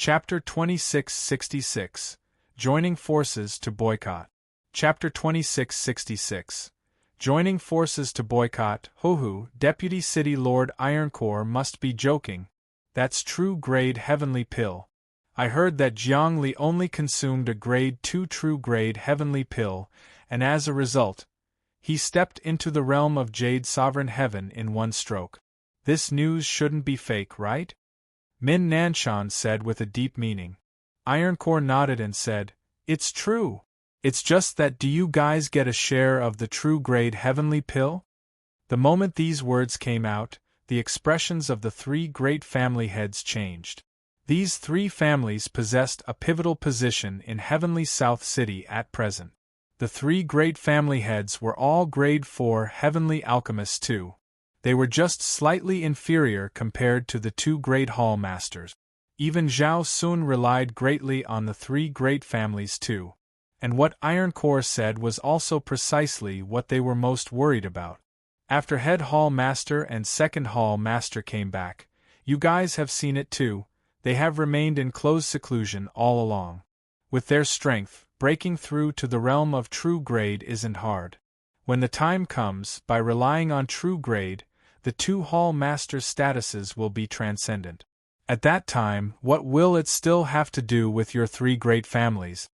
Chapter 2666. Joining Forces to Boycott. Chapter 2666. Joining Forces to Boycott. Ho-hoo, Deputy City Lord Ironcore must be joking. That's true grade heavenly pill. I heard that Jiang Li only consumed a grade 2 true grade heavenly pill, and as a result, he stepped into the realm of Jade Sovereign Heaven in one stroke. This news shouldn't be fake, right? Min Nanshan said with a deep meaning. Ironcore nodded and said, "It's true. It's just that do you guys get a share of the true grade heavenly pill?" The moment these words came out, the expressions of the three great family heads changed. These three families possessed a pivotal position in Heavenly South City at present. The three great family heads were all grade 4 heavenly alchemists too. They were just slightly inferior compared to the two great hall masters. Even Zhao Sun relied greatly on the three great families too. And what Ironcore said was also precisely what they were most worried about. After head hall master and second hall master came back, you guys have seen it too, they have remained in close seclusion all along. With their strength, breaking through to the realm of true grade isn't hard. When the time comes, by relying on true grade, the two hall master statuses will be transcendent. At that time, what will it still have to do with your three great families?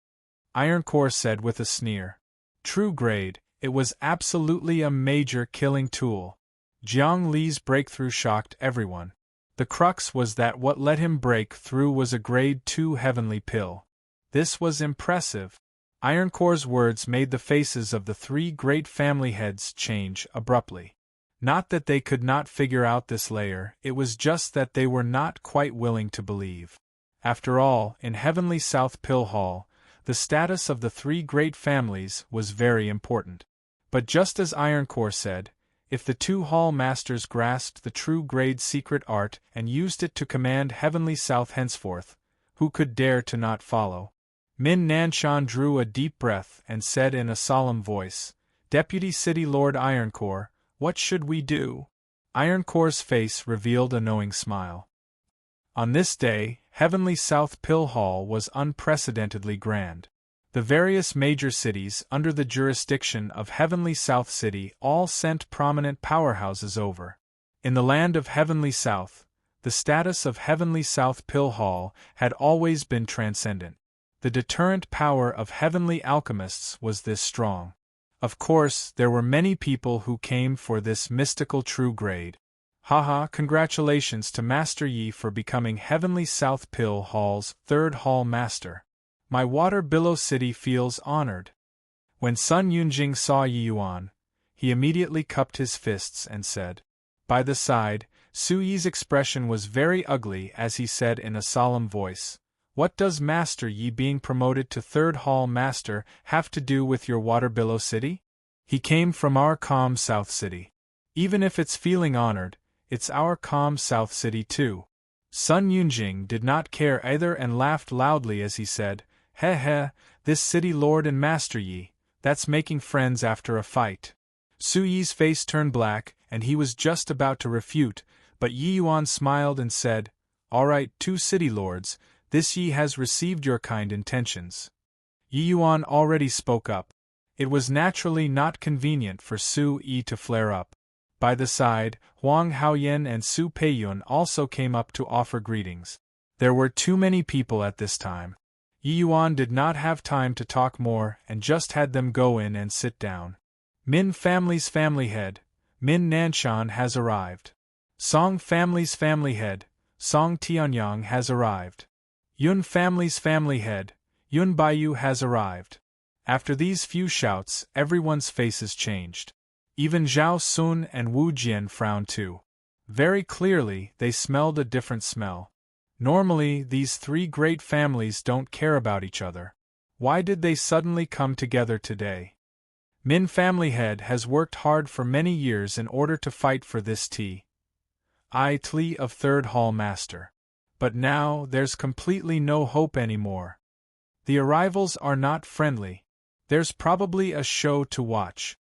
Ironcore said with a sneer. True grade, it was absolutely a major killing tool. Jiang Li's breakthrough shocked everyone. The crux was that what let him break through was a grade 2 heavenly pill. This was impressive. Ironcore's words made the faces of the three great family heads change abruptly. Not that they could not figure out this layer, it was just that they were not quite willing to believe. After all, in Heavenly South Pill Hall, the status of the three great families was very important. But just as Ironcore said, if the two hall masters grasped the true grade secret art and used it to command Heavenly South henceforth, who could dare to not follow? Min Nanshan drew a deep breath and said in a solemn voice, "Deputy City Lord Ironcore, what should we do?" Ironcore's face revealed a knowing smile. On this day, Heavenly South Pill Hall was unprecedentedly grand. The various major cities under the jurisdiction of Heavenly South City all sent prominent powerhouses over. In the land of Heavenly South, the status of Heavenly South Pill Hall had always been transcendent. The deterrent power of heavenly alchemists was this strong. Of course, there were many people who came for this mystical true grade. Haha, congratulations to Master Yi for becoming Heavenly South Pill Hall's third hall master. My Water Billow City feels honored. When Sun Yunjing saw Yi Yuan, he immediately cupped his fists and said. By the side, Su Yi's expression was very ugly as he said in a solemn voice, "What does Master Yi being promoted to third hall master have to do with your Water Billow City? He came from our calm South City. Even if it's feeling honored, it's our calm South City too." Sun Yunjing did not care either and laughed loudly as he said, "Heh heh, this city lord and Master Yi, that's making friends after a fight." Su Yi's face turned black, and he was just about to refute, but Yi Yuan smiled and said, "All right, two city lords, this Yi has received your kind intentions." Yi Yuan already spoke up. It was naturally not convenient for Su Yi to flare up. By the side, Huang Haoyan and Su Peiyun also came up to offer greetings. There were too many people at this time. Yi Yuan did not have time to talk more and just had them go in and sit down. Min family's family head, Min Nanshan has arrived. Song family's family head, Song Tianyang has arrived. Yun family's family head, Yun Baiyu has arrived. After these few shouts, everyone's faces changed. Even Zhao Sun and Wu Jian frowned too. Very clearly, they smelled a different smell. Normally, these three great families don't care about each other. Why did they suddenly come together today? Min family head has worked hard for many years in order to fight for this Tli of third hall master. But now, there's completely no hope anymore. The arrivals are not friendly. There's probably a show to watch.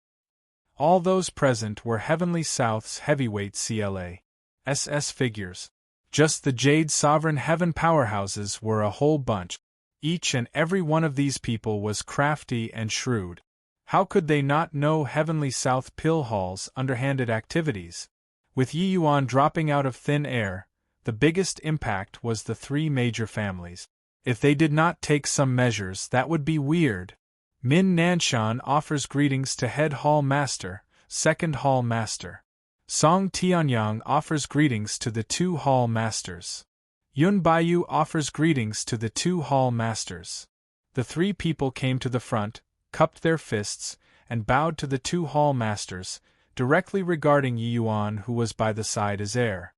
All those present were Heavenly South's heavyweight CLA SS figures. Just the Jade Sovereign Heaven powerhouses were a whole bunch. Each and every one of these people was crafty and shrewd. How could they not know Heavenly South Pill Hall's underhanded activities? With Yi Yuan dropping out of thin air, the biggest impact was the three major families. If they did not take some measures, that would be weird. Min Nanshan offers greetings to Head Hall Master, Second Hall Master. Song Tianyang offers greetings to the two Hall Masters. Yun Baiyu offers greetings to the two Hall Masters. The three people came to the front, cupped their fists, and bowed to the two Hall Masters, directly regarding Yi Yuan, who was by the side as heir.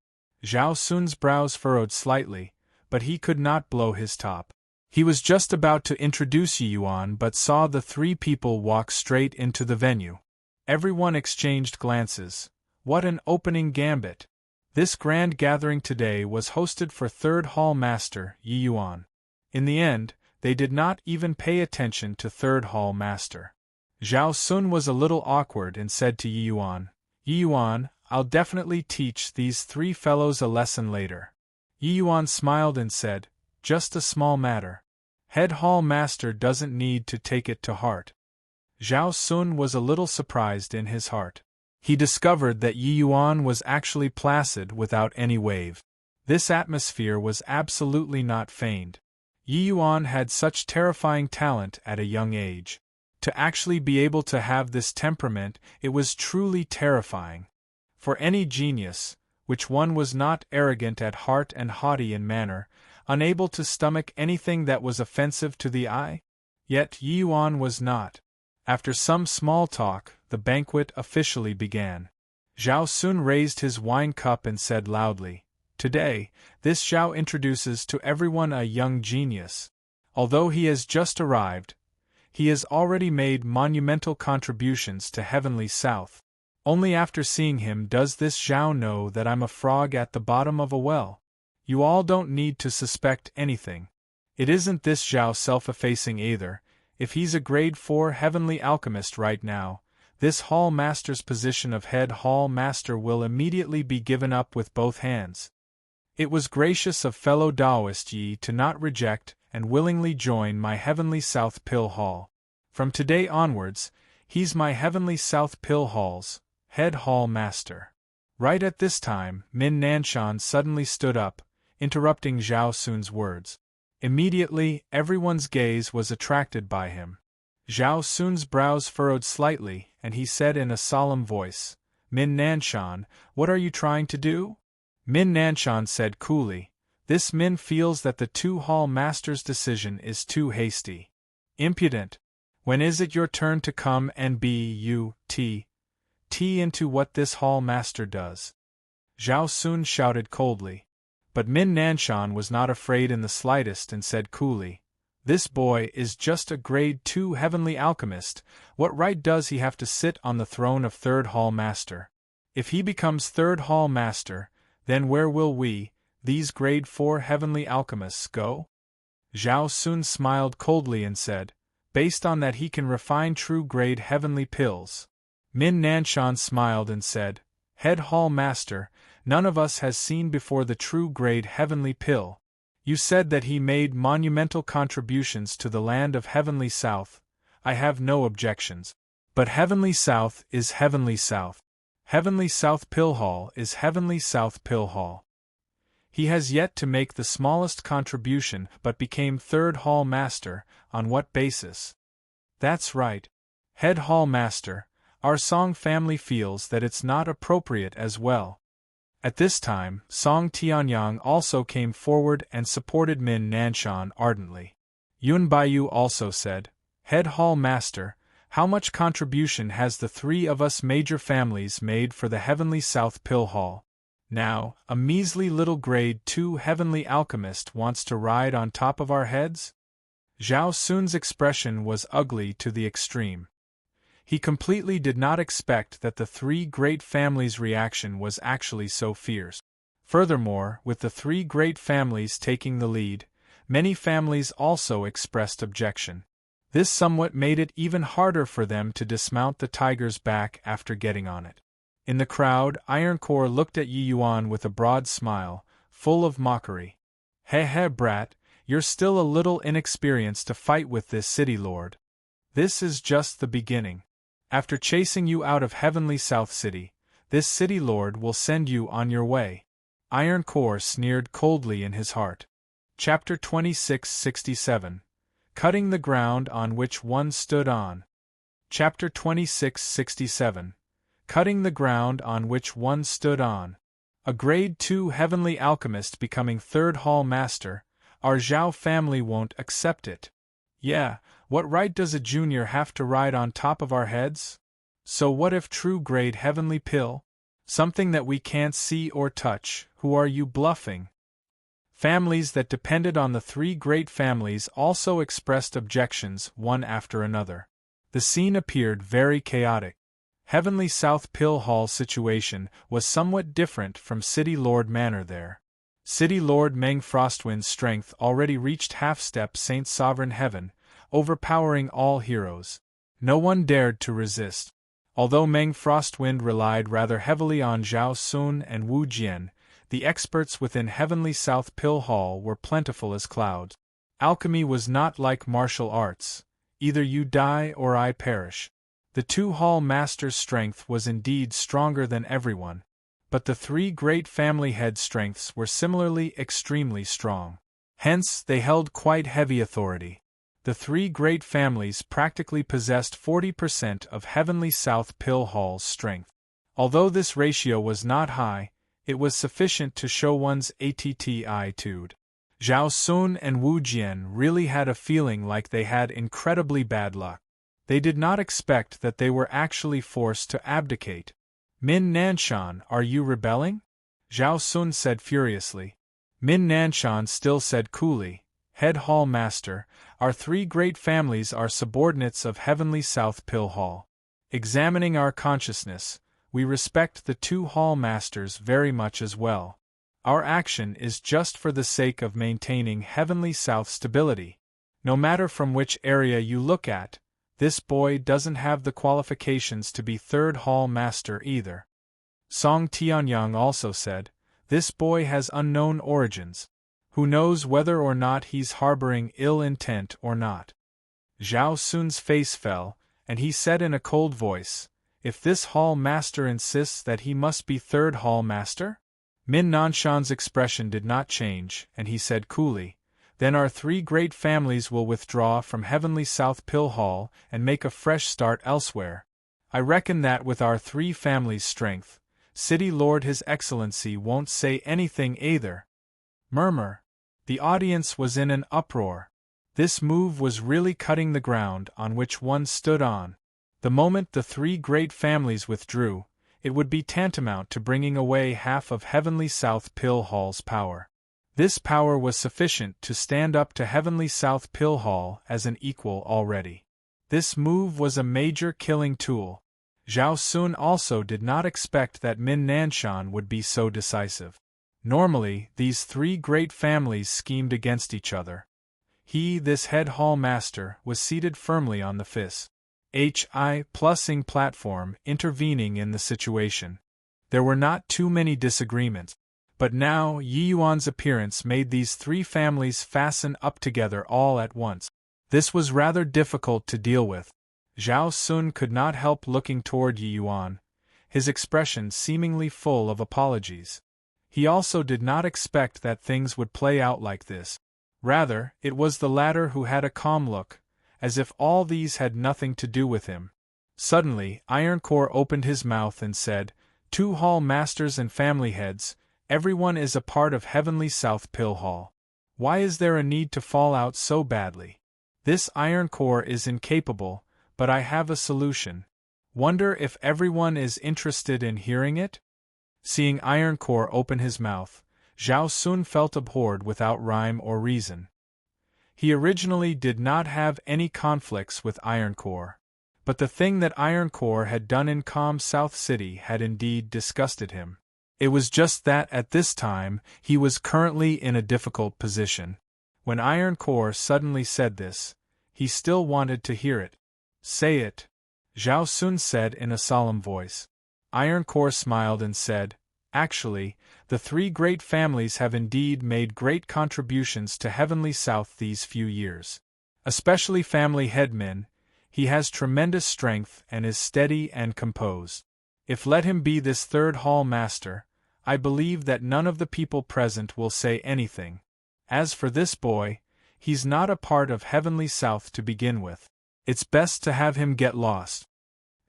Zhao Sun's brows furrowed slightly, but he could not blow his top. He was just about to introduce Yi Yuan but saw the three people walk straight into the venue. Everyone exchanged glances. What an opening gambit! This grand gathering today was hosted for Third Hall Master Yi Yuan. In the end, they did not even pay attention to Third Hall Master. Zhao Sun was a little awkward and said to Yi Yuan, I'll definitely teach these three fellows a lesson later. Yi Yuan smiled and said, just a small matter. Head Hall Master doesn't need to take it to heart. Zhao Sun was a little surprised in his heart. He discovered that Yi Yuan was actually placid without any wave. This atmosphere was absolutely not feigned. Yi Yuan had such terrifying talent at a young age. To actually be able to have this temperament, it was truly terrifying. For any genius, which one was not arrogant at heart and haughty in manner, unable to stomach anything that was offensive to the eye? Yet Yi Yuan was not. After some small talk, the banquet officially began. Zhao Sun raised his wine cup and said loudly, Today, this Zhao introduces to everyone a young genius. Although he has just arrived, he has already made monumental contributions to Heavenly South. Only after seeing him does this Zhao know that I'm a frog at the bottom of a well. You all don't need to suspect anything. It isn't this Zhao self-effacing either. If he's a grade 4 heavenly alchemist right now, this Hall Master's position of Head Hall Master will immediately be given up with both hands. It was gracious of fellow Taoist Yi to not reject and willingly join my Heavenly South Pill Hall. From today onwards, he's my Heavenly South Pill Hall's Head Hall Master. Right at this time, Min Nanshan suddenly stood up, interrupting Zhao Sun's words. Immediately, everyone's gaze was attracted by him. Zhao Sun's brows furrowed slightly, and he said in a solemn voice, Min Nanshan, what are you trying to do? Min Nanshan said coolly, This Min feels that the two Hall Masters' decision is too hasty. Impudent. When is it your turn to come and be into what this Hall Master does? Zhao Sun shouted coldly. But Min Nanshan was not afraid in the slightest and said coolly, This boy is just a grade 2 heavenly alchemist. What right does he have to sit on the throne of Third Hall Master? If he becomes Third Hall Master, then where will we, these grade 4 heavenly alchemists, go? Zhao Sun smiled coldly and said, Based on that he can refine true grade heavenly pills. Min Nanshan smiled and said, Head Hall Master, none of us has seen before the true grade heavenly pill. You said that he made monumental contributions to the land of Heavenly South. I have no objections. But Heavenly South is Heavenly South. Heavenly South Pill Hall is Heavenly South Pill Hall. He has yet to make the smallest contribution but became Third Hall Master. On what basis? That's right. Head Hall Master, our Song family feels that it's not appropriate as well. At this time, Song Tianyang also came forward and supported Min Nanshan ardently. Yun Baiyu also said, Head Hall Master, how much contribution has the three of us major families made for the Heavenly South Pill Hall? Now, a measly little grade 2 heavenly alchemist wants to ride on top of our heads? Zhao Sun's expression was ugly to the extreme. He completely did not expect that the three great families' reaction was actually so fierce. Furthermore, with the three great families taking the lead, many families also expressed objection. This somewhat made it even harder for them to dismount the tiger's back after getting on it. In the crowd, Ironcore looked at Yi Yuan with a broad smile, full of mockery. Heh, brat, you're still a little inexperienced to fight with this city lord. This is just the beginning. After chasing you out of heavenly South City, this city lord will send you on your way. Ironcore sneered coldly in his heart. Chapter 2667. Cutting the ground on which one stood on. Chapter 2667. Cutting the ground on which one stood on. A Grade 2 heavenly alchemist becoming third hall master. Our Zhao family won't accept it. Yeah, what right does a junior have to ride on top of our heads? So what if true grade heavenly pill? Something that we can't see or touch, who are you bluffing? Families that depended on the three great families also expressed objections one after another. The scene appeared very chaotic. Heavenly South Pill Hall situation was somewhat different from City Lord Manor there. City Lord Meng Frostwind's strength already reached half-step Saint Sovereign Heaven, overpowering all heroes. No one dared to resist. Although Meng Frostwind relied rather heavily on Zhao Sun and Wu Jian, the experts within Heavenly South Pill Hall were plentiful as clouds. Alchemy was not like martial arts. Either you die or I perish. The two hall masters' strength was indeed stronger than everyone, but the three great family head strengths were similarly extremely strong. Hence, they held quite heavy authority. The three great families practically possessed 40% of Heavenly South Pill Hall's strength. Although this ratio was not high, it was sufficient to show one's attitude. Zhao Sun and Wu Jian really had a feeling like they had incredibly bad luck. They did not expect that they were actually forced to abdicate. Min Nanshan, are you rebelling? Zhao Sun said furiously. Min Nanshan still said coolly, Head Hall Master, our three great families are subordinates of Heavenly South Pill Hall. Examining our consciousness, we respect the two Hall Masters very much as well. Our action is just for the sake of maintaining Heavenly South stability. No matter from which area you look at, this boy doesn't have the qualifications to be third Hall Master either. Song Tianyang also said, this boy has unknown origins. Who knows whether or not he's harboring ill intent or not. Zhao Sun's face fell, and he said in a cold voice, if this Hall Master insists that he must be third Hall Master? Min Nanshan's expression did not change, and he said coolly, then our three great families will withdraw from Heavenly South Pill Hall and make a fresh start elsewhere. I reckon that with our three families' strength, City Lord His Excellency won't say anything either. Murmur. The audience was in an uproar. This move was really cutting the ground on which one stood on. The moment the three great families withdrew, it would be tantamount to bringing away half of Heavenly South Pill Hall's power. This power was sufficient to stand up to Heavenly South Pill Hall as an equal already. This move was a major killing tool. Zhao Sun also did not expect that Min Nanshan would be so decisive. Normally, these three great families schemed against each other. He, this head hall master, was seated firmly on the FIS HI+ing platform, intervening in the situation. There were not too many disagreements, but now Yi Yuan's appearance made these three families fasten up together all at once. This was rather difficult to deal with. Zhao Sun could not help looking toward Yi Yuan, his expression seemingly full of apologies. He also did not expect that things would play out like this. Rather, it was the latter who had a calm look, as if all these had nothing to do with him. Suddenly, Ironcore opened his mouth and said, two hall masters and family heads, everyone is a part of Heavenly South Pill Hall. Why is there a need to fall out so badly? This Ironcore is incapable, but I have a solution. Wonder if everyone is interested in hearing it? Seeing Ironcore open his mouth, Zhao Sun felt abhorred without rhyme or reason. He originally did not have any conflicts with Ironcore, but the thing that Ironcore had done in Calm South City had indeed disgusted him. It was just that at this time he was currently in a difficult position. When Ironcore suddenly said this, he still wanted to hear it. Say it, Zhao Sun said in a solemn voice. Ironcore smiled and said, Actually, the three great families have indeed made great contributions to Heavenly South these few years. Especially family head Min, he has tremendous strength and is steady and composed. If let him be this third hall master, I believe that none of the people present will say anything. As for this boy, he's not a part of Heavenly South to begin with. It's best to have him get lost.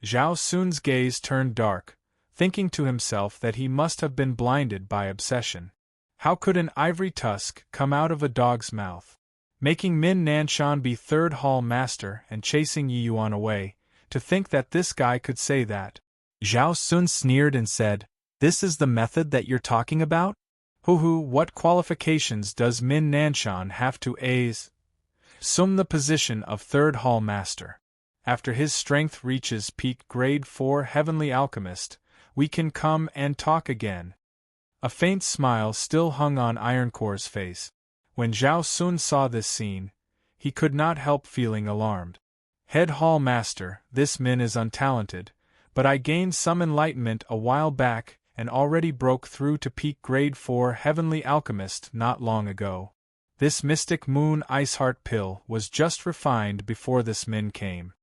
Zhao Sun's gaze turned dark, thinking to himself that he must have been blinded by obsession. How could an ivory tusk come out of a dog's mouth? Making Min Nanshan be third hall master and chasing Yi Yuan away, to think that this guy could say that. Zhao Sun sneered and said, "This is the method that you're talking about? What qualifications does Min Nanshan have to assume the position of third hall master? After his strength reaches peak grade 4 heavenly alchemist, we can come and talk again." A faint smile still hung on Ironcore's face. When Zhao Sun saw this scene, he could not help feeling alarmed. Head hall master, this Min is untalented, but I gained some enlightenment a while back and already broke through to peak grade 4 heavenly alchemist not long ago. This mystic moon iceheart pill was just refined before this Min came.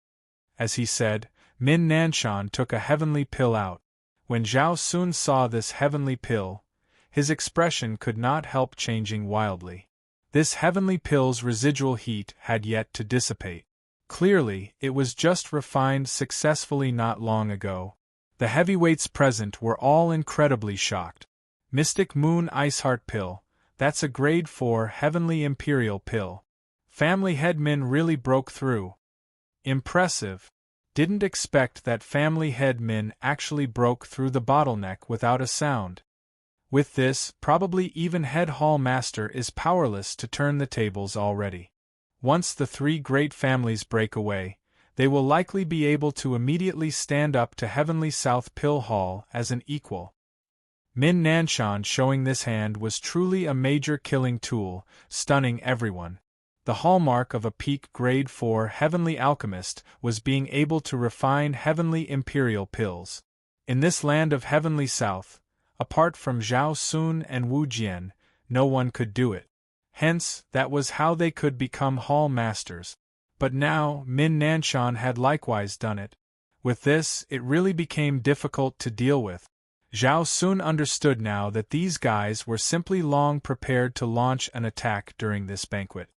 As he said, Min Nanshan took a heavenly pill out. When Zhao Sun saw this heavenly pill, his expression could not help changing wildly. This heavenly pill's residual heat had yet to dissipate. Clearly, it was just refined successfully not long ago. The heavyweights present were all incredibly shocked. Mystic Moon Iceheart Pill, that's a grade 4 heavenly imperial pill. Family head Min really broke through. Impressive. Didn't expect that family head Min actually broke through the bottleneck without a sound. With this, probably even head hall master is powerless to turn the tables already. Once the three great families break away, they will likely be able to immediately stand up to Heavenly South Pill Hall as an equal. Min Nanshan showing this hand was truly a major killing tool, stunning everyone. The hallmark of a peak grade 4 heavenly alchemist was being able to refine heavenly imperial pills. In this land of Heavenly South, apart from Zhao Sun and Wu Jian, no one could do it. Hence, that was how they could become hall masters. But now, Min Nanshan had likewise done it. With this, it really became difficult to deal with. Zhao Sun understood now that these guys were simply long prepared to launch an attack during this banquet.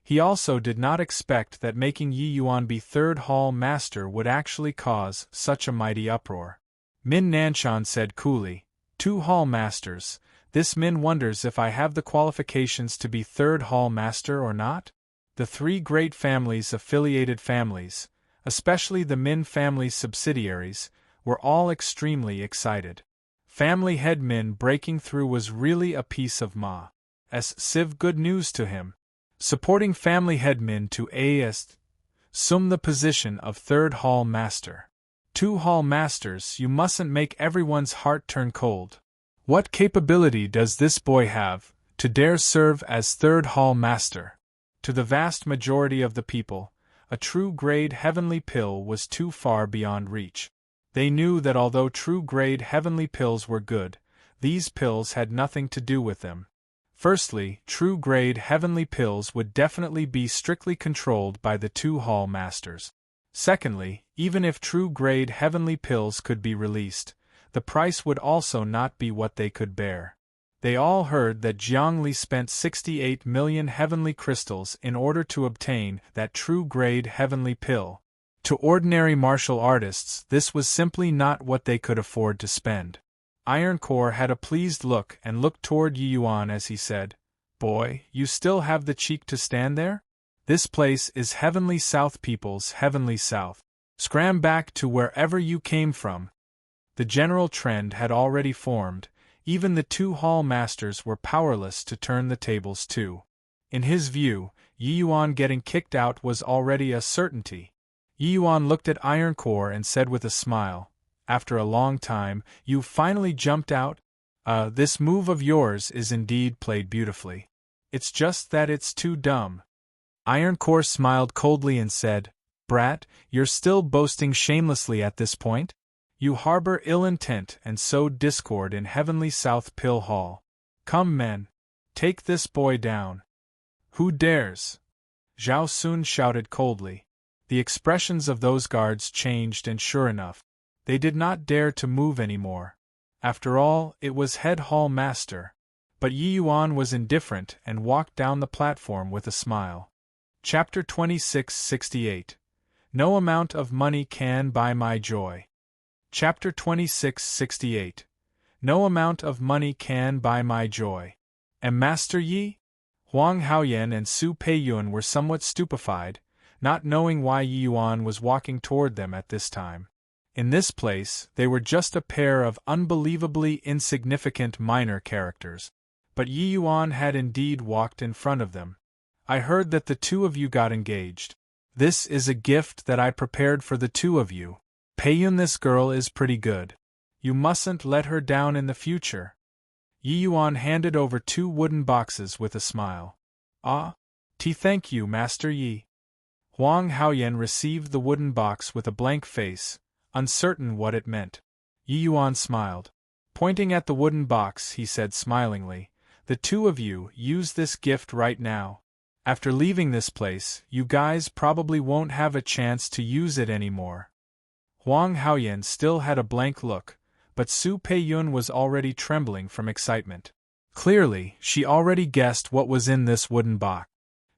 He also did not expect that making Yi Yuan be third hall master would actually cause such a mighty uproar. Min Nanshan said coolly, "Two hall masters, this Min wonders if I have the qualifications to be third hall master or not?" The three great families, affiliated families, especially the Min family's subsidiaries, were all extremely excited. Family head Min breaking through was really a piece of massive good news to him. Supporting family head Min to assume the position of third hall master. Two hall masters, you mustn't make everyone's heart turn cold. What capability does this boy have to dare serve as third hall master? To the vast majority of the people, a true grade heavenly pill was too far beyond reach. They knew that although true grade heavenly pills were good, these pills had nothing to do with them. Firstly, true grade heavenly pills would definitely be strictly controlled by the two hall masters. Secondly, even if true grade heavenly pills could be released, the price would also not be what they could bear. They all heard that Jiang Li spent 68 million heavenly crystals in order to obtain that true grade heavenly pill. To ordinary martial artists, this was simply not what they could afford to spend. Ironcore had a pleased look and looked toward Yi Yuan as he said, "Boy, you still have the cheek to stand there? This place is Heavenly South people's Heavenly South. Scram back to wherever you came from." The general trend had already formed. Even the two hall masters were powerless to turn the tables too. In his view, Yi Yuan getting kicked out was already a certainty. Yi Yuan looked at Ironcore and said with a smile, "After a long time, you finally jumped out? This move of yours is indeed played beautifully. It's just that it's too dumb." Ironcore smiled coldly and said, "Brat, you're still boasting shamelessly at this point? You harbor ill intent and sow discord in Heavenly South Pill Hall. Come men, take this boy down. Who dares? Zhao Sun shouted coldly. The expressions of those guards changed, and sure enough, they did not dare to move anymore. After all, it was head hall master. But Yi Yuan was indifferent and walked down the platform with a smile. Chapter 2668. No amount of money can buy my joy. Chapter 2668. No amount of money can buy my joy. And Master Yi? Huang Haoyan and Su Peiyun were somewhat stupefied, not knowing why Yi Yuan was walking toward them at this time. In this place, they were just a pair of unbelievably insignificant minor characters. But Yi Yuan had indeed walked in front of them. I heard that the two of you got engaged. This is a gift that I prepared for the two of you. Peiyun, this girl is pretty good. You mustn't let her down in the future. Yi Yuan handed over 2 wooden boxes with a smile. Ah, thank you, Master Yi. Huang Haoyan received the wooden box with a blank face, uncertain what it meant. Yi Yuan smiled. Pointing at the wooden box, he said smilingly, "The two of you use this gift right now. After leaving this place, you guys probably won't have a chance to use it anymore." Huang Haoyan still had a blank look, but Su Peiyun was already trembling from excitement. Clearly, she already guessed what was in this wooden box.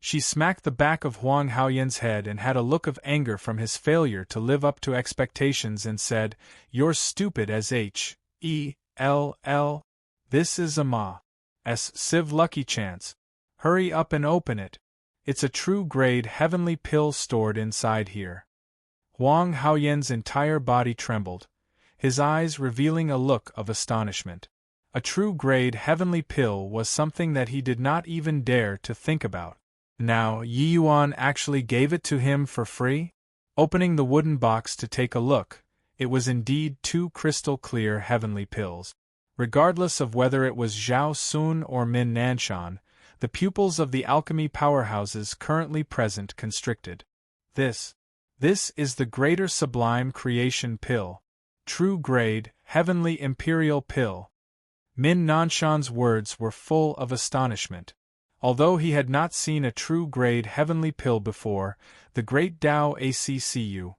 She smacked the back of Huang Haoyan's head and had a look of anger from his failure to live up to expectations and said, "You're stupid as H-E-L-L. This is a Ma.'s Civ Lucky Chance. Hurry up and open it. It's a true grade heavenly pill stored inside here." Huang Haoyan's entire body trembled, his eyes revealing a look of astonishment. A true grade heavenly pill was something that he did not even dare to think about. Now, Yi Yuan actually gave it to him for free? Opening the wooden box to take a look, it was indeed 2 crystal-clear heavenly pills. Regardless of whether it was Zhao Sun or Min Nanshan, the pupils of the alchemy powerhouses currently present constricted. This is the Greater Sublime Creation Pill. True grade, heavenly imperial pill. Min Nanshan's words were full of astonishment. Although he had not seen a true grade heavenly pill before, the great Tao Accu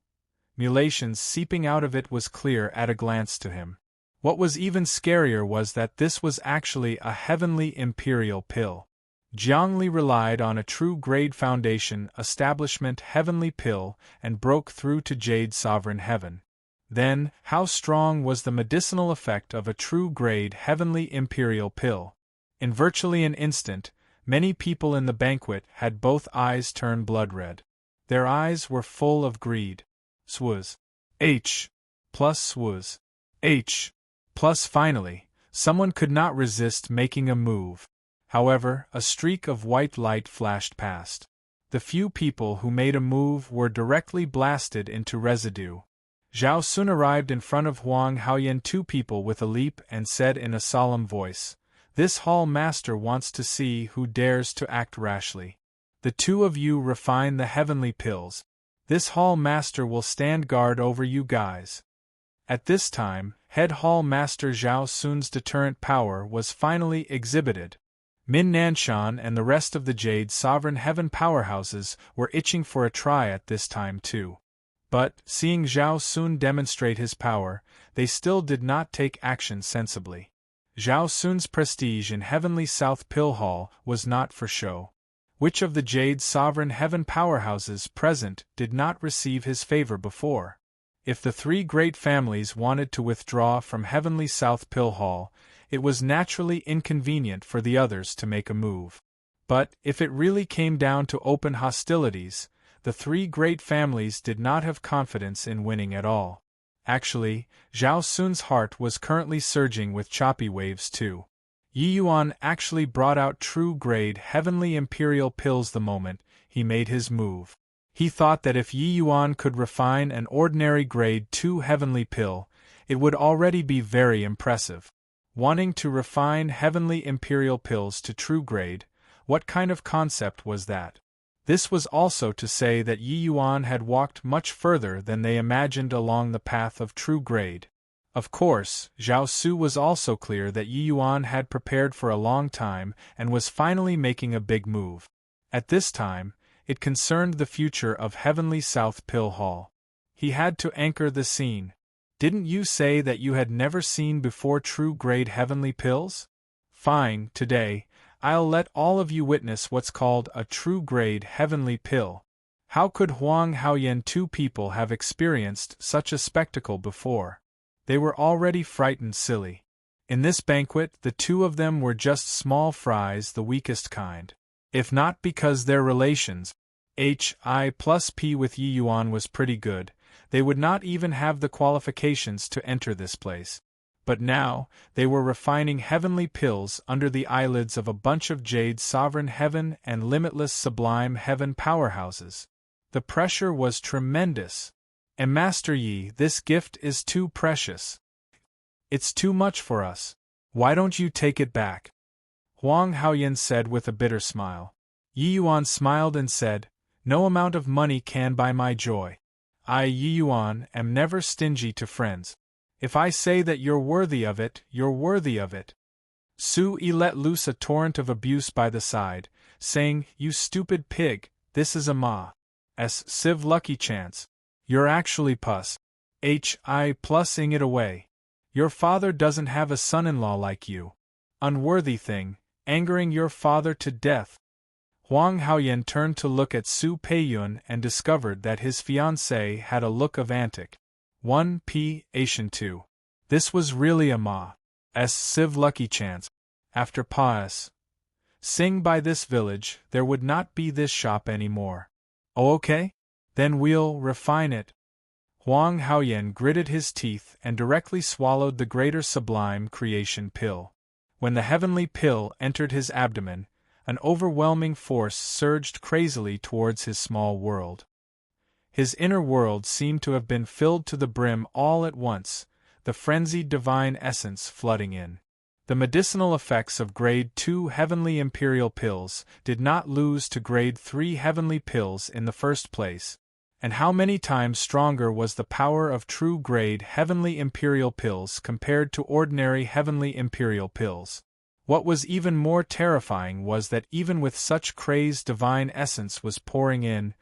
mulations seeping out of it was clear at a glance to him. What was even scarier was that this was actually a heavenly imperial pill. Jiangli relied on a true grade foundation establishment heavenly pill and broke through to Jade Sovereign Heaven. Then, how strong was the medicinal effect of a true grade heavenly imperial pill? In virtually an instant, many people in the banquet had both eyes turn blood-red. Their eyes were full of greed. Swaz. H. Plus swaz. H. Plus finally, someone could not resist making a move. However, a streak of white light flashed past. The few people who made a move were directly blasted into residue. Zhao Sun arrived in front of Huang Haoyan 2 people with a leap and said in a solemn voice, "This hall master wants to see who dares to act rashly. The 2 of you refine the heavenly pills. This hall master will stand guard over you guys." At this time, head hall master Zhao Sun's deterrent power was finally exhibited. Min Nanshan and the rest of the Jade Sovereign Heaven powerhouses were itching for a try at this time too. But, seeing Zhao Sun demonstrate his power, they still did not take action sensibly. Zhao Sun's prestige in Heavenly South Pill Hall was not for show. Which of the Jade Sovereign Heaven powerhouses present did not receive his favor before? If the 3 great families wanted to withdraw from Heavenly South Pill Hall, it was naturally inconvenient for the others to make a move. But, if it really came down to open hostilities, the 3 great families did not have confidence in winning at all. Actually, Zhao Sun's heart was currently surging with choppy waves too. Yi Yuan actually brought out true grade heavenly imperial pills the moment he made his move. He thought that if Yi Yuan could refine an ordinary grade 2 heavenly pill, it would already be very impressive. Wanting to refine heavenly imperial pills to true grade, what kind of concept was that? This was also to say that Yi Yuan had walked much further than they imagined along the path of true grade. Of course, Zhao Su was also clear that Yi Yuan had prepared for a long time and was finally making a big move. At this time, it concerned the future of Heavenly South Pill Hall. He had to anchor the scene. Didn't you say that you had never seen before true-grade heavenly pills? Fine, today, I'll let all of you witness what's called a true-grade heavenly pill. How could Huang Haoyan two people have experienced such a spectacle before? They were already frightened silly. In this banquet, the two of them were just small fries, the weakest kind. If not because their relations, Hi+P with Yi Yuan was pretty good, they would not even have the qualifications to enter this place. But now, they were refining heavenly pills under the eyelids of a bunch of Jade Sovereign Heaven and Limitless Sublime Heaven powerhouses. The pressure was tremendous. And Master Yi, this gift is too precious. It's too much for us. Why don't you take it back? Huang Haoyan said with a bitter smile. Yi Yuan smiled and said, No amount of money can buy my joy. I, Yi Yuan, am never stingy to friends. If I say that you're worthy of it, you're worthy of it. Su Yi let loose a torrent of abuse by the side, saying, You stupid pig, this is a ma's sieve lucky chance. You're actually pus. Hi+ing it away. Your father doesn't have a son-in-law like you. Unworthy thing, angering your father to death. Huang Haoyan turned to look at Su Peiyun and discovered that his fiancée had a look of antic. 1p. Asian 2. This was really a ma's sieve lucky chance. After Pa's sing by this village, there would not be this shop anymore. Oh, okay? Then we'll refine it. Huang Haoyan gritted his teeth and directly swallowed the greater sublime creation pill. When the heavenly pill entered his abdomen, an overwhelming force surged crazily towards his small world. His inner world seemed to have been filled to the brim all at once, the frenzied divine essence flooding in. The medicinal effects of Grade 2 heavenly imperial pills did not lose to Grade 3 heavenly pills in the first place. And how many times stronger was the power of true grade heavenly imperial pills compared to ordinary heavenly imperial pills? What was even more terrifying was that even with such crazed divine essence was pouring in,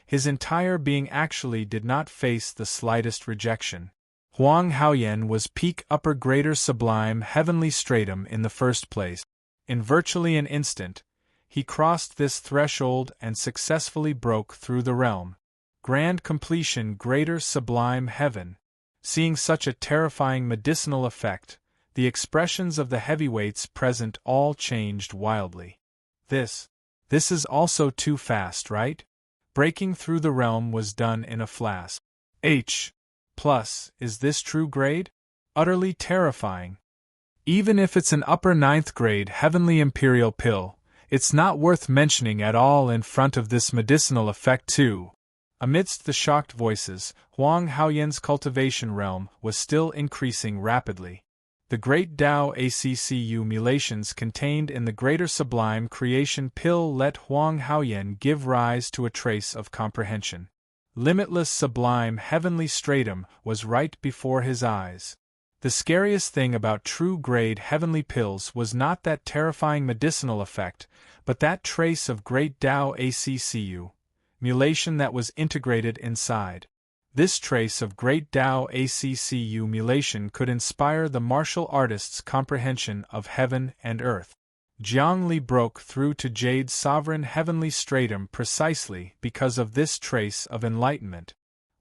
his entire being actually did not face the slightest rejection. Huang Haoyan was peak upper greater sublime heavenly stratum in the first place. In virtually an instant, he crossed this threshold and successfully broke through the realm. Grand completion greater sublime heaven. Seeing such a terrifying medicinal effect, the expressions of the heavyweights present all changed wildly. This is also too fast, right? Breaking through the realm was done in a flash. H+, is this true grade? Utterly terrifying. Even if it's an upper 9th grade heavenly imperial pill, it's not worth mentioning at all in front of this medicinal effect too. Amidst the shocked voices, Huang Haoyan's cultivation realm was still increasing rapidly. The great Tao Accu mutations contained in the greater sublime creation pill let Huang Haoyan give rise to a trace of comprehension. Limitless sublime heavenly stratum was right before his eyes. The scariest thing about true grade heavenly pills was not that terrifying medicinal effect, but that trace of great Tao Accu mutation that was integrated inside. This trace of great Tao Accu mutation could inspire the martial artist's comprehension of heaven and earth. Jiang Li broke through to Jade's sovereign heavenly stratum precisely because of this trace of enlightenment.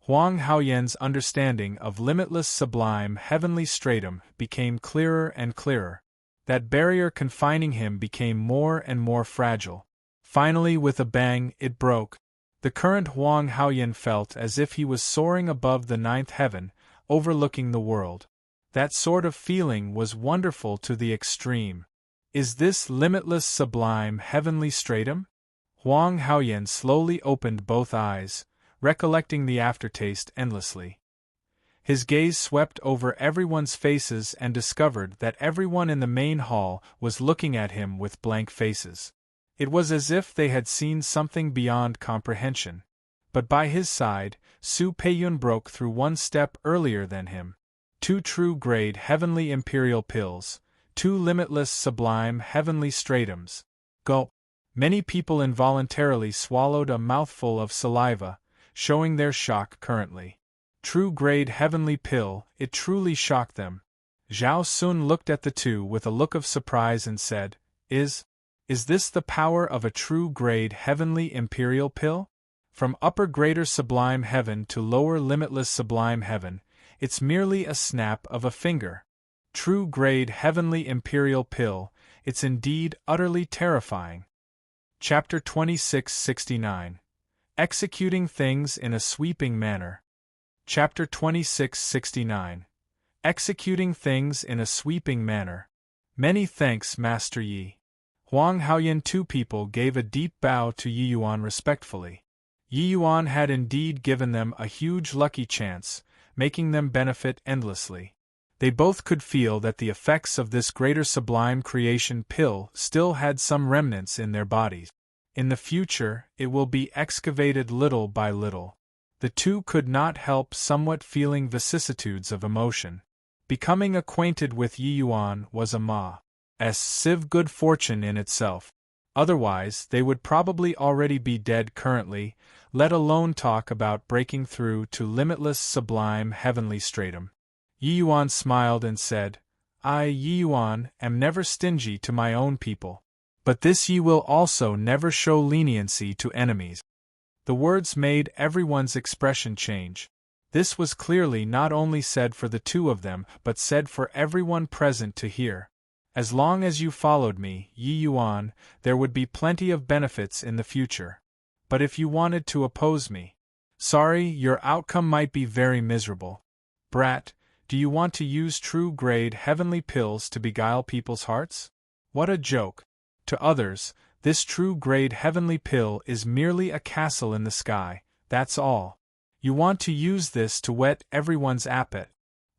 Huang Haoyan's understanding of limitless sublime heavenly stratum became clearer and clearer. That barrier confining him became more and more fragile. Finally, with a bang, it broke. The current Huang Haoyan felt as if he was soaring above the 9th heaven, overlooking the world. That sort of feeling was wonderful to the extreme. Is this limitless sublime heavenly stratum? Huang Haoyan slowly opened both eyes, recollecting the aftertaste endlessly. His gaze swept over everyone's faces and discovered that everyone in the main hall was looking at him with blank faces. It was as if they had seen something beyond comprehension. But by his side, Su Peiyun broke through one step earlier than him. 2 true-grade heavenly imperial pills, 2 limitless sublime heavenly stratums. Gulp. Many people involuntarily swallowed a mouthful of saliva, showing their shock currently. True-grade heavenly pill, it truly shocked them. Zhao Sun looked at the two with a look of surprise and said, Is this the power of a true-grade heavenly imperial pill? From upper greater sublime heaven to lower limitless sublime heaven, it's merely a snap of a finger. True-grade heavenly imperial pill, it's indeed utterly terrifying. Chapter 2669. Executing Things in a Sweeping Manner. Chapter 2669. Executing Things in a Sweeping Manner. Many thanks, Master Yi. Huang Haoyan. Two people gave a deep bow to Yi Yuan respectfully. Yi Yuan had indeed given them a huge lucky chance, making them benefit endlessly. They both could feel that the effects of this greater sublime creation pill still had some remnants in their bodies. In the future, it will be excavated little by little. The two could not help somewhat feeling vicissitudes of emotion. Becoming acquainted with Yi Yuan was a ma's sieve good fortune in itself. Otherwise, they would probably already be dead currently, let alone talk about breaking through to limitless sublime heavenly stratum. Yi Yuan smiled and said, I, Yi Yuan, am never stingy to my own people. But this Yi will also never show leniency to enemies. The words made everyone's expression change. This was clearly not only said for the two of them, but said for everyone present to hear. As long as you followed me, Yi Yuan, there would be plenty of benefits in the future. But if you wanted to oppose me, sorry, your outcome might be very miserable. Brat, do you want to use true-grade heavenly pills to beguile people's hearts? What a joke! To others, this true-grade heavenly pill is merely a castle in the sky, that's all. You want to use this to whet everyone's appetite.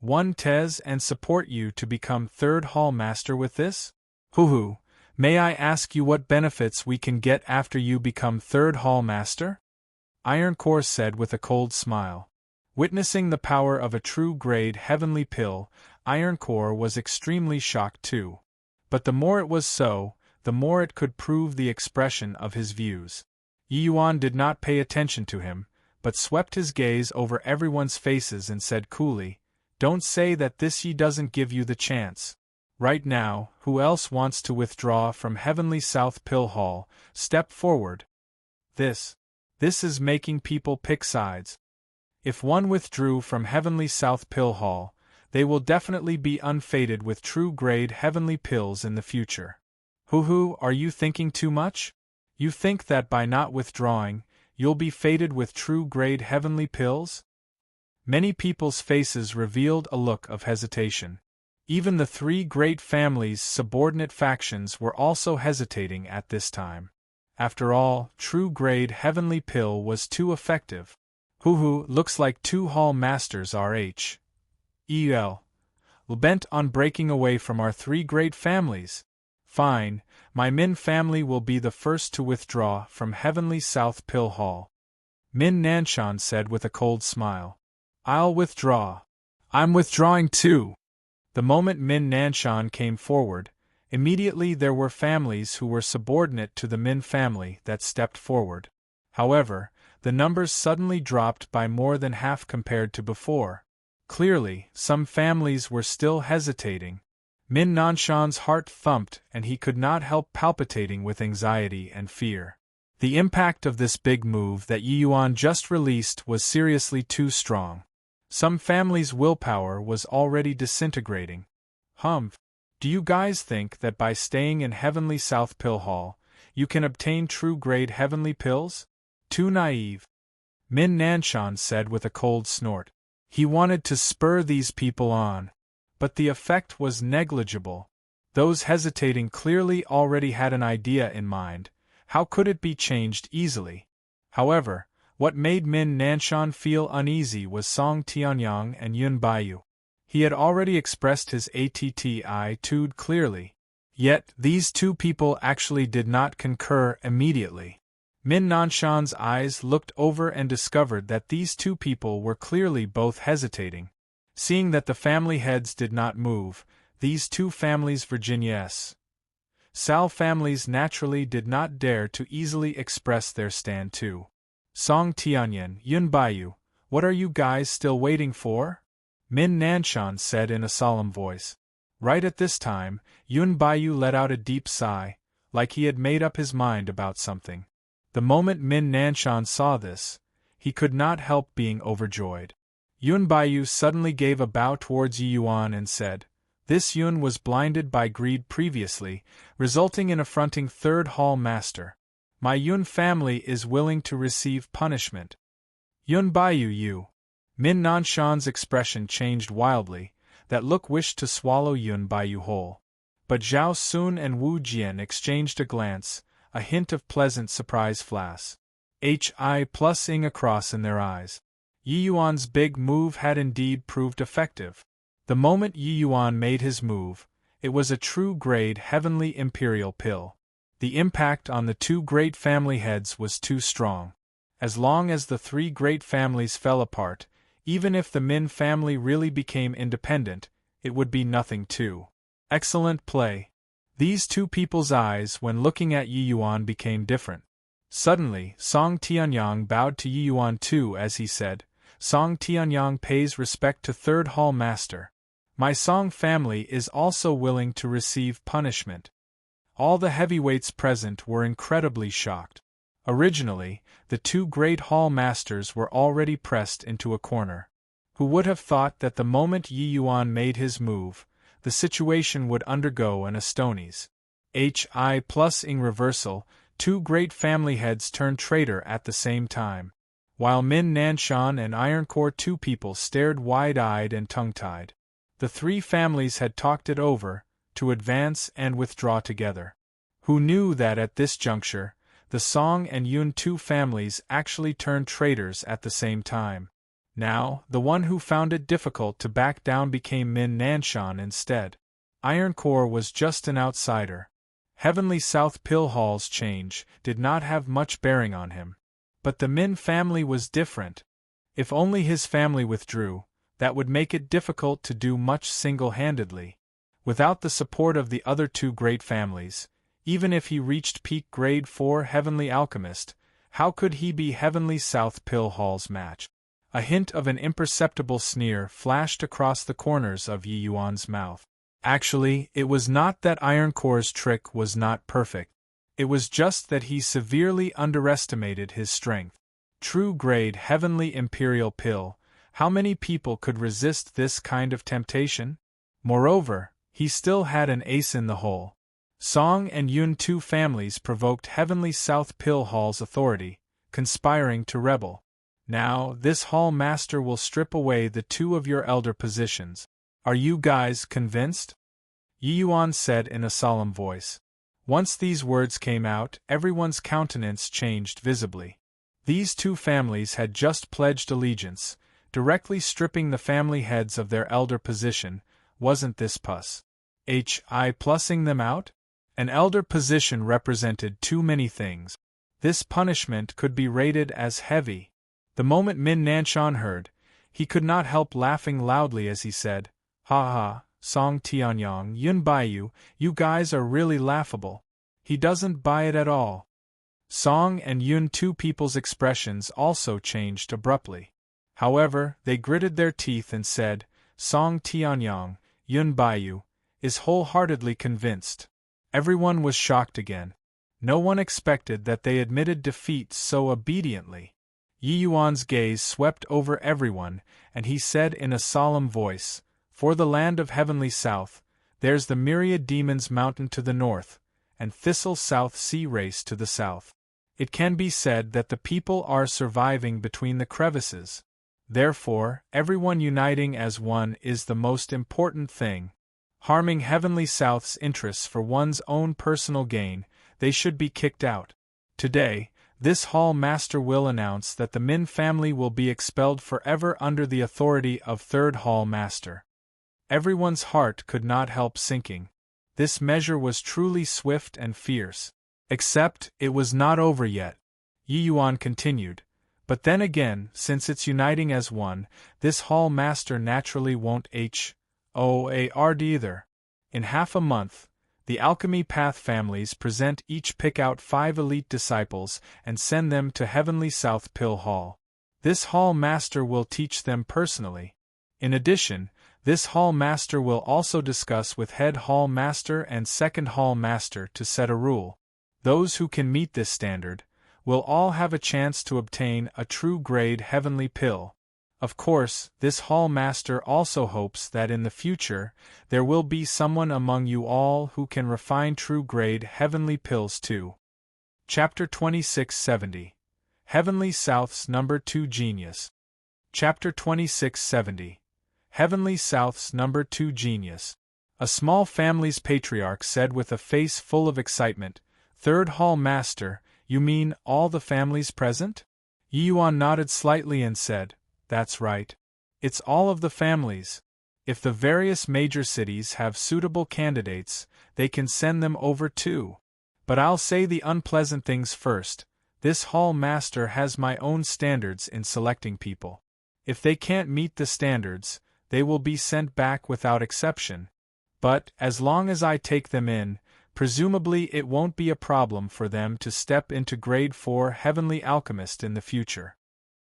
One tez and support you to become third hall master with this? Hoo-hoo, may I ask you what benefits we can get after you become third hall master? Ironcore said with a cold smile. Witnessing the power of a true-grade heavenly pill, Ironcore was extremely shocked too. But the more it was so, the more it could prove the expression of his views. Yi Yuan did not pay attention to him, but swept his gaze over everyone's faces and said coolly, Don't say that this Yi doesn't give you the chance. Right now, who else wants to withdraw from Heavenly South Pill Hall? Step forward. This is making people pick sides. If one withdrew from Heavenly South Pill Hall, they will definitely be unfated with true-grade heavenly pills in the future. Hoo-hoo, are you thinking too much? You think that by not withdrawing, you'll be fated with true-grade heavenly pills? Many people's faces revealed a look of hesitation. Even the three great families' subordinate factions were also hesitating at this time. After all, true-grade heavenly pill was too effective. Hoo-hoo, looks like two hall masters are bent on breaking away from our three great families. Fine, my Min family will be the first to withdraw from Heavenly South Pill Hall. Min Nanshan said with a cold smile. I'll withdraw. I'm withdrawing too. The moment Min Nanshan came forward, immediately there were families who were subordinate to the Min family that stepped forward. However, the numbers suddenly dropped by more than half compared to before. Clearly, some families were still hesitating. Min Nanshan's heart thumped and he could not help palpitating with anxiety and fear. The impact of this big move that Yi Yuan just released was seriously too strong. Some families' willpower was already disintegrating. Do you guys think that by staying in Heavenly South Pill Hall, you can obtain true-grade heavenly pills? Too naive. Min Nanshan said with a cold snort. He wanted to spur these people on. But the effect was negligible. Those hesitating clearly already had an idea in mind. How could it be changed easily? However, what made Min Nanshan feel uneasy was Song Tianyang and Yun Baiyu. He had already expressed his attitude clearly. Yet, these two people actually did not concur immediately. Min Nanshan's eyes looked over and discovered that these two people were clearly both hesitating. Seeing that the family heads did not move, these two families Virginia S. Sal families naturally did not dare to easily express their stand too. Song Tianyan, Yun Baiyu, what are you guys still waiting for? Min Nanshan said in a solemn voice. Right at this time, Yun Baiyu let out a deep sigh, like he had made up his mind about something. The moment Min Nanshan saw this, he could not help being overjoyed. Yun Baiyu suddenly gave a bow towards Yi Yuan and said, This Yun was blinded by greed previously, resulting in affronting Third Hall Master. My Yun family is willing to receive punishment. Yun Baiyu you. Min Nanshan's expression changed wildly, that look wished to swallow Yun Baiyu whole. But Zhao Sun and Wu Jian exchanged a glance, a hint of pleasant surprise flash. Hi+ing across in their eyes. Yi Yuan's big move had indeed proved effective. The moment Yi Yuan made his move, it was a true grade heavenly imperial pill. The impact on the two great family heads was too strong. As long as the three great families fell apart, even if the Min family really became independent, it would be nothing too. Excellent play. These two people's eyes when looking at Yi Yuan became different. Suddenly, Song Tianyang bowed to Yi Yuan too as he said, Song Tianyang pays respect to Third Hall Master. My Song family is also willing to receive punishment. All the heavyweights present were incredibly shocked. Originally, the two great hall masters were already pressed into a corner. Who would have thought that the moment Yi Yuan made his move, the situation would undergo an astonies. Hi+ing reversal, two great family heads turned traitor at the same time. While Min Nanshan and Ironcore two people stared wide-eyed and tongue-tied. The three families had talked it over, to advance and withdraw together. Who knew that at this juncture, the Song and Yun two families actually turned traitors at the same time. Now, the one who found it difficult to back down became Min Nanshan instead. Ironcore was just an outsider. Heavenly South Pill Hall's change did not have much bearing on him. But the Min family was different. If only his family withdrew, that would make it difficult to do much single-handedly. Without the support of the other two great families, even if he reached peak grade 4 Heavenly Alchemist, how could he be Heavenly South Pill Hall's match? A hint of an imperceptible sneer flashed across the corners of Yi Yuan's mouth. Actually, it was not that Ironcore's trick was not perfect. It was just that he severely underestimated his strength. True grade Heavenly Imperial Pill, how many people could resist this kind of temptation? Moreover, he still had an ace in the hole. Song and Yun two families provoked Heavenly South Pill Hall's authority, conspiring to rebel. Now, this Hall Master will strip away the two of your elder positions. Are you guys convinced? Yi Yuan said in a solemn voice. Once these words came out, everyone's countenance changed visibly. These two families had just pledged allegiance, directly stripping the family heads of their elder position. Wasn't this pus? Hi+ing them out? An elder position represented too many things. This punishment could be rated as heavy. The moment Min Nanshan heard, he could not help laughing loudly as he said, Ha ha, Song Tianyang, Yun Baiyu, you guys are really laughable. He doesn't buy it at all. Song and Yun two people's expressions also changed abruptly. However, they gritted their teeth and said, Song Tianyang, Yun Baiyu, is wholeheartedly convinced. Everyone was shocked again. No one expected that they admitted defeat so obediently. Yi Yuan's gaze swept over everyone, and he said in a solemn voice, For the land of Heavenly South, there's the Myriad Demons Mountain to the north, and Thistle South Sea Race to the south. It can be said that the people are surviving between the crevices. Therefore, everyone uniting as one is the most important thing. Harming Heavenly South's interests for one's own personal gain, they should be kicked out. Today, this Hall Master will announce that the Min family will be expelled forever under the authority of Third Hall Master. Everyone's heart could not help sinking. This measure was truly swift and fierce. Except, it was not over yet. Yi Yuan continued, But then again, since it's uniting as one, this hall master naturally won't HOARD either. In half a month, the Alchemy Path families pick out 5 elite disciples and send them to Heavenly South Pill Hall. This hall master will teach them personally. In addition, this hall master will also discuss with head hall master and second hall master to set a rule. Those who can meet this standard will all have a chance to obtain a true grade heavenly pill. Of course, this hall master also hopes that in the future there will be someone among you all who can refine true grade heavenly pills too. Chapter 2670. Heavenly South's Number 2 Genius. Chapter 2670. Heavenly South's Number 2 Genius. A small family's patriarch said with a face full of excitement, "Third hall master, you mean all the families present?" Yuan nodded slightly and said, "That's right. It's all of the families. If the various major cities have suitable candidates, they can send them over too. But I'll say the unpleasant things first. This hall master has my own standards in selecting people. If they can't meet the standards, they will be sent back without exception. But, as long as I take them in, presumably it won't be a problem for them to step into Grade 4 Heavenly Alchemist in the future."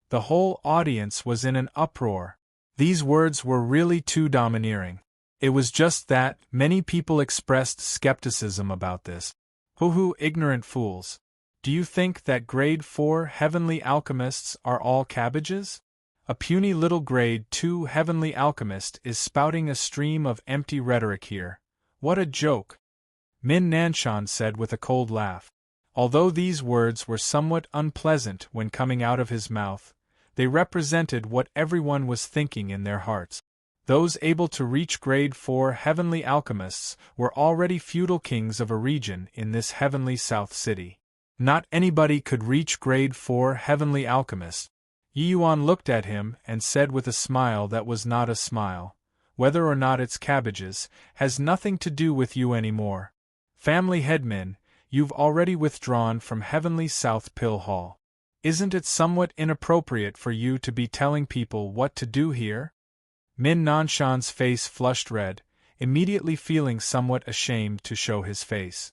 The whole audience was in an uproar. These words were really too domineering. It was just that many people expressed skepticism about this. Hoo-hoo, ignorant fools. Do you think that Grade 4 Heavenly Alchemists are all cabbages? A puny little Grade 2 Heavenly Alchemist is spouting a stream of empty rhetoric here. What a joke! Min Nanshan said with a cold laugh. Although these words were somewhat unpleasant when coming out of his mouth, they represented what everyone was thinking in their hearts. Those able to reach Grade 4 Heavenly Alchemists were already feudal kings of a region in this Heavenly South City. Not anybody could reach Grade 4 Heavenly Alchemist. Yuan looked at him and said with a smile that was not a smile, "Whether or not it's cabbages has nothing to do with you anymore. Family headmen, you've already withdrawn from Heavenly South Pill Hall. Isn't it somewhat inappropriate for you to be telling people what to do here?" Min Nanshan's face flushed red, immediately feeling somewhat ashamed to show his face.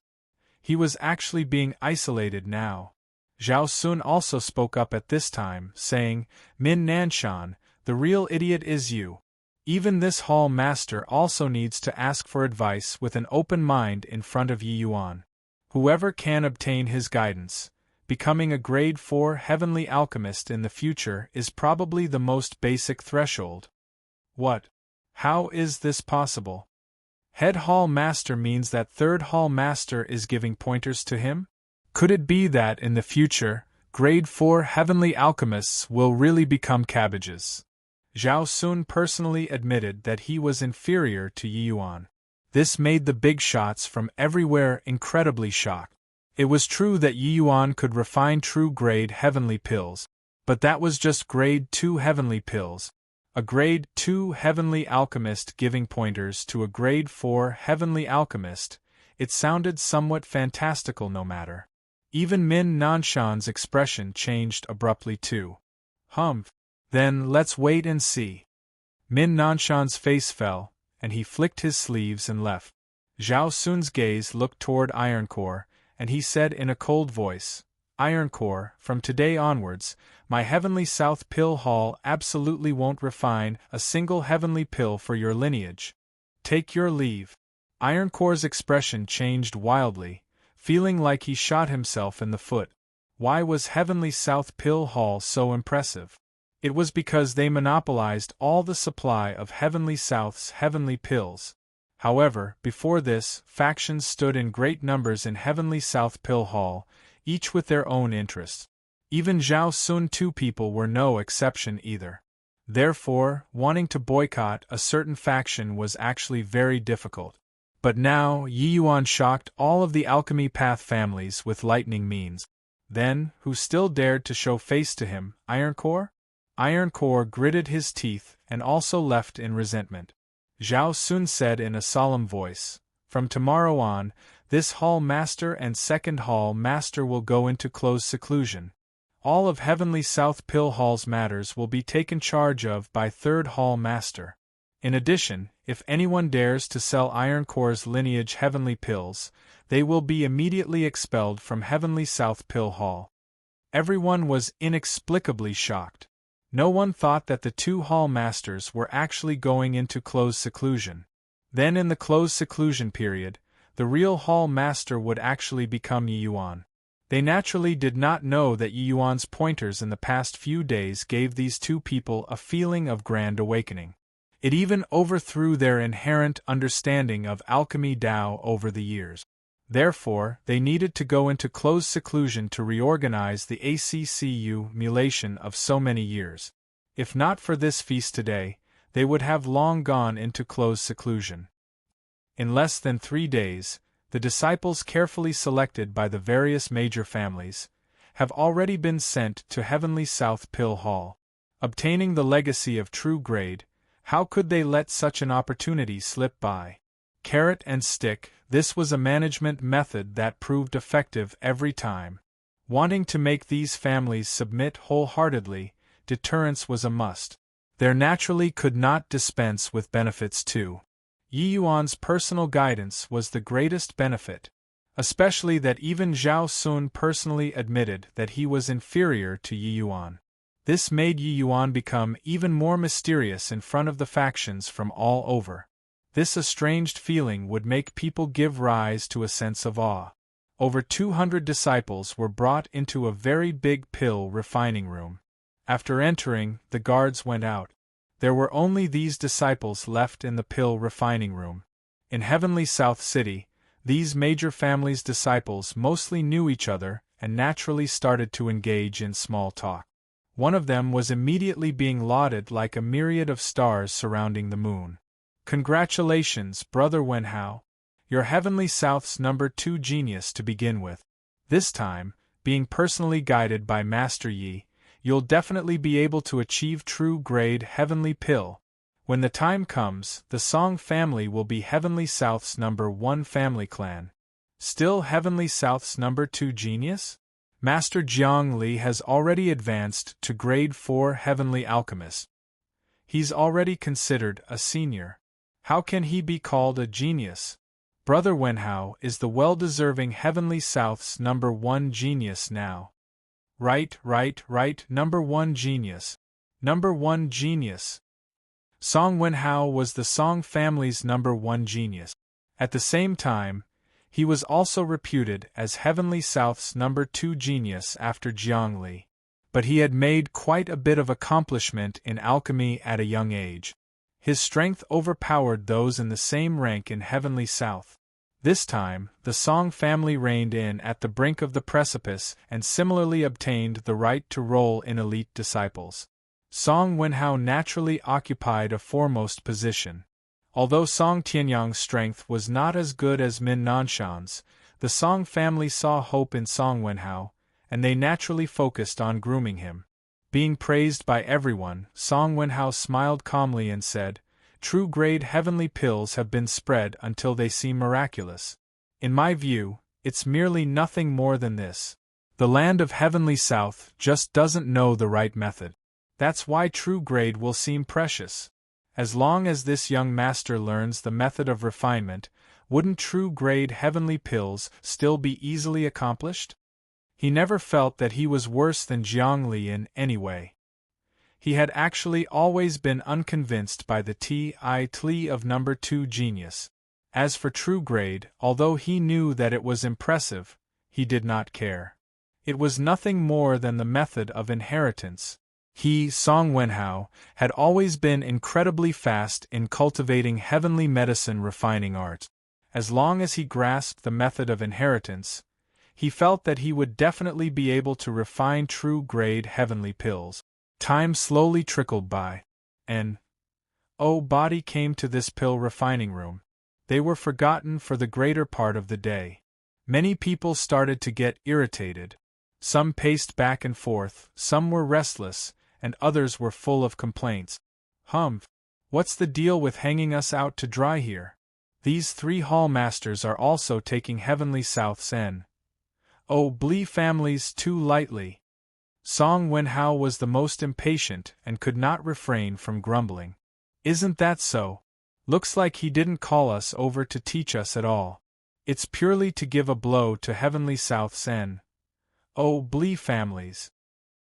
He was actually being isolated now. Zhao Sun also spoke up at this time, saying, "Min Nanshan, the real idiot is you. Even this hall master also needs to ask for advice with an open mind in front of Yi Yuan. Whoever can obtain his guidance, becoming a Grade 4 Heavenly Alchemist in the future is probably the most basic threshold." What? How is this possible? Head Hall Master means that Third Hall Master is giving pointers to him? Could it be that in the future, Grade 4 Heavenly Alchemists will really become cabbages? Zhao Sun personally admitted that he was inferior to Yi Yuan. This made the big shots from everywhere incredibly shocked. It was true that Yi Yuan could refine true grade heavenly pills, but that was just Grade 2 heavenly pills. A Grade 2 Heavenly Alchemist giving pointers to a Grade 4 Heavenly Alchemist, it sounded somewhat fantastical no matter. Even Min Nanshan's expression changed abruptly too. "Humph. Then let's wait and see." Min Nanshan's face fell, and he flicked his sleeves and left. Zhao Sun's gaze looked toward Ironcore, and he said in a cold voice, "Ironcore, from today onwards, my Heavenly South Pill Hall absolutely won't refine a single heavenly pill for your lineage. Take your leave." Ironcore's expression changed wildly, feeling like he shot himself in the foot. Why was Heavenly South Pill Hall so impressive? It was because they monopolized all the supply of Heavenly South's heavenly pills. However, before this, factions stood in great numbers in Heavenly South Pill Hall, each with their own interests. Even Zhao Sun two people were no exception either. Therefore, wanting to boycott a certain faction was actually very difficult. But now, Yi Yuan shocked all of the Alchemy Path families with lightning means. Then, who still dared to show face to him, Ironcore? Ironcore gritted his teeth and also left in resentment. Zhao Sun said in a solemn voice, "From tomorrow on, this hall master and second hall master will go into close seclusion. All of Heavenly South Pill Hall's matters will be taken charge of by Third Hall Master. In addition, if anyone dares to sell Iron Core's lineage Heavenly Pills, they will be immediately expelled from Heavenly South Pill Hall. Everyone was inexplicably shocked. No one thought that the two Hall Masters were actually going into closed seclusion. Then in the closed seclusion period, the real Hall Master would actually become Yi Yuan. They naturally did not know that Yi Yuan's pointers in the past few days gave these two people a feeling of grand awakening. It even overthrew their inherent understanding of alchemy Tao over the years. Therefore, they needed to go into closed seclusion to reorganize the ACCU mulation of so many years. If not for this feast today, they would have long gone into closed seclusion. In less than 3 days, the disciples carefully selected by the various major families have already been sent to Heavenly South Pill Hall. Obtaining the legacy of true grade, how could they let such an opportunity slip by? Carrot and stick, this was a management method that proved effective every time. Wanting to make these families submit wholeheartedly, deterrence was a must. There naturally could not dispense with benefits too. Yi Yuan's personal guidance was the greatest benefit, especially that even Zhao Sun personally admitted that he was inferior to Yi Yuan. This made Yi Yuan become even more mysterious in front of the factions from all over. This estranged feeling would make people give rise to a sense of awe. Over 200 disciples were brought into a very big pill refining room. After entering, the guards went out. There were only these disciples left in the pill refining room. In Heavenly South City, these major families' disciples mostly knew each other and naturally started to engage in small talk. One of them was immediately being lauded like a myriad of stars surrounding the moon. Congratulations, Brother Wenhao. You're Heavenly South's number 2 genius to begin with. This time, being personally guided by Master Yi, you'll definitely be able to achieve true grade Heavenly Pill. When the time comes, the Song family will be Heavenly South's number 1 family clan. Still Heavenly South's number 2 genius? Master Jiang Li has already advanced to grade 4 Heavenly Alchemist. He's already considered a senior. How can he be called a genius? Brother Wenhao is the well-deserving Heavenly South's number 1 genius now. Right, number 1 genius. Number 1 genius. Song Wenhao was the Song family's number 1 genius. At the same time, he was also reputed as Heavenly South's number 2 genius after Jiang Li. But he had made quite a bit of accomplishment in alchemy at a young age. His strength overpowered those in the same rank in Heavenly South. This time, the Song family reined in at the brink of the precipice and similarly obtained the right to roll in elite disciples. Song Wenhao naturally occupied a foremost position. Although Song Tianyang's strength was not as good as Min Nanshan's, the Song family saw hope in Song Wenhao, and they naturally focused on grooming him. Being praised by everyone, Song Wenhao smiled calmly and said, "True grade Heavenly Pills have been spread until they seem miraculous. In my view, it's merely nothing more than this. The land of Heavenly South just doesn't know the right method. That's why true grade will seem precious. As long as this young master learns the method of refinement, wouldn't true grade Heavenly Pills still be easily accomplished?" He never felt that he was worse than Jiang Li in any way. He had actually always been unconvinced by the Ti of number 2 genius. As for true grade, although he knew that it was impressive, he did not care. It was nothing more than the method of inheritance. He, Song Wenhao, had always been incredibly fast in cultivating heavenly medicine refining art. As long as he grasped the method of inheritance, he felt that he would definitely be able to refine true grade Heavenly Pills. Time slowly trickled by. An body came to this pill refining room. They were forgotten for the greater part of the day. Many people started to get irritated. Some paced back and forth, some were restless, and others were full of complaints. What's the deal with hanging us out to dry here? These 3 hall masters are also taking Heavenly South's Blee families too lightly. Song Wenhao was the most impatient and could not refrain from grumbling. Isn't that so? Looks like he didn't call us over to teach us at all. It's purely to give a blow to Heavenly South Sen. Oh, Blee families.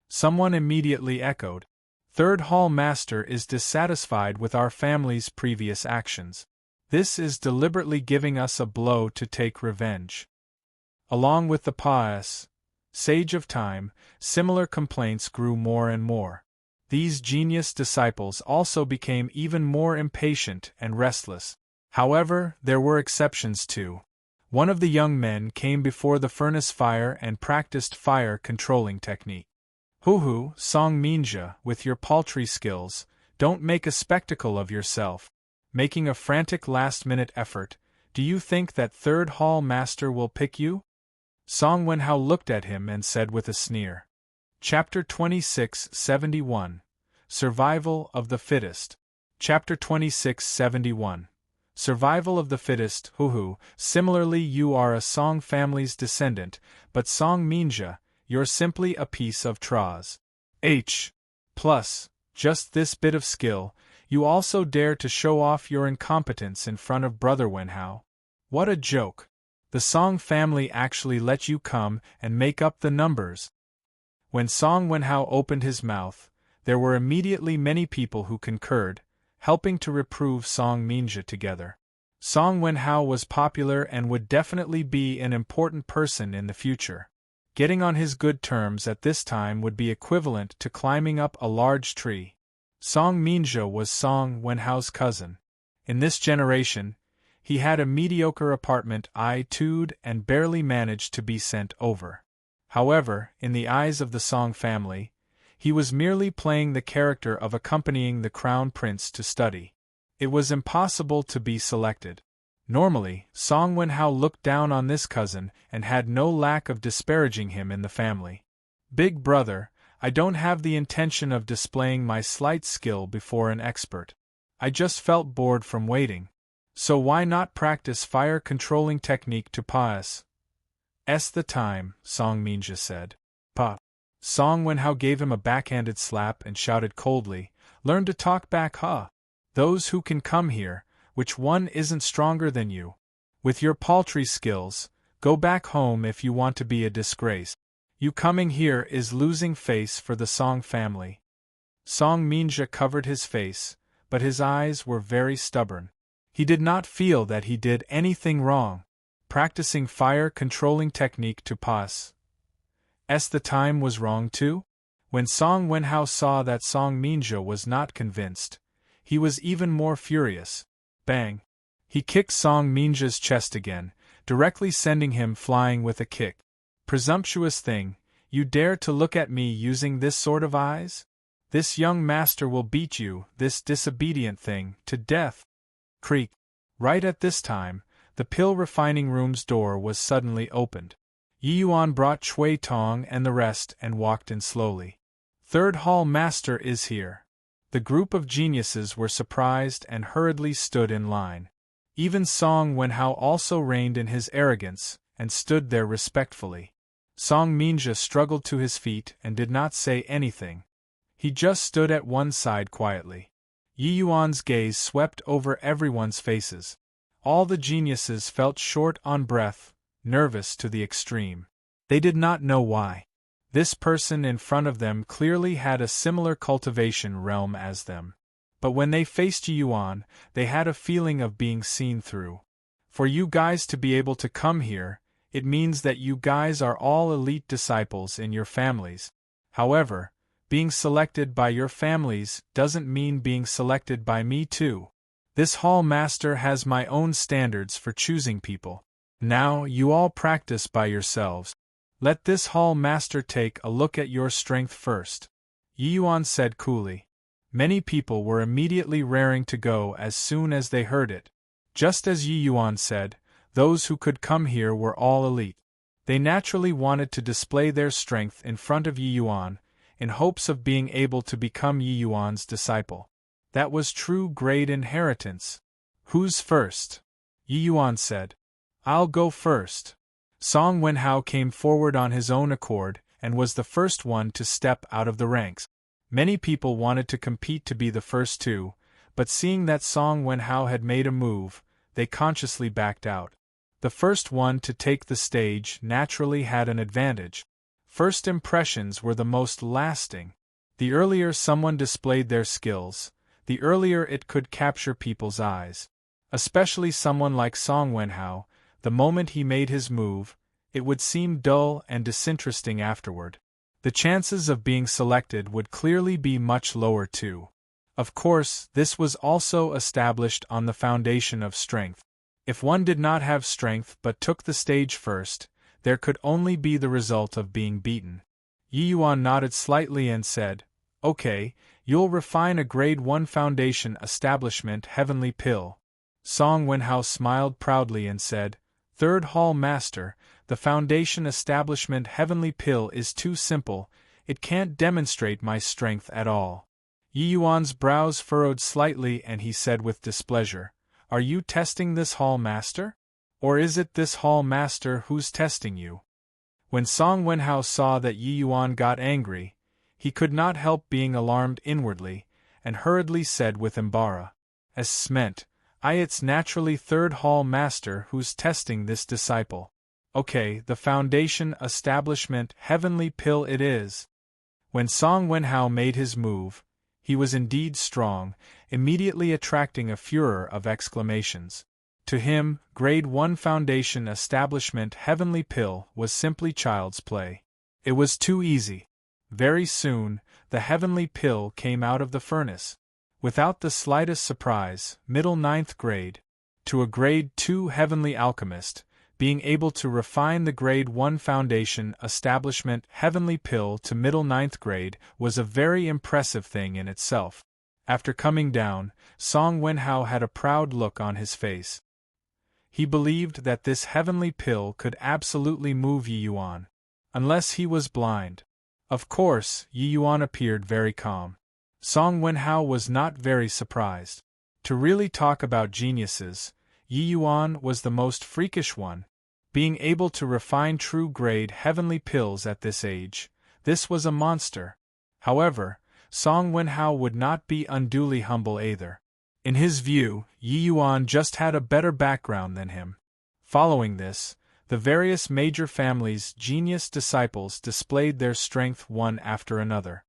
Someone immediately echoed. Third Hall Master is dissatisfied with our family's previous actions. This is deliberately giving us a blow to take revenge. Along with the Paes, Sage of Time, similar complaints grew more and more. These genius disciples also became even more impatient and restless. However, there were exceptions too. One of the young men came before the furnace fire and practiced fire controlling technique. Hoo, Song Minja, with your paltry skills, don't make a spectacle of yourself. Making a frantic last-minute effort, do you think that Third Hall Master will pick you? Song Wenhao looked at him and said with a sneer. Chapter 2671. Survival of the Fittest. Chapter 2671. Survival of the Fittest. Hoo, similarly you are a Song family's descendant, but Song Minja, you're simply a piece of Traz. Plus, just this bit of skill, you also dare to show off your incompetence in front of Brother Wenhao. What a joke! The Song family actually let you come and make up the numbers. When Song Wenhao opened his mouth, there were immediately many people who concurred, helping to reprove Song Minja together. Song Wenhao was popular and would definitely be an important person in the future. Getting on his good terms at this time would be equivalent to climbing up a large tree. Song Minja was Song Wenhao's cousin. In this generation, he had a mediocre apartment and barely managed to be sent over. However, in the eyes of the Song family, he was merely playing the character of accompanying the crown prince to study. It was impossible to be selected. Normally, Song Wenhao looked down on this cousin and had no lack of disparaging him in the family. Big brother, I don't have the intention of displaying my slight skill before an expert. I just felt bored from waiting. So why not practice fire controlling technique to Paes? The time, Song Minja said. Pa. Song Wenhao gave him a backhanded slap and shouted coldly, learn to talk back, huh? Those who can come here, which one isn't stronger than you? With your paltry skills, go back home if you want to be a disgrace. You coming here is losing face for the Song family. Song Minja covered his face, but his eyes were very stubborn. He did not feel that he did anything wrong. Practicing fire controlling technique to Paes. The time was wrong too? When Song Wenhao saw that Song Minja was not convinced, he was even more furious. Bang! He kicked Song Minja's chest again, directly sending him flying with a kick. Presumptuous thing, you dare to look at me using this sort of eyes? This young master will beat you, this disobedient thing, to death. Creak. Right at this time, the pill refining room's door was suddenly opened. Yi Yuan brought Chui Tong and the rest and walked in slowly. Third Hall Master is here. The group of geniuses were surprised and hurriedly stood in line. Even Song Wenhao also reined in his arrogance and stood there respectfully. Song Minja struggled to his feet and did not say anything. He just stood at one side quietly. Yi Yuan's gaze swept over everyone's faces. All the geniuses felt short on breath, nervous to the extreme. They did not know why. This person in front of them clearly had a similar cultivation realm as them. But when they faced Yi Yuan, they had a feeling of being seen through. For you guys to be able to come here, it means that you guys are all elite disciples in your families. However, being selected by your families doesn't mean being selected by me too. This hall master has my own standards for choosing people. Now you all practice by yourselves. Let this hall master take a look at your strength first. Yi Yuan said coolly. Many people were immediately raring to go as soon as they heard it. Just as Yi Yuan said, those who could come here were all elite. They naturally wanted to display their strength in front of Yi Yuan, in hopes of being able to become Yi Yuan's disciple. That was true grade inheritance. Who's first? Yi Yuan said. I'll go first. Song Wenhao came forward on his own accord and was the first one to step out of the ranks. Many people wanted to compete to be the first two, but seeing that Song Wenhao had made a move, they consciously backed out. The first one to take the stage naturally had an advantage. First impressions were the most lasting. The earlier someone displayed their skills, the earlier it could capture people's eyes. Especially someone like Song Wenhao, the moment he made his move, it would seem dull and disinteresting afterward. The chances of being selected would clearly be much lower too. Of course, this was also established on the foundation of strength. If one did not have strength but took the stage first, there could only be the result of being beaten. Yi Yuan nodded slightly and said, "Okay, you'll refine a grade 1 foundation establishment heavenly pill." Song Wenhao smiled proudly and said, "Third Hall Master, the foundation establishment heavenly pill is too simple, it can't demonstrate my strength at all." Yi Yuan's brows furrowed slightly and he said with displeasure, "Are you testing this Hall Master? Or is it this Hall Master who's testing you?" When Song Wenhao saw that Yi Yuan got angry, he could not help being alarmed inwardly, and hurriedly said with embarrass, "Meant, it's naturally Third Hall Master who's testing this disciple. Okay, the foundation establishment heavenly pill it is." When Song Wenhao made his move, he was indeed strong, immediately attracting a furor of exclamations. To him, grade 1 foundation establishment heavenly pill was simply child's play. It was too easy. Very soon, the heavenly pill came out of the furnace. Without the slightest surprise, middle 9th grade, to a grade 2 heavenly alchemist, being able to refine the grade 1 foundation establishment heavenly pill to middle 9th grade was a very impressive thing in itself. After coming down, Song Wenhao had a proud look on his face. He believed that this heavenly pill could absolutely move Yi Yuan, unless he was blind. Of course, Yi Yuan appeared very calm. Song Wenhao was not very surprised. To really talk about geniuses, Yi Yuan was the most freakish one. Being able to refine true grade heavenly pills at this age, this was a monster. However, Song Wenhao would not be unduly humble either. In his view, Yi Yuan just had a better background than him. Following this, the various major families' genius disciples displayed their strength one after another.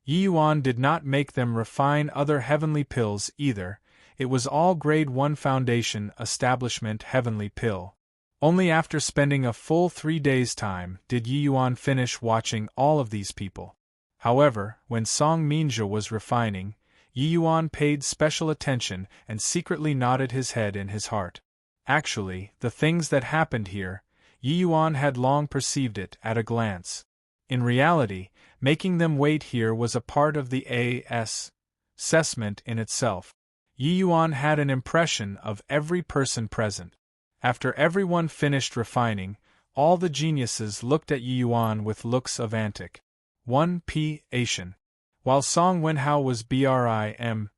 Yi Yuan did not make them refine other heavenly pills either, it was all grade 1 foundation establishment heavenly pill. Only after spending a full 3 days' time did Yi Yuan finish watching all of these people. However, when Song Minzhe was refining, Yi Yuan paid special attention and secretly nodded his head in his heart. Actually, the things that happened here, Yi Yuan had long perceived it at a glance. In reality, making them wait here was a part of the assessment in itself. Yi Yuan had an impression of every person present. After everyone finished refining, all the geniuses looked at Yi Yuan with looks of anticipation. While Song Wenhao was briming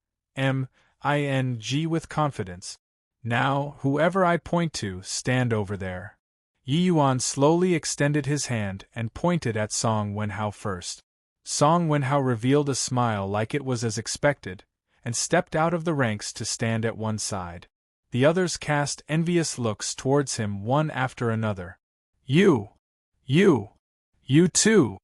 with confidence. "Now, whoever I point to, stand over there." Yi Yuan slowly extended his hand and pointed at Song Wenhao first. Song Wenhao revealed a smile like it was as expected, and stepped out of the ranks to stand at one side. The others cast envious looks towards him one after another. You too!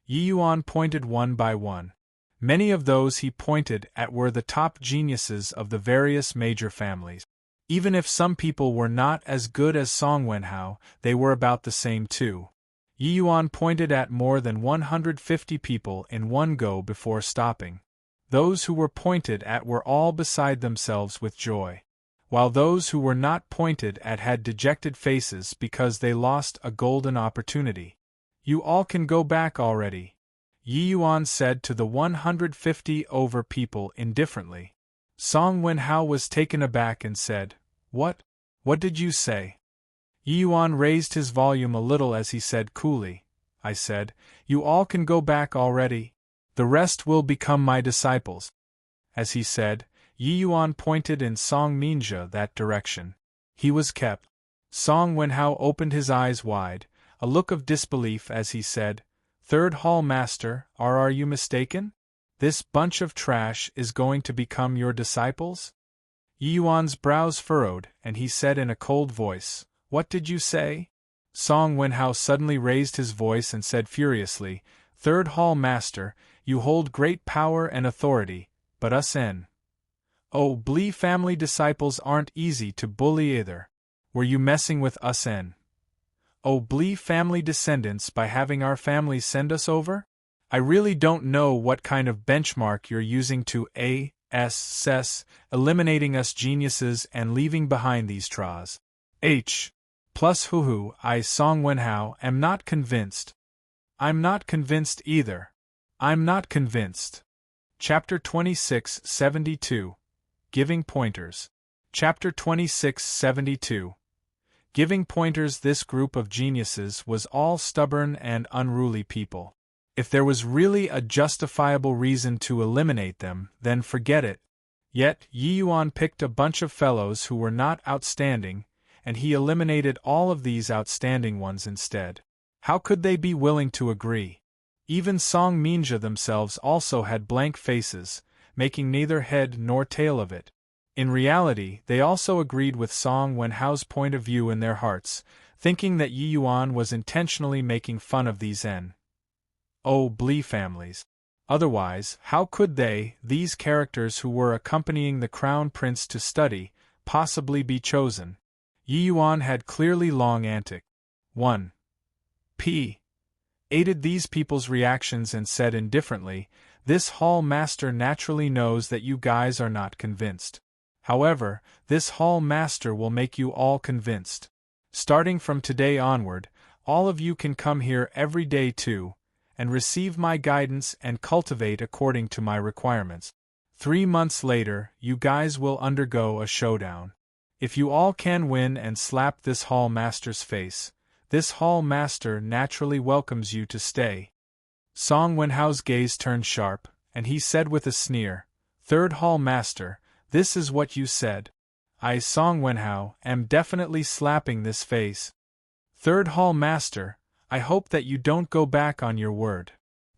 Yi Yuan pointed one by one. Many of those he pointed at were the top geniuses of the various major families. Even if some people were not as good as Song Wenhao, they were about the same too. Yi Yuan pointed at more than 150 people in one go before stopping. Those who were pointed at were all beside themselves with joy, while those who were not pointed at had dejected faces because they lost a golden opportunity. "You all can go back already," Yi Yuan said to the 150 over people indifferently. Song Wenhao was taken aback and said, What did you say?" Yi Yuan raised his volume a little as he said coolly, "I said, you all can go back already. The rest will become my disciples." As he said, Yi Yuan pointed in Song Minzhe that direction. He was kept. Song Wenhao opened his eyes wide, a look of disbelief as he said, Third Hall Master, are you mistaken? This bunch of trash is going to become your disciples? Yi Yuan's brows furrowed, and he said in a cold voice, "What did you say?" Song Wenhao suddenly raised his voice and said furiously, "Third Hall Master, you hold great power and authority, but us Blee family disciples aren't easy to bully either. Were you messing with us Blee family descendants by having our families send us over? I really don't know what kind of benchmark you're using to assess eliminating us geniuses and leaving behind these tras. Plus I Song Wenhao am not convinced. I'm not convinced either. I'm not convinced. Chapter 2672. Giving Pointers. Chapter 2672. Giving pointers. This group of geniuses was all stubborn and unruly people. If there was really a justifiable reason to eliminate them, then forget it. Yet, Yi Yuan picked a bunch of fellows who were not outstanding, and he eliminated all of these outstanding ones instead. How could they be willing to agree? Even Song Minja themselves also had blank faces, making neither head nor tail of it. In reality, they also agreed with Song Wenhao's point of view in their hearts, thinking that Yi Yuan was intentionally making fun of these Blee families. Otherwise, how could they, these characters who were accompanying the crown prince to study, possibly be chosen? Yi Yuan had clearly long antic. 1. P. aided these people's reactions and said indifferently, "This hall master naturally knows that you guys are not convinced. However, this hall master will make you all convinced. Starting from today onward, all of you can come here every day too, and receive my guidance and cultivate according to my requirements. 3 months later, you guys will undergo a showdown. If you all can win and slap this hall master's face, this hall master naturally welcomes you to stay." Song Wenhao's gaze turned sharp, and he said with a sneer, "Third hall master, this is what you said. I, Song Wenhao, am definitely slapping this face. Third hall master, I hope that you don't go back on your word.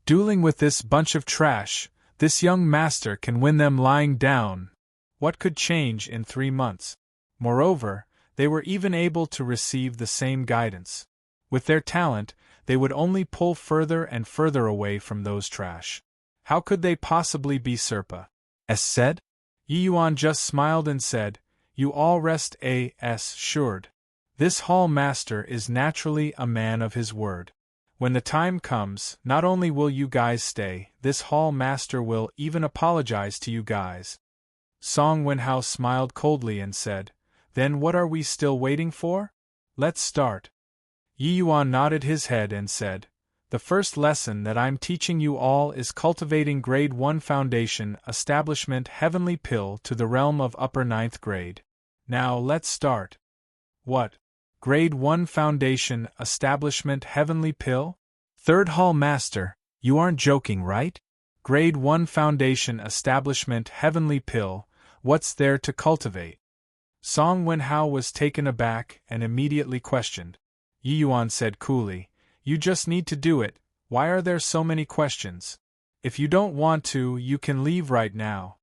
Dueling with this bunch of trash, this young master can win them lying down. What could change in 3 months? Moreover, they were even able to receive the same guidance. With their talent, they would only pull further and further away from those trash. How could they possibly be Serpa? As said? Yi Yuan just smiled and said, "You all rest assured. This hall master is naturally a man of his word. When the time comes, not only will you guys stay, this hall master will even apologize to you guys." Song Wenhao smiled coldly and said, "Then what are we still waiting for? Let's start." Yi Yuan nodded his head and said, "The first lesson that I'm teaching you all is cultivating Grade 1 Foundation Establishment Heavenly Pill to the realm of upper 9th grade. Now let's start." "What? Grade 1 Foundation Establishment Heavenly Pill? Third Hall Master, you aren't joking, right? Grade 1 Foundation Establishment Heavenly Pill, what's there to cultivate?" Song Wenhao was taken aback and immediately questioned. Yi Yuan said coolly, "You just need to do it. Why are there so many questions? If you don't want to, you can leave right now."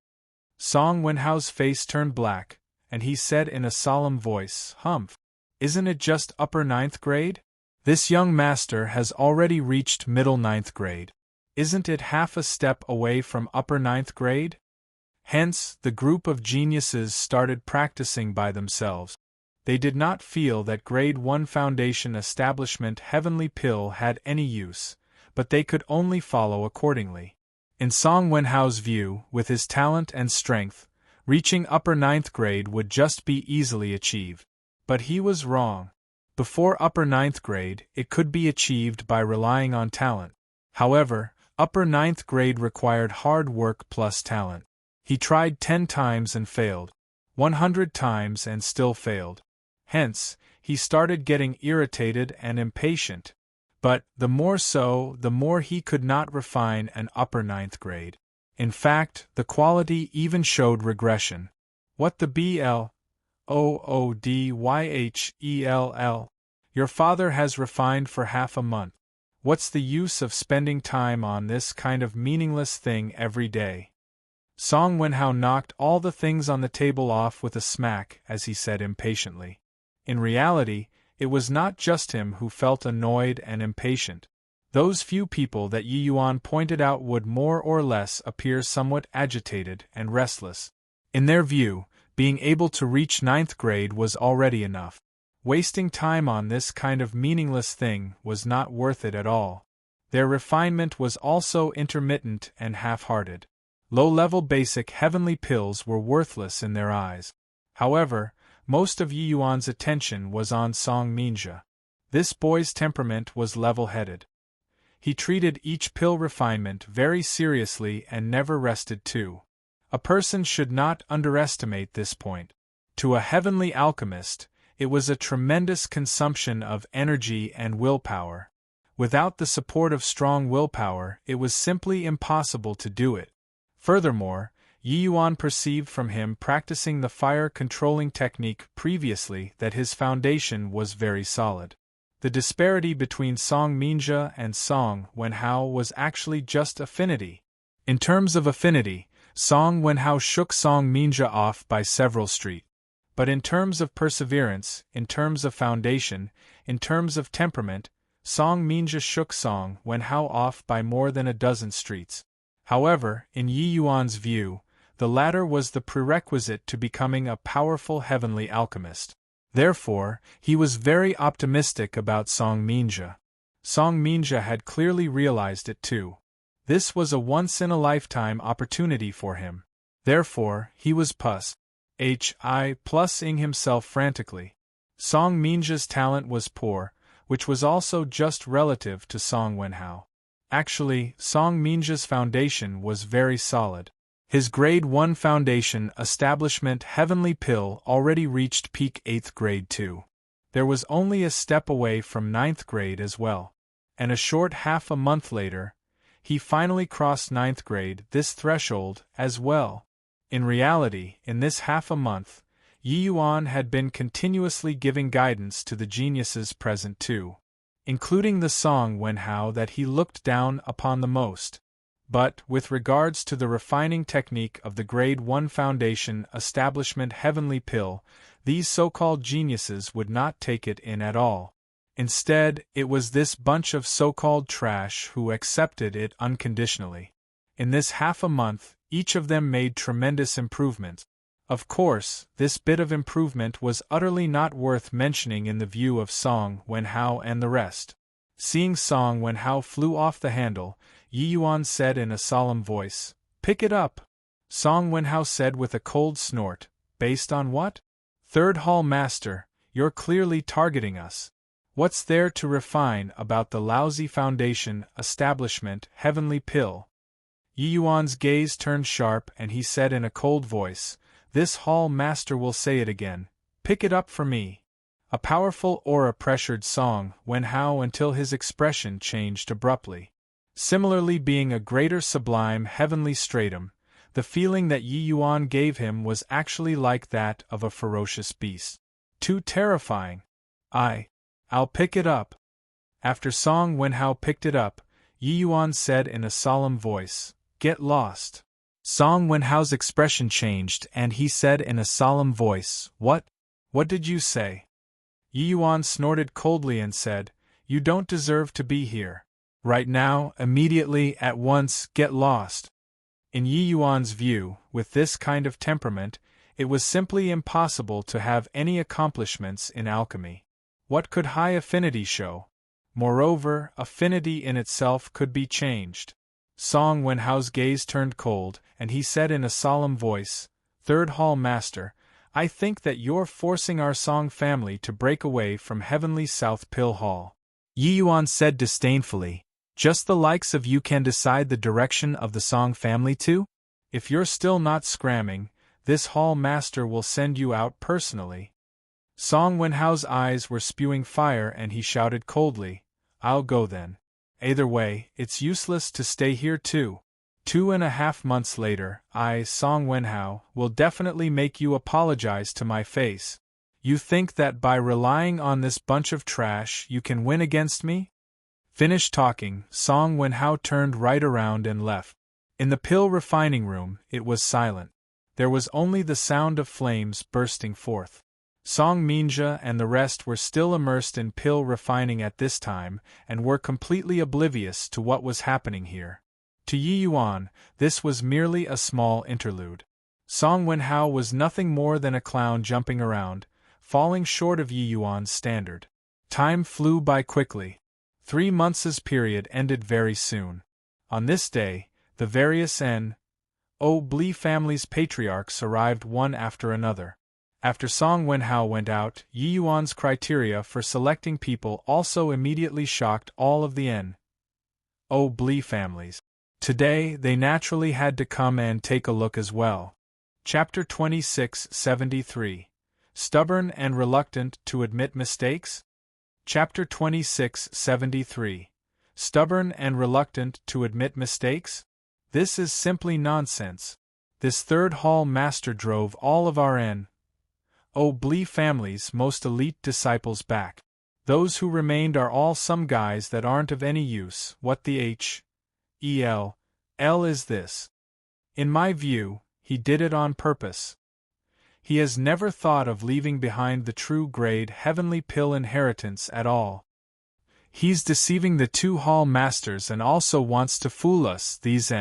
Song Wenhao's face turned black, and he said in a solemn voice, "Humph. Isn't it just upper 9th grade? This young master has already reached middle 9th grade. Isn't it half a step away from upper 9th grade?" Hence, the group of geniuses started practicing by themselves. They did not feel that Grade 1 Foundation Establishment Heavenly Pill had any use, but they could only follow accordingly. In Song Wenhao's view, with his talent and strength, reaching upper 9th grade would just be easily achieved. But he was wrong. Before upper 9th grade, it could be achieved by relying on talent. However, upper 9th grade required hard work plus talent. He tried 10 times and failed, 100 times and still failed. Hence, he started getting irritated and impatient. But, the more so, the more he could not refine an upper 9th grade. In fact, the quality even showed regression. What the BLOODYHELL? Your father has refined for half a month. What's the use of spending time on this kind of meaningless thing every day? Song Wenhao knocked all the things on the table off with a smack as he said impatiently. In reality, it was not just him who felt annoyed and impatient. Those few people that Yi Yuan pointed out would more or less appear somewhat agitated and restless. In their view, being able to reach 9th grade was already enough. Wasting time on this kind of meaningless thing was not worth it at all. Their refinement was also intermittent and half-hearted. Low-level basic heavenly pills were worthless in their eyes. However, most of Yi Yuan's attention was on Song Minja. This boy's temperament was level-headed. He treated each pill refinement very seriously and never rested too. A person should not underestimate this point. To a heavenly alchemist, it was a tremendous consumption of energy and willpower. Without the support of strong willpower, it was simply impossible to do it. Furthermore, Yi Yuan perceived from him practicing the fire-controlling technique previously that his foundation was very solid. The disparity between Song Minja and Song Wenhao was actually just affinity. In terms of affinity, Song Wenhao shook Song Minja off by several streets. But in terms of perseverance, in terms of foundation, in terms of temperament, Song Minja shook Song Wenhao off by more than a dozen streets. However, in Yi Yuan's view, the latter was the prerequisite to becoming a powerful heavenly alchemist. Therefore, he was very optimistic about Song Minja. Song Minja had clearly realized it too. This was a once-in-a-lifetime opportunity for him. Therefore, he was plussing himself frantically. Song Minja's talent was poor, which was also just relative to Song Wenhao. Actually, Song Minja's foundation was very solid. His Grade 1 foundation establishment heavenly pill already reached peak 8th grade too. There was only a step away from 9th grade as well. And a short half a month later, he finally crossed 9th grade, this threshold, as well. In reality, in this half a month, Yi Yuan had been continuously giving guidance to the geniuses present too, including the Song Wenhao that he looked down upon the most. But, with regards to the refining technique of the Grade 1 Foundation Establishment Heavenly Pill, these so-called geniuses would not take it in at all. Instead, it was this bunch of so-called trash who accepted it unconditionally. In this half a month, each of them made tremendous improvements. Of course, this bit of improvement was utterly not worth mentioning in the view of Song Wenhao and the rest. Seeing Song Wenhao flew off the handle, Yi Yuan said in a solemn voice, "Pick it up." Song Wenhao said with a cold snort, "Based on what? Third Hall Master, you're clearly targeting us. What's there to refine about the lousy foundation establishment heavenly pill?" Yi Yuan's gaze turned sharp and he said in a cold voice, "This Hall Master will say it again, pick it up for me." A powerful aura pressured Song Wenhao until his expression changed abruptly. Similarly, being a greater sublime heavenly stratum, the feeling that Yi Yuan gave him was actually like that of a ferocious beast. Too terrifying. I'll pick it up." After Song Wenhao picked it up, Yi Yuan said in a solemn voice, "Get lost." Song Wenhao's expression changed and he said in a solemn voice, What did you say?" Yi Yuan snorted coldly and said, "You don't deserve to be here. Right now, immediately, at once, get lost." In Yi Yuan's view, with this kind of temperament, it was simply impossible to have any accomplishments in alchemy. What could high affinity show? Moreover, affinity in itself could be changed. Song Wenhao's gaze turned cold, and he said in a solemn voice, "Third Hall Master, I think that you're forcing our Song family to break away from Heavenly South Pill Hall." Yi Yuan said disdainfully, "Just the likes of you can decide the direction of the Song family too? If you're still not scramming, this Hall Master will send you out personally." Song Wenhao's eyes were spewing fire and he shouted coldly, "I'll go then. Either way, it's useless to stay here too. 2.5 months later, Song Wenhao, will definitely make you apologize to my face. You think that by relying on this bunch of trash you can win against me? Finished talking, Song Wenhao turned right around and left. In the pill refining room, it was silent. There was only the sound of flames bursting forth. Song Minja and the rest were still immersed in pill refining at this time, and were completely oblivious to what was happening here. To Yi Yuan, this was merely a small interlude. Song Wenhao was nothing more than a clown jumping around, falling short of Yi Yuan's standard. Time flew by quickly. 3 months' period ended very soon. On this day, the various Bli family's patriarchs arrived one after another. After Song Wenhao went out, Yi Yuan's criteria for selecting people also immediately shocked all of the Bli families. Today, they naturally had to come and take a look as well. Chapter 2673. Stubborn and Reluctant to Admit Mistakes? Chapter 2673. Stubborn and Reluctant to Admit Mistakes? This is simply nonsense. This third hall master drove all of our Bli family's most elite disciples back. Those who remained are all some guys that aren't of any use. What the hell is this? In my view, he did it on purpose. He has never thought of leaving behind the true grade heavenly pill inheritance at all. He's deceiving the 2 hall masters and also wants to fool us, these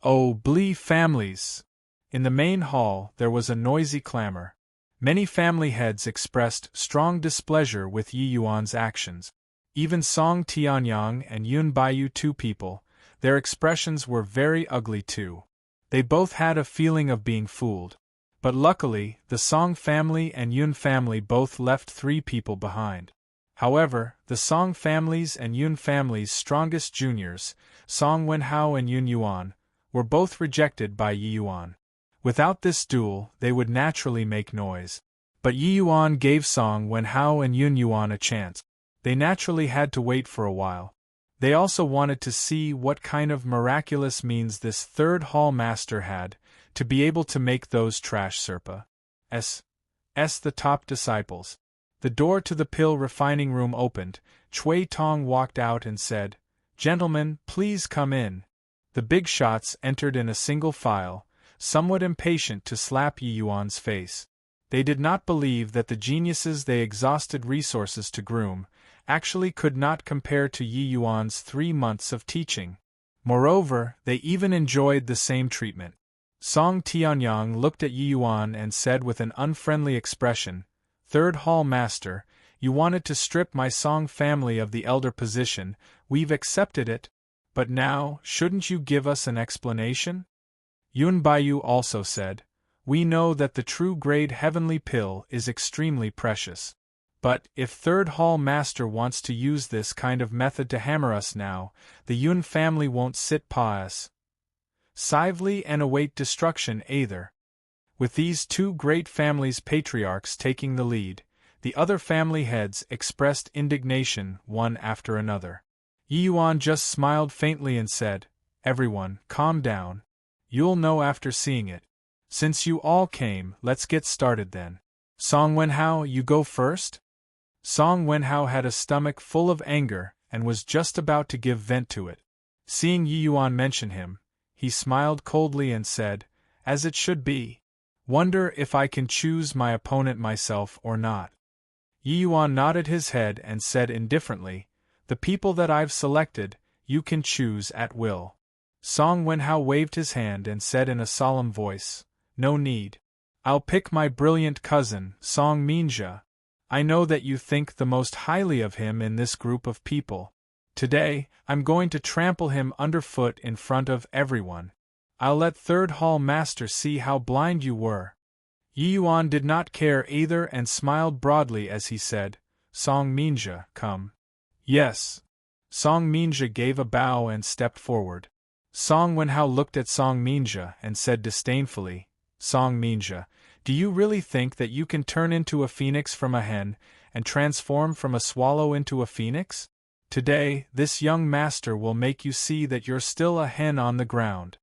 Bli families. In the main hall, there was a noisy clamor. Many family heads expressed strong displeasure with Yi Yuan's actions. Even Song Tianyang and Yun Baiyu, 2 people, their expressions were very ugly too. They both had a feeling of being fooled. But luckily, the Song family and Yun family both left 3 people behind. However, the Song family's and Yun family's strongest juniors, Song Wenhao and Yun Yuan, were both rejected by Yi Yuan. Without this duel, they would naturally make noise. But Yi Yuan gave Song Wenhao and Yun Yuan a chance. They naturally had to wait for a while. They also wanted to see what kind of miraculous means this third hall master had, to be able to make those trash Serpa the top disciples. The door to the pill refining room opened. Chui Tong walked out and said, "Gentlemen, please come in." The big shots entered in a single file, somewhat impatient to slap Yi Yuan's face. They did not believe that the geniuses they exhausted resources to groom actually could not compare to Yi Yuan's 3 months of teaching. Moreover, they even enjoyed the same treatment. Song Tianyang looked at Yi Yuan and said with an unfriendly expression, "Third hall master, you wanted to strip my Song family of the elder position, we've accepted it, but now, shouldn't you give us an explanation?" Yun Baiyu also said, "We know that the true grade heavenly pill is extremely precious. But, if third hall master wants to use this kind of method to hammer us now, the Yun family won't sit passively and await destruction either." With these 2 great families' patriarchs taking the lead, the other family heads expressed indignation one after another. Yi Yuan just smiled faintly and said, "Everyone, calm down. You'll know after seeing it. Since you all came, let's get started then. Song Wenhao, you go first?" Song Wenhao had a stomach full of anger and was just about to give vent to it. Seeing Yi Yuan mention him, he smiled coldly and said, "As it should be. Wonder if I can choose my opponent myself or not." Yi Yuan nodded his head and said indifferently, "The people that I've selected, you can choose at will." Song Wenhao waved his hand and said in a solemn voice, "No need. I'll pick my brilliant cousin, Song Minja. I know that you think the most highly of him in this group of people. Today, I'm going to trample him underfoot in front of everyone. I'll let third hall master see how blind you were." Yi Yuan did not care either and smiled broadly as he said, "Song Minja, come." "Yes." Song Minja gave a bow and stepped forward. Song Wenhao looked at Song Minja and said disdainfully, "Song Minja, do you really think that you can turn into a phoenix from a hen, and transform from a swallow into a phoenix? Today, this young master will make you see that you're still a hen on the ground."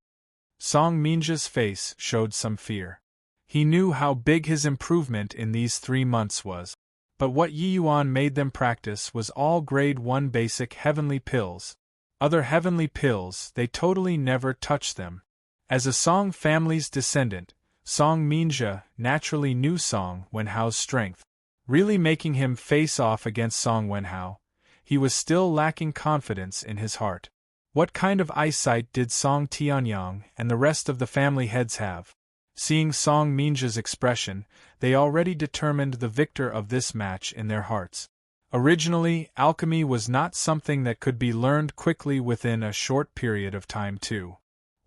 Song Minja's face showed some fear. He knew how big his improvement in these 3 months was. But what Yi Yuan made them practice was all grade 1 basic heavenly pills. Other heavenly pills, they totally never touched them. As a Song family's descendant, Song Minja naturally knew Song Wenhao's strength. Really making him face off against Song Wenhao, he was still lacking confidence in his heart. What kind of eyesight did Song Tianyang and the rest of the family heads have? Seeing Song Minja's expression, they already determined the victor of this match in their hearts. Originally, alchemy was not something that could be learned quickly within a short period of time too.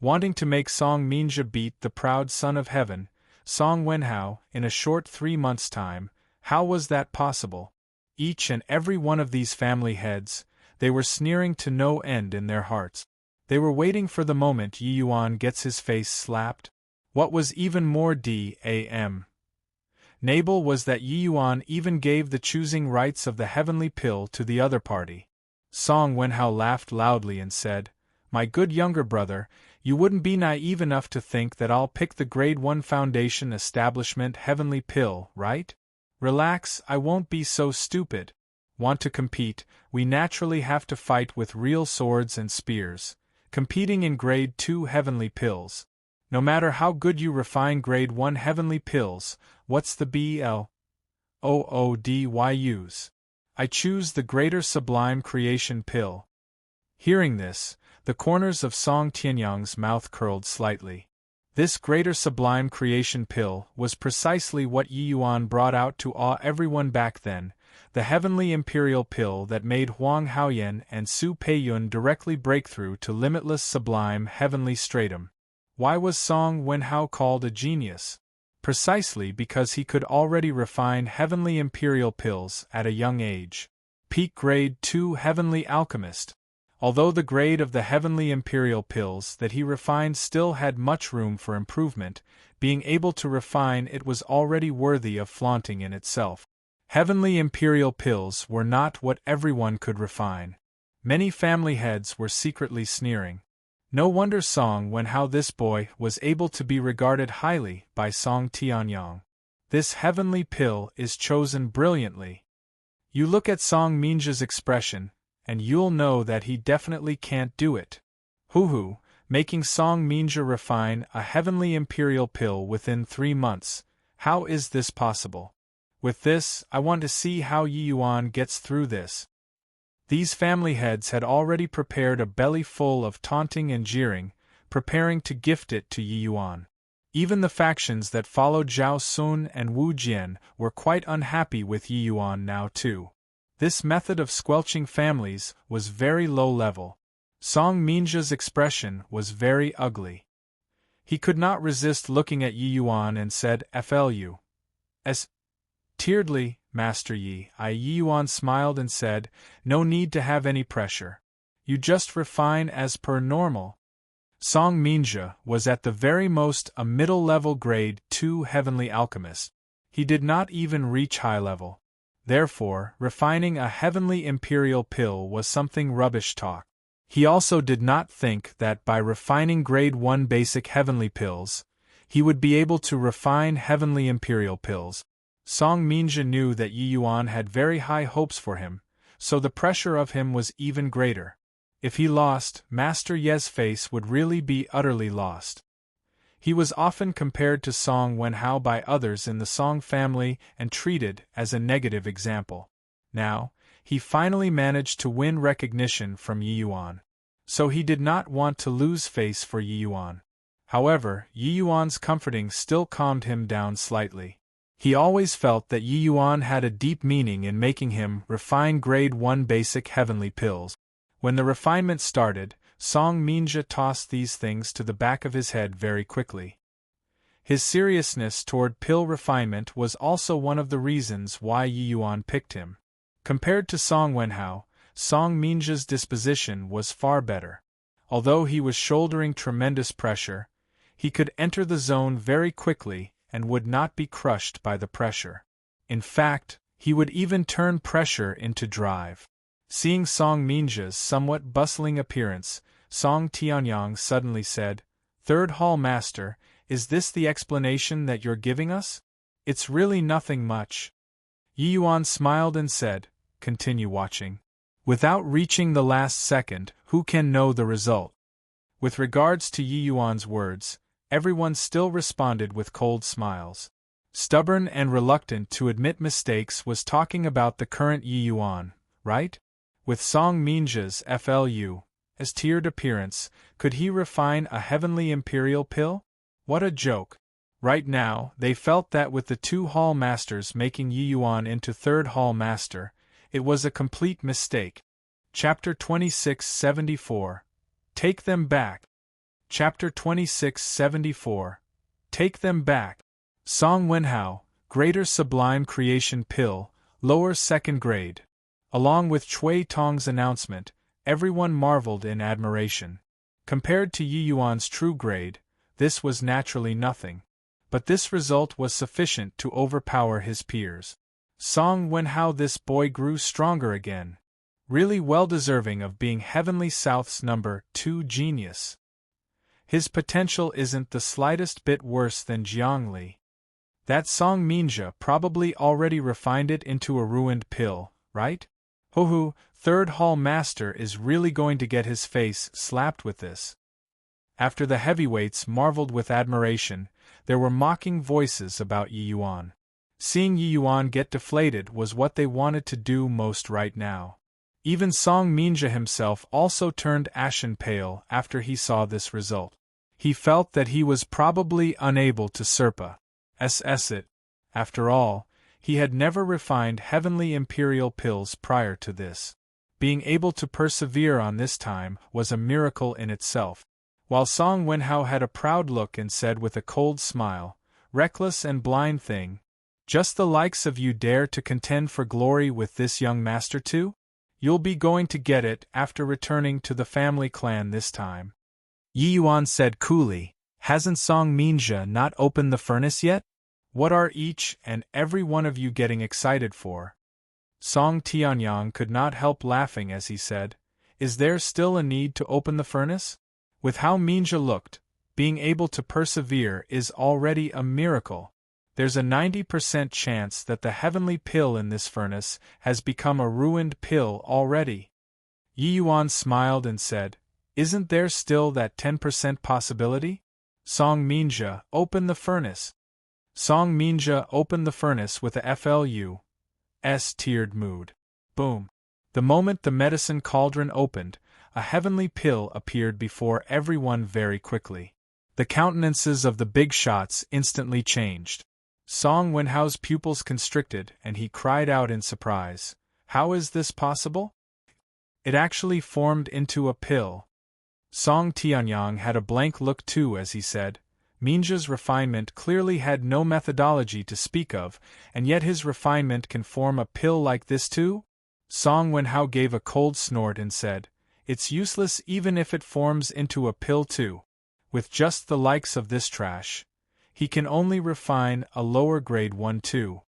Wanting to make Song Minja beat the proud son of heaven, Song Wenhao, in a short 3 months' time, how was that possible? Each and every one of these family heads, they were sneering to no end in their hearts. They were waiting for the moment Yi Yuan gets his face slapped. What was even more damnable was that Yi Yuan even gave the choosing rights of the heavenly pill to the other party. Song Wenhao laughed loudly and said, "My good younger brother, you wouldn't be naive enough to think that I'll pick the grade 1 foundation establishment heavenly pill, right? Relax, I won't be so stupid. Want to compete, we naturally have to fight with real swords and spears, competing in grade 2 heavenly pills. No matter how good you refine grade 1 heavenly pills, what's the BLOODYUs? I choose the greater sublime creation pill." Hearing this, the corners of Song Tianyang's mouth curled slightly. This greater sublime creation pill was precisely what Yi Yuan brought out to awe everyone back then, the heavenly imperial pill that made Huang Haoyan and Su Peiyun directly break through to limitless sublime heavenly stratum. Why was Song Wenhao called a genius? Precisely because he could already refine heavenly imperial pills at a young age. Peak grade 2 heavenly alchemist. Although the grade of the heavenly imperial pills that he refined still had much room for improvement, being able to refine it was already worthy of flaunting in itself. Heavenly imperial pills were not what everyone could refine. Many family heads were secretly sneering. No wonder Song Wenhao this boy was able to be regarded highly by Song Tianyang. This heavenly pill is chosen brilliantly. You look at Song Minja's expression, and you'll know that he definitely can't do it. Hoo-hoo, making Song Minja refine a heavenly imperial pill within 3 months, how is this possible? With this, I want to see how Yi Yuan gets through this. These family heads had already prepared a belly full of taunting and jeering, preparing to gift it to Yi Yuan. Even the factions that followed Zhao Sun and Wu Jian were quite unhappy with Yi Yuan now too. This method of squelching families was very low level. Song Minja's expression was very ugly. He could not resist looking at Yi Yuan and said, "Flu. S. Tieredly, Master Yi." Yi Yuan smiled and said, "No need to have any pressure. You just refine as per normal." Song Minja was at the very most a middle-level grade 2 heavenly alchemist. He did not even reach high level. Therefore, refining a heavenly imperial pill was something rubbish talk. He also did not think that by refining grade 1 basic heavenly pills, he would be able to refine heavenly imperial pills. Song Minja knew that Yi Yuan had very high hopes for him, so the pressure of him was even greater. If he lost, Master Ye's face would really be utterly lost. He was often compared to Song Wenhao by others in the Song family and treated as a negative example. Now, he finally managed to win recognition from Yi Yuan. So he did not want to lose face for Yi Yuan. However, Yi Yuan's comforting still calmed him down slightly. He always felt that Yi Yuan had a deep meaning in making him refine grade 1 basic heavenly pills. When the refinement started, Song Minja tossed these things to the back of his head very quickly. His seriousness toward pill refinement was also one of the reasons why Yi Yuan picked him. Compared to Song Wenhao, Song Minja's disposition was far better. Although he was shouldering tremendous pressure, he could enter the zone very quickly and would not be crushed by the pressure. In fact, he would even turn pressure into drive. Seeing Song Minja's somewhat bustling appearance, Song Tianyang suddenly said, "Third Hall Master, is this the explanation that you're giving us? It's really nothing much." Yi Yuan smiled and said, "Continue watching. Without reaching the last second, who can know the result?" With regards to Yi Yuan's words, everyone still responded with cold smiles. Stubborn and reluctant to admit mistakes was talking about the current Yi Yuan, right? With Song Minja's FLU.'s tiered appearance, could he refine a heavenly imperial pill? What a joke. Right now, they felt that with the 2 hall masters making Yi Yuan into 3rd hall master, it was a complete mistake. Chapter 2674. Take them back. Chapter 2674. Take them back. Song Wenhao, Greater Sublime Creation Pill, Lower 2nd Grade. Along with Chui Tong's announcement, everyone marveled in admiration. Compared to Yi Yuan's true grade, this was naturally nothing. But this result was sufficient to overpower his peers. Song Wenhao, this boy grew stronger again. Really well deserving of being Heavenly South's number 2 genius. His potential isn't the slightest bit worse than Jiangli. That Song Minja probably already refined it into a ruined pill, right? Hohu, 3rd hall master is really going to get his face slapped with this. After the heavyweights marveled with admiration, there were mocking voices about Yi Yuan. Seeing Yi Yuan get deflated was what they wanted to do most right now. Even Song Minja himself also turned ashen pale after he saw this result. He felt that he was probably unable to surpass it. After all, he had never refined heavenly imperial pills prior to this. Being able to persevere on this time was a miracle in itself. While Song Wenhao had a proud look and said with a cold smile, "Reckless and blind thing. Just the likes of you dare to contend for glory with this young master too? You'll be going to get it after returning to the family clan this time." Yi Yuan said coolly, "Hasn't Song Minja not opened the furnace yet? What are each and every one of you getting excited for?" Song Tianyang could not help laughing as he said, "Is there still a need to open the furnace? With how Minja looked, being able to persevere is already a miracle. There's a 90% chance that the heavenly pill in this furnace has become a ruined pill already." Yi Yuan smiled and said, "Isn't there still that 10% possibility? Song Minja, open the furnace." Song Minja opened the furnace with a FLU's tiered mood. Boom. The moment the medicine cauldron opened, a heavenly pill appeared before everyone very quickly. The countenances of the big shots instantly changed. Song Wenhao's pupils constricted and he cried out in surprise, "How is this possible? It actually formed into a pill." Song Tianyang had a blank look too as he said, "Minja's refinement clearly had no methodology to speak of, and yet his refinement can form a pill like this too?" Song Wenhao gave a cold snort and said, "It's useless even if it forms into a pill too. With just the likes of this trash, he can only refine a lower grade one too."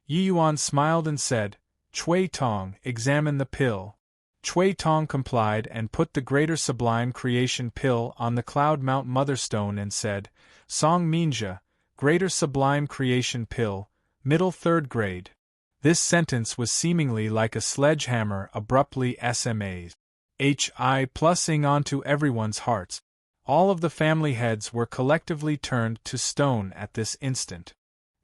Yi Yuan smiled and said, "Chui Tong, examine the pill." Chui Tong complied and put the Greater Sublime Creation pill on the Cloud Mount Motherstone and said, "Song Minja, Greater Sublime Creation pill, middle 3rd grade." This sentence was seemingly like a sledgehammer abruptly plussing onto everyone's hearts. All of the family heads were collectively turned to stone at this instant.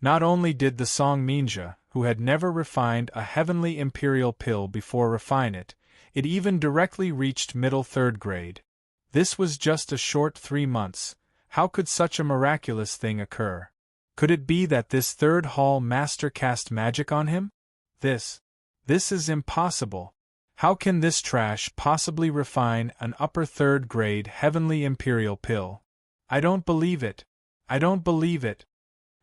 Not only did the Song Minja, who had never refined a heavenly imperial pill before refine it, it even directly reached middle 3rd grade. This was just a short 3 months. How could such a miraculous thing occur? Could it be that this 3rd hall master cast magic on him? This is impossible. How can this trash possibly refine an upper 3rd grade heavenly imperial pill? I don't believe it. I don't believe it.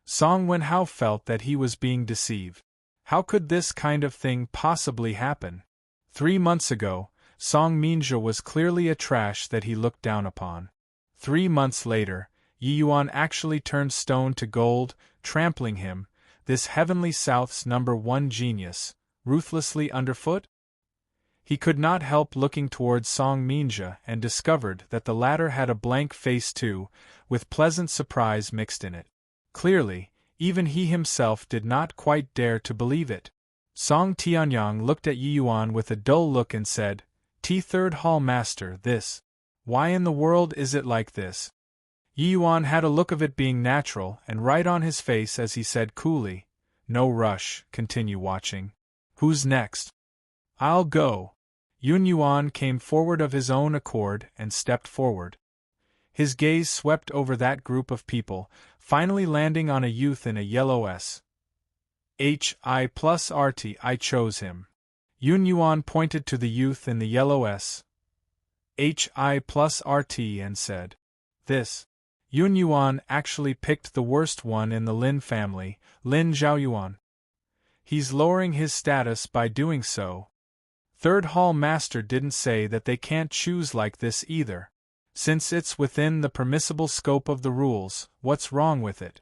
Song Wenhao felt that he was being deceived. How could this kind of thing possibly happen? 3 months ago, Song Minja was clearly a trash that he looked down upon. 3 months later, Yi Yuan actually turned stone to gold, trampling him, this heavenly South's number 1 genius, ruthlessly underfoot? He could not help looking towards Song Minja and discovered that the latter had a blank face too, with pleasant surprise mixed in it. Clearly, even he himself did not quite dare to believe it. Song Tianyang looked at Yi Yuan with a dull look and said, Third Hall Master, this. Why in the world is it like this? Yi Yuan had a look of it being natural and right on his face as he said coolly, No rush, continue watching. Who's next? I'll go. Yun Yuan came forward of his own accord and stepped forward. His gaze swept over that group of people, finally landing on a youth in a yellow SHI+RT. I chose him. Yun Yuan pointed to the youth in the yellow SHI+RT and said, This. Yun Yuan actually picked the worst one in the Lin family, Lin Zhaoyuan. He's lowering his status by doing so. Third Hall Master didn't say that they can't choose like this either. Since it's within the permissible scope of the rules, what's wrong with it?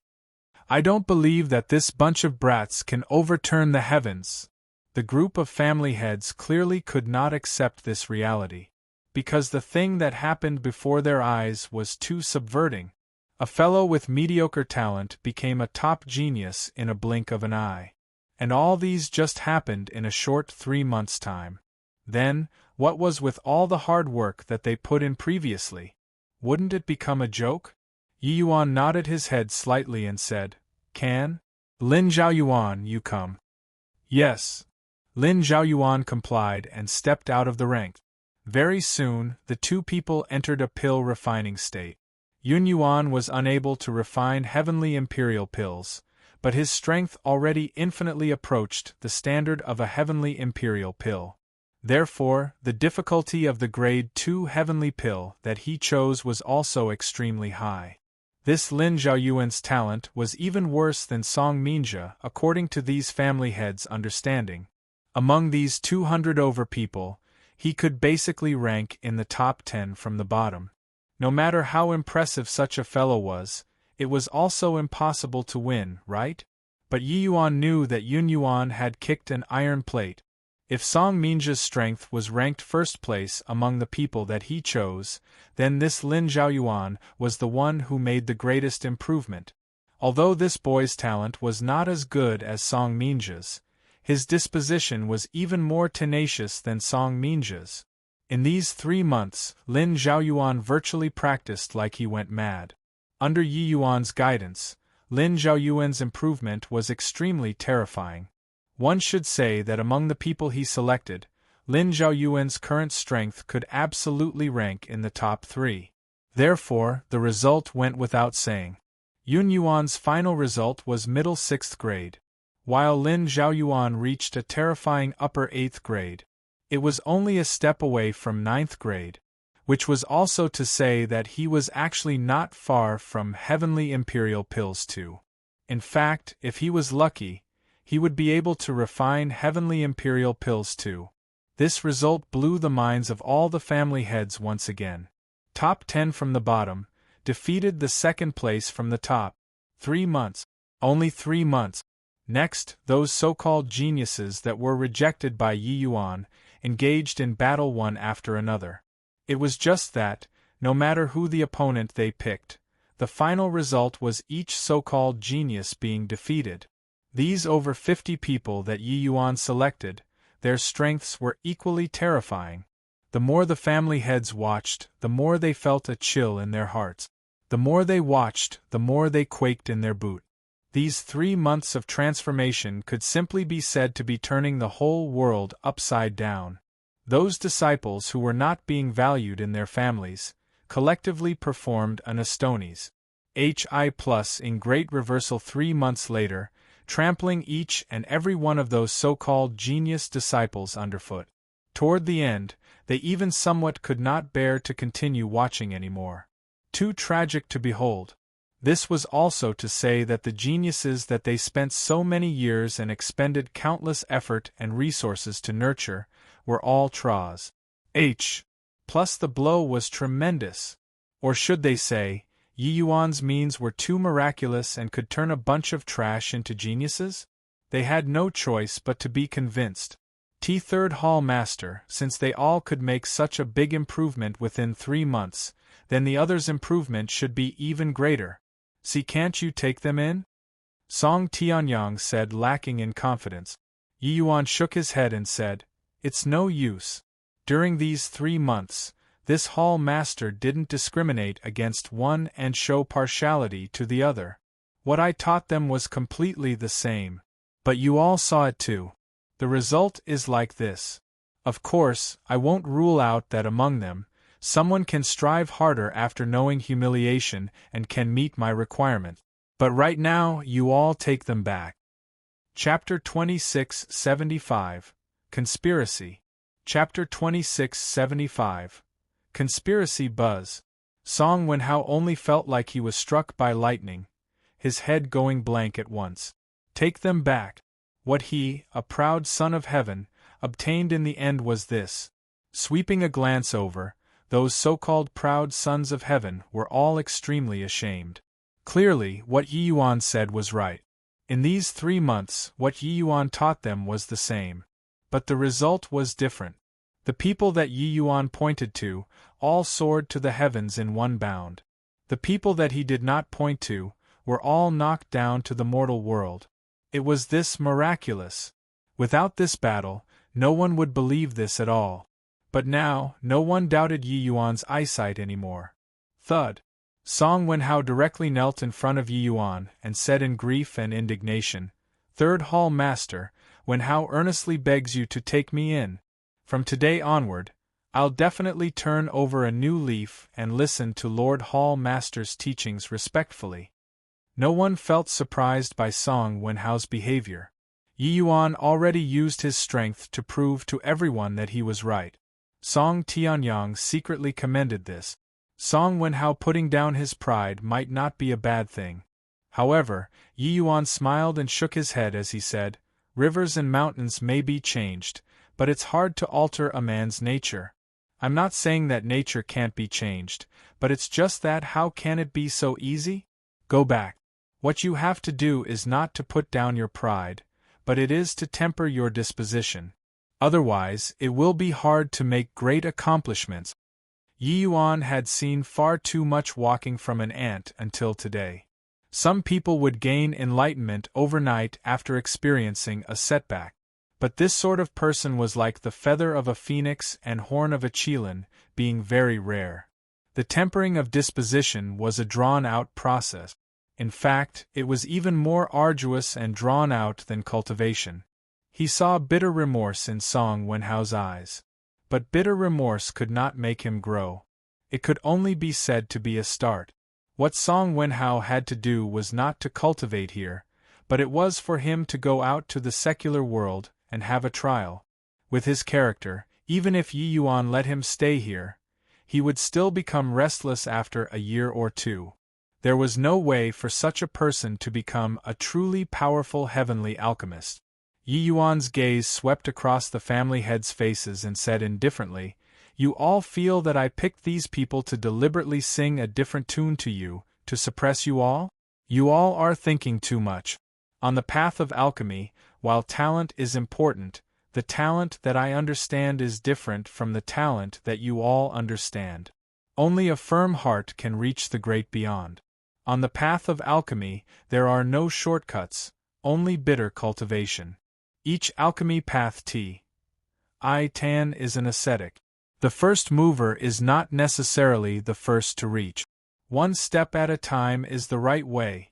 I don't believe that this bunch of brats can overturn the heavens. The group of family heads clearly could not accept this reality. Because the thing that happened before their eyes was too subverting. A fellow with mediocre talent became a top genius in a blink of an eye. And all these just happened in a short 3 months' time. Then, what was with all the hard work that they put in previously? Wouldn't it become a joke? Yi Yuan nodded his head slightly and said, Can? Lin Zhaoyuan, you come. Yes. Lin Zhaoyuan complied and stepped out of the ranks. Very soon, the two people entered a pill refining state. Yun Yuan was unable to refine heavenly imperial pills, but his strength already infinitely approached the standard of a heavenly imperial pill. Therefore, the difficulty of the grade 2 heavenly pill that he chose was also extremely high. This Lin Zhaoyuan's talent was even worse than Song Minjia according to these family heads' understanding. Among these 200 over people, he could basically rank in the top 10 from the bottom. No matter how impressive such a fellow was, it was also impossible to win, right? But Yi Yuan knew that Yun Yuan had kicked an iron plate. If Song Minjia's strength was ranked first place among the people that he chose, then this Lin Zhaoyuan was the one who made the greatest improvement. Although this boy's talent was not as good as Song Minjia's, his disposition was even more tenacious than Song Minjia's. In these 3 months, Lin Zhaoyuan virtually practiced like he went mad. Under Yi Yuan's guidance, Lin Zhaoyuan's improvement was extremely terrifying. One should say that among the people he selected, Lin Zhaoyuan's current strength could absolutely rank in the top 3. Therefore, the result went without saying. Yun Yuan's final result was middle 6th grade, while Lin Zhaoyuan reached a terrifying upper 8th grade. It was only a step away from 9th grade, which was also to say that he was actually not far from Heavenly Imperial Pills too. In fact, if he was lucky, he would be able to refine Heavenly Imperial Pills too. This result blew the minds of all the family heads once again. Top 10 from the bottom, defeated the second place from the top. 3 months. Only 3 months. Next, those so-called geniuses that were rejected by Yi Yuan, engaged in battle one after another. It was just that, no matter who the opponent they picked, the final result was each so-called genius being defeated. These over 50 people that Yi Yuan selected, their strengths were equally terrifying. The more the family heads watched, the more they felt a chill in their hearts. The more they watched, the more they quaked in their boot. These 3 months of transformation could simply be said to be turning the whole world upside down. Those disciples who were not being valued in their families, collectively performed an Astoni's HI+ in great reversal 3 months later, trampling each and every one of those so-called genius disciples underfoot. Toward the end, they even somewhat could not bear to continue watching anymore. Too tragic to behold. This was also to say that the geniuses that they spent so many years and expended countless effort and resources to nurture, were all Tras. Plus the blow was tremendous. Or should they say, Yi Yuan's means were too miraculous and could turn a bunch of trash into geniuses? They had no choice but to be convinced. Third Hall Master, since they all could make such a big improvement within 3 months, then the others' improvement should be even greater. See, can't you take them in? Song Tianyang said, lacking in confidence. Yi Yuan shook his head and said, "It's no use. During these 3 months, this hall master didn't discriminate against one and show partiality to the other. What I taught them was completely the same. But you all saw it too. The result is like this. Of course, I won't rule out that among them, someone can strive harder after knowing humiliation and can meet my requirement. But right now, you all take them back." Chapter 2675, Conspiracy. Chapter 2675, Conspiracy Buzz. Song Wenhao only felt like he was struck by lightning, his head going blank at once. Take them back. What he, a proud son of heaven, obtained in the end was this. Sweeping a glance over, those so-called proud sons of heaven were all extremely ashamed. Clearly, what Yi Yuan said was right. In these 3 months, what Yi Yuan taught them was the same. But the result was different. The people that Yi Yuan pointed to, all soared to the heavens in one bound. The people that he did not point to, were all knocked down to the mortal world. It was this miraculous. Without this battle, no one would believe this at all. But now, no one doubted Yi Yuan's eyesight anymore. Thud. Song Wenhao directly knelt in front of Yi Yuan and said in grief and indignation, "Third Hall Master, Wenhao earnestly begs you to take me in. From today onward, I'll definitely turn over a new leaf and listen to Lord Hall Master's teachings respectfully." No one felt surprised by Song Wenhao's behavior. Yi Yuan already used his strength to prove to everyone that he was right. Song Tianyang secretly commended this. Song Wenhao putting down his pride might not be a bad thing. However, Yi Yuan smiled and shook his head as he said, "Rivers and mountains may be changed, but it's hard to alter a man's nature. I'm not saying that nature can't be changed, but it's just that how can it be so easy? Go back. What you have to do is not to put down your pride, but it is to temper your disposition. Otherwise, it will be hard to make great accomplishments." Yi Yuan had seen far too much walking from an ant until today. Some people would gain enlightenment overnight after experiencing a setback. But this sort of person was like the feather of a phoenix and horn of a qilin, being very rare. The tempering of disposition was a drawn-out process. In fact, it was even more arduous and drawn-out than cultivation. He saw bitter remorse in Song Wenhao's eyes. But bitter remorse could not make him grow. It could only be said to be a start. What Song Wenhao had to do was not to cultivate here, but it was for him to go out to the secular world and have a trial. With his character, even if Yi Yuan let him stay here, he would still become restless after a year or two. There was no way for such a person to become a truly powerful heavenly alchemist. Yi Yuan's gaze swept across the family heads' faces and said indifferently, "You all feel that I picked these people to deliberately sing a different tune to you, to suppress you all? You all are thinking too much. On the path of alchemy, while talent is important, the talent that I understand is different from the talent that you all understand. Only a firm heart can reach the great beyond. On the path of alchemy, there are no shortcuts, only bitter cultivation. Each alchemy path Tan is an ascetic. The first mover is not necessarily the first to reach. One step at a time is the right way."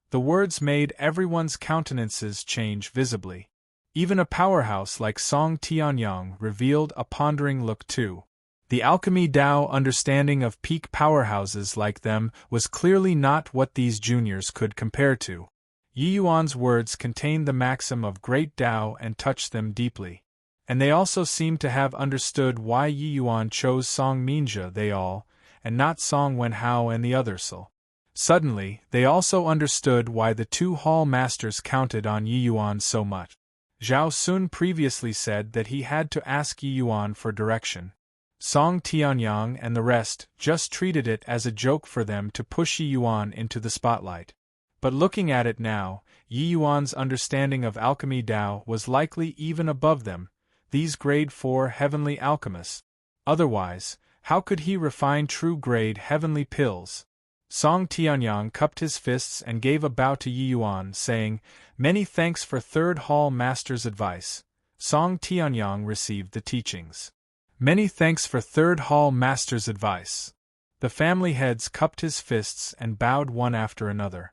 The words made everyone's countenances change visibly. Even a powerhouse like Song Tianyang revealed a pondering look too. The alchemy Tao understanding of peak powerhouses like them was clearly not what these juniors could compare to. Yi Yuan's words contained the maxim of great Tao and touched them deeply. And they also seemed to have understood why Yi Yuan chose Song Minja they all, and not Song Wenhao and the other Sil. Suddenly, they also understood why the 2 hall masters counted on Yi Yuan so much. Zhao Sun previously said that he had to ask Yi Yuan for direction. Song Tianyang and the rest just treated it as a joke for them to push Yi Yuan into the spotlight. But looking at it now, Yi Yuan's understanding of alchemy Tao was likely even above them, these grade 4 heavenly alchemists. Otherwise, how could he refine true grade heavenly pills? Song Tianyang cupped his fists and gave a bow to Yi Yuan, saying, "Many thanks for Third Hall Master's advice." Song Tianyang received the teachings. Many thanks for Third Hall Master's advice. The family heads cupped his fists and bowed one after another.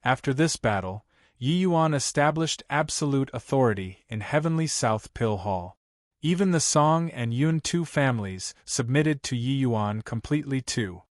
After this battle, Yi Yuan established absolute authority in Heavenly South Pill Hall. Even the Song and Yun Tu families submitted to Yi Yuan completely too.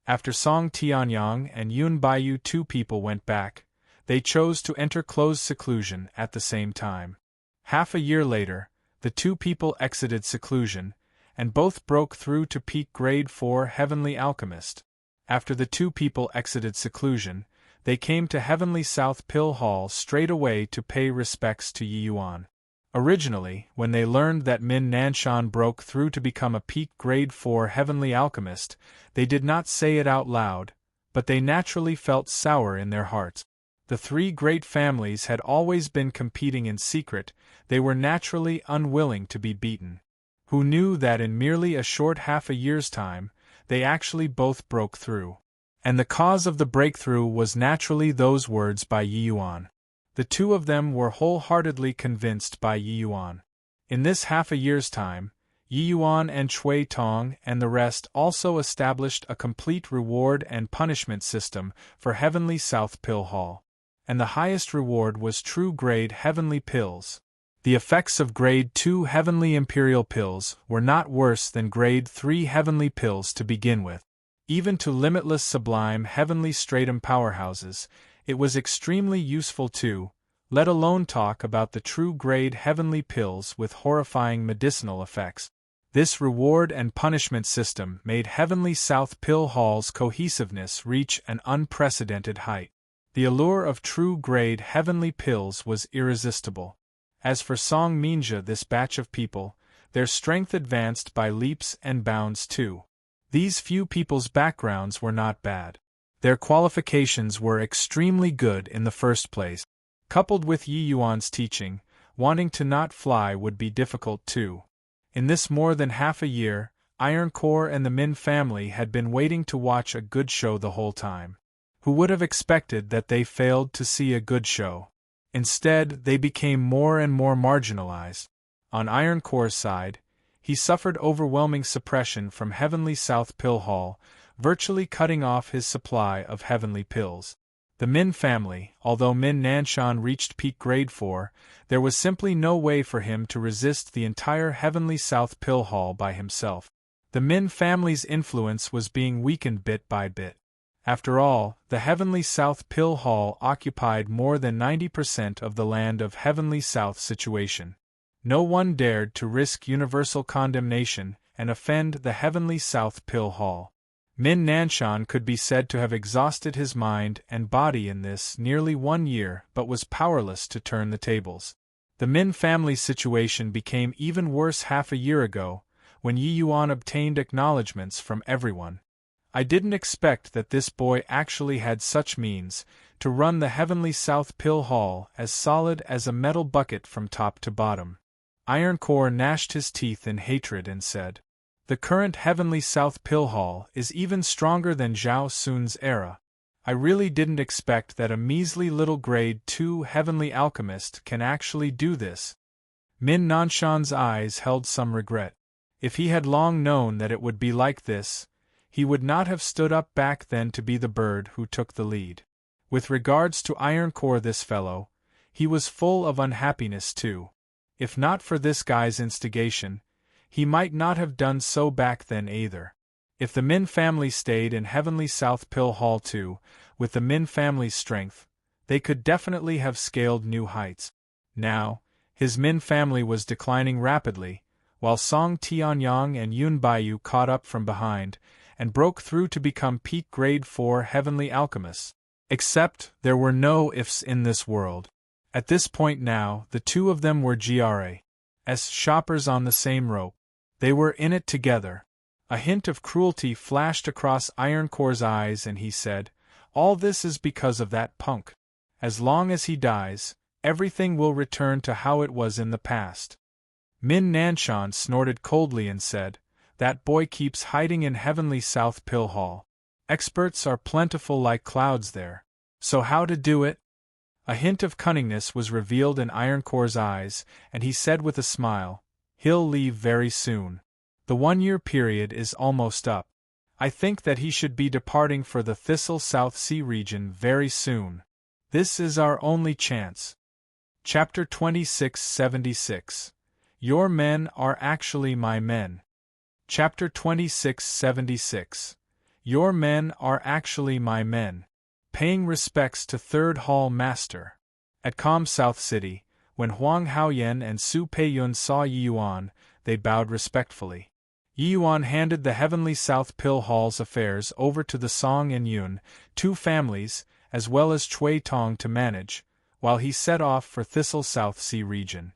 After Song Tianyang and Yun Baiyu, two people went back, they chose to enter closed seclusion at the same time. Half a year later, the two people exited seclusion, and both broke through to peak grade 4 Heavenly Alchemist. After the two people exited seclusion, they came to Heavenly South Pill Hall straight away to pay respects to Yi Yuan. Originally, when they learned that Min Nanshan broke through to become a peak grade 4 Heavenly Alchemist, they did not say it out loud, but they naturally felt sour in their hearts. The three great families had always been competing in secret, they were naturally unwilling to be beaten. Who knew that in merely a short half a year's time, they actually both broke through. And the cause of the breakthrough was naturally those words by Yi Yuan. The two of them were wholeheartedly convinced by Yi Yuan. In this half a year's time, Yi Yuan and Chui Tong and the rest also established a complete reward and punishment system for Heavenly South Pill Hall. And the highest reward was true grade Heavenly Pills. The effects of grade 2 Heavenly Imperial Pills were not worse than grade 3 Heavenly Pills to begin with. Even to limitless sublime Heavenly Stratum powerhouses, it was extremely useful too, let alone talk about the true grade Heavenly Pills with horrifying medicinal effects. This reward and punishment system made Heavenly South Pill Hall's cohesiveness reach an unprecedented height. The allure of true grade Heavenly Pills was irresistible. As for Song Minja, this batch of people, their strength advanced by leaps and bounds too. These few people's backgrounds were not bad. Their qualifications were extremely good in the first place. Coupled with Yi Yuan's teaching, wanting to not fly would be difficult too. In this more than half a year, Iron Core and the Min family had been waiting to watch a good show the whole time. Who would have expected that they failed to see a good show? Instead, they became more and more marginalized. On Iron Core's side, he suffered overwhelming suppression from Heavenly South Pill Hall, virtually cutting off his supply of Heavenly Pills. The Min family, although Min Nanshan reached peak grade 4, there was simply no way for him to resist the entire Heavenly South Pill Hall by himself. The Min family's influence was being weakened bit by bit. After all, the Heavenly South Pill Hall occupied more than 90% of the land of Heavenly South situation. No one dared to risk universal condemnation and offend the Heavenly South Pill Hall. Min Nanshan could be said to have exhausted his mind and body in this nearly 1 year but was powerless to turn the tables. The Min family's situation became even worse half a year ago, when Yi Yuan obtained acknowledgments from everyone. I didn't expect that this boy actually had such means, to run the Heavenly South Pill Hall as solid as a metal bucket from top to bottom. Iron Core gnashed his teeth in hatred and said, "The current Heavenly South Pill Hall is even stronger than Zhao Sun's era. I really didn't expect that a measly little grade 2 Heavenly Alchemist can actually do this." Min Nanshan's eyes held some regret. If he had long known that it would be like this, he would not have stood up back then to be the bird who took the lead. With regards to Iron Core, this fellow, he was full of unhappiness too. If not for this guy's instigation, he might not have done so back then either. If the Min family stayed in Heavenly South Pill Hall too, with the Min family's strength, they could definitely have scaled new heights. Now, his Min family was declining rapidly, while Song Tianyang and Yun Baiyu caught up from behind, and broke through to become peak grade 4 Heavenly Alchemists. Except, there were no ifs in this world. At this point now, the two of them were GRAs shoppers on the same rope. They were in it together. A hint of cruelty flashed across Iron Core's eyes and he said, "All this is because of that punk. As long as he dies, everything will return to how it was in the past." Min Nanshan snorted coldly and said, "That boy keeps hiding in Heavenly South Pill Hall. Experts are plentiful like clouds there. So how to do it? A hint of cunningness was revealed in Ironcore's eyes, and he said with a smile, "He'll leave very soon. The 1-year period is almost up. I think that he should be departing for the Thistle South Sea region very soon. This is our only chance." Chapter 2676. Your men are actually my men. Chapter 2676. Your men are actually my men. Paying respects to Third Hall Master. At calm South City, when Huang Haoyan and Su Peiyun saw Yi Yuan, they bowed respectfully. Yi Yuan handed the Heavenly South Pill Hall's affairs over to the Song and Yun, 2 families, as well as Chui Tong to manage, while he set off for Thistle South Sea region.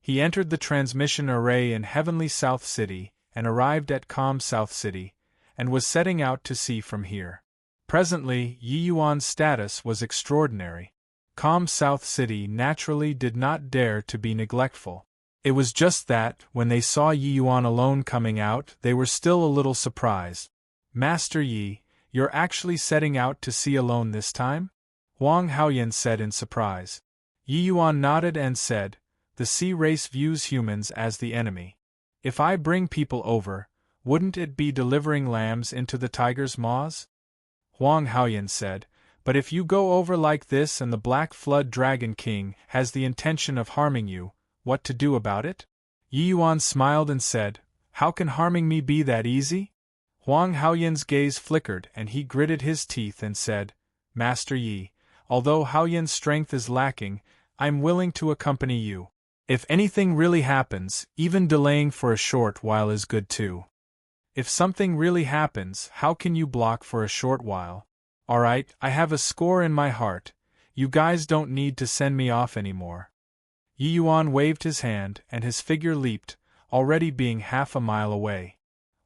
He entered the transmission array in Heavenly South City, and arrived at calm South City, and was setting out to sea from here. Presently, Yi Yuan's status was extraordinary. Calm South City naturally did not dare to be neglectful. It was just that, when they saw Yi Yuan alone coming out, they were still a little surprised. "Master Yi, you're actually setting out to sea alone this time?" Huang Haoyan said in surprise. Yi Yuan nodded and said, "The sea race views humans as the enemy. If I bring people over, wouldn't it be delivering lambs into the tiger's maws?" Huang Haoyan said, "But if you go over like this and the Black Flood Dragon King has the intention of harming you, what to do about it?" Yi Yuan smiled and said, "How can harming me be that easy?" Huang Haoyan's gaze flickered and he gritted his teeth and said, "Master Yi, although Haoyan's strength is lacking, I'm willing to accompany you. If anything really happens, even delaying for a short while is good too." "If something really happens, how can you block for a short while?" "Alright, I have a score in my heart. You guys don't need to send me off anymore." Yi Yuan waved his hand, and his figure leaped, already being half a mile away.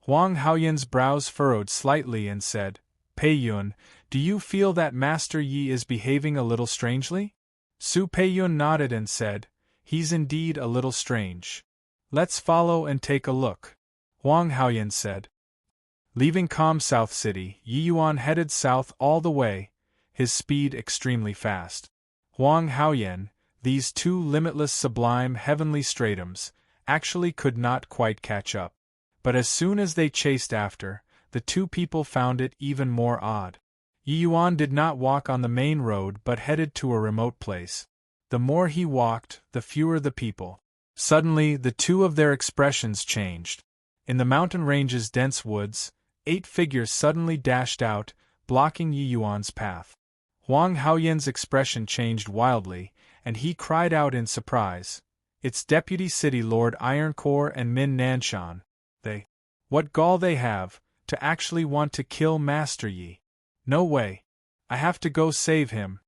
Huang Haoyan's brows furrowed slightly and said, "Peiyun, do you feel that Master Yi is behaving a little strangely?" Su Peiyun nodded and said, "He's indeed a little strange. Let's follow and take a look." Huang Haoyan said. Leaving calm South City, Yi Yuan headed south all the way, his speed extremely fast. Huang Haoyan, these 2 limitless sublime heavenly stratums, actually could not quite catch up. But as soon as they chased after, the 2 people found it even more odd. Yi Yuan did not walk on the main road but headed to a remote place. The more he walked, the fewer the people. Suddenly, the 2 of their expressions changed. In the mountain range's dense woods, 8 figures suddenly dashed out, blocking Yi Yuan's path. Huang Haoyan's expression changed wildly, and he cried out in surprise, "It's Deputy City Lord Ironcore and Min Nanshan. What gall they have, to actually want to kill Master Yi. No way. I have to go save him."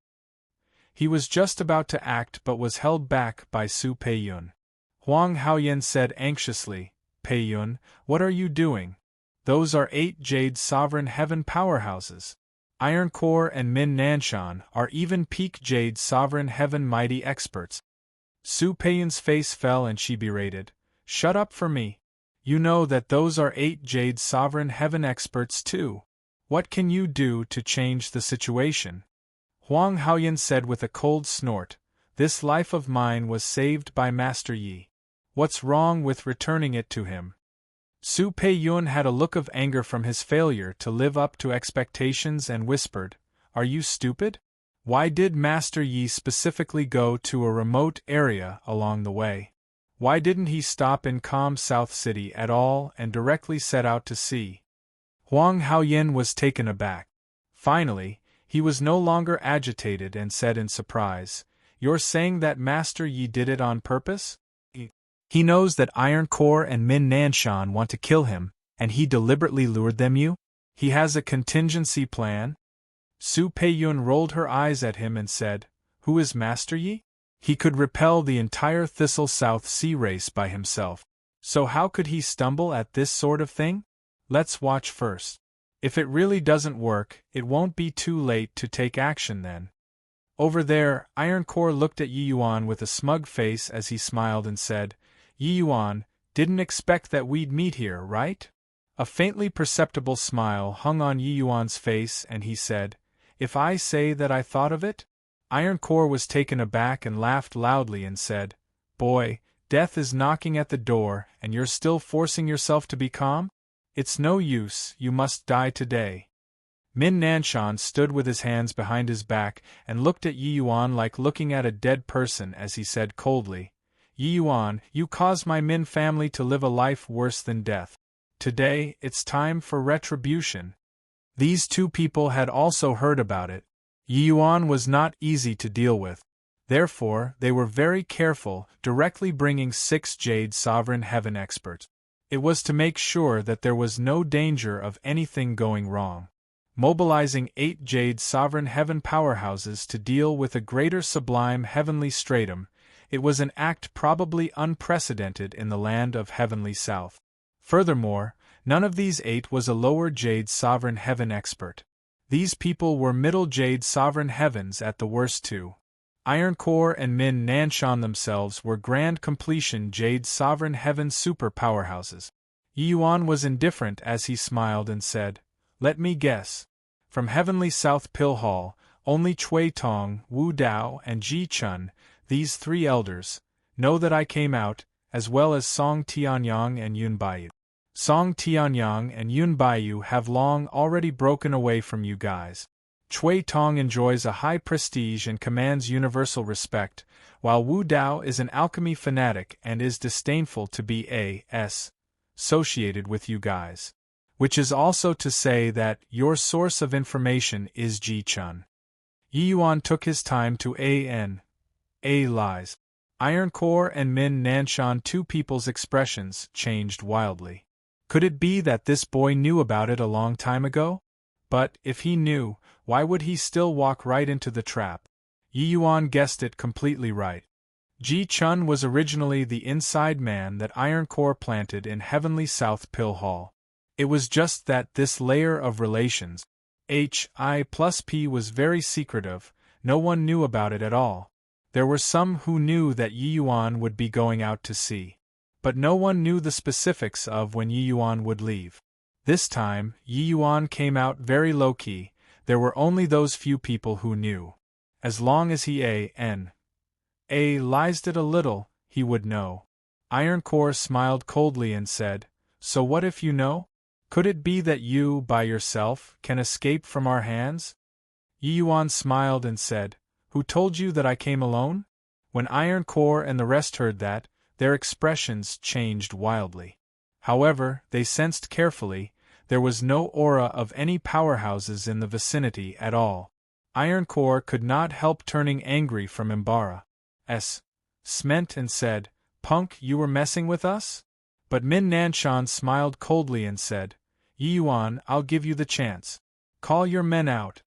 He was just about to act but was held back by Su Peiyun. Huang Haoyan said anxiously, "Peiyun, what are you doing? Those are 8 Jade Sovereign Heaven powerhouses. Ironcore and Min Nanshan are even peak Jade Sovereign Heaven mighty experts." Su Peiyun's face fell and she berated, "Shut up for me. You know that those are 8 Jade Sovereign Heaven experts too. What can you do to change the situation?" Huang Haoyan said with a cold snort, "This life of mine was saved by Master Yi. What's wrong with returning it to him?" Su Peiyun had a look of anger from his failure to live up to expectations and whispered, "Are you stupid? Why did Master Yi specifically go to a remote area along the way? Why didn't he stop in calm South City at all and directly set out to sea?" Huang Haoyan was taken aback. Finally, he was no longer agitated and said in surprise, "You're saying that Master Yi did it on purpose? He knows that Ironcore and Min Nanshan want to kill him, and he deliberately lured them you? He has a contingency plan?" Su Peiyun rolled her eyes at him and said, "Who is Master Yi? He could repel the entire Thistle South Sea race by himself. So how could he stumble at this sort of thing? Let's watch first. If it really doesn't work, it won't be too late to take action then." Over there, Ironcore looked at Yi Yuan with a smug face as he smiled and said, "Yi Yuan, didn't expect that we'd meet here, right? A faintly perceptible smile hung on Yi Yuan's face and he said, "If I say that I thought of it?" Iron Core was taken aback and laughed loudly and said, "Boy, death is knocking at the door and you're still forcing yourself to be calm? It's no use, you must die today." Min Nanshan stood with his hands behind his back and looked at Yi Yuan like looking at a dead person as he said coldly, "Yi Yuan, you caused my Min family to live a life worse than death. Today, it's time for retribution." These two people had also heard about it. Yi Yuan was not easy to deal with. Therefore, they were very careful, directly bringing 6 Jade Sovereign Heaven experts. It was to make sure that there was no danger of anything going wrong. Mobilizing 8 Jade Sovereign Heaven powerhouses to deal with a greater sublime heavenly stratum, it was an act probably unprecedented in the land of Heavenly South. Furthermore, none of these 8 was a lower Jade Sovereign Heaven expert. These people were middle Jade Sovereign Heavens at the worst too. Iron Core and Min Nanshan themselves were grand completion Jade Sovereign Heaven super powerhouses. Yi Yuan was indifferent as he smiled and said, "Let me guess. From Heavenly South Pill Hall, only Cui Tong, Wu Dao and Ji Chun, these 3 elders, know that I came out, as well as Song Tianyang and Yun Baiyu. Song Tianyang and Yun Baiyu have long already broken away from you guys. Cui Tong enjoys a high prestige and commands universal respect, while Wu Dao is an alchemy fanatic and is disdainful to be associated with you guys. Which is also to say that your source of information is Ji Chun." Yi Yuan took his time to lies. Iron Core and Min Nanshan, two people's expressions changed wildly. Could it be that this boy knew about it a long time ago? But, if he knew, why would he still walk right into the trap? Yi Yuan guessed it completely right. Ji Chun was originally the inside man that Iron Core planted in Heavenly South Pill Hall. It was just that this layer of relations, Hi+P, was very secretive, no one knew about it at all. There were some who knew that Yi Yuan would be going out to sea. But no one knew the specifics of when Yi Yuan would leave. This time, Yi Yuan came out very low-key, there were only those few people who knew. As long as he lies it a little, he would know. Iron Core smiled coldly and said, "So what if you know? Could it be that you, by yourself, can escape from our hands?" Yi Yuan smiled and said, "Who told you that I came alone?" When Iron Core and the rest heard that, their expressions changed wildly. However, they sensed carefully, there was no aura of any powerhouses in the vicinity at all. Iron Core could not help turning angry from Embark's sment and said, "Punk, you were messing with us?" But Min Nanshan smiled coldly and said, "Yi Yuan, I'll give you the chance. Call your men out."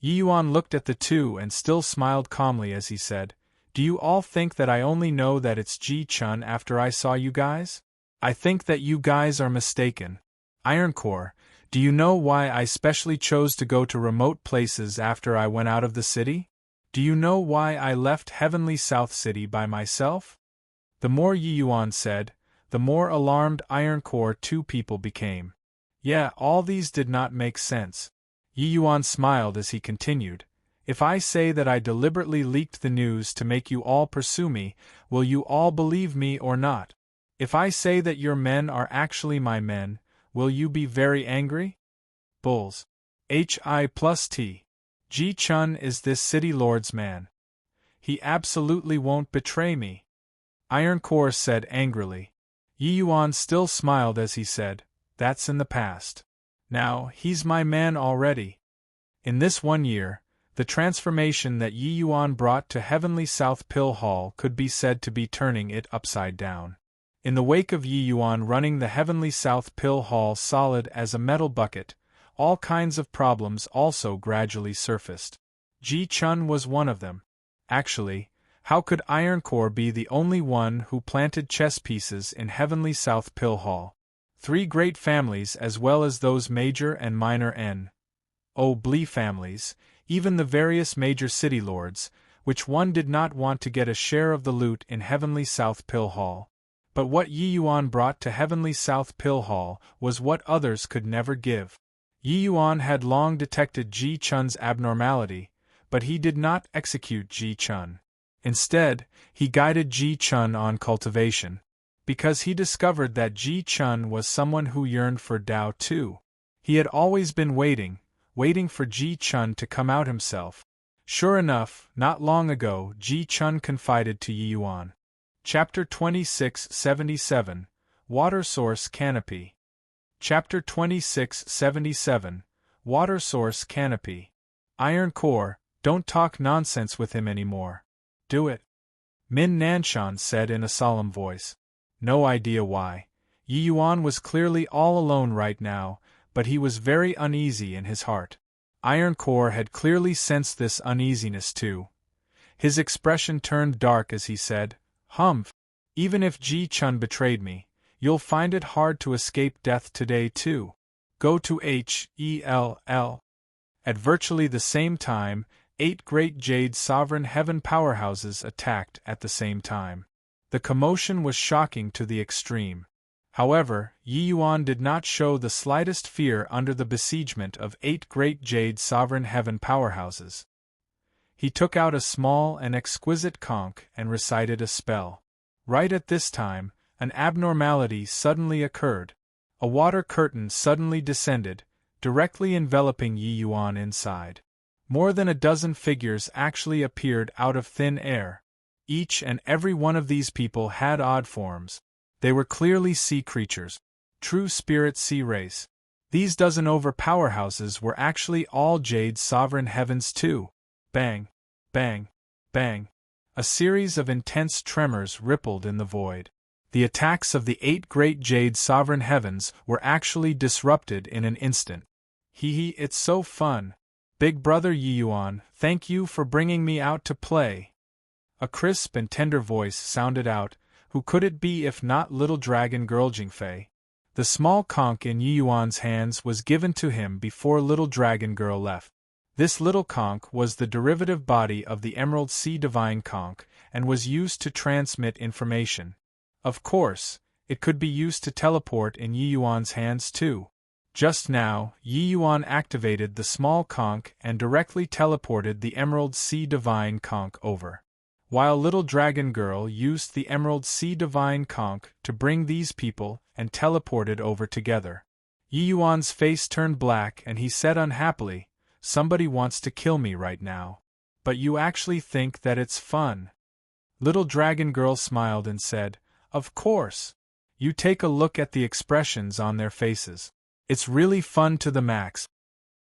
Yi Yuan looked at the two and still smiled calmly as he said, "Do you all think that I only know that it's Ji Chun after I saw you guys? I think that you guys are mistaken. Iron Core, do you know why I specially chose to go to remote places after I went out of the city? Do you know why I left Heavenly South City by myself?" The more Yi Yuan said, the more alarmed Iron Core two people became. Yeah, all these did not make sense. Yi Yuan smiled as he continued, "If I say that I deliberately leaked the news to make you all pursue me, will you all believe me or not? If I say that your men are actually my men, will you be very angry? Bulls. Hi+T. Ji Chun is this city lord's man. He absolutely won't betray me." Iron Core said angrily. Yi Yuan still smiled as he said, "That's in the past. Now, he's my man already." In this 1 year, the transformation that Yi Yuan brought to Heavenly South Pill Hall could be said to be turning it upside down. In the wake of Yi Yuan running the Heavenly South Pill Hall solid as a metal bucket, all kinds of problems also gradually surfaced. Ji Chun was one of them. Actually, how could Iron Core be the only one who planted chess pieces in Heavenly South Pill Hall? 3 great families as well as those major and minor Blee families, even the various major city lords, which one did not want to get a share of the loot in Heavenly South Pill Hall. But what Yi Yuan brought to Heavenly South Pill Hall was what others could never give. Yi Yuan had long detected Ji Chun's abnormality, but he did not execute Ji Chun. Instead, he guided Ji Chun on cultivation, because he discovered that Ji Chun was someone who yearned for Tao too. He had always been waiting for Ji Chun to come out himself. Sure enough, not long ago Ji Chun confided to Yi Yuan. Chapter 2677, Water Source Canopy. Chapter 2677, Water Source Canopy. Iron Core, don't talk nonsense with him anymore. Do it. Min Nanshan said in a solemn voice. No idea why. Yi Yuan was clearly all alone right now, but he was very uneasy in his heart. Iron Core had clearly sensed this uneasiness too. His expression turned dark as he said, Humph, even if Ji Chun betrayed me, you'll find it hard to escape death today too. Go to HELL. At virtually the same time, 8 great Jade Sovereign Heaven powerhouses attacked at the same time. The commotion was shocking to the extreme. However, Yi Yuan did not show the slightest fear under the besiegement of 8 great Jade Sovereign Heaven powerhouses. He took out a small and exquisite conch and recited a spell. Right at this time, an abnormality suddenly occurred. A water curtain suddenly descended, directly enveloping Yi Yuan inside. More than a dozen figures actually appeared out of thin air. Each and every one of these people had odd forms. They were clearly sea creatures. True spirit sea race. These dozen over powerhouses were actually all Jade Sovereign Heavens too. Bang, bang, bang. A series of intense tremors rippled in the void. The attacks of the 8 great Jade Sovereign Heavens were actually disrupted in an instant. Hee, it's so fun. Big brother Yi Yuan, thank you for bringing me out to play. A crisp and tender voice sounded out. Who could it be if not little dragon girl Jingfei? The small conch in Yi Yuan's hands was given to him before little dragon girl left. This little conch was the derivative body of the Emerald Sea Divine Conch, and was used to transmit information. Of course, it could be used to teleport in Yi Yuan's hands too. Just now, Yi Yuan activated the small conch and directly teleported the Emerald Sea Divine Conch over. While little dragon girl used the Emerald Sea Divine Conch to bring these people and teleported over together. Yi Yuan's face turned black and he said unhappily, Somebody wants to kill me right now. But you actually think that it's fun? Little dragon girl smiled and said, Of course. You take a look at the expressions on their faces. It's really fun to the max.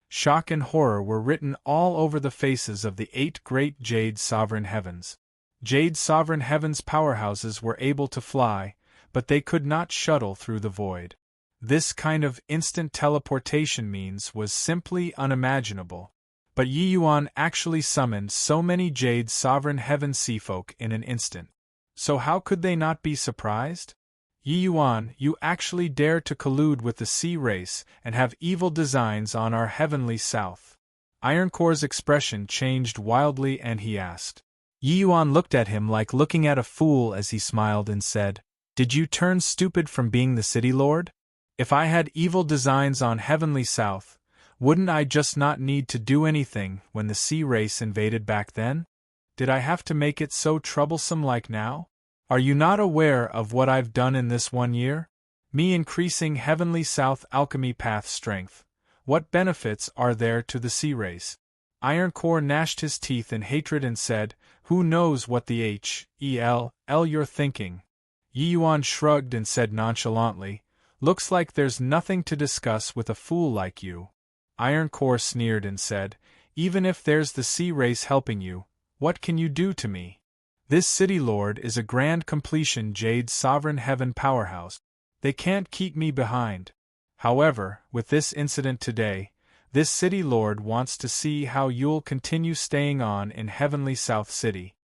Shock and horror were written all over the faces of the 8 great Jade Sovereign Heavens. Jade Sovereign Heavens powerhouses were able to fly, but they could not shuttle through the void. This kind of instant teleportation means was simply unimaginable. But Yi Yuan actually summoned so many Jade Sovereign Heaven seafolk in an instant. So how could they not be surprised? Yi Yuan, you actually dare to collude with the sea race and have evil designs on our heavenly south. Ironcore's expression changed wildly and he asked. Yi Yuan looked at him like looking at a fool as he smiled and said, Did you turn stupid from being the city lord? If I had evil designs on heavenly south, wouldn't I just not need to do anything when the sea race invaded back then? Did I have to make it so troublesome like now? Are you not aware of what I've done in this 1 year? Me increasing heavenly south alchemy path strength. What benefits are there to the sea race? Ironcore gnashed his teeth in hatred and said, Who knows what the hell you're thinking? Yi Yuan shrugged and said nonchalantly, Looks like there's nothing to discuss with a fool like you. Ironcore sneered and said, Even if there's the sea race helping you, what can you do to me? This city lord is a grand completion Jade Sovereign Heaven powerhouse. They can't keep me behind. However, with this incident today, this city lord wants to see how you'll continue staying on in Heavenly South City.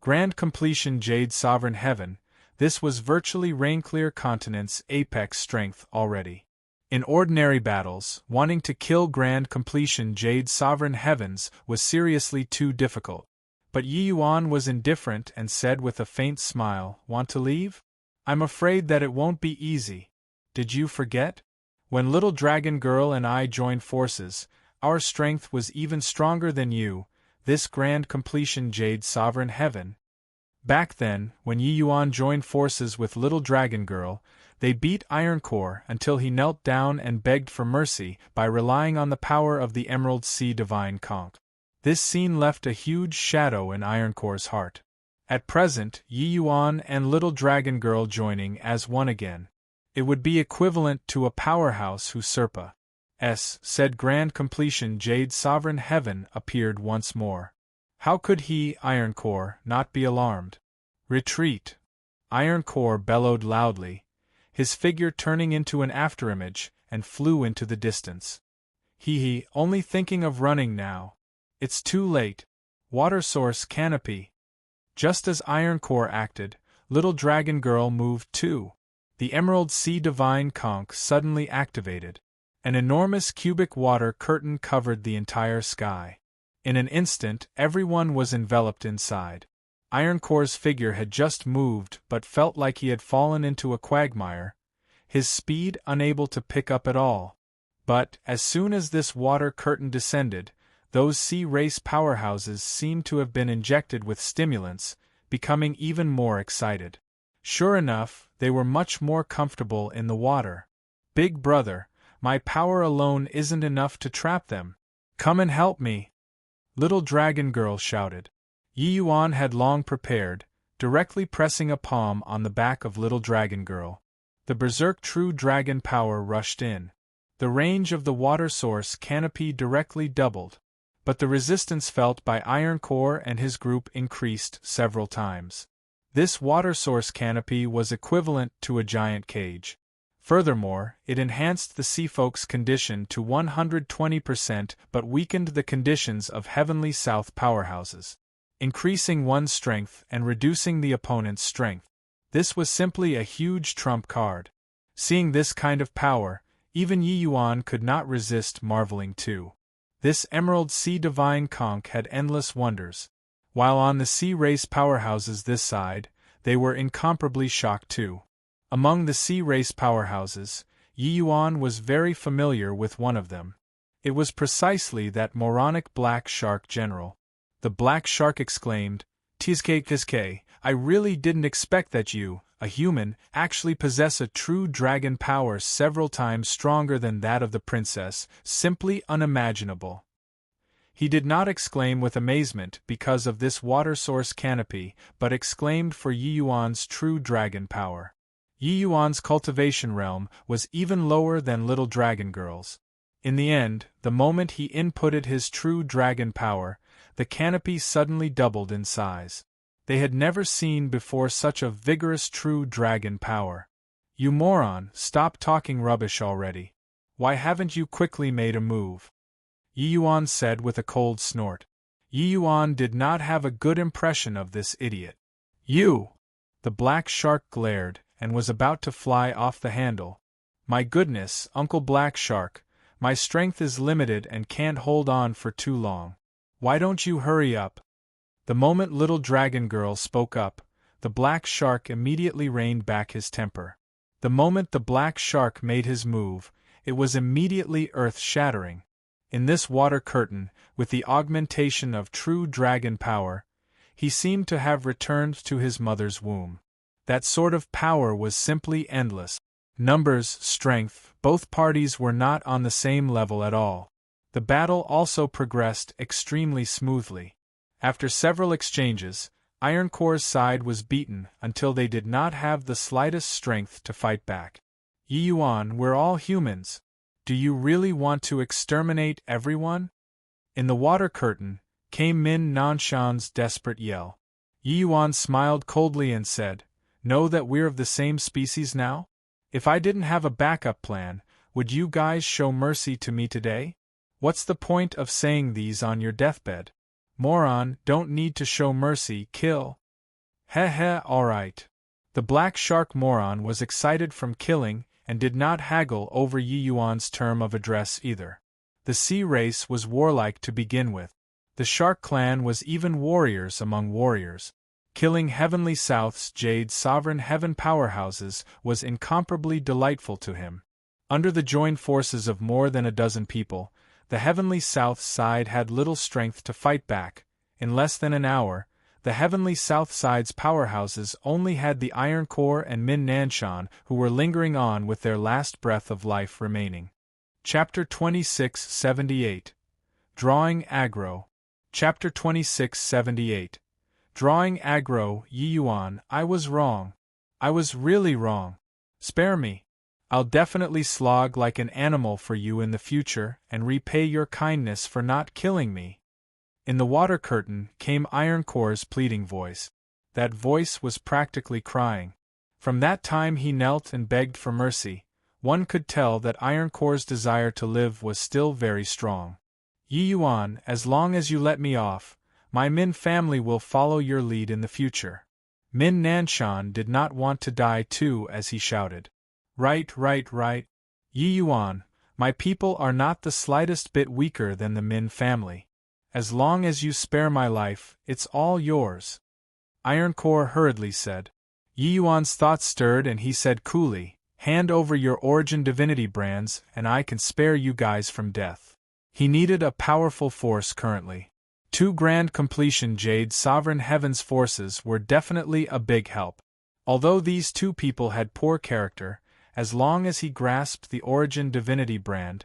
Grand completion Jade Sovereign Heaven, this was virtually Rainclear Continent's apex strength already. In ordinary battles, wanting to kill Grand completion Jade Sovereign Heavens was seriously too difficult. But Yi Yuan was indifferent and said with a faint smile, Want to leave? I'm afraid that it won't be easy. Did you forget? When Little Dragon Girl and I joined forces, our strength was even stronger than you, this grand completion Jade Sovereign Heaven. Back then, when Yi Yuan joined forces with Little Dragon Girl, they beat Ironcore until he knelt down and begged for mercy by relying on the power of the Emerald Sea Divine Conch. This scene left a huge shadow in Ironcore's heart. At present, Yi Yuan and Little Dragon Girl joining as one again. It would be equivalent to a powerhouse usurpa. Said grand completion Jade Sovereign Heaven appeared once more. How could he, Ironcore, not be alarmed? Retreat! Ironcore bellowed loudly, his figure turning into an afterimage, and flew into the distance. He, only thinking of running now. It's too late. Water source canopy. Just as Ironcore acted, Little Dragon Girl moved too. The Emerald Sea Divine Conch suddenly activated. An enormous cubic water curtain covered the entire sky. In an instant, everyone was enveloped inside. Ironcore's figure had just moved but felt like he had fallen into a quagmire, his speed unable to pick up at all. But, as soon as this water curtain descended, those sea race powerhouses seemed to have been injected with stimulants, becoming even more excited. Sure enough, they were much more comfortable in the water. Big brother, my power alone isn't enough to trap them. Come and help me! Little Dragon Girl shouted. Yi Yuan had long prepared, directly pressing a palm on the back of Little Dragon Girl. The berserk true dragon power rushed in. The range of the water source canopy directly doubled, but the resistance felt by Ironcore and his group increased several times. This water source canopy was equivalent to a giant cage. Furthermore, it enhanced the Seafolk's condition to 120% but weakened the conditions of Heavenly South powerhouses, increasing one's strength and reducing the opponent's strength. This was simply a huge trump card. Seeing this kind of power, even Yi Yuan could not resist marveling too. This Emerald Sea Divine Conch had endless wonders. While on the sea race powerhouses this side, they were incomparably shocked too. Among the sea race powerhouses, Yi Yuan was very familiar with one of them. It was precisely that moronic black shark general. The black shark exclaimed, "Tizke, I really didn't expect that you, a human, actually possess a true dragon power several times stronger than that of the princess, simply unimaginable." He did not exclaim with amazement because of this water source canopy, but exclaimed for Yi Yuan's true dragon power. Yi Yuan's cultivation realm was even lower than Little Dragon Girl's. In the end, the moment he inputted his true dragon power, the canopy suddenly doubled in size. They had never seen before such a vigorous true dragon power. "You moron, stop talking rubbish already. Why haven't you quickly made a move?" Yi Yuan said with a cold snort. Yi Yuan did not have a good impression of this idiot. "You!" The black shark glared, and was about to fly off the handle. "My goodness, Uncle Black Shark, my strength is limited and can't hold on for too long. Why don't you hurry up?" The moment Little Dragon Girl spoke up, the black shark immediately reined back his temper. The moment the black shark made his move, it was immediately earth-shattering. In this water curtain, with the augmentation of true dragon power, he seemed to have returned to his mother's womb. That sort of power was simply endless. Numbers, strength, both parties were not on the same level at all. The battle also progressed extremely smoothly. After several exchanges, Ironcore's side was beaten until they did not have the slightest strength to fight back. "Yi Yuan, we're all humans. Do you really want to exterminate everyone?" In the water curtain, came Min Nanshan's desperate yell. Yi Yuan smiled coldly and said, "Know that we're of the same species now? If I didn't have a backup plan, would you guys show mercy to me today? What's the point of saying these on your deathbed? Moron, don't need to show mercy, kill." Heh, alright. The black shark moron was excited from killing and did not haggle over Yi Yuan's term of address either. The sea race was warlike to begin with. The shark clan was even warriors among warriors. Killing Heavenly South's Jade Sovereign Heaven powerhouses was incomparably delightful to him. Under the joined forces of more than a dozen people, the Heavenly South side had little strength to fight back. In less than an hour, the Heavenly South side's powerhouses only had the Iron Core and Min Nanshan, who were lingering on with their last breath of life remaining. Chapter 2678. Drawing Aggro. Chapter 2678. Drawing Aggro. Yi Yuan, I was wrong. I was really wrong. Spare me. I'll definitely slog like an animal for you in the future and repay your kindness for not killing me. In the water curtain came Iron Core's pleading voice. That voice was practically crying. From that time he knelt and begged for mercy. One could tell that Iron Core's desire to live was still very strong. Yi Yuan, as long as you let me off, my Min family will follow your lead in the future. Min Nanshan did not want to die too as he shouted. Right. Yi Yuan, my people are not the slightest bit weaker than the Min family. As long as you spare my life, it's all yours. Iron Core hurriedly said. Yi Yuan's thoughts stirred and he said coolly, hand over your origin divinity brands and I can spare you guys from death. He needed a powerful force currently. 2 Grand Completion Jade Sovereign Heaven's forces were definitely a big help. Although these 2 people had poor character, as long as he grasped the origin divinity brand,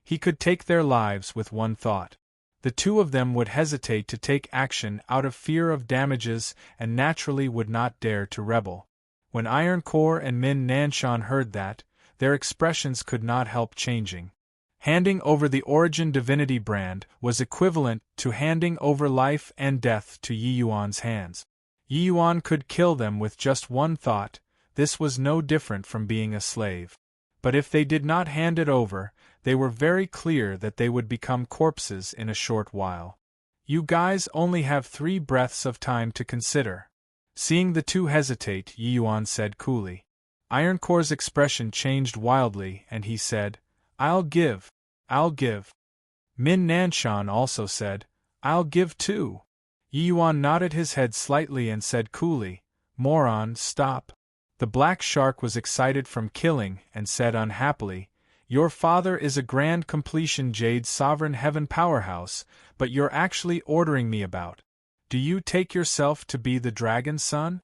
he could take their lives with one thought. The 2 of them would hesitate to take action out of fear of damages and naturally would not dare to rebel. When Iron Core and Min Nanshan heard that, their expressions could not help changing. Handing over the origin divinity brand was equivalent to handing over life and death to Yi Yuan's hands. Yi Yuan could kill them with just one thought. This was no different from being a slave. But if they did not hand it over, they were very clear that they would become corpses in a short while. You guys only have 3 breaths of time to consider. Seeing the 2 hesitate, Yi Yuan said coolly. Iron Core's expression changed wildly and he said, I'll give. Min Nanshan also said, I'll give too. Yi Yuan nodded his head slightly and said coolly, Moron, stop. The black shark was excited from killing and said unhappily, Your father is a Grand Completion Jade Sovereign Heaven powerhouse, but you're actually ordering me about. Do you take yourself to be the dragon's son?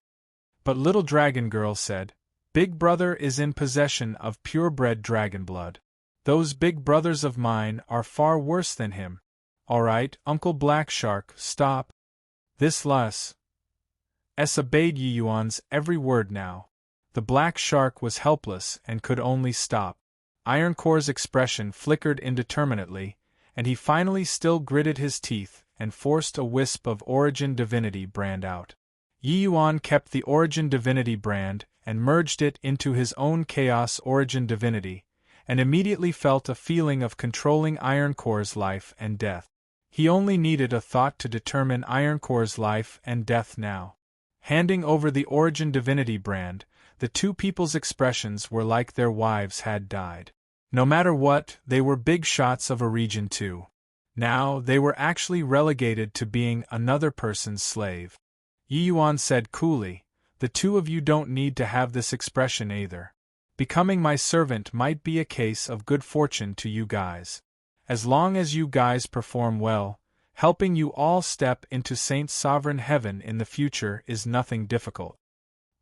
But Little Dragon Girl said, Big Brother is in possession of purebred dragon blood. Those big brothers of mine are far worse than him. All right, Uncle Black Shark, stop. This less. Obeyed Yi Yuan's every word now. The black shark was helpless and could only stop. Iron Core's expression flickered indeterminately, and he finally still gritted his teeth and forced a wisp of origin divinity brand out. Yi Yuan kept the origin divinity brand and merged it into his own chaos origin divinity, and immediately felt a feeling of controlling Iron Core's life and death. He only needed a thought to determine Iron Core's life and death now. Handing over the origin divinity brand, the 2 people's expressions were like their wives had died. No matter what, they were big shots of a region 2. Now, they were actually relegated to being another person's slave. Yi Yuan said coolly, The 2 of you don't need to have this expression either. Becoming my servant might be a case of good fortune to you guys. As long as you guys perform well, helping you all step into Saint Sovereign Heaven in the future is nothing difficult.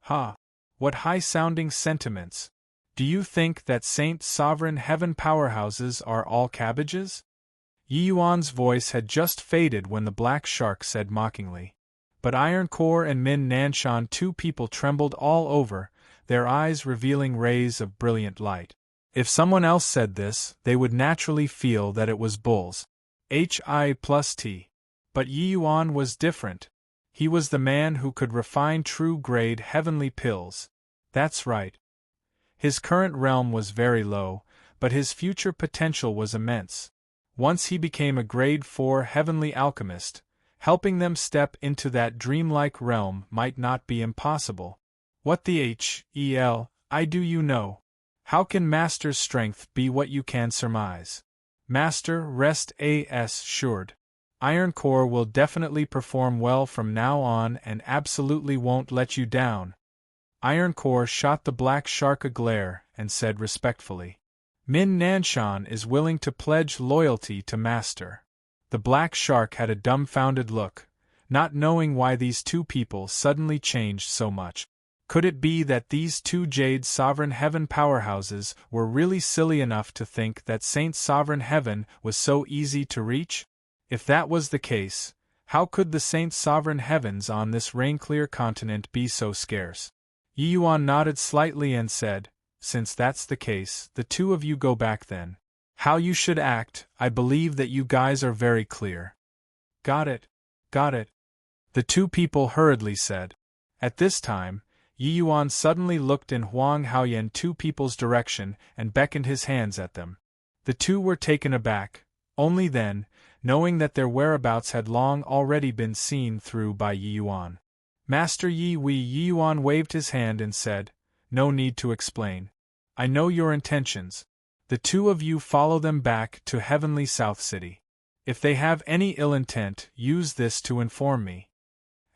Ha! What high-sounding sentiments! Do you think that Saint Sovereign Heaven powerhouses are all cabbages? Yi Yuan's voice had just faded when the black shark said mockingly. But Iron Core and Min Nanshan, 2 people trembled all over, their eyes revealing rays of brilliant light. If someone else said this, they would naturally feel that it was bulls. Hi+T. But Yi Yuan was different. He was the man who could refine true-grade heavenly pills. That's right. His current realm was very low, but his future potential was immense. Once he became a grade 4 heavenly alchemist, helping them step into that dreamlike realm might not be impossible. What the hell, I do you know? How can Master's strength be what you can surmise? Master, rest assured. Iron Core will definitely perform well from now on and absolutely won't let you down. Iron Core shot the black shark a glare and said respectfully, Min Nanshan is willing to pledge loyalty to Master. The black shark had a dumbfounded look, not knowing why these two people suddenly changed so much. Could it be that these two Jade Sovereign Heaven powerhouses were really silly enough to think that Saint Sovereign Heaven was so easy to reach? If that was the case, how could the Saint Sovereign Heavens on this rain-clear continent be so scarce? Yi Yuan nodded slightly and said, Since that's the case, the two of you go back then. How you should act, I believe that you guys are very clear. Got it. Got it. The two people hurriedly said. At this time, Yi Yuan suddenly looked in Huang Haoyan two people's direction and beckoned his hands at them. The two were taken aback, only then, knowing that their whereabouts had long already been seen through by Yi Yuan. Master Yi Yuan waved his hand and said, No need to explain. I know your intentions. The two of you follow them back to Heavenly South City. If they have any ill intent, use this to inform me.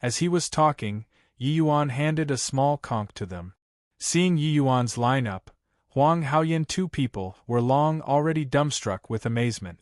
As he was talking, Yi Yuan handed a small conch to them. Seeing Yi Yuan's lineup, Huang Haoyan two people were long already dumbstruck with amazement.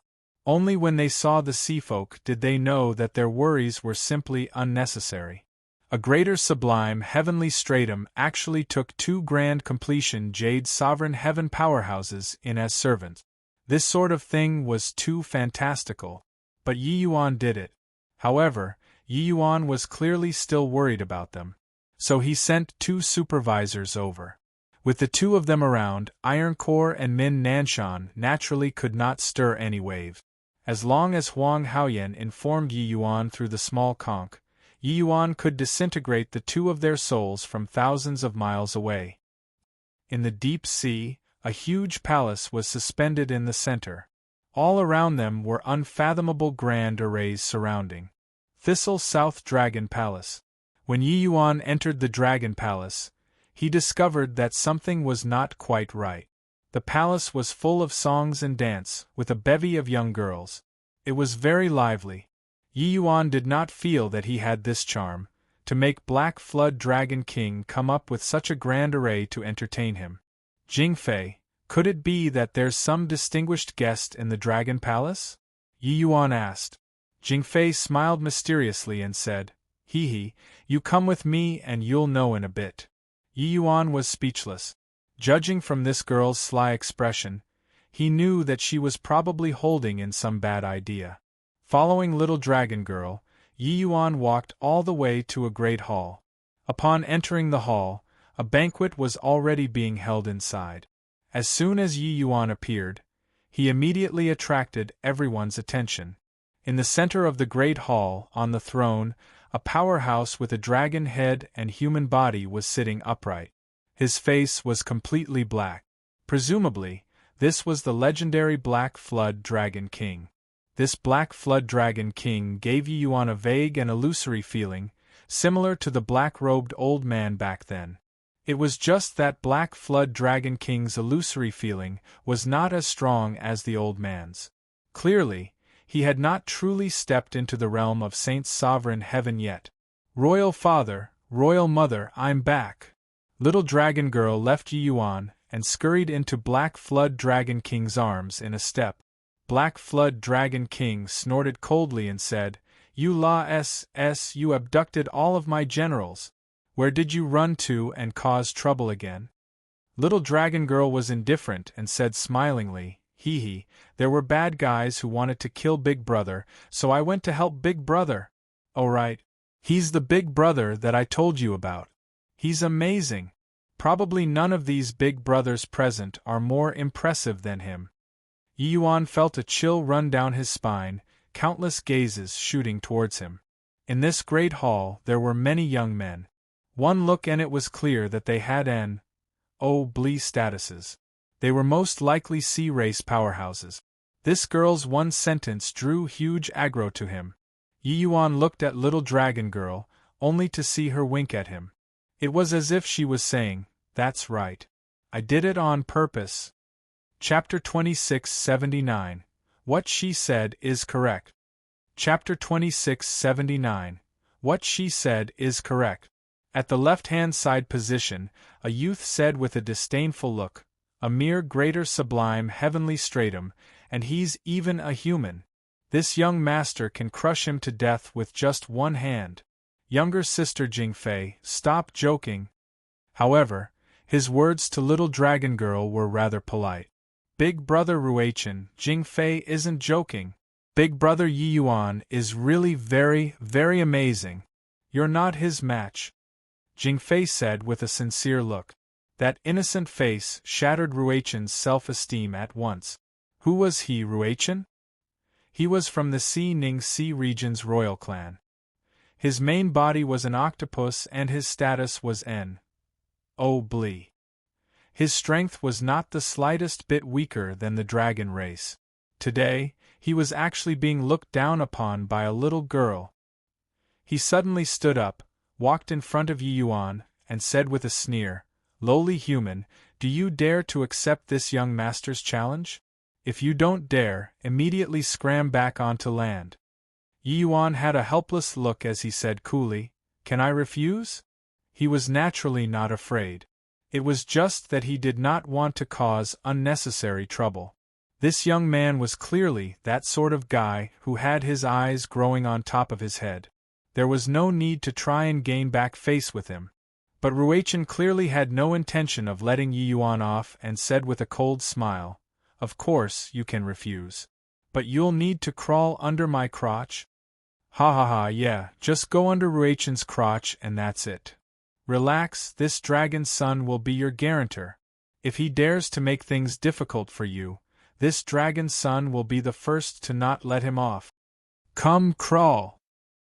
Only when they saw the seafolk did they know that their worries were simply unnecessary. A greater sublime heavenly stratum actually took two grand completion Jade Sovereign Heaven powerhouses in as servants. This sort of thing was too fantastical, but Yi Yuan did it. However, Yi Yuan was clearly still worried about them, so he sent two supervisors over. With the two of them around, Iron Core and Min Nanshan naturally could not stir any wave. As long as Huang Haoyan informed Yi Yuan through the small conch, Yi Yuan could disintegrate the two of their souls from thousands of miles away. In the deep sea, a huge palace was suspended in the center. All around them were unfathomable grand arrays surrounding. Thistle South Dragon Palace. When Yi Yuan entered the Dragon Palace, he discovered that something was not quite right. The palace was full of songs and dance, with a bevy of young girls. It was very lively. Yi Yuan did not feel that he had this charm, to make Black Flood Dragon King come up with such a grand array to entertain him. Jingfei, could it be that there's some distinguished guest in the Dragon Palace? Yi Yuan asked. Jingfei smiled mysteriously and said, You come with me and you'll know in a bit. Yi Yuan was speechless. Judging from this girl's sly expression, he knew that she was probably holding in some bad idea. Following Little Dragon Girl, Yi Yuan walked all the way to a great hall. Upon entering the hall, a banquet was already being held inside. As soon as Yi Yuan appeared, he immediately attracted everyone's attention. In the center of the great hall, on the throne, a powerhouse with a dragon head and human body was sitting upright. His face was completely black. Presumably, this was the legendary Black Flood Dragon King. This Black Flood Dragon King gave Yi Yuan a vague and illusory feeling, similar to the black-robed old man back then. It was just that Black Flood Dragon King's illusory feeling was not as strong as the old man's. Clearly, he had not truly stepped into the realm of Saint Sovereign Heaven yet. Royal Father, Royal Mother, I'm back. Little Dragon Girl left Yi Yuan and scurried into Black Flood Dragon King's arms in a step. Black Flood Dragon King snorted coldly and said, You you abducted all of my generals. Where did you run to and cause trouble again? Little Dragon Girl was indifferent and said smilingly, There were bad guys who wanted to kill Big Brother, so I went to help Big Brother. Oh right. He's the Big Brother that I told you about. He's amazing. Probably none of these big brothers present are more impressive than him. Yi Yuan felt a chill run down his spine, countless gazes shooting towards him. In this great hall there were many young men. One look and it was clear that they had blee statuses. They were most likely sea-race powerhouses. This girl's one sentence drew huge aggro to him. Yi Yuan looked at Little Dragon Girl, only to see her wink at him. It was as if she was saying, That's right. I did it on purpose. Chapter 2679. What she said is correct. Chapter 2679. What she said is correct. At the left-hand side position, a youth said with a disdainful look, "A mere greater sublime heavenly stratum, and he's even a human. This young master can crush him to death with just one hand. Younger sister Jingfei, stop joking." However, his words to little dragon girl were rather polite. "Big brother Ruichen, Jingfei isn't joking. Big brother Yi Yuan is really very, very amazing. You're not his match," Jingfei said with a sincere look. That innocent face shattered Ruichen's self-esteem at once. Who was he, Ruichen? He was from the Ning Sea region's royal clan. His main body was an octopus and his status was N.O.B. His strength was not the slightest bit weaker than the dragon race. Today, he was actually being looked down upon by a little girl. He suddenly stood up, walked in front of Yi Yuan, and said with a sneer, "Lowly human, do you dare to accept this young master's challenge? If you don't dare, immediately scram back onto land." Yi Yuan had a helpless look as he said coolly, "Can I refuse?" He was naturally not afraid. It was just that he did not want to cause unnecessary trouble. This young man was clearly that sort of guy who had his eyes growing on top of his head. There was no need to try and gain back face with him. But Ruichen clearly had no intention of letting Yi Yuan off and said with a cold smile, "Of course you can refuse. But you'll need to crawl under my crotch." "Ha ha ha, yeah, just go under Ruichen's crotch and that's it. Relax, this dragon's son will be your guarantor. If he dares to make things difficult for you, this dragon's son will be the first to not let him off. Come crawl."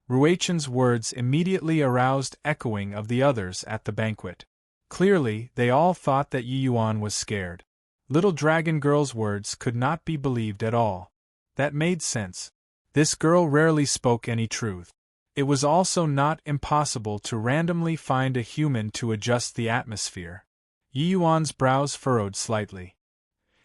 Ruichen's words immediately aroused echoing of the others at the banquet. Clearly, they all thought that Yi Yuan was scared. Little dragon girl's words could not be believed at all. That made sense. This girl rarely spoke any truth. It was also not impossible to randomly find a human to adjust the atmosphere. Yi Yuan's brows furrowed slightly.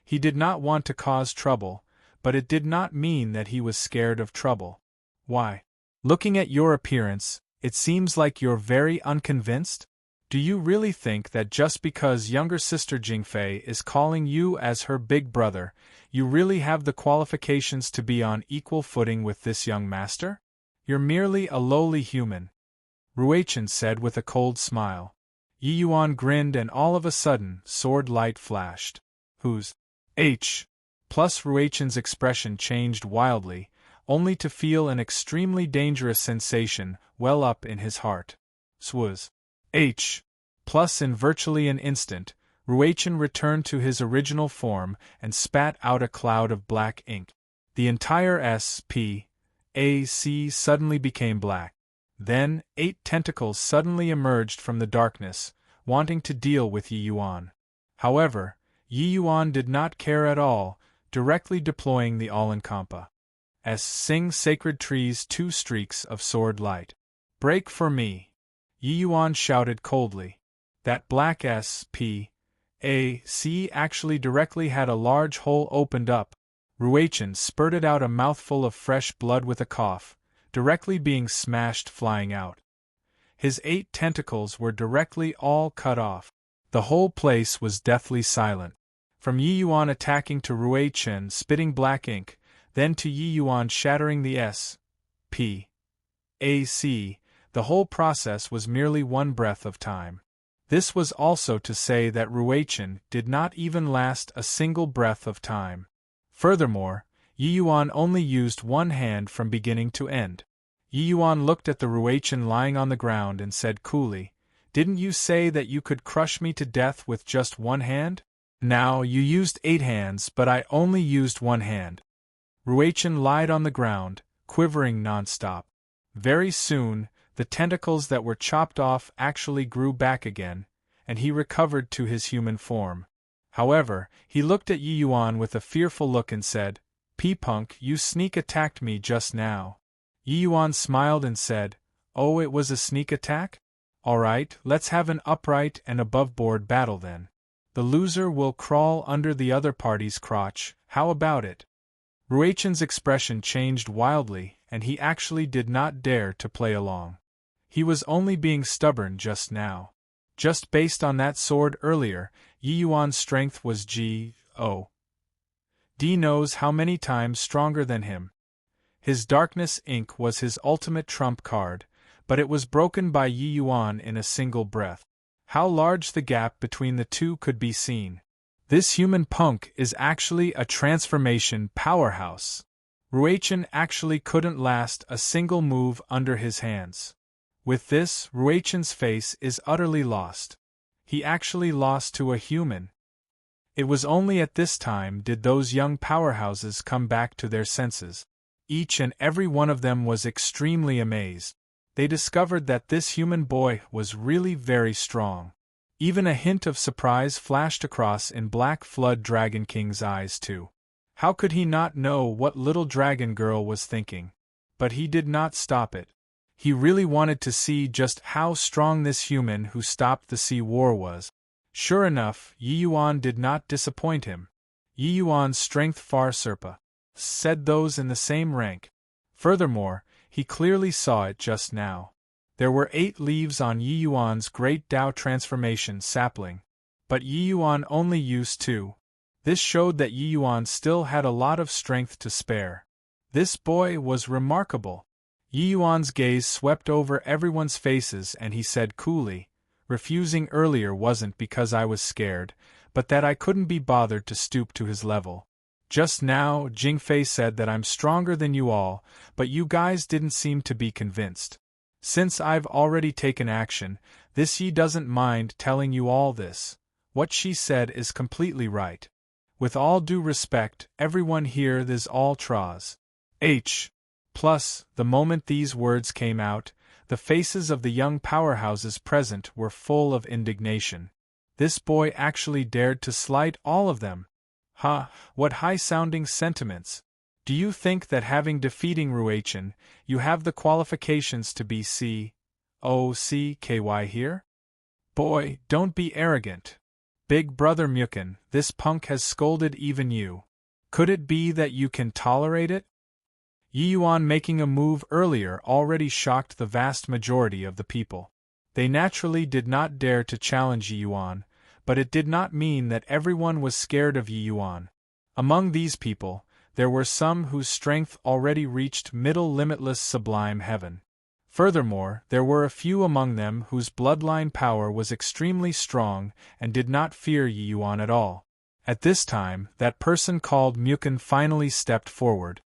He did not want to cause trouble, but it did not mean that he was scared of trouble. "Why? Looking at your appearance, it seems like you're very unconvinced? Do you really think that just because younger sister Jingfei is calling you as her big brother, you really have the qualifications to be on equal footing with this young master? You're merely a lowly human," Ruichen said with a cold smile. Yi Yuan grinned and all of a sudden, sword light flashed. "Who's H?" Plus Ruichen's expression changed wildly, only to feel an extremely dangerous sensation well up in his heart. "Swaz H." Plus in virtually an instant, Ruichen returned to his original form and spat out a cloud of black ink. The entire SPAC suddenly became black. Then, 8 tentacles suddenly emerged from the darkness, wanting to deal with Yi Yuan. However, Yi Yuan did not care at all, directly deploying the All-Incompa. Sing Sacred Trees 2 streaks of sword light. "Break for me!" Yi Yuan shouted coldly. That black SPAC actually directly had a large hole opened up. Ruichen spurted out a mouthful of fresh blood with a cough, directly being smashed flying out. His 8 tentacles were directly all cut off. The whole place was deathly silent. From Yi Yuan attacking to Ruichen spitting black ink, then to Yi Yuan shattering the SPAC, the whole process was merely one breath of time. This was also to say that Ruichen did not even last a single breath of time. Furthermore, Yi Yuan only used one hand from beginning to end. Yi Yuan looked at the Ruichen lying on the ground and said coolly, "Didn't you say that you could crush me to death with just one hand? Now you used 8 hands but I only used one hand." Ruichen lied on the ground, quivering non-stop. Very soon, the tentacles that were chopped off actually grew back again, and he recovered to his human form. However, he looked at Yi Yuan with a fearful look and said, "P-Punk, you sneak attacked me just now." Yi Yuan smiled and said, "Oh, it was a sneak attack? Alright, let's have an upright and above-board battle then. The loser will crawl under the other party's crotch, how about it?" Ruichen's expression changed wildly, and he actually did not dare to play along. He was only being stubborn just now. Just based on that sword earlier, Yi Yuan's strength was G.O. D knows how many times stronger than him. His darkness ink was his ultimate trump card, but it was broken by Yi Yuan in a single breath. How large the gap between the two could be seen. This human punk is actually a transformation powerhouse. Ruichen actually couldn't last a single move under his hands. With this, Ruichen's face is utterly lost. He actually lost to a human. It was only at this time did those young powerhouses come back to their senses. Each and every one of them was extremely amazed. They discovered that this human boy was really very strong. Even a hint of surprise flashed across in Black Flood Dragon King's eyes too. How could he not know what little dragon girl was thinking? But he did not stop it. He really wanted to see just how strong this human who stopped the sea war was. Sure enough, Yi Yuan did not disappoint him. Yi Yuan's strength far said those in the same rank. Furthermore, he clearly saw it just now. There were 8 leaves on Yi Yuan's great Tao transformation sapling, but Yi Yuan only used 2. This showed that Yi Yuan still had a lot of strength to spare. This boy was remarkable. Yi Yuan's gaze swept over everyone's faces and he said coolly, refusing earlier wasn't because I was scared, but that I couldn't be bothered to stoop to his level. Just now, Jingfei said that I'm stronger than you all, but you guys didn't seem to be convinced. Since I've already taken action, this Yi doesn't mind telling you all this. What she said is completely right. With all due respect, everyone here is all Traz. Plus, the moment these words came out, the faces of the young powerhouses present were full of indignation. This boy actually dared to slight all of them. What high-sounding sentiments. Do you think that having defeating Ruichen, you have the qualifications to be COCKY here? Boy, don't be arrogant. Big brother Mukun, this punk has scolded even you. Could it be that you can tolerate it? Yi Yuan making a move earlier already shocked the vast majority of the people. They naturally did not dare to challenge Yi Yuan, but it did not mean that everyone was scared of Yi Yuan. Among these people, there were some whose strength already reached middle limitless sublime heaven. Furthermore, there were a few among them whose bloodline power was extremely strong and did not fear Yi Yuan at all. At this time, that person called Mukun finally stepped forward.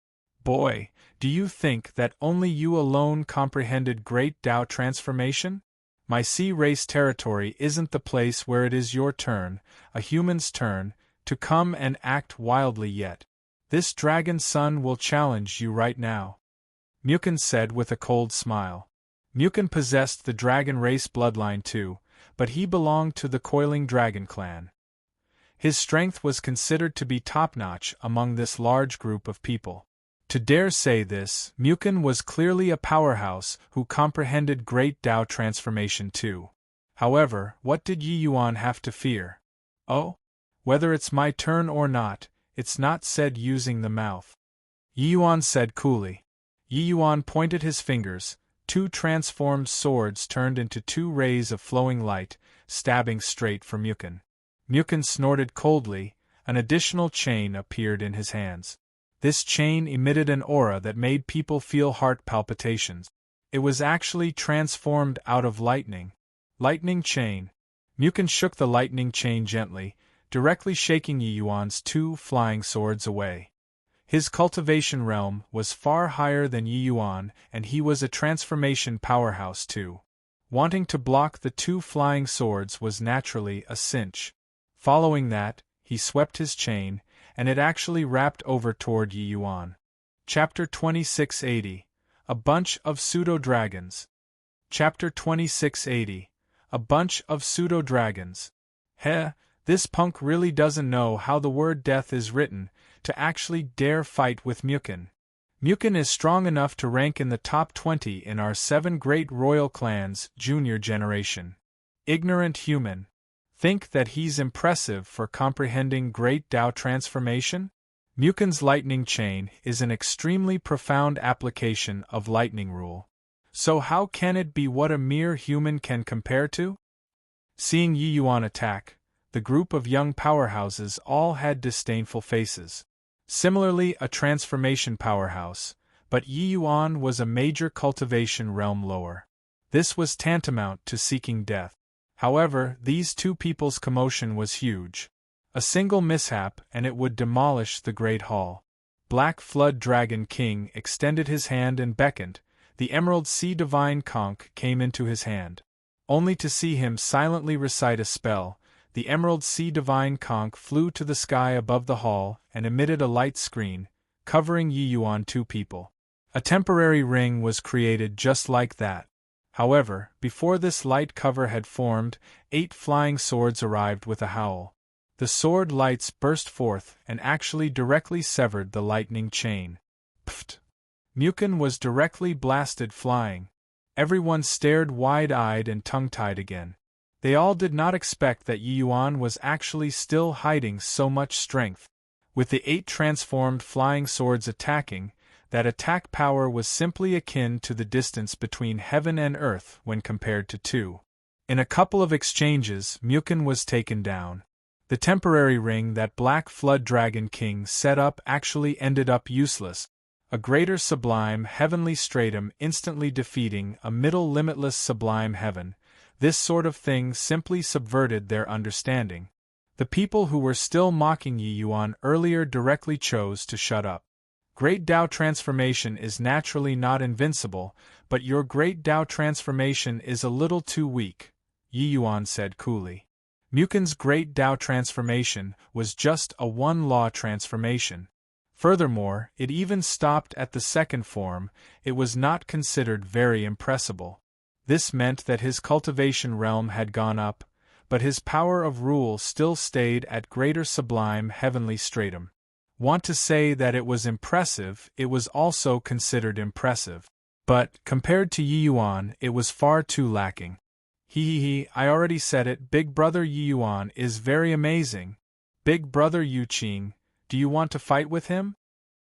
Boy, do you think that only you alone comprehended great Tao transformation? My sea race territory isn't the place where it is your turn, a human's turn, to come and act wildly yet. This dragon son will challenge you right now. Mukun said with a cold smile. Mukun possessed the dragon race bloodline too, but he belonged to the Coiling Dragon clan. His strength was considered to be top-notch among this large group of people. To dare say this, Mukun was clearly a powerhouse who comprehended great Tao transformation too. However, what did Yi Yuan have to fear? Oh? Whether it's my turn or not, it's not said using the mouth. Yi Yuan said coolly. Yi Yuan pointed his fingers, 2 transformed swords turned into 2 rays of flowing light, stabbing straight for Mukun. Mukun snorted coldly, an additional chain appeared in his hands. This chain emitted an aura that made people feel heart palpitations. It was actually transformed out of lightning. Lightning chain. Mukun shook the lightning chain gently, directly shaking Yi Yuan's 2 flying swords away. His cultivation realm was far higher than Yi Yuan, and he was a transformation powerhouse too. Wanting to block the 2 flying swords was naturally a cinch. Following that, he swept his chain, and it actually wrapped over toward Yi Yuan. Chapter 2680. A Bunch of Pseudo-Dragons. Chapter 2680. A Bunch of Pseudo-Dragons. This punk really doesn't know how the word death is written, to actually dare fight with Mukun. Mukun is strong enough to rank in the top 20 in our 7 great royal clans' junior generation. Ignorant human. Think that he's impressive for comprehending great Tao transformation? Mukin's lightning chain is an extremely profound application of lightning rule. So how can it be what a mere human can compare to? Seeing Yi Yuan attack, the group of young powerhouses all had disdainful faces. Similarly, a transformation powerhouse, but Yi Yuan was a major cultivation realm lower. This was tantamount to seeking death. However, these two people's commotion was huge. A single mishap and it would demolish the Great Hall. Black Flood Dragon King extended his hand and beckoned. The Emerald Sea Divine Conch came into his hand. Only to see him silently recite a spell, the Emerald Sea Divine Conch flew to the sky above the hall and emitted a light screen, covering Yi Yuan two people. A temporary ring was created just like that. However, before this light cover had formed, 8 flying swords arrived with a howl. The sword lights burst forth and actually directly severed the lightning chain. Pfft! Mukin was directly blasted flying. Everyone stared wide-eyed and tongue-tied again. They all did not expect that Yi Yuan was actually still hiding so much strength. With the 8 transformed flying swords attacking, that attack power was simply akin to the distance between heaven and earth when compared to 2. In a couple of exchanges, Mukin was taken down. The temporary ring that Black Flood Dragon King set up actually ended up useless. A greater sublime heavenly stratum instantly defeating a middle limitless sublime heaven. This sort of thing simply subverted their understanding. The people who were still mocking Yi Yuan earlier directly chose to shut up. Great Tao transformation is naturally not invincible, but your Great Tao transformation is a little too weak, Yi Yuan said coolly. Mukin's Great Tao transformation was just a one-law transformation. Furthermore, it even stopped at the second form. It was not considered very impressible. This meant that his cultivation realm had gone up, but his power of rule still stayed at greater sublime heavenly stratum. Want to say that it was impressive, it was also considered impressive. But, compared to Yi Yuan, it was far too lacking. I already said it, Big Brother Yi Yuan is very amazing. Big Brother Yu Qing, do you want to fight with him?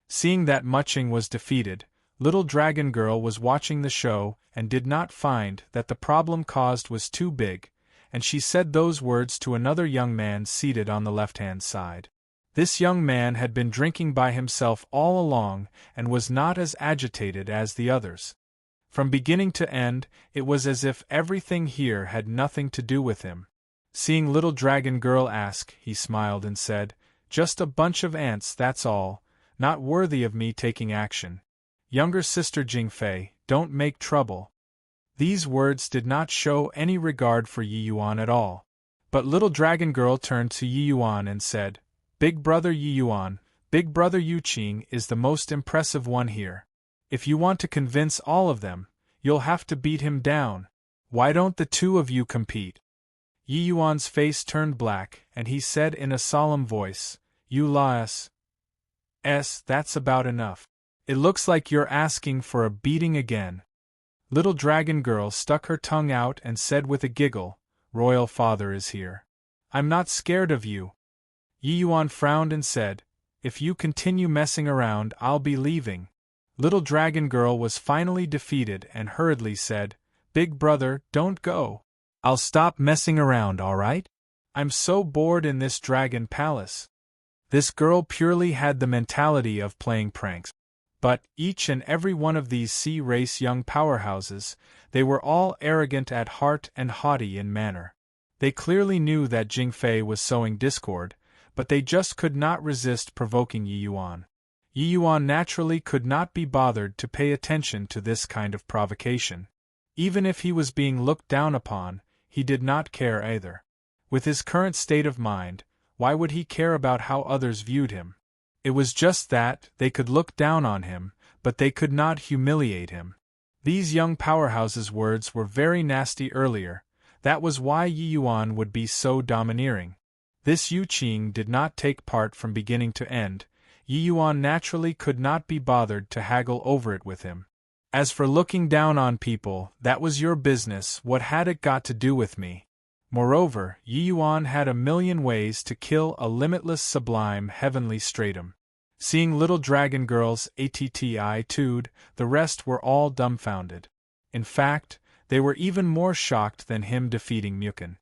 Seeing that Muching was defeated, Little Dragon Girl was watching the show and did not find that the problem caused was too big, and she said those words to another young man seated on the left-hand side. This young man had been drinking by himself all along and was not as agitated as the others. From beginning to end, it was as if everything here had nothing to do with him. Seeing Little Dragon Girl ask, he smiled and said, "Just a bunch of ants, that's all, not worthy of me taking action. Younger sister Jingfei, don't make trouble." These words did not show any regard for Yi Yuan at all. But Little Dragon Girl turned to Yi Yuan and said, "Big Brother Yi Yuan, Big Brother Yu Qing is the most impressive one here. If you want to convince all of them, you'll have to beat him down. Why don't the two of you compete?" Yi Yuan's face turned black, and he said in a solemn voice, "You lass. That's about enough. It looks like you're asking for a beating again." Little Dragon Girl stuck her tongue out and said with a giggle, "Royal Father is here. I'm not scared of you." Yi Yuan frowned and said, "If you continue messing around, I'll be leaving." Little Dragon Girl was finally defeated and hurriedly said, "Big Brother, don't go. I'll stop messing around, all right? I'm so bored in this dragon palace." This girl purely had the mentality of playing pranks. But, each and every one of these sea-race young powerhouses, they were all arrogant at heart and haughty in manner. They clearly knew that Jingfei was sowing discord, but they just could not resist provoking Yi Yuan. Yi Yuan naturally could not be bothered to pay attention to this kind of provocation. Even if he was being looked down upon, he did not care either. With his current state of mind, why would he care about how others viewed him? It was just that they could look down on him, but they could not humiliate him. These young powerhouses' words were very nasty earlier. That was why Yi Yuan would be so domineering. This Yu Qing did not take part from beginning to end. Yi Yuan naturally could not be bothered to haggle over it with him. As for looking down on people, that was your business. What had it got to do with me? Moreover, Yi Yuan had a million ways to kill a limitless sublime heavenly stratum. Seeing little dragon girls atti-tude, the rest were all dumbfounded. In fact, they were even more shocked than him defeating Mukin.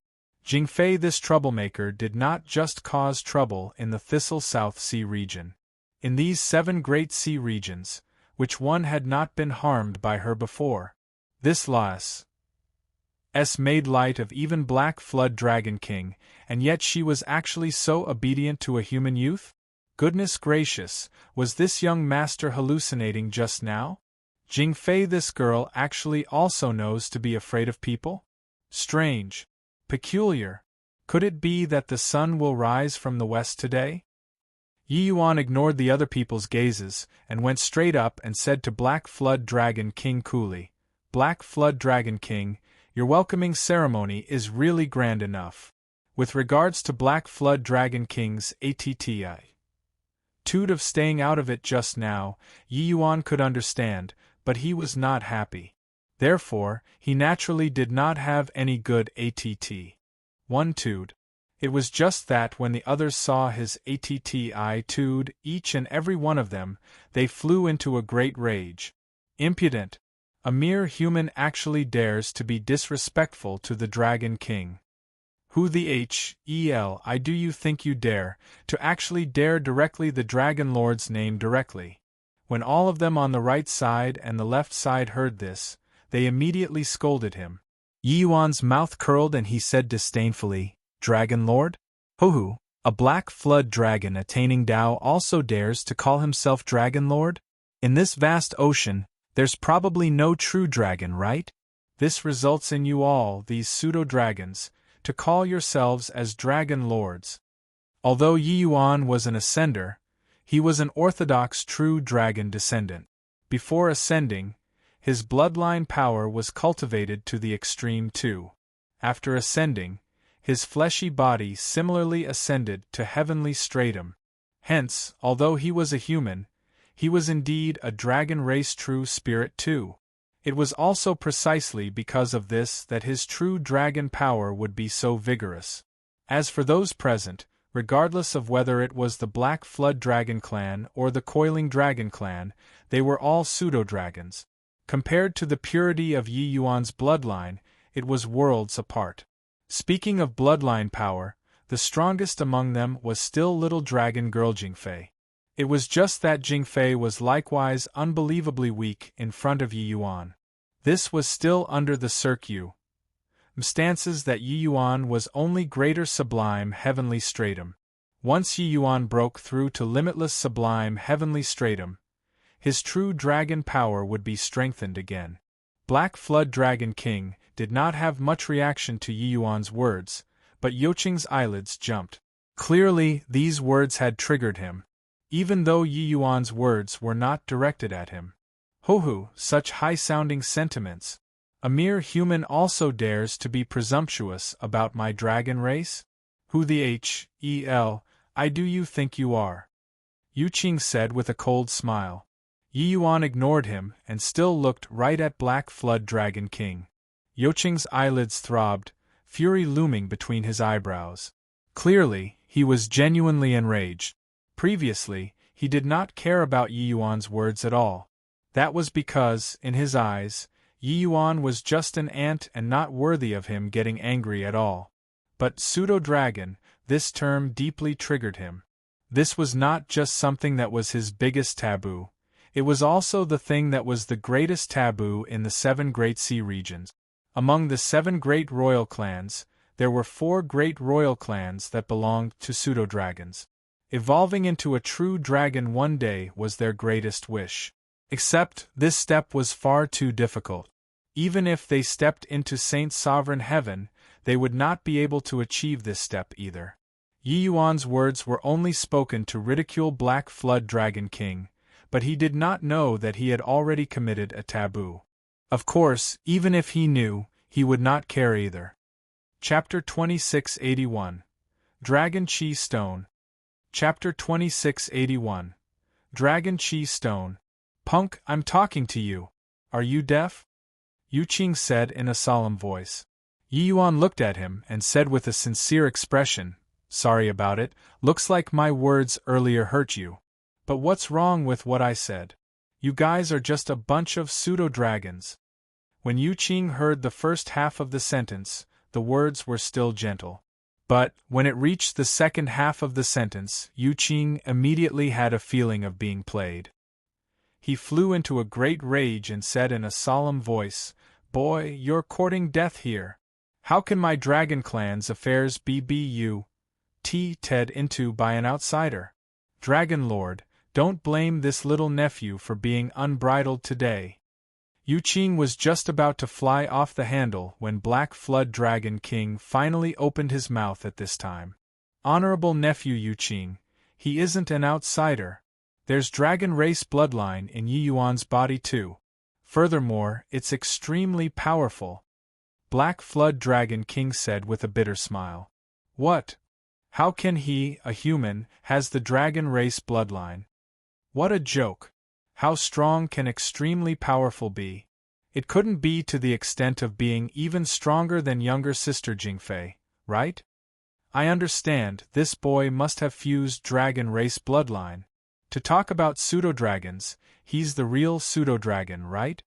Jingfei, this troublemaker, did not just cause trouble in the Thistle South Sea region. In these 7 great sea regions, which one had not been harmed by her before, this Lass made light of even Black Flood Dragon King, and yet she was actually so obedient to a human youth? Goodness gracious, was this young master hallucinating just now? Jingfei, this girl actually also knows to be afraid of people? Strange. Peculiar. Could it be that the sun will rise from the west today? Yi Yuan ignored the other people's gazes, and went straight up and said to Black Flood Dragon King coolly, "Black Flood Dragon King, your welcoming ceremony is really grand enough. With regards to Black Flood Dragon King's attitude of staying out of it just now, Yi Yuan could understand, but he was not happy. Therefore, he naturally did not have any good attitude. It was just that when the others saw his attitude, each and every one of them, they flew into a great rage. Impudent! A mere human actually dares to be disrespectful to the Dragon King. Who the hell do you think you dare, to actually dare directly the Dragon Lord's name directly? When all of them on the right side and the left side heard this, they immediately scolded him. Yi Yuan's mouth curled and he said disdainfully, "Dragon Lord? Ho-hoo, a Black Flood Dragon attaining Tao also dares to call himself Dragon Lord? In this vast ocean, there's probably no true dragon, right? This results in you all, these pseudo-dragons, to call yourselves as Dragon Lords." Although Yi Yuan was an ascender, he was an orthodox true dragon descendant. Before ascending, his bloodline power was cultivated to the extreme too. After ascending, his fleshy body similarly ascended to heavenly stratum. Hence, although he was a human, he was indeed a dragon race true spirit too. It was also precisely because of this that his true dragon power would be so vigorous. As for those present, regardless of whether it was the Black Flood Dragon Clan or the Coiling Dragon Clan, they were all pseudo-dragons. Compared to the purity of Yi Yuan's bloodline, it was worlds apart. Speaking of bloodline power, the strongest among them was still little dragon girl Jingfei. It was just that Jingfei was likewise unbelievably weak in front of Yi Yuan. This was still under the circumstances that Yi Yuan was only greater sublime heavenly stratum. Once Yi Yuan broke through to limitless sublime heavenly stratum, his true dragon power would be strengthened again. Black Flood Dragon King did not have much reaction to Yi Yuan's words, but Youqing's eyelids jumped. Clearly, these words had triggered him, even though Yi Yuan's words were not directed at him. Ho-hoo, such high-sounding sentiments. A mere human also dares to be presumptuous about my dragon race? Who the hell do you think you are? Youqing said with a cold smile. Yi Yuan ignored him and still looked right at Black Flood Dragon King. Youqing's eyelids throbbed, fury looming between his eyebrows. Clearly, he was genuinely enraged. Previously, he did not care about Yi Yuan's words at all. That was because, in his eyes, Yi Yuan was just an ant and not worthy of him getting angry at all. But pseudo-dragon, this term deeply triggered him. This was not just something that was his biggest taboo. It was also the thing that was the greatest taboo in the 7 great sea regions. Among the 7 great royal clans, there were 4 great royal clans that belonged to pseudo-dragons. Evolving into a true dragon one day was their greatest wish. Except, this step was far too difficult. Even if they stepped into Saint Sovereign Heaven, they would not be able to achieve this step either. Yi Yuan's words were only spoken to ridicule Black Flood Dragon King, but he did not know that he had already committed a taboo. Of course, even if he knew, he would not care either. Chapter 2681. Dragon Chi Stone. Chapter 2681. Dragon Chi Stone. Punk, I'm talking to you. Are you deaf? Youqing said in a solemn voice. Yi Yuan looked at him and said with a sincere expression, "Sorry about it, looks like my words earlier hurt you." But what's wrong with what I said? You guys are just a bunch of pseudo-dragons. When Yu Qing heard the first half of the sentence, the words were still gentle. But, when it reached the second half of the sentence, Yu Qing immediately had a feeling of being played. He flew into a great rage and said in a solemn voice, "Boy, you're courting death here. How can my dragon clan's affairs be ted into by an outsider? Dragon Lord, don't blame this little nephew for being unbridled today." Yu Qing was just about to fly off the handle when Black Flood Dragon King finally opened his mouth at this time. "Honorable nephew Yu Qing, he isn't an outsider. There's dragon race bloodline in Yi Yuan's body too. Furthermore, it's extremely powerful," Black Flood Dragon King said with a bitter smile. "What? How can he, a human, has the dragon race bloodline? What a joke! How strong can extremely powerful be? It couldn't be to the extent of being even stronger than younger sister Jingfei, right? I understand, this boy must have fused dragon race bloodline. To talk about pseudo-dragons, he's the real pseudo-dragon, right?"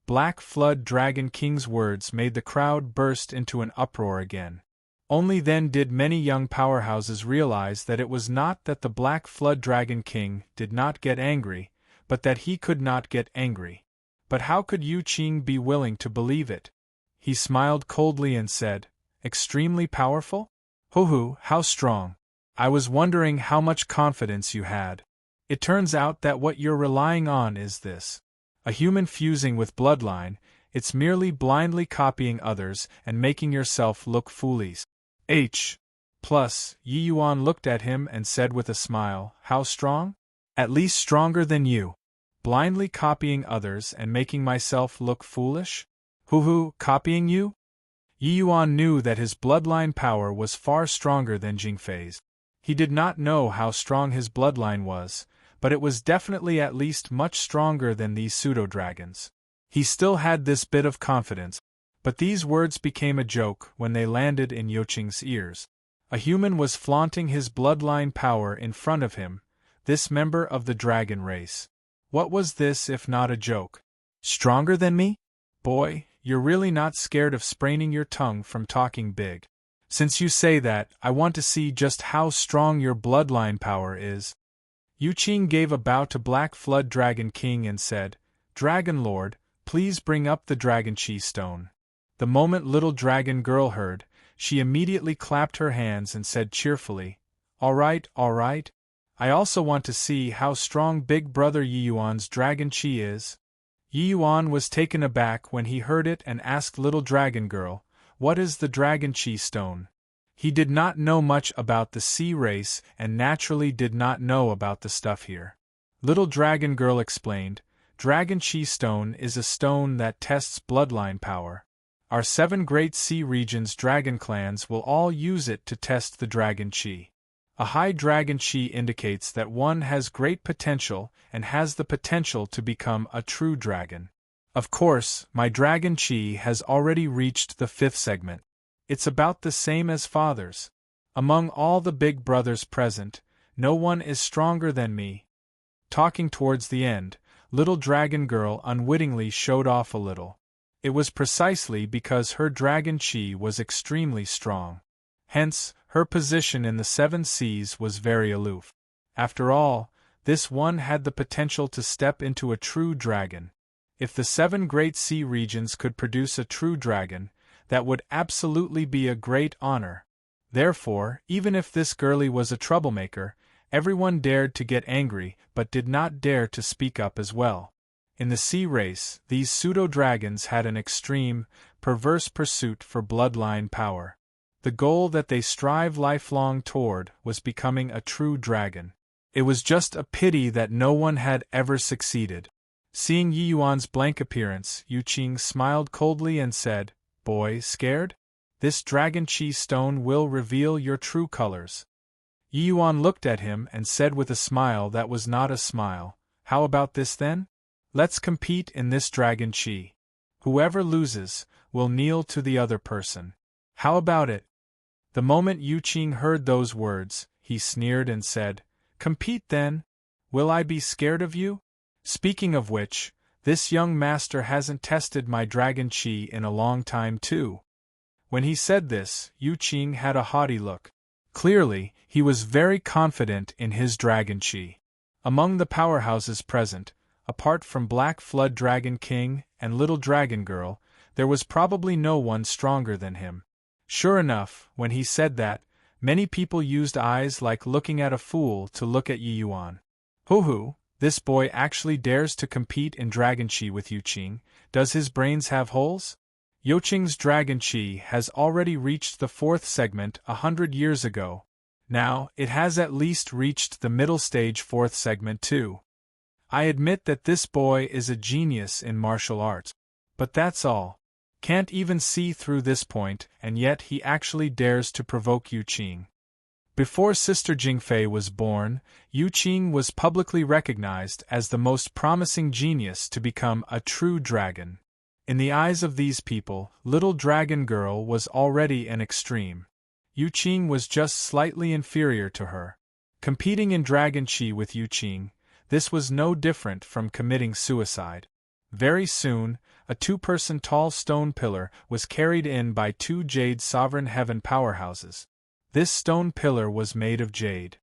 Black Flood Dragon King's words made the crowd burst into an uproar again. Only then did many young powerhouses realize that it was not that the Black Flood Dragon King did not get angry, but that he could not get angry. But how could Yu Qing be willing to believe it? He smiled coldly and said, "Extremely powerful? Hoo-hoo, how strong. I was wondering how much confidence you had. It turns out that what you're relying on is this. A human fusing with bloodline, it's merely blindly copying others and making yourself look foolish." Plus, Yi Yuan looked at him and said with a smile, "How strong? At least stronger than you. Blindly copying others and making myself look foolish? Hoo-hoo, copying you?" Yi Yuan knew that his bloodline power was far stronger than Jingfei's. He did not know how strong his bloodline was, but it was definitely at least much stronger than these pseudo-dragons. He still had this bit of confidence, but these words became a joke when they landed in Yu Qing's ears. A human was flaunting his bloodline power in front of him, this member of the dragon race. What was this if not a joke? Stronger than me? Boy, you're really not scared of spraining your tongue from talking big. Since you say that, I want to see just how strong your bloodline power is. Yu Qing gave a bow to Black Flood Dragon King and said, "Dragon Lord, please bring up the Dragon Chi Stone." The moment little dragon girl heard, she immediately clapped her hands and said cheerfully, all right. I also want to see how strong Big Brother Yi Yuan's Dragon Chi is." Yi Yuan was taken aback when he heard it and asked little dragon girl, "What is the Dragon Chi Stone?" He did not know much about the sea race and naturally did not know about the stuff here. Little dragon girl explained, "Dragon Chi Stone is a stone that tests bloodline power. Our 7 great sea regions' dragon clans will all use it to test the Dragon Chi. A high Dragon Chi indicates that one has great potential and has the potential to become a true dragon. Of course, my Dragon Chi has already reached the 5th segment. It's about the same as father's. Among all the big brothers present, no one is stronger than me." Talking towards the end, little dragon girl unwittingly showed off a little. It was precisely because her Dragon Chi was extremely strong. Hence, her position in the 7 seas was very aloof. After all, this one had the potential to step into a true dragon. If the 7 great sea regions could produce a true dragon, that would absolutely be a great honor. Therefore, even if this girlie was a troublemaker, everyone dared to get angry but did not dare to speak up as well. In the sea race, these pseudo-dragons had an extreme, perverse pursuit for bloodline power. The goal that they strive lifelong toward was becoming a true dragon. It was just a pity that no one had ever succeeded. Seeing Yi Yuan's blank appearance, Yu Qing smiled coldly and said, "Boy, scared? This Dragon Chi Stone will reveal your true colors." Yi Yuan looked at him and said with a smile that was not a smile, "How about this then? Let's compete in this Dragon Chi. Whoever loses will kneel to the other person. How about it?" The moment Yu Qing heard those words, he sneered and said, "Compete then? Will I be scared of you? Speaking of which, this young master hasn't tested my dragon chi in a long time too. When he said this, Yu Qing had a haughty look. Clearly, he was very confident in his dragon chi. Among the powerhouses present, apart from Black Flood Dragon King and Little Dragon Girl, there was probably no one stronger than him. Sure enough, when he said that, many people used eyes like looking at a fool to look at Yi Yuan. Hoo, this boy actually dares to compete in Dragon Chi with Yu Qing. Does his brains have holes? Yu Qing's Dragon Chi has already reached the 4th segment 100 years ago. Now, it has at least reached the middle stage 4th segment too. I admit that this boy is a genius in martial arts. But that's all. Can't even see through this point, and yet he actually dares to provoke Yu Qing. Before Sister Jingfei was born, Yu Qing was publicly recognized as the most promising genius to become a true dragon. In the eyes of these people, Little Dragon Girl was already an extreme. Yu Qing was just slightly inferior to her. Competing in Dragon Chi with Yu Qing, this was no different from committing suicide. Very soon, a 2-person tall stone pillar was carried in by 2 Jade Sovereign Heaven powerhouses. This stone pillar was made of jade.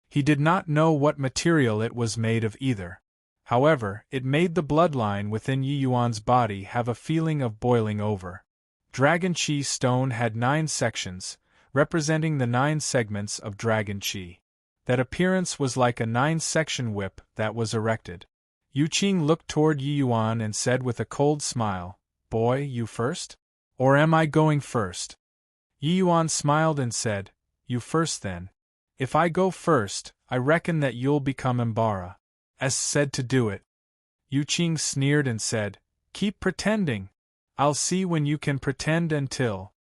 He did not know what material it was made of either. However, it made the bloodline within Yi Yuan's body have a feeling of boiling over. Dragon Chi stone had 9 sections, representing the 9 segments of Dragon Chi. That appearance was like a 9-section whip that was erected. Yu Qing looked toward Yi Yuan and said with a cold smile, "Boy, you first? Or am I going first?" Yi Yuan smiled and said, "You first then. If I go first, I reckon that you'll become Embark. As said to do it." Yu Qing sneered and said, "Keep pretending. I'll see when you can pretend until."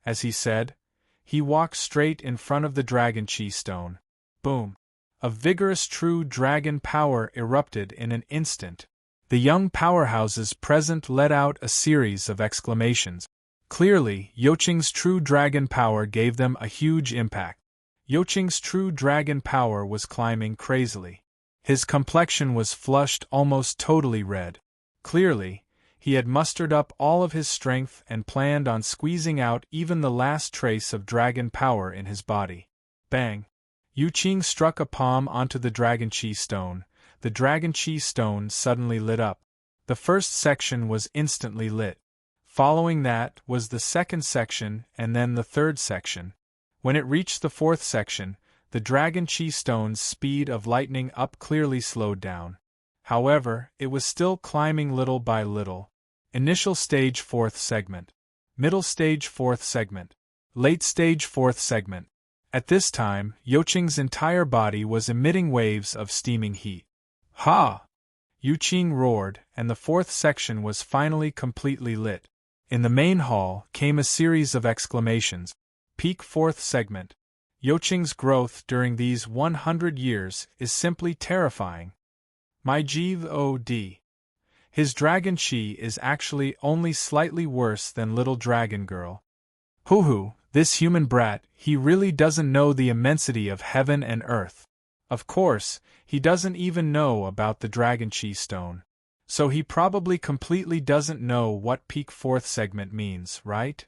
As he said, he walked straight in front of the Dragon Chi stone. Boom! A vigorous true dragon power erupted in an instant. The young powerhouses present let out a series of exclamations. Clearly, Yu Qing's true dragon power gave them a huge impact. Yu Qing's true dragon power was climbing crazily. His complexion was flushed almost totally red. Clearly, he had mustered up all of his strength and planned on squeezing out even the last trace of dragon power in his body. Bang! Yu Qing struck a palm onto the Dragon Chi stone. The Dragon Chi stone suddenly lit up. The first section was instantly lit. Following that was the second section and then the third section. When it reached the 4th section, the Dragon Chi stone's speed of lightning up clearly slowed down. However, it was still climbing little by little. Initial stage 4th segment. Middle stage 4th segment. Late stage 4th segment. At this time, Yu Qing's entire body was emitting waves of steaming heat. Ha! Yu Qing roared, and the 4th section was finally completely lit. In the main hall came a series of exclamations. Peak 4th segment. Yu Qing's growth during these 100 years is simply terrifying. My God. His Dragon Chi is actually only slightly worse than Little Dragon Girl. Hoo, this human brat, he really doesn't know the immensity of heaven and earth. Of course, he doesn't even know about the Dragon Chi stone. So he probably completely doesn't know what peak 4th segment means, right?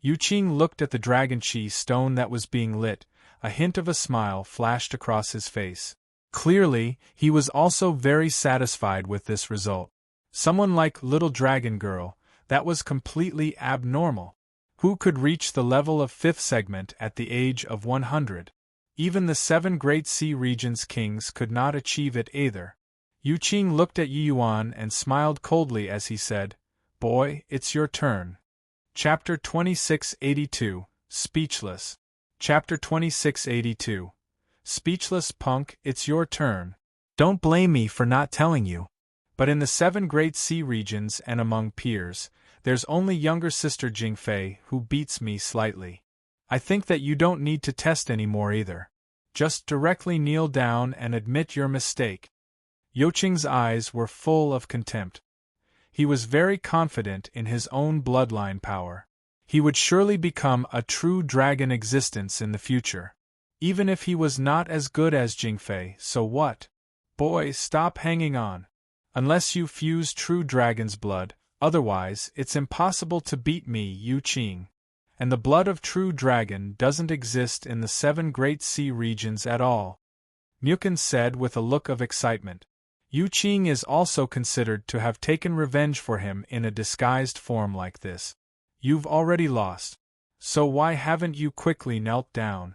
Yu Qing looked at the Dragon Chi stone that was being lit. A hint of a smile flashed across his face. Clearly, he was also very satisfied with this result. Someone like Little Dragon Girl, that was completely abnormal. Who could reach the level of 5th segment at the age of 100? Even the 7 Great Sea Regions kings could not achieve it either. Yu Qing looked at Yi Yuan and smiled coldly as he said, "Boy, it's your turn." Chapter 2682, Speechless. Chapter 2682. Speechless punk, it's your turn. Don't blame me for not telling you. But in the 7 Great Sea Regions and among peers, there's only younger sister Jingfei who beats me slightly. I think that you don't need to test anymore either. Just directly kneel down and admit your mistake. Yu Qing's eyes were full of contempt. He was very confident in his own bloodline power. He would surely become a true dragon existence in the future. Even if he was not as good as Jingfei, so what? Boy, stop hanging on. Unless you fuse true dragon's blood, otherwise it's impossible to beat me, Yu Qing. And the blood of true dragon doesn't exist in the 7 great sea regions at all, Mukun said with a look of excitement. Yu Qing is also considered to have taken revenge for him in a disguised form like this. You've already lost. So why haven't you quickly knelt down?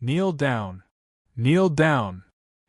Kneel down. Kneel down.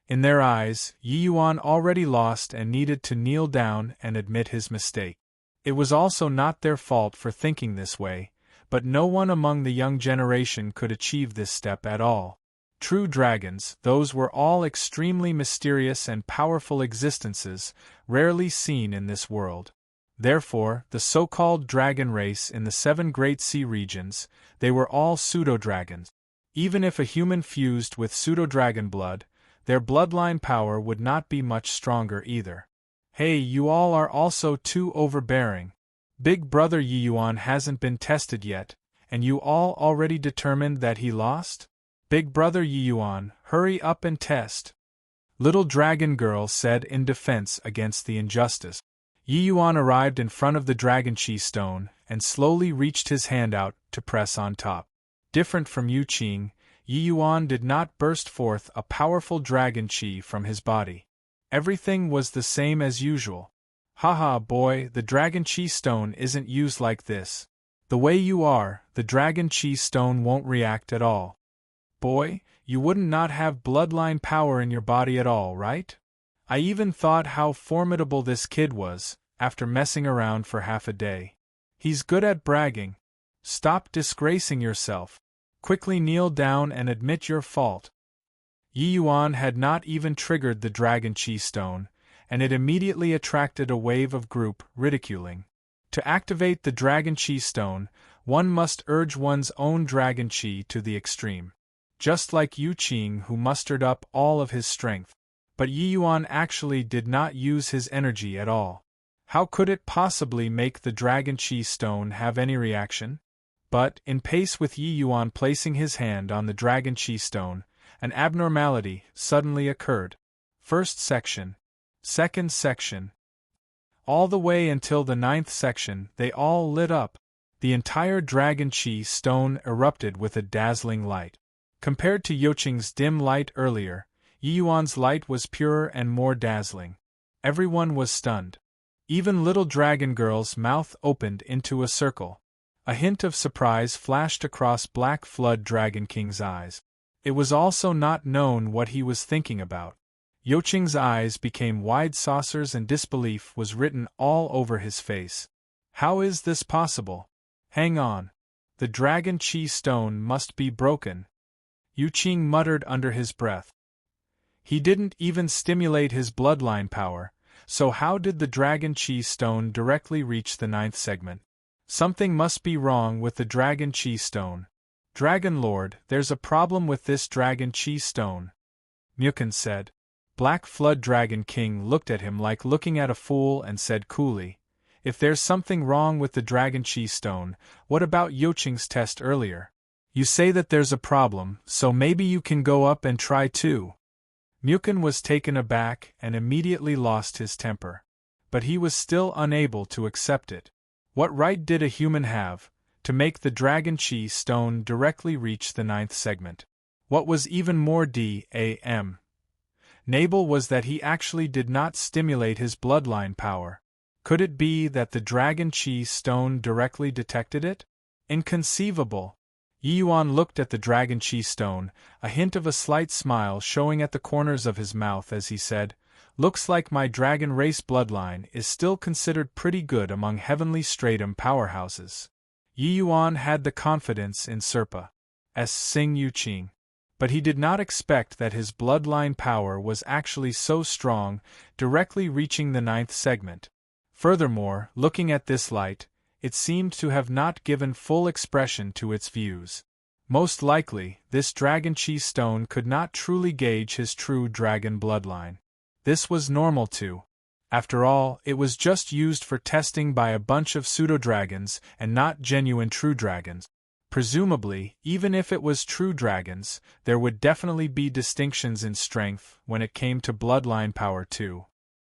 In their eyes, Yi Yuan already lost and needed to kneel down and admit his mistake. It was also not their fault for thinking this way, but no one among the young generation could achieve this step at all. True dragons, those were all extremely mysterious and powerful existences, rarely seen in this world. Therefore, the so-called dragon race in the 7 great sea regions, they were all pseudo-dragons. Even if a human fused with pseudo-dragon blood, their bloodline power would not be much stronger either. Hey, you all are also too overbearing. Big brother Yi Yuan hasn't been tested yet, and you all already determined that he lost? Big brother Yi Yuan, hurry up and test. Little dragon girl said in defense against the injustice. Yi Yuan arrived in front of the dragon chi stone and slowly reached his hand out to press on top. Different from Yu Qing, Yi Yuan did not burst forth a powerful dragon chi from his body. Everything was the same as usual. Haha, boy, the dragon chi stone isn't used like this. The way you are, the dragon chi stone won't react at all. Boy, you wouldn't not have bloodline power in your body at all, right? I even thought how formidable this kid was, after messing around for half a day. He's good at bragging. Stop disgracing yourself. Quickly kneel down and admit your fault. Yi Yuan had not even triggered the dragon chi stone, and it immediately attracted a wave of group ridiculing. To activate the dragon chi stone, one must urge one's own dragon chi to the extreme. Just like Yu Qing, who mustered up all of his strength. But Yi Yuan actually did not use his energy at all. How could it possibly make the dragon chi stone have any reaction? But, in pace with Yi Yuan placing his hand on the dragon chi stone, an abnormality suddenly occurred. First section. Second section. All the way until the 9th section, they all lit up. The entire dragon chi stone erupted with a dazzling light. Compared to Yoqing's dim light earlier, Yi Yuan's light was purer and more dazzling. Everyone was stunned. Even little dragon girl's mouth opened into a circle. A hint of surprise flashed across Black Flood Dragon King's eyes. It was also not known what he was thinking about. Yoqing's eyes became wide saucers and disbelief was written all over his face. How is this possible? Hang on. The dragon chi stone must be broken. Yu Qing muttered under his breath. He didn't even stimulate his bloodline power, so how did the dragon chi stone directly reach the 9th segment? Something must be wrong with the dragon chi stone. Dragon Lord, there's a problem with this dragon chi stone, Mukun said. Black Flood Dragon King looked at him like looking at a fool and said coolly, if there's something wrong with the dragon chi stone, what about Yoqing's test earlier? You say that there's a problem, so maybe you can go up and try too. Mukun was taken aback and immediately lost his temper. But he was still unable to accept it. What right did a human have to make the dragon chi stone directly reach the 9th segment? What was even more d.a.m. Nable was that he actually did not stimulate his bloodline power. Could it be that the dragon chi stone directly detected it? Inconceivable. Yi Yuan looked at the dragon chi stone, a hint of a slight smile showing at the corners of his mouth as he said, looks like my dragon race bloodline is still considered pretty good among heavenly stratum powerhouses. Yi Yuan had the confidence in Serpa's Sing Yu Qing. But he did not expect that his bloodline power was actually so strong, directly reaching the 9th segment. Furthermore, looking at this light, it seemed to have not given full expression to its views. Most likely, this dragon chi stone could not truly gauge his true dragon bloodline. This was normal too. After all, it was just used for testing by a bunch of pseudo-dragons and not genuine true dragons. Presumably, even if it was true dragons, there would definitely be distinctions in strength when it came to bloodline power too.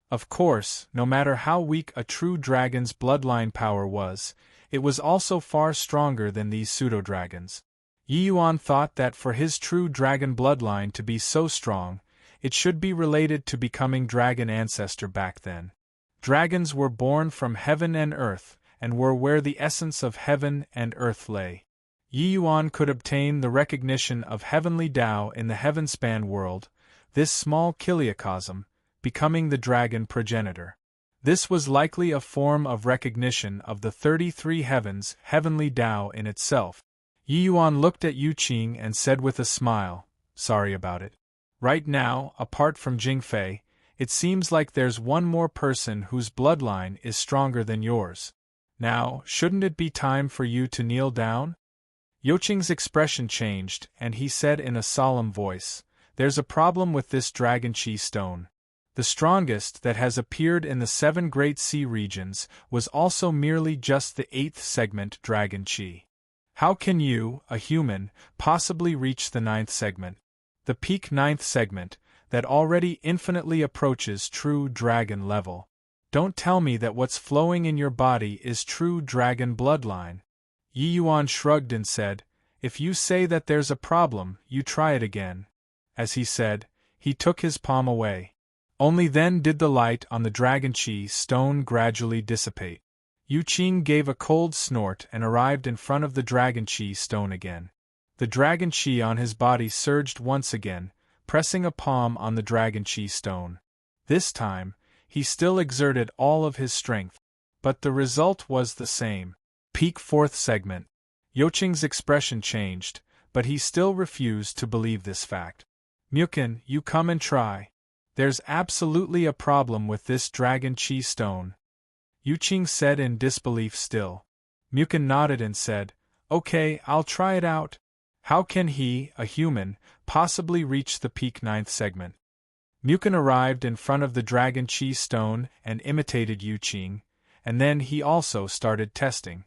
Of course, no matter how weak a true dragon's bloodline power was, it was also far stronger than these pseudo-dragons. Yi Yuan thought that for his true dragon bloodline to be so strong, it should be related to becoming dragon ancestor back then. Dragons were born from heaven and earth, and were where the essence of heaven and earth lay. Yi Yuan could obtain the recognition of heavenly Tao in the heavenspan world, this small kiliacosm, becoming the dragon progenitor. This was likely a form of recognition of the 33 heavens, heavenly Tao in itself. Yi Yuan looked at Yu Qing and said with a smile, "Sorry about it. Right now, apart from Jingfei, it seems like there's one more person whose bloodline is stronger than yours. Now, shouldn't it be time for you to kneel down?" Yoqing's expression changed, and he said in a solemn voice, "There's a problem with this dragon chi stone. The strongest that has appeared in the 7 great sea regions was also merely just the 8th segment dragon chi. How can you, a human, possibly reach the 9th segment? The peak 9th segment, that already infinitely approaches true dragon level. Don't tell me that what's flowing in your body is true dragon bloodline." Yi Yuan shrugged and said, "If you say that there's a problem, you try it again." As he said, he took his palm away. Only then did the light on the dragon chi stone gradually dissipate. Yu Qing gave a cold snort and arrived in front of the dragon chi stone again. The dragon chi on his body surged once again, pressing a palm on the dragon chi stone. This time, he still exerted all of his strength, but the result was the same. Peak 4th segment. Yoqing's expression changed, but he still refused to believe this fact. "Mukin, you come and try. There's absolutely a problem with this dragon chi stone." Yu Qing said in disbelief still. Mukin nodded and said, "Okay, I'll try it out. How can he, a human, possibly reach the peak 9th segment?" Mukin arrived in front of the dragon chi stone and imitated Yu Qing, and then he also started testing.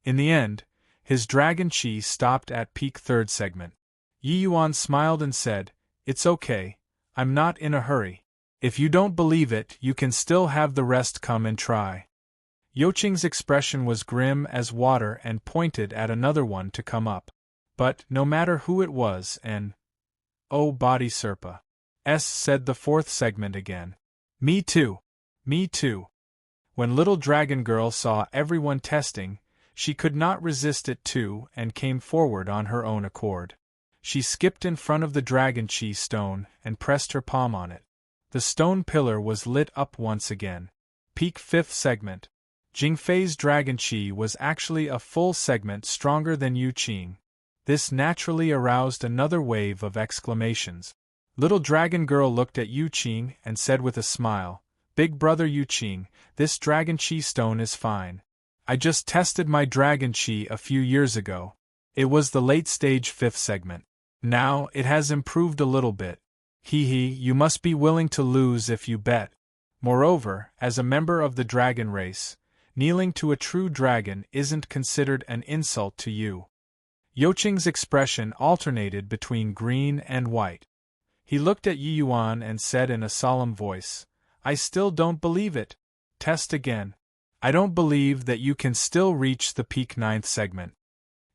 In the end, his dragon chi stopped at peak 3rd segment. Yi Yuan smiled and said, "It's okay, I'm not in a hurry. If you don't believe it, you can still have the rest come and try." Yoqing's expression was grim as water and pointed at another one to come up. But, no matter who it was, "Oh, Bodhisattva," said the 4th segment again. "Me too. Me too." When little dragon girl saw everyone testing, she could not resist it too and came forward on her own accord. She skipped in front of the dragon chi stone and pressed her palm on it. The stone pillar was lit up once again. Peak 5th segment. Jingfei's dragon chi was actually a full segment stronger than Yu Qing. This naturally aroused another wave of exclamations. Little dragon girl looked at Yu Qing and said with a smile, "Big brother Yu Qing, this dragon chi stone is fine. I just tested my dragon chi a few years ago. It was the late stage 5th segment. Now, it has improved a little bit. You must be willing to lose if you bet. Moreover, as a member of the dragon race, kneeling to a true dragon isn't considered an insult to you." Yoqing's expression alternated between green and white. He looked at Yi Yuan and said in a solemn voice, "I still don't believe it. Test again. I don't believe that you can still reach the peak 9th segment."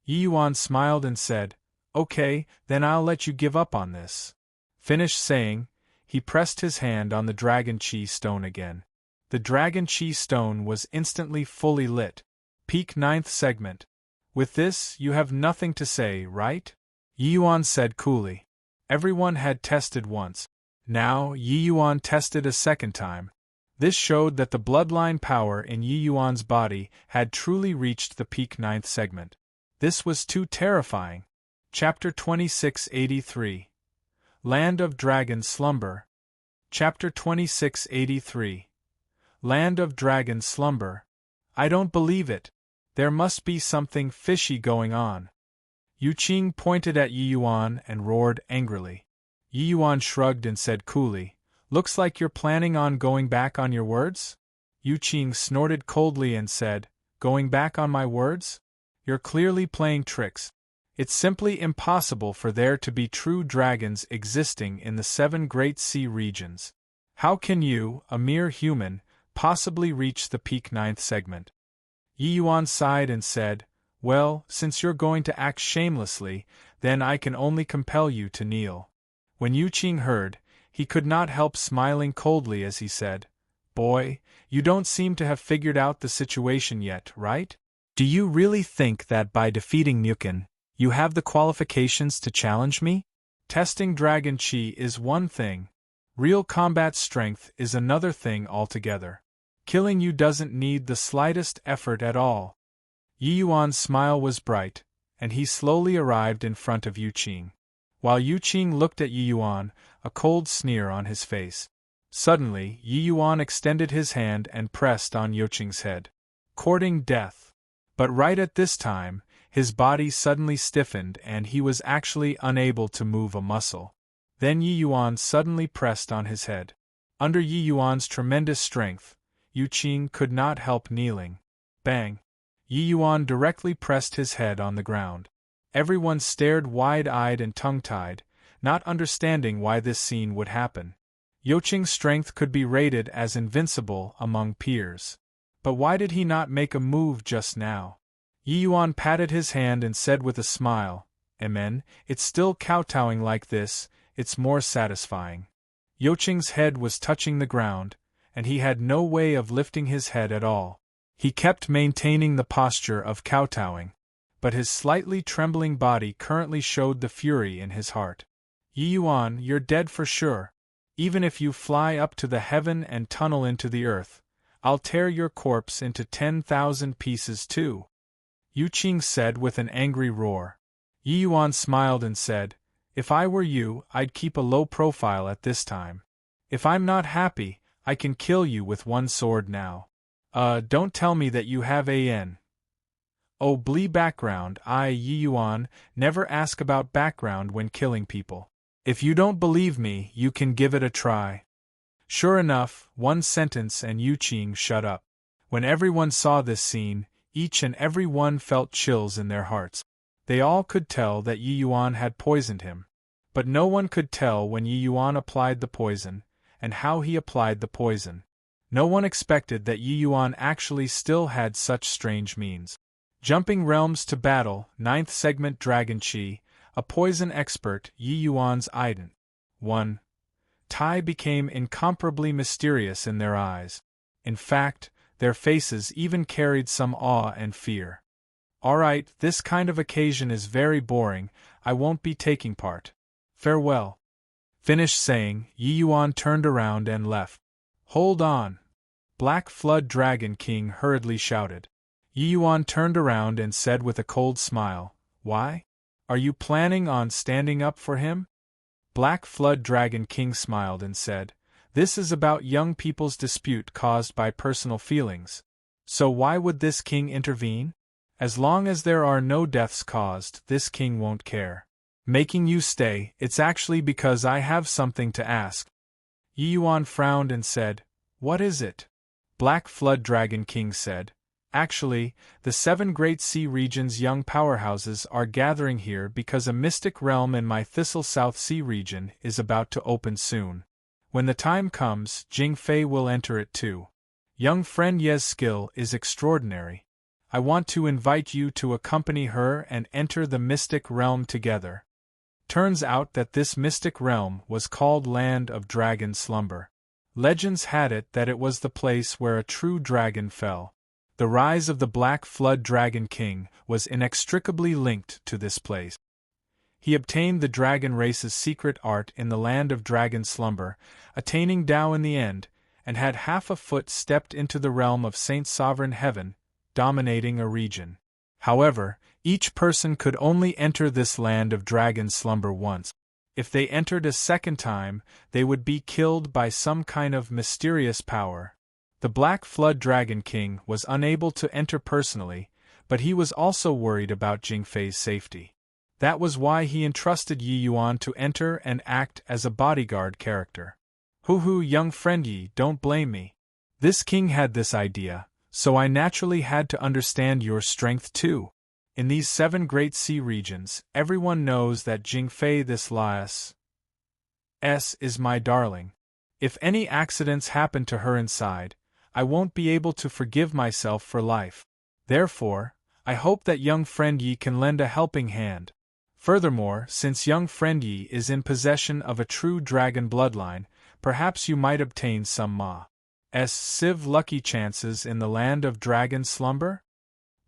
Yi Yuan smiled and said, "Okay, then I'll let you give up on this." Finished saying, he pressed his hand on the dragon chi stone again. The dragon chi stone was instantly fully lit. Peak 9th segment. "With this, you have nothing to say, right?" Yi Yuan said coolly. Everyone had tested once. Now, Yi Yuan tested a second time. This showed that the bloodline power in Yi Yuan's body had truly reached the peak 9th segment. This was too terrifying. Chapter 2683. Land of Dragon Slumber. Chapter 2683. Land of Dragon Slumber. "I don't believe it. There must be something fishy going on." Yu Qing pointed at Yi Yuan and roared angrily. Yi Yuan shrugged and said coolly, "Looks like you're planning on going back on your words?" Yu Qing snorted coldly and said, "Going back on my words? You're clearly playing tricks. It's simply impossible for there to be true dragons existing in the 7 great sea regions. How can you, a mere human, possibly reach the peak 9th segment? Yi Yuan sighed and said, well, since you're going to act shamelessly, then I can only compel you to kneel. When Yu Qing heard, he could not help smiling coldly as he said, boy, you don't seem to have figured out the situation yet, right? Do you really think that by defeating Mukin, you have the qualifications to challenge me? Testing dragon chi is one thing. Real combat strength is another thing altogether. Killing you doesn't need the slightest effort at all. Yi Yuan's smile was bright, and he slowly arrived in front of Yu Qing. While Yu Qing looked at Yi Yuan, a cold sneer on his face. Suddenly, Yi Yuan extended his hand and pressed on Yu Qing's head, courting death. But right at this time, his body suddenly stiffened and he was actually unable to move a muscle. Then Yi Yuan suddenly pressed on his head. Under Yi Yuan's tremendous strength, Yu Qing could not help kneeling. Bang! Yi Yuan directly pressed his head on the ground. Everyone stared wide-eyed and tongue-tied, not understanding why this scene would happen. Yu Qing's strength could be rated as invincible among peers. But why did he not make a move just now? Yi Yuan patted his hand and said with a smile, Amen, it's still kowtowing like this, it's more satisfying. Yu Qing's head was touching the ground, and he had no way of lifting his head at all. He kept maintaining the posture of kowtowing, but his slightly trembling body currently showed the fury in his heart. Yi Yuan, you're dead for sure. Even if you fly up to the heaven and tunnel into the earth, I'll tear your corpse into 10,000 pieces too. Yu Qing said with an angry roar. Yi Yuan smiled and said, if I were you, I'd keep a low profile at this time. If I'm not happy, I can kill you with one sword now. Don't tell me that you have an blee background. Yi Yuan, never ask about background when killing people. If you don't believe me, you can give it a try. Sure enough, one sentence and Yu Qing shut up. When everyone saw this scene, each and every one felt chills in their hearts. They all could tell that Yi Yuan had poisoned him. But no one could tell when Yi Yuan applied the poison, and how he applied the poison. No one expected that Yi Yuan actually still had such strange means. Jumping realms to battle, 9th segment Dragon Chi, a poison expert, Yi Yuan's ident. 1. Tai became incomparably mysterious in their eyes. In fact, their faces even carried some awe and fear. Alright, this kind of occasion is very boring, I won't be taking part. Farewell. Finished saying, Yi Yuan turned around and left. Hold on! Black Flood Dragon King hurriedly shouted. Yi Yuan turned around and said with a cold smile, why? Are you planning on standing up for him? Black Flood Dragon King smiled and said, this is about young people's dispute caused by personal feelings. So why would this king intervene? As long as there are no deaths caused, this king won't care. Making you stay, it's actually because I have something to ask. Yi Yuan frowned and said, what is it? Black Flood Dragon King said, actually, the 7 great sea regions' young powerhouses are gathering here because a mystic realm in my Thistle South Sea region is about to open soon. When the time comes, Jing Fei will enter it too. Young friend Ye's skill is extraordinary. I want to invite you to accompany her and enter the mystic realm together. Turns out that this mystic realm was called Land of Dragon Slumber. Legends had it that it was the place where a true dragon fell. The rise of the Black Flood Dragon King was inextricably linked to this place. He obtained the dragon race's secret art in the Land of Dragon Slumber, attaining Tao in the end, and had half a foot stepped into the realm of Saint Sovereign Heaven, dominating a region. However, each person could only enter this Land of Dragon Slumber once. If they entered a second time, they would be killed by some kind of mysterious power. The Black Flood Dragon King was unable to enter personally, but he was also worried about Jing Fei's safety. That was why he entrusted Yi Yuan to enter and act as a bodyguard character. Hoo, young friend Yi, don't blame me. This king had this idea, so I naturally had to understand your strength too. In these 7 great sea regions, everyone knows that Jingfei this Laius is my darling. If any accidents happen to her inside, I won't be able to forgive myself for life. Therefore, I hope that young friend Yi can lend a helping hand. Furthermore, since young friend Yi is in possession of a true dragon bloodline, perhaps you might obtain some Ma's lucky chances in the land of dragon slumber?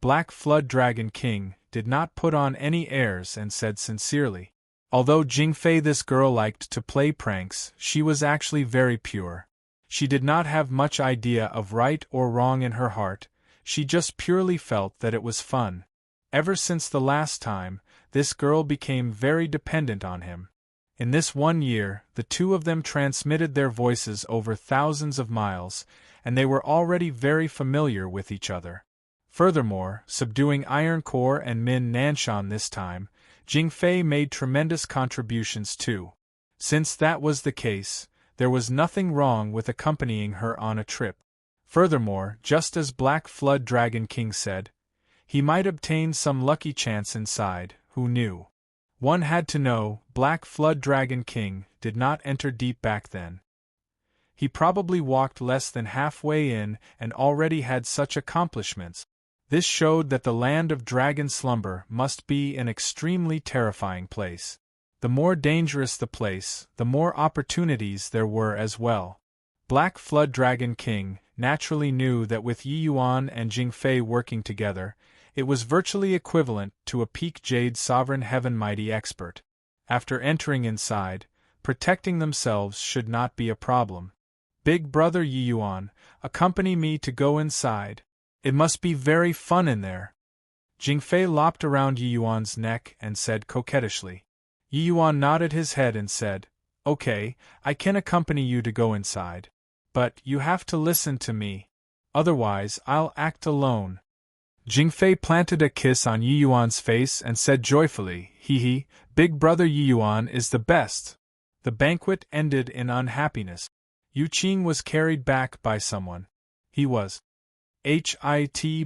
Black Flood Dragon King did not put on any airs and said sincerely. Although Jingfei this girl liked to play pranks, she was actually very pure. She did not have much idea of right or wrong in her heart, she just purely felt that it was fun. Ever since the last time, this girl became very dependent on him. In this 1 year, the two of them transmitted their voices over thousands of miles, and they were already very familiar with each other. Furthermore, subduing Iron Core and Min Nanshan this time, Jingfei made tremendous contributions too. Since that was the case, there was nothing wrong with accompanying her on a trip. Furthermore, just as Black Flood Dragon King said, he might obtain some lucky chance inside, who knew? One had to know, Black Flood Dragon King did not enter deep back then. He probably walked less than halfway in and already had such accomplishments. This showed that the land of dragon slumber must be an extremely terrifying place. The more dangerous the place, the more opportunities there were as well. Black Flood Dragon King naturally knew that with Yi Yuan and Jingfei working together, it was virtually equivalent to a peak Jade Sovereign Heaven Mighty expert. After entering inside, protecting themselves should not be a problem. Big brother Yi Yuan, accompany me to go inside. It must be very fun in there. Jingfei lopped around Yi Yuan's neck and said coquettishly. Yi Yuan nodded his head and said, "Okay, I can accompany you to go inside. But you have to listen to me. Otherwise, I'll act alone." Jingfei planted a kiss on Yi Yuan's face and said joyfully, "Hee, big brother Yi Yuan is the best." The banquet ended in unhappiness. Yu Qing was carried back by someone. He was hit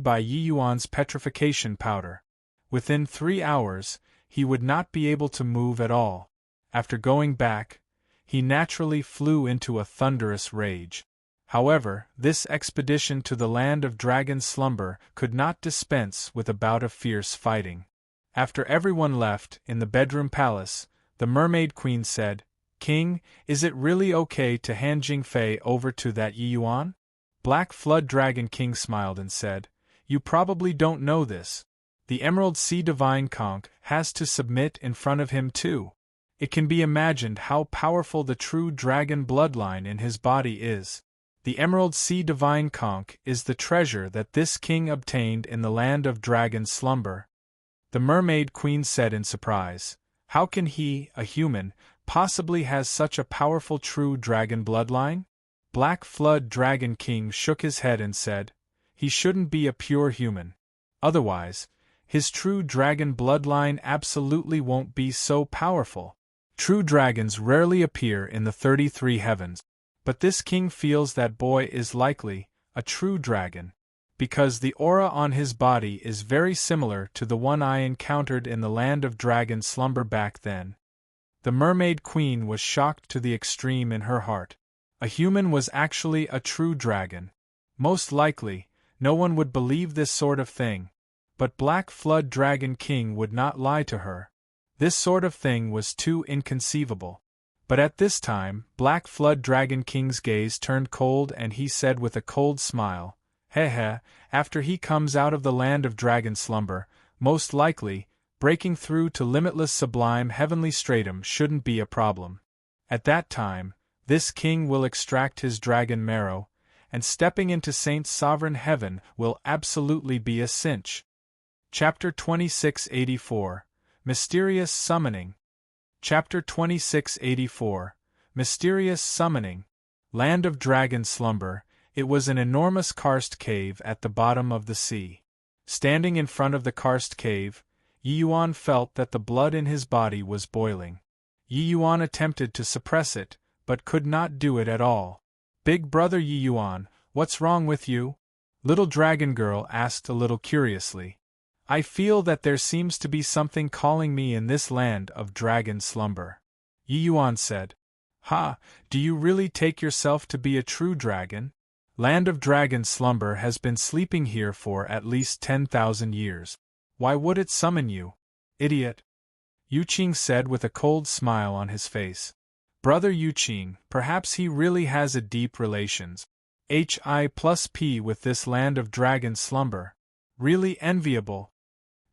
by Yi Yuan's petrification powder. Within 3 hours, he would not be able to move at all. After going back, he naturally flew into a thunderous rage. However, this expedition to the land of dragon slumber could not dispense with a bout of fierce fighting. After everyone left, in the bedroom palace, the Mermaid Queen said, "King, is it really okay to hand Jingfei over to that Yi Yuan?" Black Flood Dragon King smiled and said, "You probably don't know this. The Emerald Sea Divine Conch has to submit in front of him too. It can be imagined how powerful the true dragon bloodline in his body is. The Emerald Sea Divine Conch is the treasure that this king obtained in the land of dragon slumber." The Mermaid Queen said in surprise, "How can he, a human, possibly has such a powerful true dragon bloodline?" Black Flood Dragon King shook his head and said, "He shouldn't be a pure human. Otherwise, his true dragon bloodline absolutely won't be so powerful. True dragons rarely appear in the 33 heavens. But this king feels that boy is likely a true dragon, because the aura on his body is very similar to the one I encountered in the land of dragon slumber back then." The Mermaid Queen was shocked to the extreme in her heart. A human was actually a true dragon. Most likely, no one would believe this sort of thing. But Black Flood Dragon King would not lie to her. This sort of thing was too inconceivable. But at this time, Black Flood Dragon King's gaze turned cold and he said with a cold smile, "Heh, after he comes out of the land of dragon slumber, most likely, breaking through to limitless sublime heavenly stratum shouldn't be a problem. At that time, this king will extract his dragon marrow, and stepping into Saint's sovereign heaven will absolutely be a cinch." Chapter 2684, Mysterious Summoning. Chapter 2684, Mysterious Summoning. Land of Dragon Slumber. It was an enormous karst cave at the bottom of the sea. Standing in front of the karst cave, Yi Yuan felt that the blood in his body was boiling. Yi Yuan attempted to suppress it, but could not do it at all. "Big brother Yi Yuan, what's wrong with you?" Little dragon girl asked a little curiously. I feel that there seems to be something calling me in this land of dragon slumber. Yi Yuan said. Ha, do you really take yourself to be a true dragon? Land of dragon slumber has been sleeping here for at least 10,000 years. Why would it summon you? Idiot! Yu Qing said with a cold smile on his face. Brother Yu Qing, perhaps he really has a deep relations. Hi+P with this land of dragon slumber. Really enviable.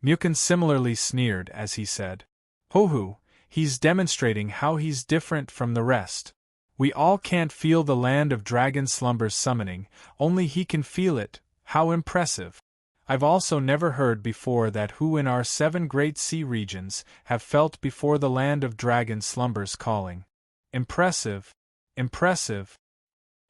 Mukin similarly sneered as he said. Ho-hoo, he's demonstrating how he's different from the rest. We all can't feel the land of dragon slumber's summoning, only he can feel it. How impressive. I've also never heard before that who in our 7 great sea regions have felt before the land of dragon slumber's calling. Impressive. Impressive.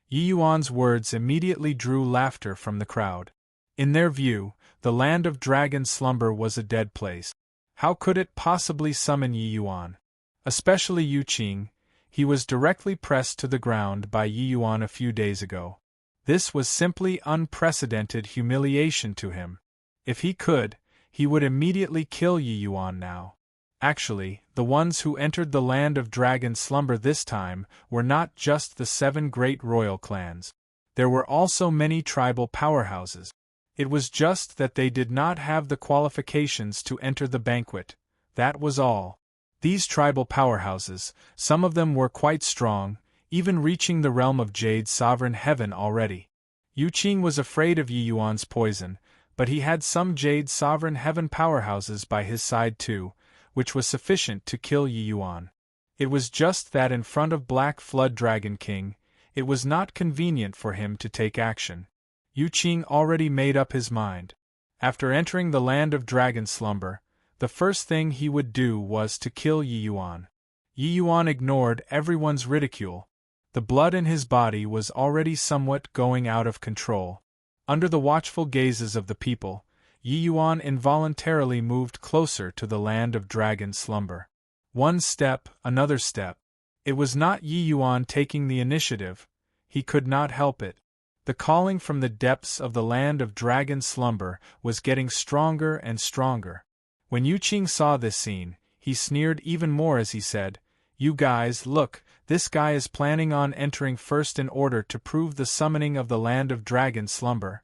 Yi Yuan's words immediately drew laughter from the crowd. In their view, the land of dragon slumber was a dead place. How could it possibly summon Yi Yuan? Especially Yu Qing. He was directly pressed to the ground by Yi Yuan a few days ago. This was simply unprecedented humiliation to him. If he could, he would immediately kill Yi Yuan now. Actually, the ones who entered the land of dragon slumber this time were not just the 7 great royal clans. There were also many tribal powerhouses. It was just that they did not have the qualifications to enter the banquet, that was all. These tribal powerhouses, some of them were quite strong, even reaching the realm of Jade Sovereign Heaven already. Yu Qing was afraid of Yi Yuan's poison, but he had some Jade Sovereign Heaven powerhouses by his side too, which was sufficient to kill Yi Yuan. It was just that in front of Black Flood Dragon King, it was not convenient for him to take action. Yu Qing already made up his mind. After entering the land of dragon slumber, the first thing he would do was to kill Yi Yuan. Yi Yuan ignored everyone's ridicule. The blood in his body was already somewhat going out of control. Under the watchful gazes of the people, Yi Yuan involuntarily moved closer to the land of dragon slumber. One step, another step. It was not Yi Yuan taking the initiative. He could not help it. The calling from the depths of the land of dragon slumber was getting stronger and stronger. When Yu Qing saw this scene, he sneered even more as he said, "You guys, look, this guy is planning on entering first in order to prove the summoning of the land of dragon slumber."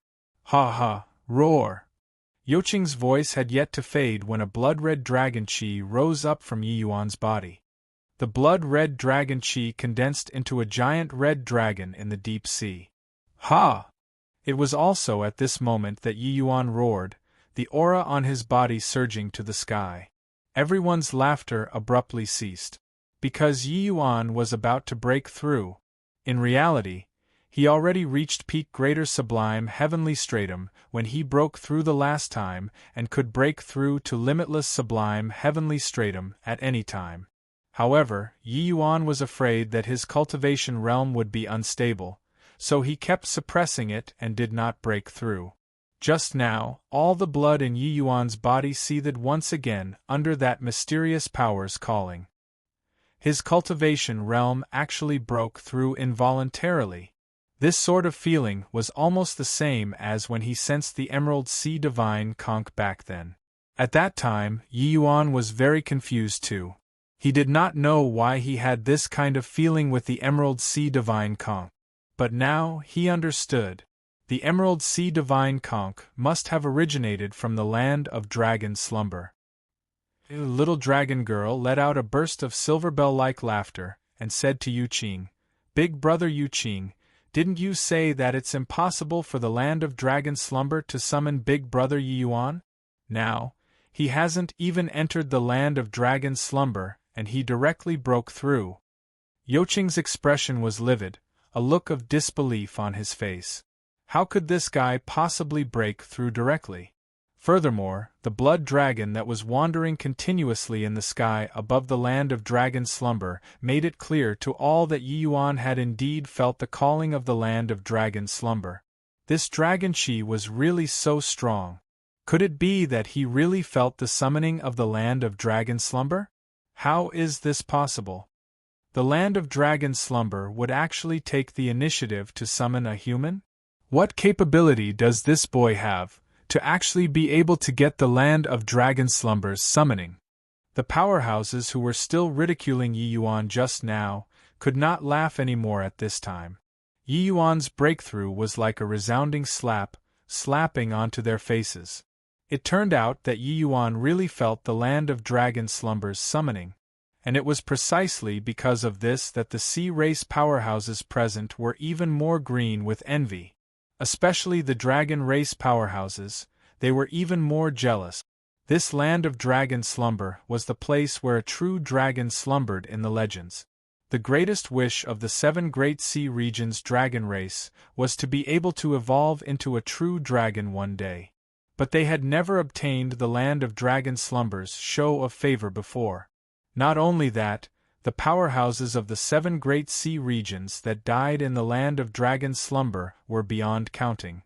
Ha ha, roar! Yu Qing's voice had yet to fade when a blood-red dragon chi rose up from Yi Yuan's body. The blood-red dragon chi condensed into a giant red dragon in the deep sea. Ha! It was also at this moment that Yi Yuan roared, the aura on his body surging to the sky. Everyone's laughter abruptly ceased. Because Yi Yuan was about to break through. In reality, he already reached peak greater sublime heavenly stratum when he broke through the last time and could break through to limitless sublime heavenly stratum at any time. However, Yi Yuan was afraid that his cultivation realm would be unstable, so he kept suppressing it and did not break through. Just now, all the blood in Yi Yuan's body seethed once again under that mysterious power's calling. His cultivation realm actually broke through involuntarily. This sort of feeling was almost the same as when he sensed the Emerald Sea Divine Conch back then. At that time, Yi Yuan was very confused too. He did not know why he had this kind of feeling with the Emerald Sea Divine Conch. But now he understood. The Emerald Sea Divine Conch must have originated from the land of dragon slumber. The little dragon girl let out a burst of silver bell-like laughter and said to Yu Qing, "Big brother Yu Qing, didn't you say that it's impossible for the land of dragon slumber to summon big brother Yi Yuan? Now, he hasn't even entered the land of dragon slumber and he directly broke through." Yu Qing's expression was livid, a look of disbelief on his face. How could this guy possibly break through directly? Furthermore, the blood dragon that was wandering continuously in the sky above the land of dragon slumber made it clear to all that Yi Yuan had indeed felt the calling of the land of dragon slumber. This dragon chi was really so strong. Could it be that he really felt the summoning of the land of dragon slumber? How is this possible? The land of dragon slumber would actually take the initiative to summon a human? What capability does this boy have to actually be able to get the land of dragon slumbers summoning. The powerhouses who were still ridiculing Yi Yuan just now could not laugh anymore at this time. Yi Yuan's breakthrough was like a resounding slapping onto their faces. It turned out that Yi Yuan really felt the land of dragon slumbers summoning, and it was precisely because of this that the sea race powerhouses present were even more green with envy. Especially the dragon race powerhouses, they were even more jealous. This land of dragon slumber was the place where a true dragon slumbered in the legends. The greatest wish of the 7 great sea regions' dragon race was to be able to evolve into a true dragon one day. But they had never obtained the land of dragon slumbers show of favor before. Not only that, the powerhouses of the 7 great sea regions that died in the land of dragon slumber were beyond counting.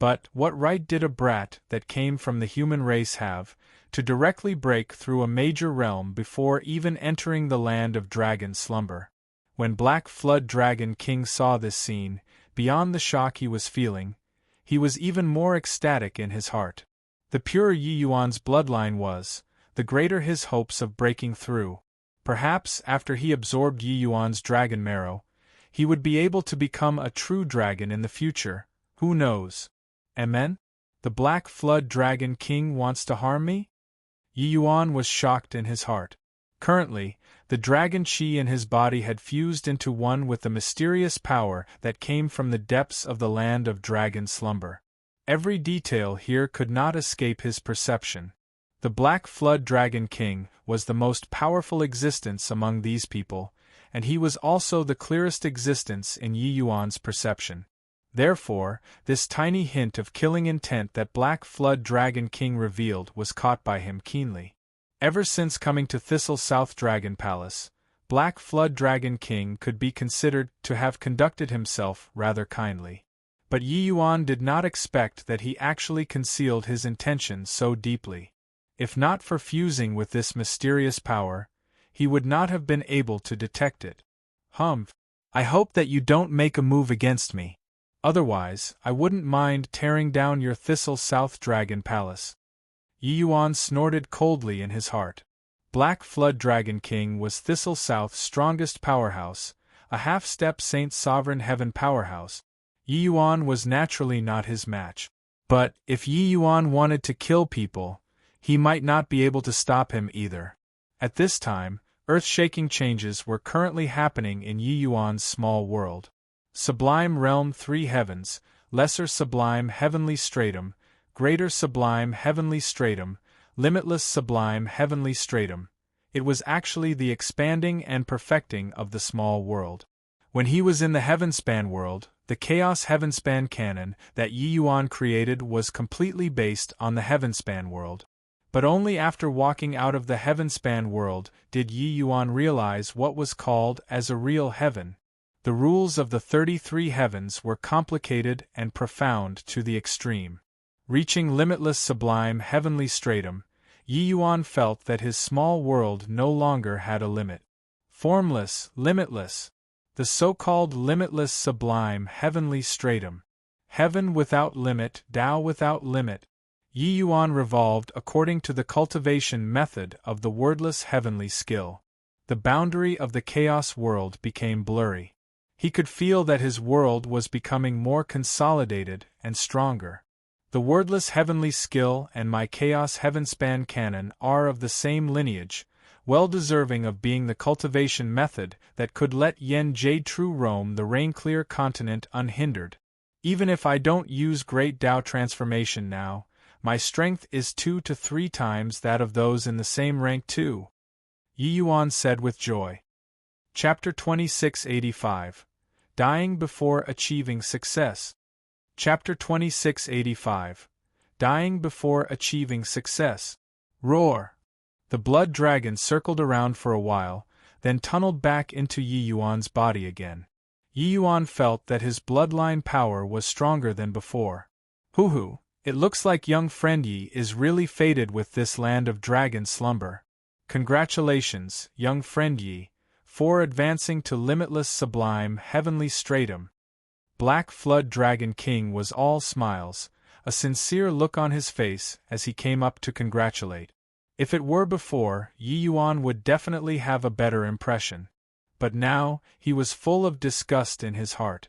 But what right did a brat that came from the human race have to directly break through a major realm before even entering the land of dragon slumber? When Black Flood Dragon King saw this scene, beyond the shock he was feeling, he was even more ecstatic in his heart. The purer Yi Yuan's bloodline was, the greater his hopes of breaking through. Perhaps after he absorbed Yi Yuan's dragon marrow, he would be able to become a true dragon in the future, who knows? Amen? The Black Flood Dragon King wants to harm me? Yi Yuan was shocked in his heart. Currently, the dragon chi in his body had fused into one with the mysterious power that came from the depths of the land of dragon slumber. Every detail here could not escape his perception. The Black Flood Dragon King was the most powerful existence among these people, and he was also the clearest existence in Yi Yuan's perception. Therefore, this tiny hint of killing intent that Black Flood Dragon King revealed was caught by him keenly. Ever since coming to Thistle South Dragon Palace, Black Flood Dragon King could be considered to have conducted himself rather kindly. But Yi Yuan did not expect that he actually concealed his intentions so deeply. If not for fusing with this mysterious power, he would not have been able to detect it. I hope that you don't make a move against me. Otherwise, I wouldn't mind tearing down your Thistle South Dragon Palace. Yi Yuan snorted coldly in his heart. Black Flood Dragon King was Thistle South's strongest powerhouse, a half-step Saint Sovereign Heaven powerhouse. Yi Yuan was naturally not his match. But, if Yi Yuan wanted to kill people, he might not be able to stop him either. At this time, earth-shaking changes were currently happening in Yi Yuan's small world. Sublime Realm 3 Heavens, Lesser Sublime Heavenly Stratum, Greater Sublime Heavenly Stratum, Limitless Sublime Heavenly Stratum. It was actually the expanding and perfecting of the small world. When he was in the Heavenspan world, the Chaos Heavenspan canon that Yi Yuan created was completely based on the Heavenspan world. But only after walking out of the Heavenspan world did Yi Yuan realize what was called as a real heaven. The rules of the 33 heavens were complicated and profound to the extreme. Reaching limitless sublime heavenly stratum, Yi Yuan felt that his small world no longer had a limit. Formless, limitless. The so-called limitless sublime heavenly stratum. Heaven without limit, Tao without limit. Yi Yuan revolved according to the cultivation method of the wordless heavenly skill. The boundary of the chaos world became blurry. He could feel that his world was becoming more consolidated and stronger. The wordless heavenly skill and my Chaos Heavenspan canon are of the same lineage, well deserving of being the cultivation method that could let Yen Jade True roam the rain-clear continent unhindered. Even if I don't use Great Tao transformation now, my strength is 2 to 3 times that of those in the same rank too. Yi Yuan said with joy. Chapter 2685. Dying Before Achieving Success. Chapter 2685. Dying Before Achieving Success. Roar! The blood dragon circled around for a while, then tunneled back into Yi Yuan's body again. Yi Yuan felt that his bloodline power was stronger than before. Hoo-hoo, it looks like young friend Yi is really fated with this land of dragon slumber. Congratulations, young friend Yi, for advancing to limitless sublime heavenly stratum. Black Flood Dragon King was all smiles, a sincere look on his face as he came up to congratulate. If it were before, Yi Yuan would definitely have a better impression. But now, he was full of disgust in his heart.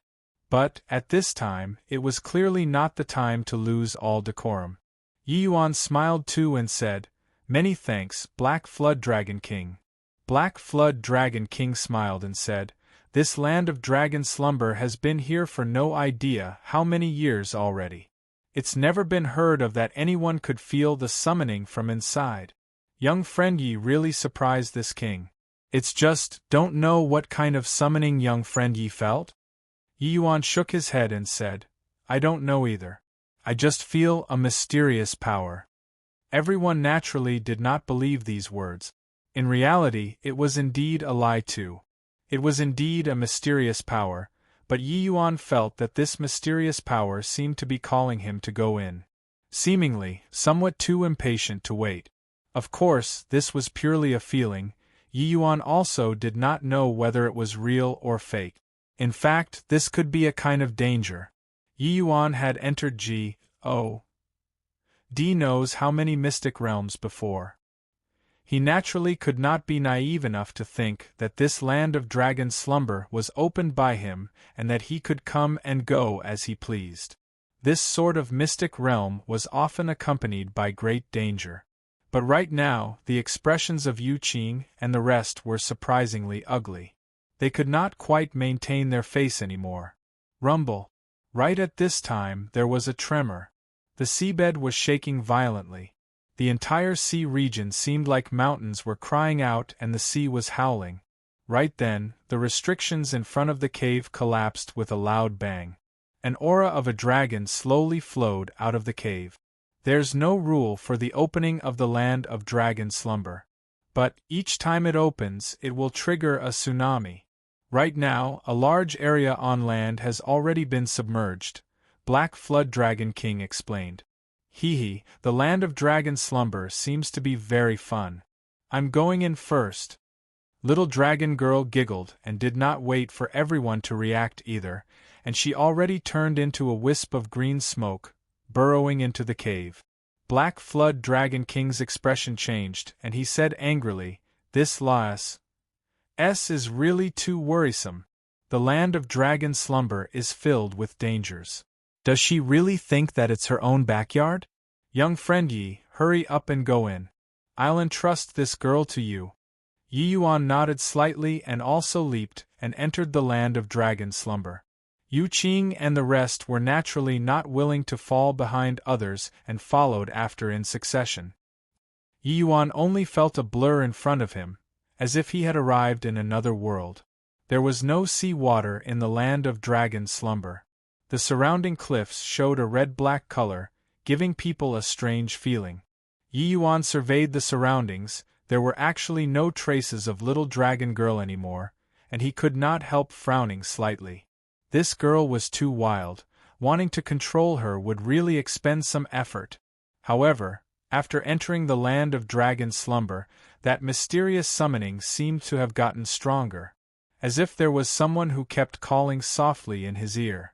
But, at this time, it was clearly not the time to lose all decorum. Yi Yuan smiled too and said, "Many thanks, Black Flood Dragon King." Black Flood Dragon King smiled and said, "This land of dragon slumber has been here for no idea how many years already. It's never been heard of that anyone could feel the summoning from inside. Young friend Yi really surprised this king. It's just, don't know what kind of summoning young friend Yi felt?" Yi Yuan shook his head and said, "I don't know either. I just feel a mysterious power." Everyone naturally did not believe these words. In reality, it was indeed a lie too. It was indeed a mysterious power, but Yi Yuan felt that this mysterious power seemed to be calling him to go in. Seemingly, somewhat too impatient to wait. Of course, this was purely a feeling. Yi Yuan also did not know whether it was real or fake. In fact, this could be a kind of danger. Yi Yuan had entered G.O.D. knows how many mystic realms before. He naturally could not be naive enough to think that this land of dragon slumber was opened by him and that he could come and go as he pleased. This sort of mystic realm was often accompanied by great danger. But right now, the expressions of Yu Qing and the rest were surprisingly ugly. They could not quite maintain their face anymore. Rumble. Right at this time, there was a tremor. The seabed was shaking violently. The entire sea region seemed like mountains were crying out and the sea was howling. Right then, the restrictions in front of the cave collapsed with a loud bang. An aura of a dragon slowly flowed out of the cave. There's no rule for the opening of the land of dragon slumber. But, each time it opens, it will trigger a tsunami. Right now, a large area on land has already been submerged, Black Flood Dragon King explained. Hee, the land of dragon slumber seems to be very fun. I'm going in first. Little dragon girl giggled and did not wait for everyone to react either, and she already turned into a wisp of green smoke, burrowing into the cave. Black Flood Dragon King's expression changed, and he said angrily, "This lass is really too worrisome. The land of dragon slumber is filled with dangers. Does she really think that it's her own backyard? Young friend Yi, hurry up and go in. I'll entrust this girl to you." Yi Yuan nodded slightly and also leaped and entered the land of dragon slumber. Yu Qing and the rest were naturally not willing to fall behind others and followed after in succession. Yi Yuan only felt a blur in front of him, as if he had arrived in another world. There was no sea water in the land of dragon slumber. The surrounding cliffs showed a red-black color, giving people a strange feeling. Yi Yuan surveyed the surroundings. There were actually no traces of little dragon girl anymore, and he could not help frowning slightly. This girl was too wild. Wanting to control her would really expend some effort. However, after entering the land of dragon slumber, that mysterious summoning seemed to have gotten stronger, as if there was someone who kept calling softly in his ear.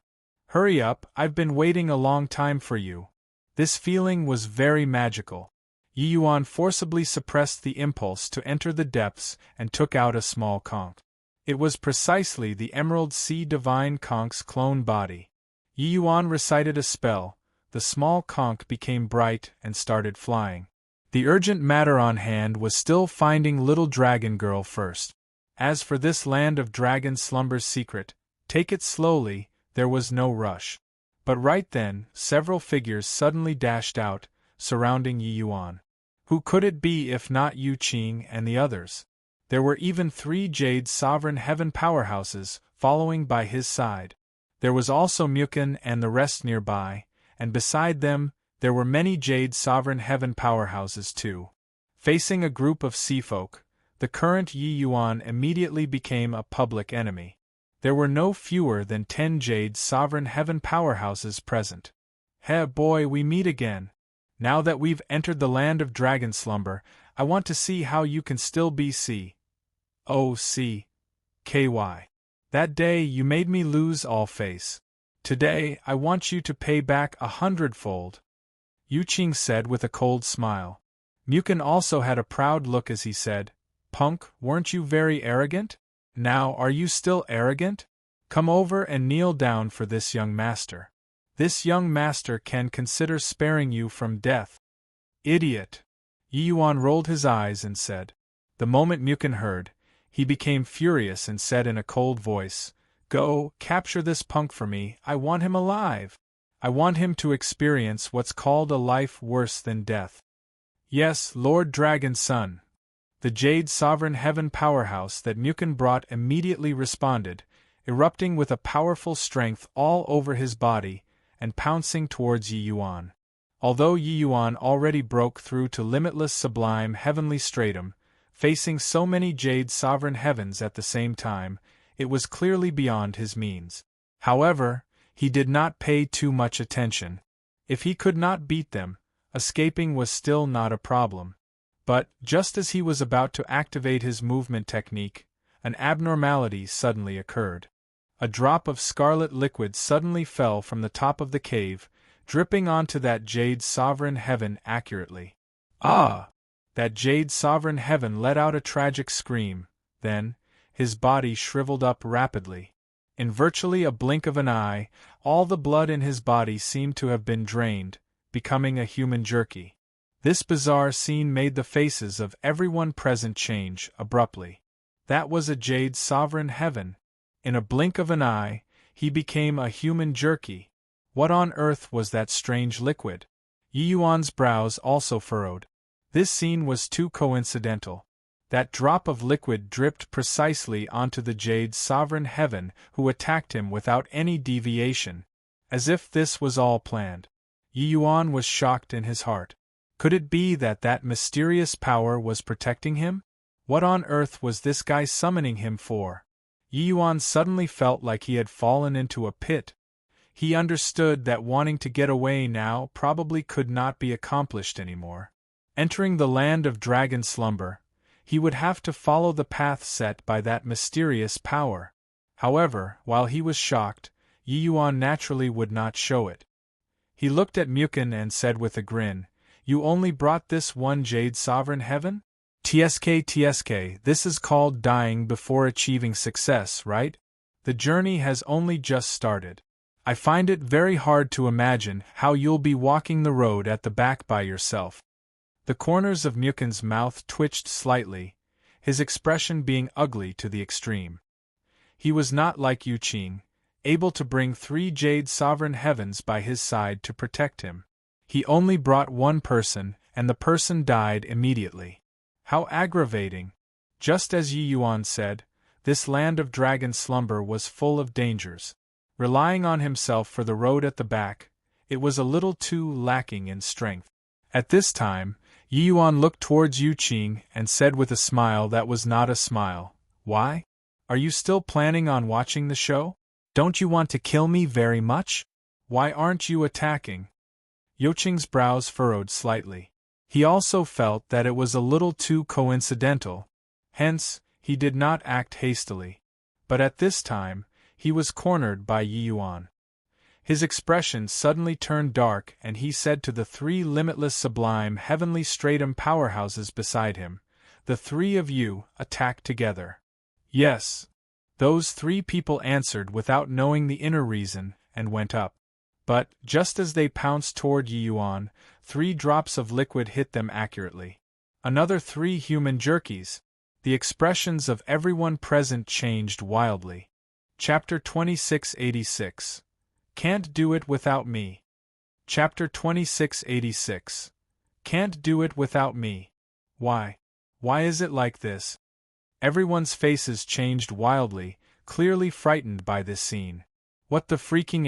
"Hurry up, I've been waiting a long time for you." This feeling was very magical. Yi Yuan forcibly suppressed the impulse to enter the depths and took out a small conch. It was precisely the Emerald Sea Divine Conch's clone body. Yi Yuan recited a spell, the small conch became bright and started flying. The urgent matter on hand was still finding little dragon girl first. As for this land of dragon slumber's secret, take it slowly, there was no rush. But right then, several figures suddenly dashed out, surrounding Yi Yuan. Who could it be if not Yu Qing and the others? There were even 3 Jade Sovereign Heaven powerhouses, following by his side. There was also Mukin and the rest nearby, and beside them, there were many Jade Sovereign Heaven powerhouses too. Facing a group of seafolk, the current Yi Yuan immediately became a public enemy. There were no fewer than 10 Jade Sovereign Heaven powerhouses present. "Hey boy, we meet again. Now that we've entered the land of dragon slumber, I want to see how you can still be C.O.C.K.Y. That day you made me lose all face. Today, I want you to pay back 100-fold. Yuqing said with a cold smile. Mukin also had a proud look as he said, Punk, weren't you very arrogant? Now are you still arrogant? Come over and kneel down for this young master. This young master can consider sparing you from death. Idiot! Yi Yuan rolled his eyes and said. The moment Mukin heard, he became furious and said in a cold voice, Go, capture this punk for me, I want him alive. I want him to experience what's called a life worse than death. Yes, Lord Dragon's son. The Jade Sovereign Heaven powerhouse that Mukin brought immediately responded, erupting with a powerful strength all over his body and pouncing towards Yi Yuan. Although Yi Yuan already broke through to limitless sublime heavenly stratum, facing so many Jade Sovereign Heavens at the same time, it was clearly beyond his means. However, he did not pay too much attention. If he could not beat them, escaping was still not a problem. But, just as he was about to activate his movement technique, an abnormality suddenly occurred. A drop of scarlet liquid suddenly fell from the top of the cave, dripping onto that Jade Sovereign Heaven accurately. Ah! That Jade Sovereign Heaven let out a tragic scream, then, his body shriveled up rapidly. In virtually a blink of an eye, all the blood in his body seemed to have been drained, becoming a human jerky. This bizarre scene made the faces of everyone present change abruptly. That was a Jade Sovereign Heaven. In a blink of an eye, he became a human jerky. What on earth was that strange liquid? Yi Yuan's brows also furrowed. This scene was too coincidental. That drop of liquid dripped precisely onto the Jade Sovereign Heaven who attacked him without any deviation. As if this was all planned. Yi Yuan was shocked in his heart. Could it be that that mysterious power was protecting him? What on earth was this guy summoning him for? Yi Yuan suddenly felt like he had fallen into a pit. He understood that wanting to get away now probably could not be accomplished anymore. Entering the land of dragon slumber, he would have to follow the path set by that mysterious power. However, while he was shocked, Yi Yuan naturally would not show it. He looked at Mukin and said with a grin, You only brought this one Jade Sovereign Heaven? TSK, this is called dying before achieving success, right? The journey has only just started. I find it very hard to imagine how you'll be walking the road at the back by yourself. The corners of Mukin's mouth twitched slightly, his expression being ugly to the extreme. He was not like Yuqing, able to bring 3 Jade Sovereign Heavens by his side to protect him. He only brought one person, and the person died immediately. How aggravating! Just as Yi Yuan said, this land of dragon slumber was full of dangers. Relying on himself for the road at the back, it was a little too lacking in strength. At this time, Yi Yuan looked towards Yuqing and said with a smile that was not a smile, Why? Are you still planning on watching the show? Don't you want to kill me very much? Why aren't you attacking? Yuqing's brows furrowed slightly. He also felt that it was a little too coincidental. Hence, he did not act hastily. But at this time, he was cornered by Yi Yuan. His expression suddenly turned dark and he said to the 3 limitless sublime heavenly stratum powerhouses beside him, The 3 of you, attack together. Yes. Those 3 people answered without knowing the inner reason, and went up. But, just as they pounced toward Yi Yuan, 3 drops of liquid hit them accurately. Another 3 human jerkies. The expressions of everyone present changed wildly. Chapter 2686. Can't do it without me. Chapter 2686. Can't do it without me. Why? Why is it like this? Everyone's faces changed wildly, clearly frightened by this scene. What the freaking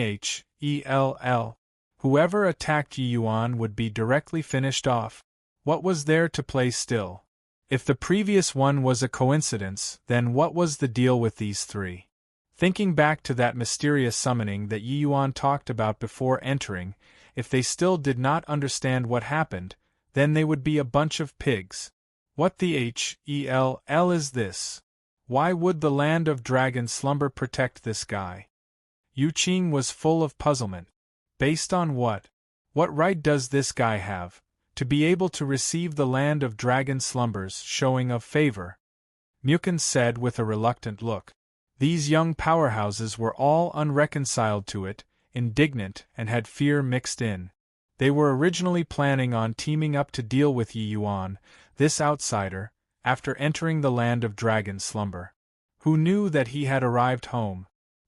hell? Whoever attacked Yi Yuan would be directly finished off. What was there to play still? If the previous one was a coincidence, then what was the deal with these 3? Thinking back to that mysterious summoning that Yi Yuan talked about before entering, if they still did not understand what happened, then they would be a bunch of pigs. What the hell is this? Why would the land of dragon slumber protect this guy? Yu Qing was full of puzzlement. Based on what? What right does this guy have to be able to receive the land of dragon slumbers showing of favor? Mukun said with a reluctant look. These young powerhouses were all unreconciled to it, indignant, and had fear mixed in. They were originally planning on teaming up to deal with Yi Yuan, this outsider, after entering the land of dragon slumber. Who knew that he had arrived home?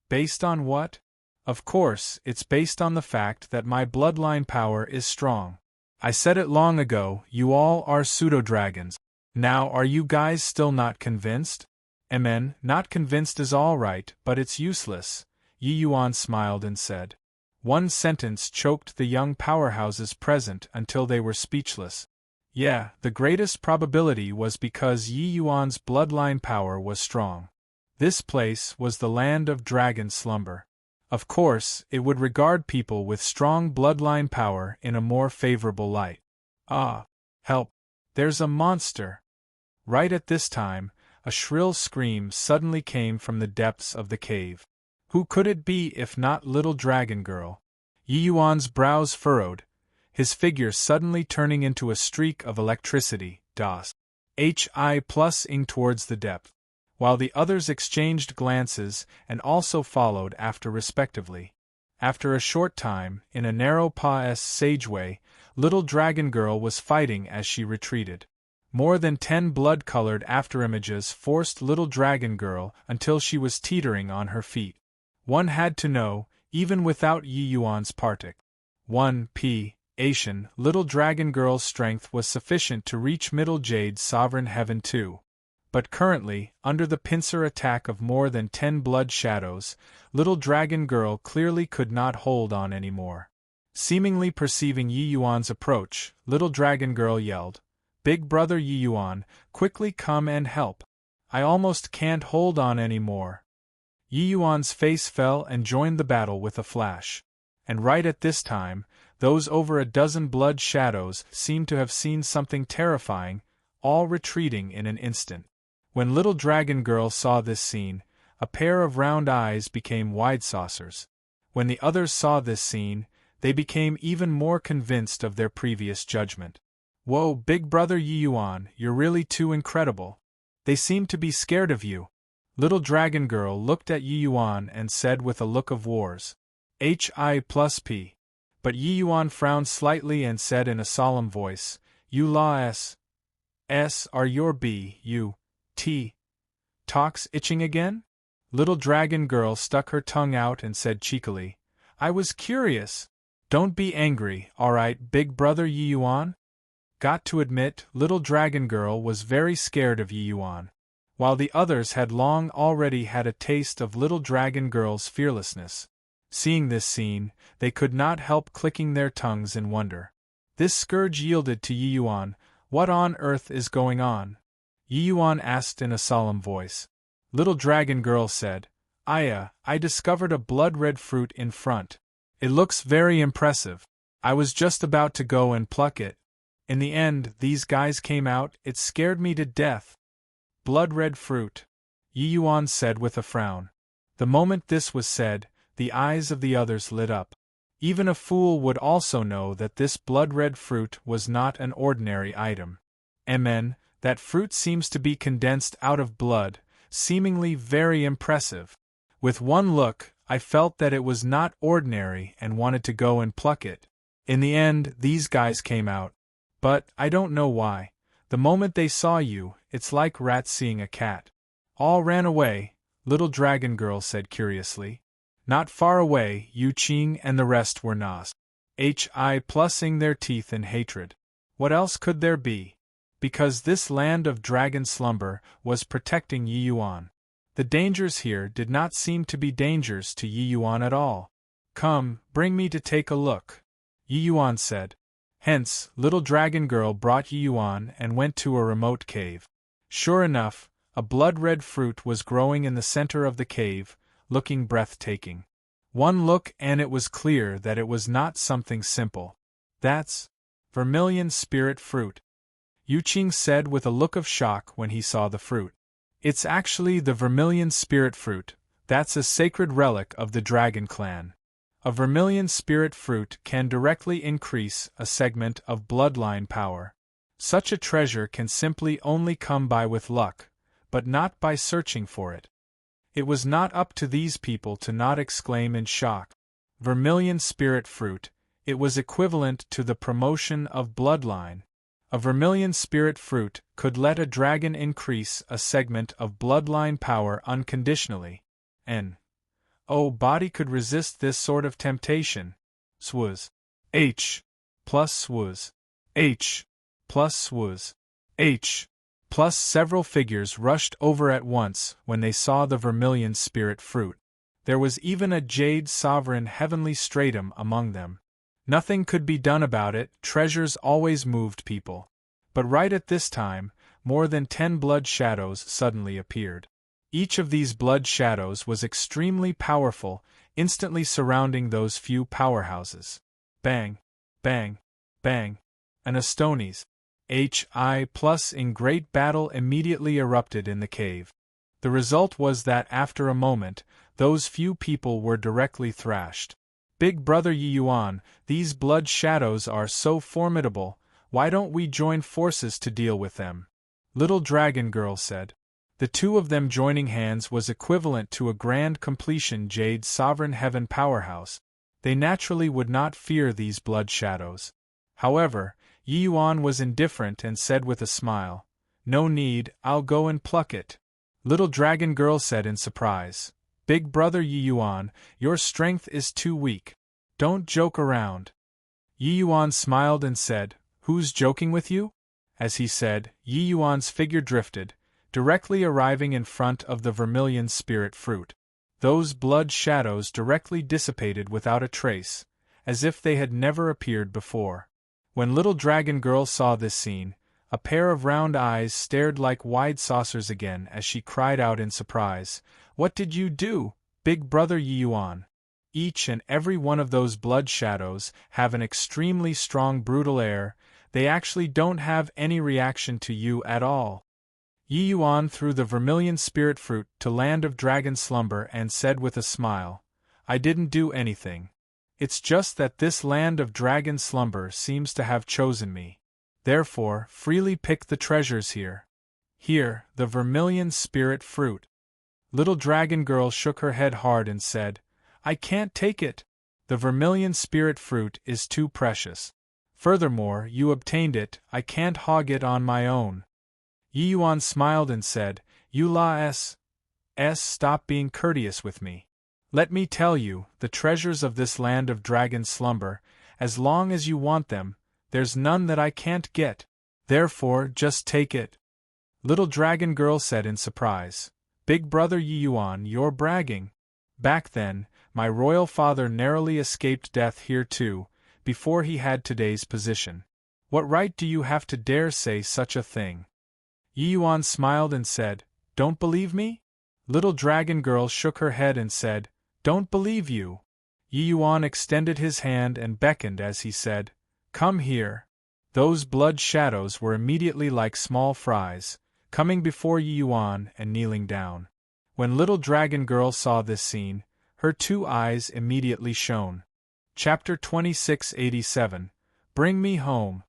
Based on what? Of course, it's based on the fact that my bloodline power is strong. I said it long ago, you all are pseudo-dragons. Now are you guys still not convinced? Not convinced is all right, but it's useless, Yi Yuan smiled and said. One sentence choked the young powerhouses present until they were speechless. Yeah, the greatest probability was because Yi Yuan's bloodline power was strong. This place was the land of dragon slumber. Of course, it would regard people with strong bloodline power in a more favorable light. Ah! Help! There's a monster! Right at this time, a shrill scream suddenly came from the depths of the cave. Who could it be if not little dragon girl? Yi Yuan's brows furrowed, his figure suddenly turning into a streak of electricity, Hi+ing towards the depth, while the others exchanged glances and also followed after respectively. After a short time, in a narrow passageway, little dragon girl was fighting as she retreated. More than 10 blood-colored afterimages forced little dragon girl until she was teetering on her feet. One had to know, even without Yi Yuan's partic. 1 Asian, little dragon girl's strength was sufficient to reach Middle Jade's sovereign heaven too. But currently, under the pincer attack of more than 10 blood shadows, little dragon girl clearly could not hold on anymore. Seemingly perceiving Yi Yuan's approach, little dragon girl yelled, "Big brother Yi Yuan, quickly come and help. I almost can't hold on anymore." Yi Yuan's face fell and joined the battle with a flash. And right at this time, those over a dozen blood shadows seemed to have seen something terrifying, all retreating in an instant. When little dragon girl saw this scene, a pair of round eyes became wide saucers. When the others saw this scene, they became even more convinced of their previous judgment. Whoa, big brother Yi Yuan, you're really too incredible. They seem to be scared of you. Little dragon girl looked at Yi Yuan and said with a look of wars. Hi+P. But Yi Yuan frowned slightly and said in a solemn voice, "You la s are your b-u-t. Talks itching again?" Little dragon girl stuck her tongue out and said cheekily, "I was curious." "Don't be angry, alright, big brother Yi Yuan?" Got to admit, little dragon girl was very scared of Yi Yuan. While the others had long already had a taste of little dragon girl's fearlessness. Seeing this scene, they could not help clicking their tongues in wonder. This scourge yielded to Yi Yuan. "What on earth is going on?" Yi Yuan asked in a solemn voice. Little dragon girl said, I discovered a blood-red fruit in front. It looks very impressive. I was just about to go and pluck it. In the end, these guys came out, it scared me to death." "Blood-red fruit," Yi Yuan said with a frown. The moment this was said, the eyes of the others lit up. Even a fool would also know that this blood-red fruit was not an ordinary item. That fruit seems to be condensed out of blood, seemingly very impressive. With one look, I felt that it was not ordinary and wanted to go and pluck it. In the end, these guys came out. But, I don't know why. The moment they saw you, it's like rats seeing a cat. "All ran away," little dragon girl said curiously. "Not far away, Yu Qing and the rest were nos. Hi+ing their teeth in hatred. What else could there be? Because this land of dragon slumber was protecting Yi Yuan. The dangers here did not seem to be dangers to Yi Yuan at all. "Come, bring me to take a look," Yi Yuan said. Hence, little dragon girl brought Yi Yuan and went to a remote cave. Sure enough, a blood-red fruit was growing in the center of the cave, looking breathtaking. One look and it was clear that it was not something simple. "That's vermilion spirit fruit," Yu Qing said with a look of shock when he saw the fruit. "It's actually the vermilion spirit fruit, That's a sacred relic of the dragon clan. A vermilion spirit fruit can directly increase a segment of bloodline power. Such a treasure can simply only come by with luck, but not by searching for it. It was not up to these people to not exclaim in shock. Vermilion spirit fruit, it was equivalent to the promotion of bloodline. A vermilion spirit fruit could let a dragon increase a segment of bloodline power unconditionally. And body could resist this sort of temptation. Swaz. H. Plus swaz. H. Plus swaz. H. Plus several figures rushed over at once when they saw the vermilion spirit fruit. There was even a jade sovereign heavenly stratum among them. Nothing could be done about it, treasures always moved people. But right at this time, more than 10 blood shadows suddenly appeared. Each of these blood shadows was extremely powerful, instantly surrounding those few powerhouses. Bang! Bang! Bang! An Astonies. HI plus in great battle immediately erupted in the cave. The result was that after a moment, those few people were directly thrashed. Big Brother Yi Yuan, these blood shadows are so formidable, why don't we join forces to deal with them? Little Dragon Girl said. The two of them joining hands was equivalent to a grand completion Jade Sovereign Heaven powerhouse. They naturally would not fear these blood shadows. However, Yi Yuan was indifferent and said with a smile, "No need, I'll go and pluck it." Little Dragon Girl said in surprise, "Big Brother Yi Yuan, your strength is too weak. Don't joke around." Yi Yuan smiled and said, "Who's joking with you?" As he said, Yi Yuan's figure drifted, directly arriving in front of the vermilion spirit fruit. Those blood shadows directly dissipated without a trace, as if they had never appeared before. When Little Dragon Girl saw this scene, a pair of round eyes stared like wide saucers again as she cried out in surprise, "What did you do, Big Brother Yi Yuan?" Each and every one of those blood shadows have an extremely strong brutal air, they actually don't have any reaction to you at all. Yi Yuan threw the vermilion spirit fruit to Land of Dragon Slumber and said with a smile, "I didn't do anything. It's just that this Land of Dragon Slumber seems to have chosen me. Therefore, freely pick the treasures here. Here, the vermilion spirit fruit." Little Dragon Girl shook her head hard and said, "I can't take it. The vermilion spirit fruit is too precious. Furthermore, you obtained it, I can't hog it on my own." Yi Yuan smiled and said, "You stop being courteous with me. Let me tell you, the treasures of this Land of Dragon Slumber, as long as you want them, there's none that I can't get. Therefore, just take it." Little Dragon Girl said in surprise, "Big Brother Yi Yuan, you're bragging. Back then, my royal father narrowly escaped death here too, before he had today's position. What right do you have to dare say such a thing?" Yi Yuan smiled and said, "Don't believe me?" Little Dragon Girl shook her head and said, "Don't believe you." Yi Yuan extended his hand and beckoned as he said, "Come here." Those blood shadows were immediately like small fries, coming before Yi Yuan and kneeling down. When Little Dragon Girl saw this scene, her two eyes immediately shone. Chapter 2687. Bring me home.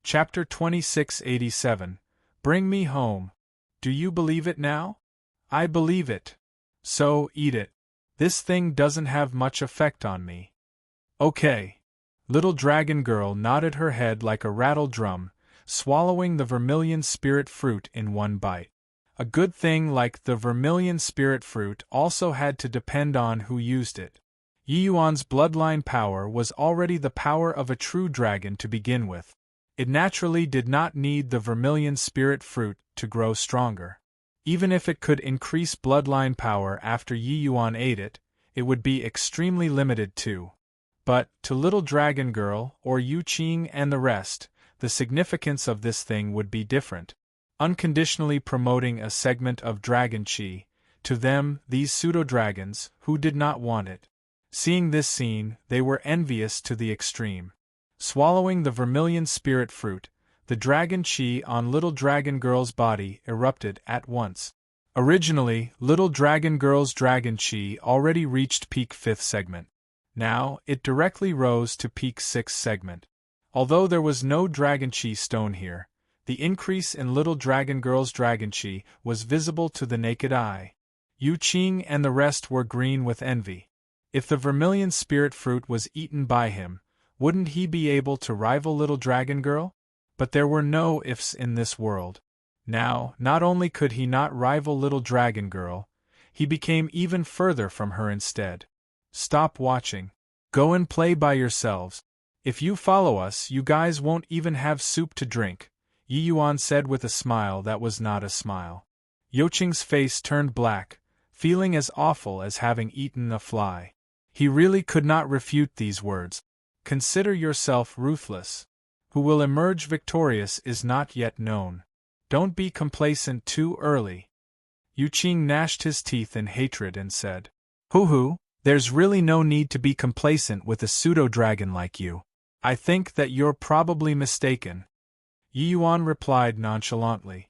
Chapter 2687. Bring me home. Do you believe it now? I believe it. So, eat it. This thing doesn't have much effect on me. Okay. Little Dragon Girl nodded her head like a rattle drum, swallowing the vermilion spirit fruit in one bite. A good thing like the vermilion spirit fruit also had to depend on who used it. Yi Yuan's bloodline power was already the power of a true dragon to begin with. It naturally did not need the vermilion spirit fruit to grow stronger. Even if it could increase bloodline power after Yi Yuan ate it, it would be extremely limited too. But, to Little Dragon Girl, or Yu Qing and the rest, the significance of this thing would be different. Unconditionally promoting a segment of dragon chi, to them, these pseudo-dragons, who did not want it. Seeing this scene, they were envious to the extreme. Swallowing the vermilion spirit fruit, the dragon chi on Little Dragon Girl's body erupted at once. Originally, Little Dragon Girl's Dragon Chi already reached peak 5th segment. Now, it directly rose to peak 6th segment. Although there was no Dragon Chi stone here, the increase in Little Dragon Girl's Dragon Chi was visible to the naked eye. Yu Qing and the rest were green with envy. If the vermilion spirit fruit was eaten by him, wouldn't he be able to rival Little Dragon Girl? But there were no ifs in this world. Now, not only could he not rival Little Dragon Girl, he became even further from her instead. Stop watching. Go and play by yourselves. If you follow us, you guys won't even have soup to drink, Yi Yuan said with a smile that was not a smile. Youqing's face turned black, feeling as awful as having eaten a fly. He really could not refute these words. Consider yourself ruthless. Who will emerge victorious is not yet known. Don't be complacent too early. Youqing gnashed his teeth in hatred and said, Hoo-hoo, there's really no need to be complacent with a pseudo-dragon like you. I think that you're probably mistaken. Yi Yuan replied nonchalantly.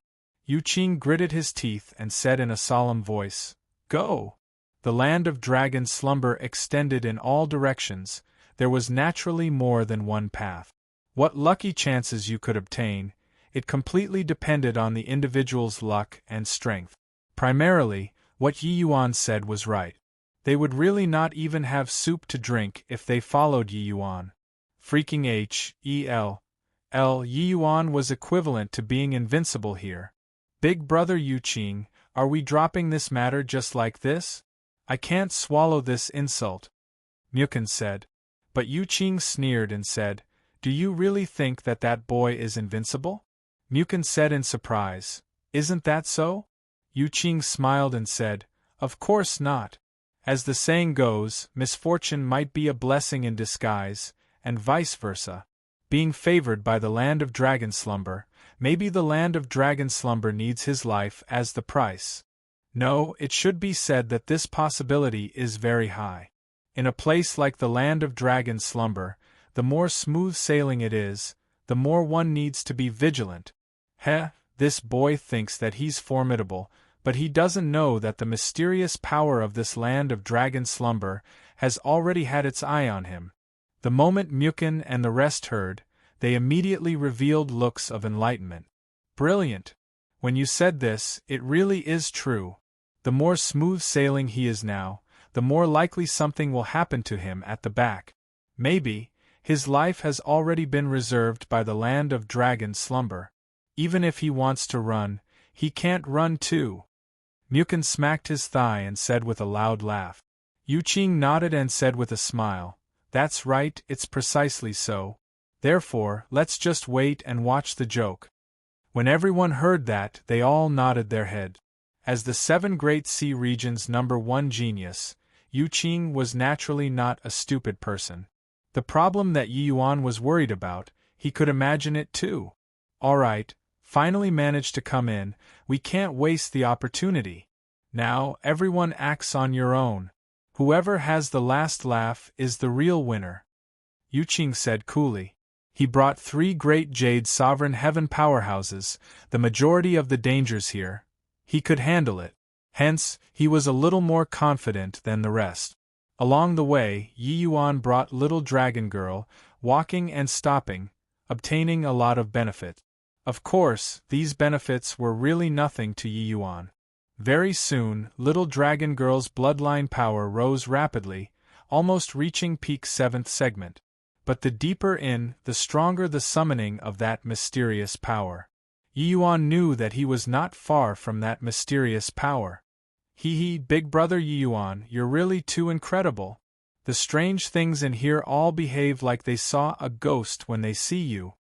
Youqing gritted his teeth and said in a solemn voice, Go! The land of dragon slumber extended in all directions. There was naturally more than one path. What lucky chances you could obtain, it completely depended on the individual's luck and strength. Primarily, what Yi Yuan said was right. They would really not even have soup to drink if they followed Yi Yuan. Freaking H.E.L. Yi Yuan was equivalent to being invincible here. Big brother Youqing, are we dropping this matter just like this? I can't swallow this insult, Mukin said. But Youqing sneered and said, Do you really think that that boy is invincible? Mukin said in surprise, Isn't that so? Youqing smiled and said, Of course not. As the saying goes, misfortune might be a blessing in disguise, and vice versa. Being favored by the land of dragon slumber, maybe the land of dragon slumber needs his life as the price. No, it should be said that this possibility is very high. In a place like the land of dragon slumber, the more smooth sailing it is, the more one needs to be vigilant. This boy thinks that he's formidable, but he doesn't know that the mysterious power of this land of dragon slumber has already had its eye on him. The moment Mukin and the rest heard, they immediately revealed looks of enlightenment. Brilliant! When you said this, it really is true. The more smooth sailing he is now, the more likely something will happen to him at the back. Maybe, his life has already been reserved by the land of dragon slumber. Even if he wants to run, he can't run too. Mukin smacked his thigh and said with a loud laugh. Youqing nodded and said with a smile, That's right, it's precisely so. Therefore, let's just wait and watch the joke. When everyone heard that, they all nodded their head. As the 7 Great Sea Regions #1 genius, Youqing was naturally not a stupid person. The problem that Yi Yuan was worried about, he could imagine it too. All right, finally managed to come in, we can't waste the opportunity. Now, everyone acts on your own. Whoever has the last laugh is the real winner. Youqing said coolly. He brought 3 great Jade Sovereign Heaven powerhouses, the majority of the dangers here. He could handle it. Hence, he was a little more confident than the rest. Along the way, Yi Yuan brought Little Dragon Girl, walking and stopping, obtaining a lot of benefit. Of course, these benefits were really nothing to Yi Yuan. Very soon, Little Dragon Girl's bloodline power rose rapidly, almost reaching peak 7th segment. But the deeper in, the stronger the summoning of that mysterious power. Yi Yuan knew that he was not far from that mysterious power. Big brother Yi Yuan, you're really too incredible. The strange things in here all behave like they saw a ghost when they see you.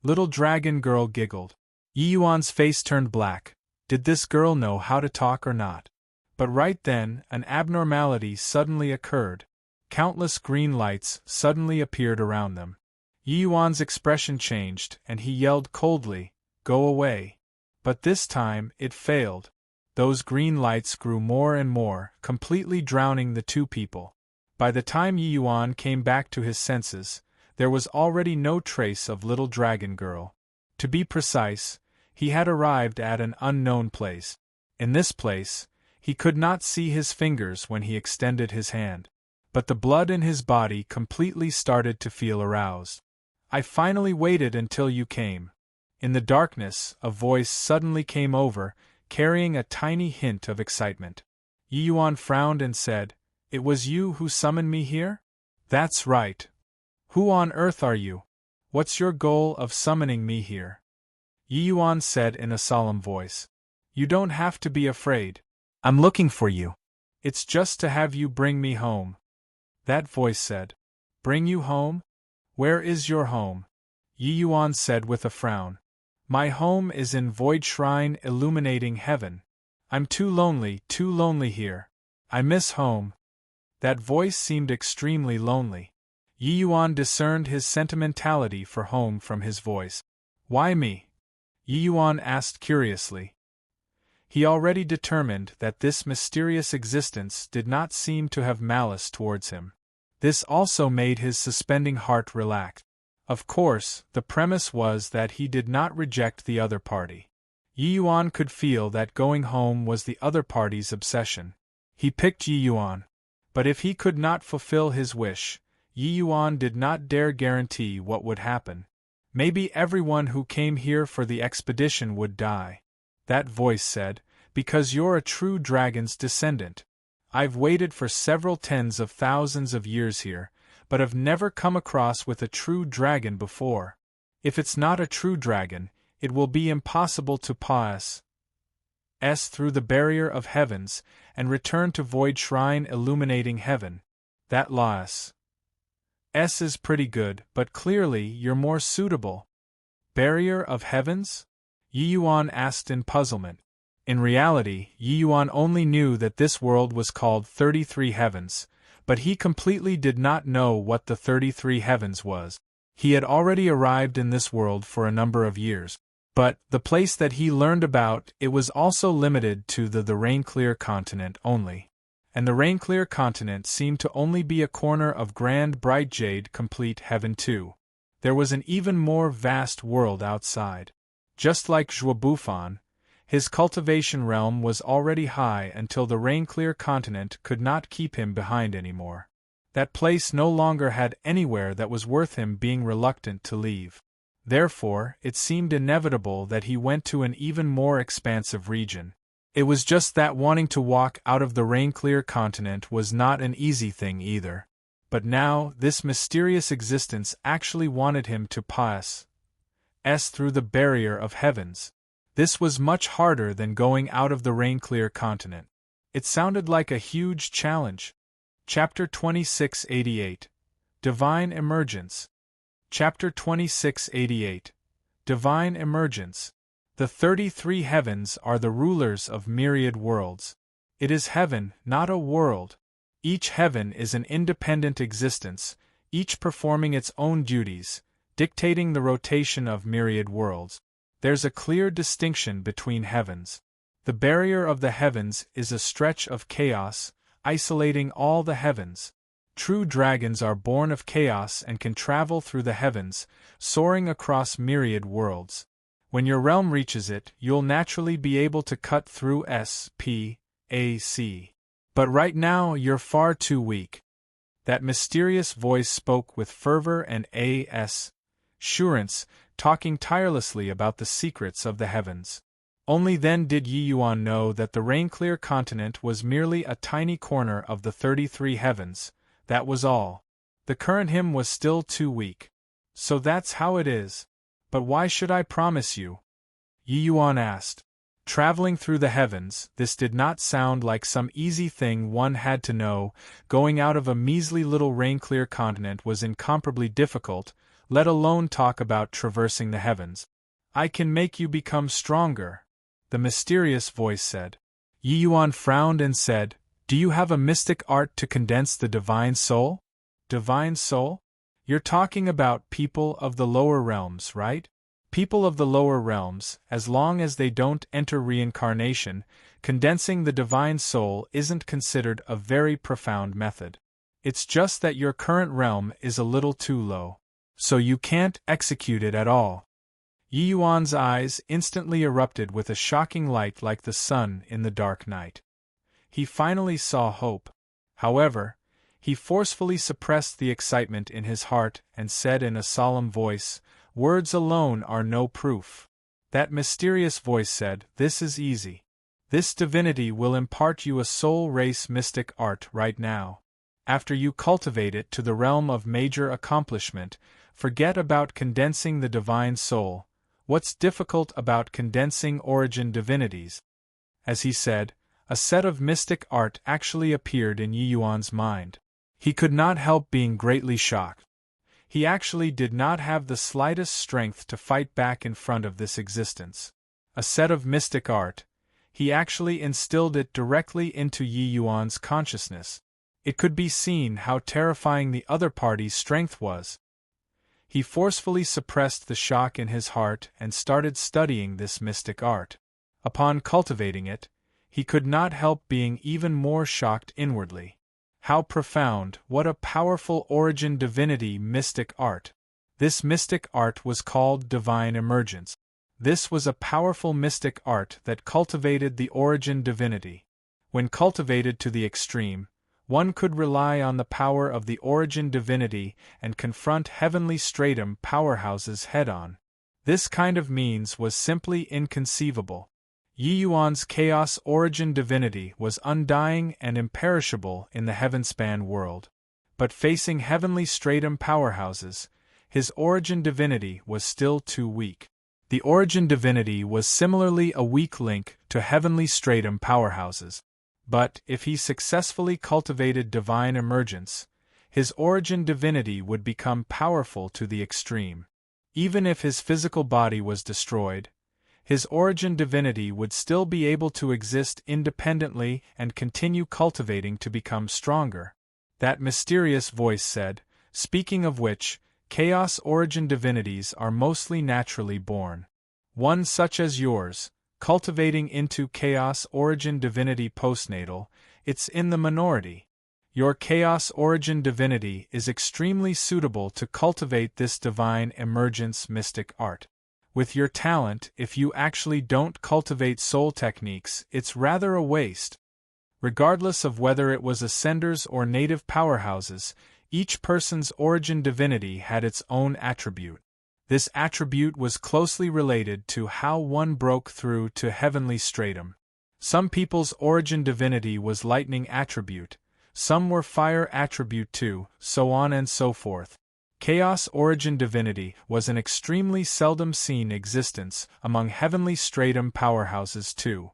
Little Dragon Girl giggled. Yi Yuan's face turned black. Did this girl know how to talk or not? But right then, an abnormality suddenly occurred. Countless green lights suddenly appeared around them. Yi Yuan's expression changed, and he yelled coldly, Go away. But this time, it failed. Those green lights grew more and more, completely drowning the 2 people. By the time Yi Yuan came back to his senses, there was already no trace of Little Dragon Girl. To be precise, he had arrived at an unknown place. In this place, he could not see his fingers when he extended his hand. But the blood in his body completely started to feel aroused. I finally waited until you came. In the darkness, a voice suddenly came over, carrying a tiny hint of excitement. Yi Yuan frowned and said, "It was you who summoned me here?" "That's right. Who on earth are you? What's your goal of summoning me here?" Yi Yuan said in a solemn voice. "You don't have to be afraid. I'm looking for you. It's just to have you bring me home." That voice said, "Bring you home? Where is your home?" Yi Yuan said with a frown. "My home is in Void Shrine illuminating heaven. I'm too lonely here. I miss home." That voice seemed extremely lonely. Yi Yuan discerned his sentimentality for home from his voice. "Why me?" Yi Yuan asked curiously. He already determined that this mysterious existence did not seem to have malice towards him. This also made his suspending heart relax. Of course, the premise was that he did not reject the other party. Yi Yuan could feel that going home was the other party's obsession. He picked Yi Yuan. But if he could not fulfill his wish, Yi Yuan did not dare guarantee what would happen. Maybe everyone who came here for the expedition would die. That voice said, "Because you're a true dragon's descendant. I've waited for several tens of thousands of years here, but have never come across with a true dragon before. If it's not a true dragon, it will be impossible to pass through the barrier of heavens and return to Void Shrine illuminating heaven. That loss is pretty good, but clearly you're more suitable." "Barrier of heavens?" Yi Yuan asked in puzzlement. In reality, Yi Yuan only knew that this world was called 33 Heavens, but he completely did not know what the 33 Heavens was. He had already arrived in this world for a number of years, but the place that he learned about it was also limited to the Rain-Clear continent only. And the Rain-Clear continent seemed to only be a corner of Grand Bright Jade complete heaven too. There was an even more vast world outside. Just like Zhuobufan, his cultivation realm was already high until the Rain-Clear continent could not keep him behind anymore. That place no longer had anywhere that was worth him being reluctant to leave. Therefore, it seemed inevitable that he went to an even more expansive region. It was just that wanting to walk out of the Rain-Clear continent was not an easy thing either. But now, this mysterious existence actually wanted him to pass through the barrier of heavens. This was much harder than going out of the Rain-Clear continent. It sounded like a huge challenge. Chapter 2688. Divine Emergence. Chapter 2688. Divine Emergence. The 33 Heavens are the rulers of myriad worlds. It is heaven, not a world. Each heaven is an independent existence, each performing its own duties, dictating the rotation of myriad worlds. There's a clear distinction between heavens. The barrier of the heavens is a stretch of chaos, isolating all the heavens. True dragons are born of chaos and can travel through the heavens, soaring across myriad worlds. When your realm reaches it, you'll naturally be able to cut through space. But right now you're far too weak. That mysterious voice spoke with fervor and assurance, talking tirelessly about the secrets of the heavens. Only then did Yi Yuan know that the Rain-Clear continent was merely a tiny corner of the 33 Heavens. That was all. The current him was still too weak. "So that's how it is. But why should I promise you?" Yi Yuan asked. Traveling through the heavens, this did not sound like some easy thing one had to know. Going out of a measly little Rain-Clear continent was incomparably difficult, let alone talk about traversing the heavens. "I can make you become stronger," the mysterious voice said. Yi Yuan frowned and said, "Do you have a mystic art to condense the divine soul?" "Divine soul? You're talking about people of the lower realms, right?" People of the lower realms, as long as they don't enter reincarnation, condensing the divine soul isn't considered a very profound method. It's just that your current realm is a little too low. So you can't execute it at all. Yi Yuan's eyes instantly erupted with a shocking light like the sun in the dark night. He finally saw hope. However, he forcefully suppressed the excitement in his heart and said in a solemn voice, "Words alone are no proof." That mysterious voice said, "This is easy. This divinity will impart you a soul race mystic art right now. After you cultivate it to the realm of major accomplishment, forget about condensing the divine soul. What's difficult about condensing origin divinities?" As he said, a set of mystic art actually appeared in Yi Yuan's mind. He could not help being greatly shocked. He actually did not have the slightest strength to fight back in front of this existence. A set of mystic art. He actually instilled it directly into Yi Yuan's consciousness. It could be seen how terrifying the other party's strength was. He forcefully suppressed the shock in his heart and started studying this mystic art. Upon cultivating it, he could not help being even more shocked inwardly. How profound, what a powerful origin divinity mystic art. This mystic art was called divine emergence. This was a powerful mystic art that cultivated the origin divinity. When cultivated to the extreme, one could rely on the power of the origin divinity and confront heavenly stratum powerhouses head-on. This kind of means was simply inconceivable. Yi Yuan's chaos origin divinity was undying and imperishable in the heavenspan world. But facing heavenly stratum powerhouses, his origin divinity was still too weak. The origin divinity was similarly a weak link to heavenly stratum powerhouses. But if he successfully cultivated divine emergence, his origin divinity would become powerful to the extreme. Even if his physical body was destroyed, his origin divinity would still be able to exist independently and continue cultivating to become stronger. That mysterious voice said, "Speaking of which, chaos origin divinities are mostly naturally born. One such as yours, cultivating into chaos origin divinity postnatal, it's in the minority. Your chaos origin divinity is extremely suitable to cultivate this divine emergence mystic art. With your talent, if you actually don't cultivate soul techniques, it's rather a waste." Regardless of whether it was ascenders or native powerhouses, each person's origin divinity had its own attribute. This attribute was closely related to how one broke through to heavenly stratum. Some people's origin divinity was lightning attribute, some were fire attribute too, so on and so forth. Chaos origin divinity was an extremely seldom seen existence among heavenly stratum powerhouses too.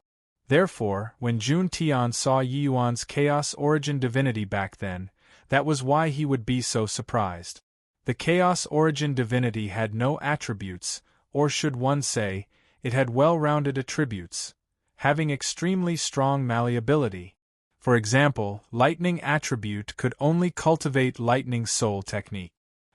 Therefore, when Jun Tian saw Yi Yuan's chaos origin divinity back then, that was why he would be so surprised. The chaos origin divinity had no attributes, or should one say, it had well-rounded attributes, having extremely strong malleability. For example, lightning attribute could only cultivate lightning soul technique.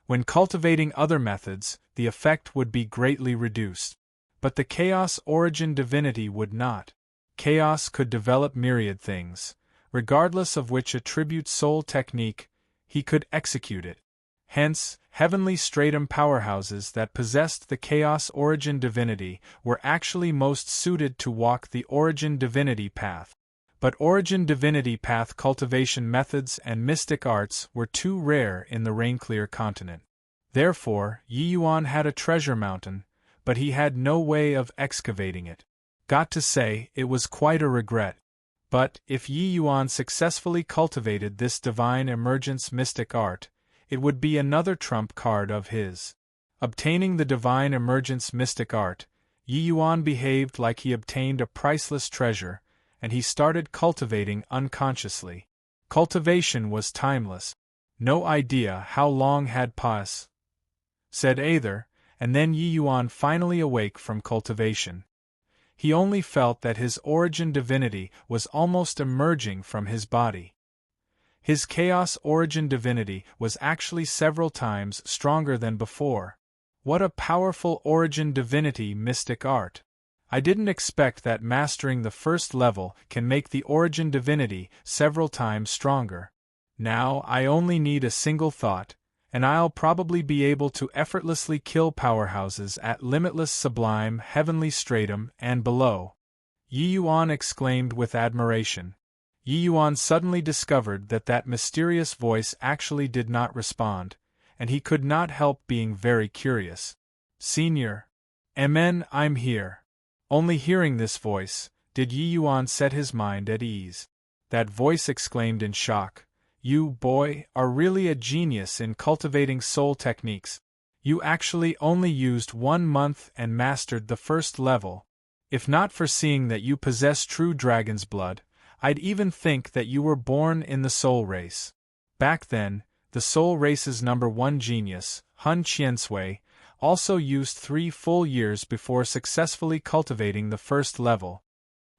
When cultivating other methods, the effect would be greatly reduced. But the chaos origin divinity would not. Chaos could develop myriad things, regardless of which attribute soul technique, he could execute it. Hence, heavenly stratum powerhouses that possessed the chaos origin divinity were actually most suited to walk the origin divinity path. But origin divinity path cultivation methods and mystic arts were too rare in the Rainclear continent. Therefore, Yi Yuan had a treasure mountain, but he had no way of excavating it. Got to say, it was quite a regret. But, if Yi Yuan successfully cultivated this divine emergence mystic art, it would be another trump card of his. Obtaining the divine emergence mystic art, Yi Yuan behaved like he obtained a priceless treasure, and he started cultivating unconsciously. Cultivation was timeless. No idea how long had passed, said Aether, and then Yi Yuan finally awake from cultivation. He only felt that his origin divinity was almost emerging from his body. His chaos origin divinity was actually several times stronger than before. What a powerful origin divinity mystic art! I didn't expect that mastering the first level can make the origin divinity several times stronger. Now I only need a single thought, and I'll probably be able to effortlessly kill powerhouses at limitless sublime heavenly stratum and below." Yi Yuan exclaimed with admiration. Yi Yuan suddenly discovered that mysterious voice actually did not respond, and he could not help being very curious. "Senior. Amen, I'm here." Only hearing this voice, did Yi Yuan set his mind at ease. That voice exclaimed in shock, "You, boy, are really a genius in cultivating soul techniques. You actually only used 1 month and mastered the first level. If not for seeing that you possess true dragon's blood, I'd even think that you were born in the soul race." Back then, the soul race's #1 genius, Hun Qiansui, also used 3 full years before successfully cultivating the first level.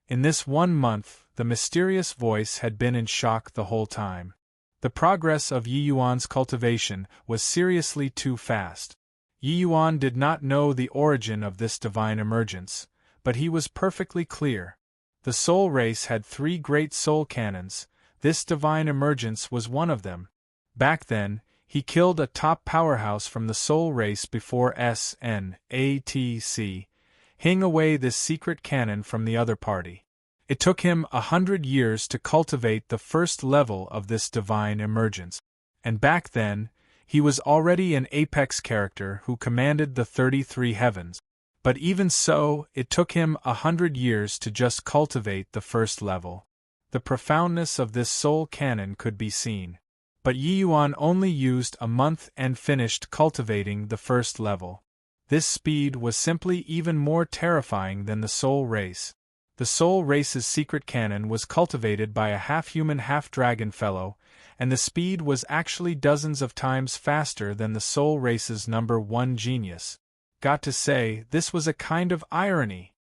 In this 1 month, the mysterious voice had been in shock the whole time. The progress of Yi Yuan's cultivation was seriously too fast. Yi Yuan did not know the origin of this divine emergence, but he was perfectly clear. The soul race had 3 great soul cannons. This divine emergence was one of them. Back then, he killed a top powerhouse from the soul race before SNATC, hing away this secret cannon from the other party. It took him 100 years to cultivate the first level of this divine emergence. And back then, he was already an apex character who commanded the 33 heavens. But even so, it took him 100 years to just cultivate the first level. The profoundness of this soul cannon could be seen. But Yi Yuan only used a month and finished cultivating the first level. This speed was simply even more terrifying than the soul race. The soul race's secret cannon was cultivated by a half-human half-dragon fellow, and the speed was actually dozens of times faster than the soul race's #1 genius. Got to say, this was a kind of irony.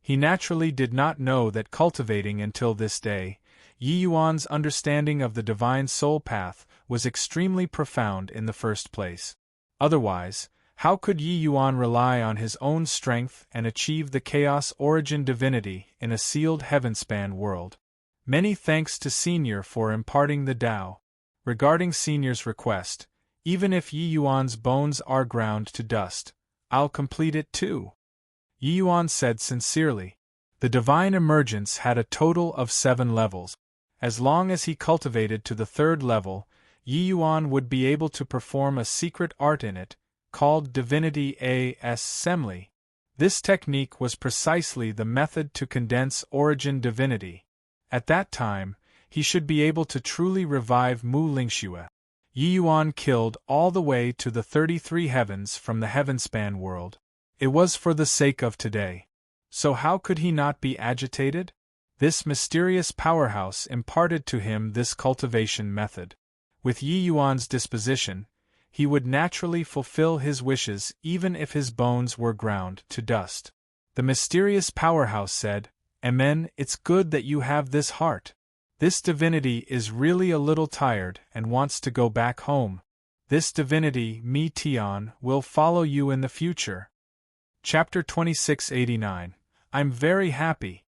He naturally did not know that cultivating until this day, Yi Yuan's understanding of the divine soul path was extremely profound in the first place. Otherwise, how could Yi Yuan rely on his own strength and achieve the chaos origin divinity in a sealed heavenspan world? Many thanks to Senior for imparting the Tao. Regarding Senior's request, even if Yi Yuan's bones are ground to dust, I'll complete it too. Yi Yuan said sincerely. The divine emergence had a total of 7 levels. As long as he cultivated to the 3rd level, Yi Yuan would be able to perform a secret art in it, called Divinity Assembly. This technique was precisely the method to condense origin divinity. At that time, he should be able to truly revive Mu Lingxue. Yi Yuan killed all the way to the 33 heavens from the heavenspan world. It was for the sake of today. So how could he not be agitated? This mysterious powerhouse imparted to him this cultivation method. With Yi Yuan's disposition, he would naturally fulfill his wishes even if his bones were ground to dust. The mysterious powerhouse said, "Amen, it's good that you have this heart. This divinity is really a little tired and wants to go back home. This divinity, Mi Tian, will follow you in the future." Chapter 2689. I'm very happy.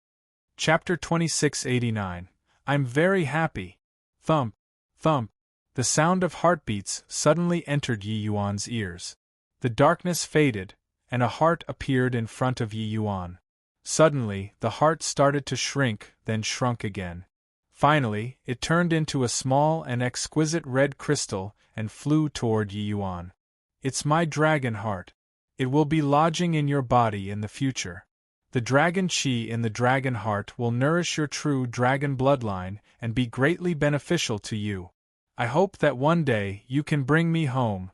Chapter 2689. I'm very happy. Thump, thump. The sound of heartbeats suddenly entered Yi Yuan's ears. The darkness faded, and a heart appeared in front of Yi Yuan. Suddenly, the heart started to shrink, then shrunk again. Finally, it turned into a small and exquisite red crystal and flew toward Yi Yuan. "It's my dragon heart. It will be lodging in your body in the future. The dragon chi in the dragon heart will nourish your true dragon bloodline and be greatly beneficial to you. I hope that one day you can bring me home."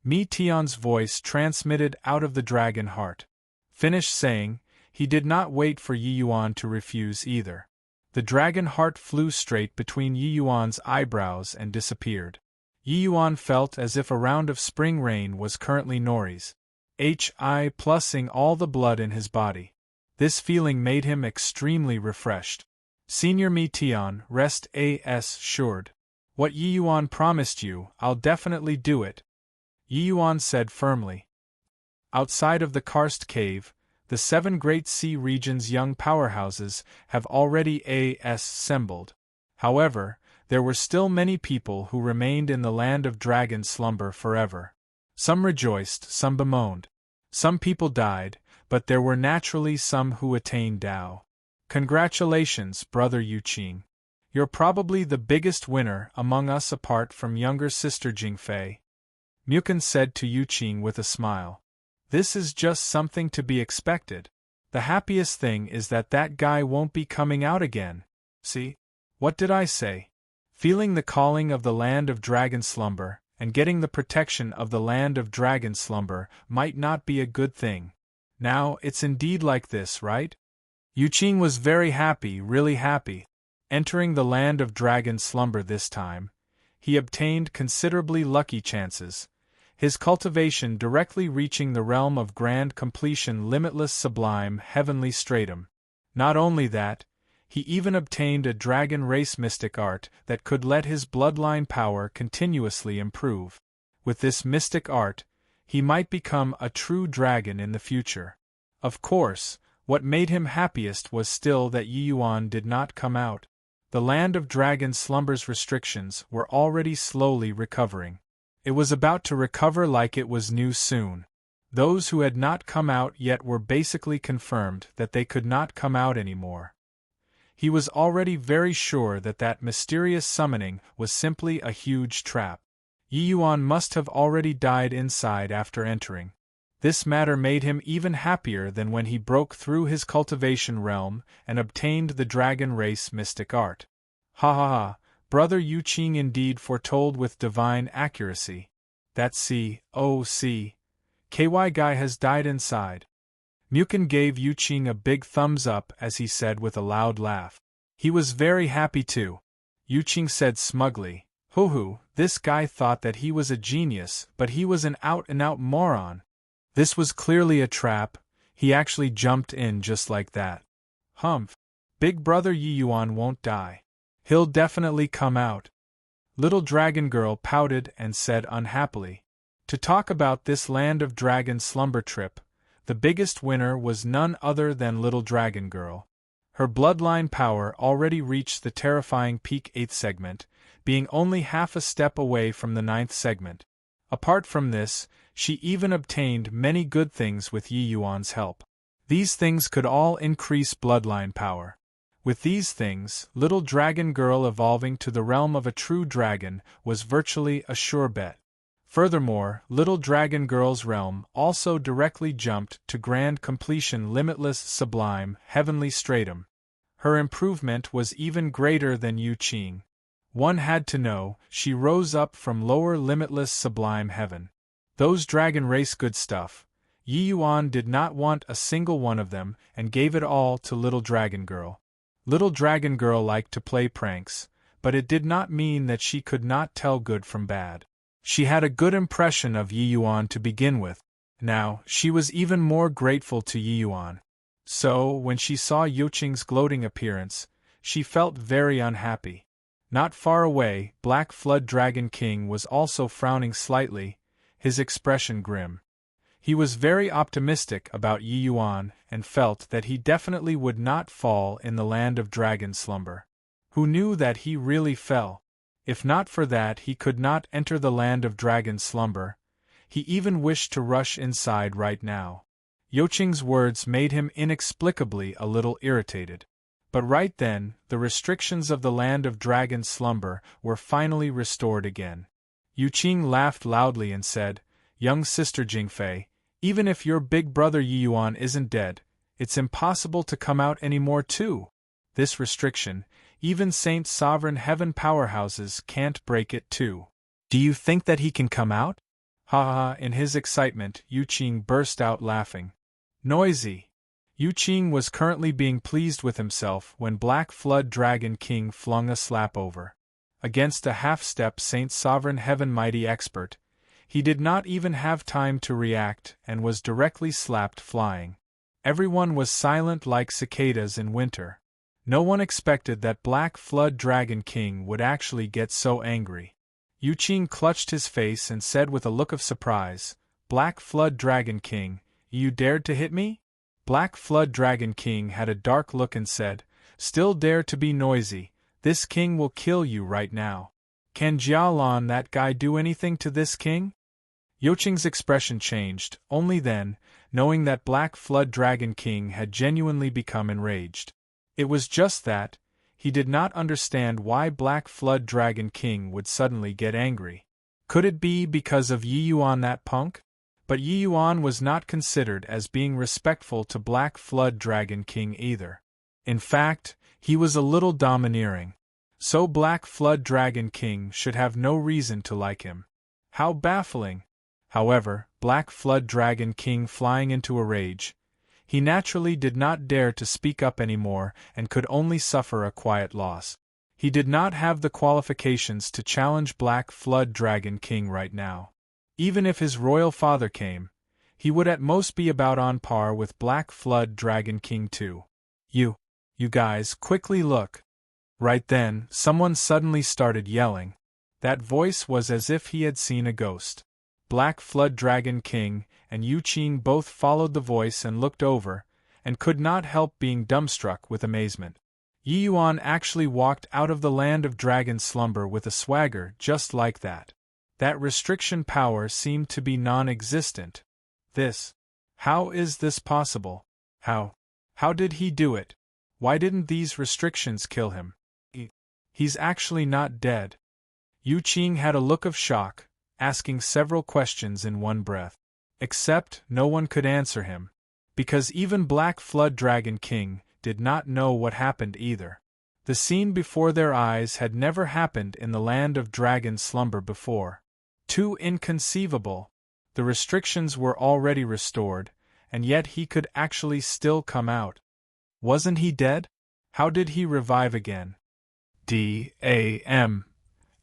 Mi Tian's voice transmitted out of the dragon heart. Finished saying, he did not wait for Yi Yuan to refuse either. The dragon heart flew straight between Yi Yuan's eyebrows and disappeared. Yi Yuan felt as if a round of spring rain was currently Nori's plusing all the blood in his body. This feeling made him extremely refreshed. "Senior Mi Tian, rest assured. What Yi Yuan promised you, I'll definitely do it," Yi Yuan said firmly. Outside of the karst cave, the 7 great sea region's young powerhouses have already assembled. However, there were still many people who remained in the land of dragon slumber forever. Some rejoiced, some bemoaned. Some people died, but there were naturally some who attained Tao. Congratulations, brother Yuqing. You're probably the biggest winner among us apart from younger sister Jingfei. Mukan said to Yuqing with a smile. This is just something to be expected. The happiest thing is that guy won't be coming out again. See? What did I say? Feeling the calling of the land of dragon slumber, and getting the protection of the land of dragon slumber might not be a good thing. Now, it's indeed like this, right? Yuqing was very happy, really happy. Entering the land of dragon slumber this time, he obtained considerably lucky chances, his cultivation directly reaching the realm of grand completion, limitless sublime heavenly stratum. Not only that, he even obtained a dragon race mystic art that could let his bloodline power continuously improve. With this mystic art, he might become a true dragon in the future. Of course, what made him happiest was still that Yi Yuan did not come out. The land of dragon slumber's restrictions were already slowly recovering. It was about to recover like it was new soon. Those who had not come out yet were basically confirmed that they could not come out anymore. He was already very sure that mysterious summoning was simply a huge trap. Yi Yuan must have already died inside after entering. This matter made him even happier than when he broke through his cultivation realm and obtained the dragon race mystic art. Ha ha ha, brother Yuqing indeed foretold with divine accuracy. That KY guy has died inside. Mukan gave Yuqing a big thumbs up as he said with a loud laugh. He was very happy too. Yuqing said smugly, Hoo, this guy thought that he was a genius, but he was an out-and-out moron. This was clearly a trap. He actually jumped in just like that. Humph. Big brother Yi Yuan won't die. He'll definitely come out. Little dragon girl pouted and said unhappily. To talk about this land of dragon slumber trip, the biggest winner was none other than little dragon girl. Her bloodline power already reached the terrifying peak 8th segment, being only half a step away from the 9th segment. Apart from this, she even obtained many good things with Yi Yuan's help. These things could all increase bloodline power. With these things, little dragon girl evolving to the realm of a true dragon was virtually a sure bet. Furthermore, little dragon girl's realm also directly jumped to grand completion, limitless sublime heavenly stratum. Her improvement was even greater than Yuqing. One had to know, she rose up from lower limitless sublime heaven. Those dragon race good stuff. Yi Yuan did not want a single one of them and gave it all to little dragon girl. Little dragon girl liked to play pranks, but it did not mean that she could not tell good from bad. She had a good impression of Yi Yuan to begin with. Now, she was even more grateful to Yi Yuan. So, when she saw Yuqing's gloating appearance, she felt very unhappy. Not far away, Black Flood Dragon King was also frowning slightly, his expression grim. He was very optimistic about Yi Yuan and felt that he definitely would not fall in the land of dragon slumber. Who knew that he really fell? If not for that, he could not enter the land of dragon slumber. He even wished to rush inside right now. Yuqing's words made him inexplicably a little irritated. But right then, the restrictions of the land of dragon slumber were finally restored again. Yuqing laughed loudly and said, Young sister Jingfei, even if your big brother Yi Yuan isn't dead, it's impossible to come out anymore too. This restriction, even Saint Sovereign Heaven powerhouses can't break it too. Do you think that he can come out? Ha ha ha! In his excitement, Yuqing burst out laughing. Noisy! Yuqing was currently being pleased with himself when Black Flood Dragon King flung a slap over. Against a half-step Saint Sovereign Heaven mighty expert, he did not even have time to react and was directly slapped flying. Everyone was silent like cicadas in winter. No one expected that Black Flood Dragon King would actually get so angry. Yuqing clutched his face and said with a look of surprise, Black Flood Dragon King, you dared to hit me? Black Flood Dragon King had a dark look and said, Still dare to be noisy, This king will kill you right now. Can Jialan, that guy, do anything to this king? Yoqing's expression changed, only then, knowing that Black Flood Dragon King had genuinely become enraged. It was just that, he did not understand why Black Flood Dragon King would suddenly get angry. Could it be because of Yi Yuan, that punk? But Yi Yuan was not considered as being respectful to Black Flood Dragon King either. In fact, he was a little domineering. So Black Flood Dragon King should have no reason to like him. How baffling! However, Black Flood Dragon King flying into a rage, he naturally did not dare to speak up anymore and could only suffer a quiet loss. He did not have the qualifications to challenge Black Flood Dragon King right now. Even if his royal father came, he would at most be about on par with Black Flood Dragon King too. You guys, quickly look. Right then, someone suddenly started yelling. That voice was as if he had seen a ghost. Black Flood Dragon King and Yu Qing both followed the voice and looked over, and could not help being dumbstruck with amazement. Yi Yuan actually walked out of the land of dragon slumber with a swagger just like that. That restriction power seemed to be non-existent. How is this possible? How did he do it? Why didn't these restrictions kill him? He's actually not dead. Yu Qing had a look of shock, asking several questions in one breath. Except no one could answer him, because even Black Flood Dragon King did not know what happened either. The scene before their eyes had never happened in the land of dragon slumber before. Too inconceivable. The restrictions were already restored, and yet he could actually still come out. Wasn't he dead? How did he revive again? Damn.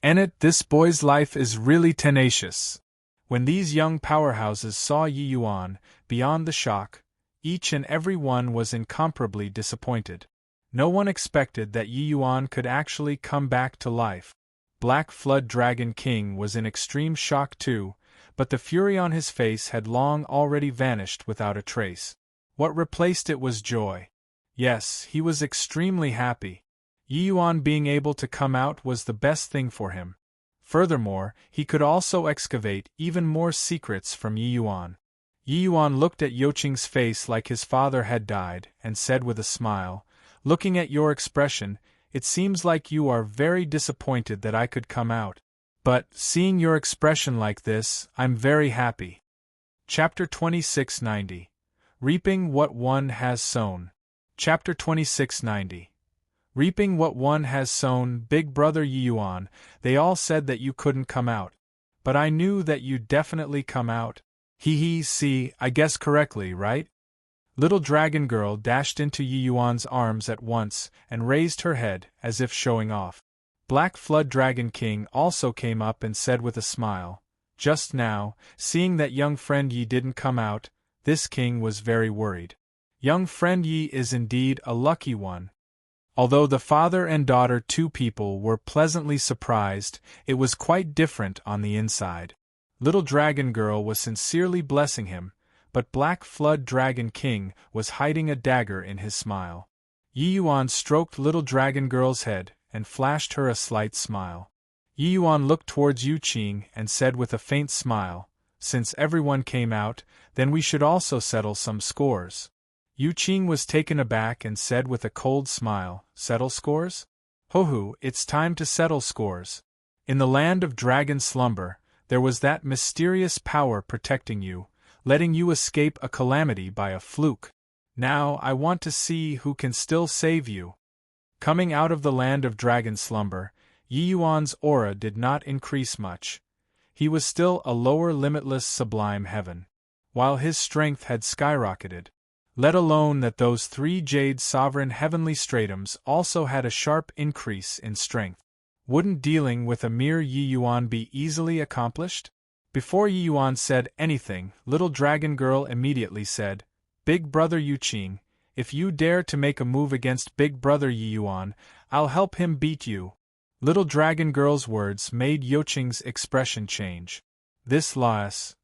Ennet, this boy's life is really tenacious. When these young powerhouses saw Yi Yuan, beyond the shock, each and every one was incomparably disappointed. No one expected that Yi Yuan could actually come back to life. Black Flood Dragon King was in extreme shock too, but the fury on his face had long already vanished without a trace. What replaced it was joy. Yes, he was extremely happy. Yi Yuan being able to come out was the best thing for him. Furthermore, he could also excavate even more secrets from Yi Yuan. Yi Yuan looked at Yoqing's face like his father had died, and said with a smile, "Looking at your expression, it seems like you are very disappointed that I could come out. But, seeing your expression like this, I'm very happy." Chapter 2690. Reaping What One Has Sown. Chapter 2690. Reaping what one has sown. Big brother Yi Yuan, they all said that you couldn't come out. But I knew that you'd definitely come out. See, I guess correctly, right? Little dragon girl dashed into Yi Yuan's arms at once and raised her head, as if showing off. Black Flood Dragon King also came up and said with a smile, "Just now, seeing that young friend Yi didn't come out, this king was very worried. Young friend Yi is indeed a lucky one." Although the father and daughter two people were pleasantly surprised, it was quite different on the inside. Little Dragon Girl was sincerely blessing him, but Black Flood Dragon King was hiding a dagger in his smile. Yi Yuan stroked Little Dragon Girl's head and flashed her a slight smile. Yi Yuan looked towards Yu Qing and said with a faint smile, "Since everyone came out, then we should also settle some scores." Yu Qing was taken aback and said with a cold smile, "Settle scores? Ho-ho, it's time to settle scores. In the land of dragon slumber, there was that mysterious power protecting you, letting you escape a calamity by a fluke. Now I want to see who can still save you." Coming out of the land of dragon slumber, Yi Yuan's aura did not increase much. He was still a lower limitless sublime heaven, while his strength had skyrocketed. Let alone that those three jade sovereign heavenly stratums also had a sharp increase in strength. Wouldn't dealing with a mere Yi Yuan be easily accomplished? Before Yi Yuan said anything, Little Dragon Girl immediately said, "Big brother Yu Qing, if you dare to make a move against big brother Yi Yuan, I'll help him beat you." Little Dragon Girl's words made Yoqing's expression change. This loss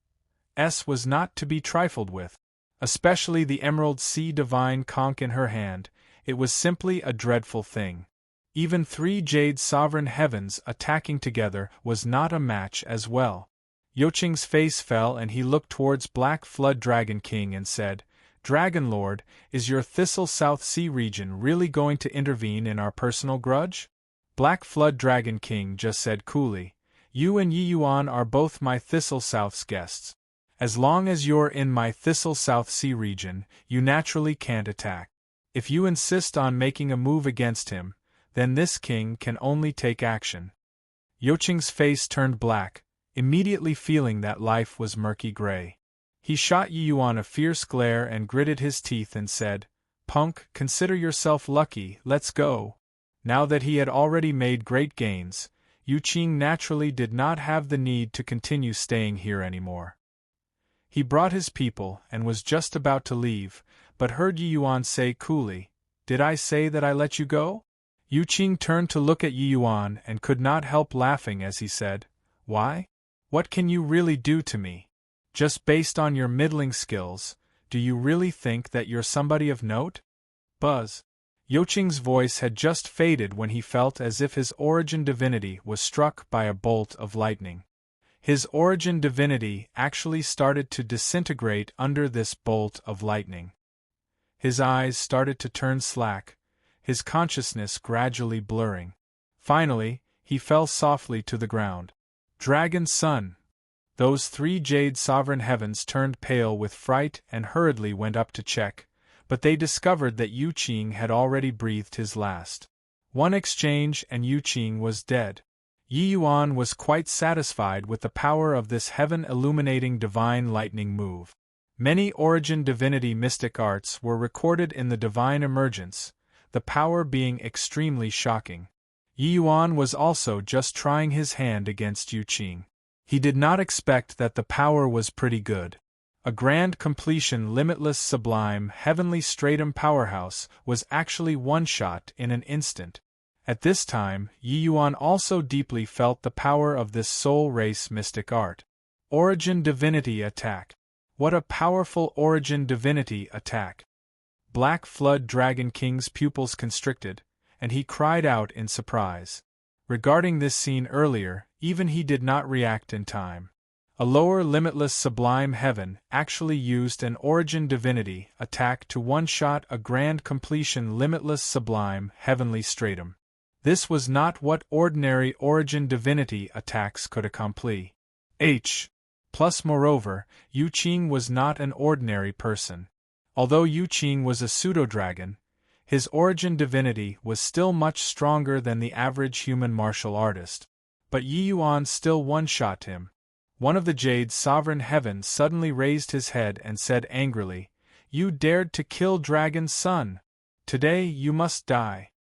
was not to be trifled with. Especially the Emerald Sea Divine conch in her hand, it was simply a dreadful thing. Even 3 Jade Sovereign Heavens attacking together was not a match as well. Yoqing's face fell and he looked towards Black Flood Dragon King and said, "Dragon Lord, is your Thistle South Sea region really going to intervene in our personal grudge?" Black Flood Dragon King just said coolly, "You and Yi Yuan are both my Thistle South's guests. As long as you're in my Thistle South Sea region, you naturally can't attack. If you insist on making a move against him, then this king can only take action." Yoqing's face turned black, immediately feeling that life was murky gray. He shot Yi Yuan a fierce glare and gritted his teeth and said, "Punk, consider yourself lucky, let's go." Now that he had already made great gains, Yuqing naturally did not have the need to continue staying here anymore. He brought his people and was just about to leave, but heard Yi Yuan say coolly, "Did I say that I let you go?" Yuqing turned to look at Yi Yuan and could not help laughing as he said, "Why? What can you really do to me? Just based on your middling skills, do you really think that you're somebody of note?" Buzz. Yoqing's voice had just faded when he felt as if his origin divinity was struck by a bolt of lightning. His origin divinity actually started to disintegrate under this bolt of lightning. His eyes started to turn slack, his consciousness gradually blurring. Finally, he fell softly to the ground. Dragon Son! Those 3 Jade Sovereign Heavens turned pale with fright and hurriedly went up to check, but they discovered that Yuqing had already breathed his last. One exchange and Yuqing was dead. Yi Yuan was quite satisfied with the power of this heaven-illuminating divine lightning move. Many origin divinity mystic arts were recorded in the divine emergence, the power being extremely shocking. Yi Yuan was also just trying his hand against Yuqing. He did not expect that the power was pretty good. A grand completion limitless sublime heavenly stratum powerhouse was actually one-shot in an instant. At this time, Yi Yuan also deeply felt the power of this soul race mystic art. Origin Divinity Attack. What a powerful Origin Divinity attack! Black Flood Dragon King's pupils constricted, and he cried out in surprise. Regarding this scene earlier, even he did not react in time. A lower limitless sublime heaven actually used an Origin Divinity attack to one-shot a grand completion limitless sublime heavenly stratum. This was not what ordinary Origin Divinity attacks could accomplish. Plus moreover, Yuqing was not an ordinary person. Although Yuqing was a pseudo-dragon, his Origin Divinity was still much stronger than the average human martial artist. But Yi Yuan still one-shot him. One of the Jade Sovereign Heavens suddenly raised his head and said angrily, "You dared to kill Dragon Son! Today you must die."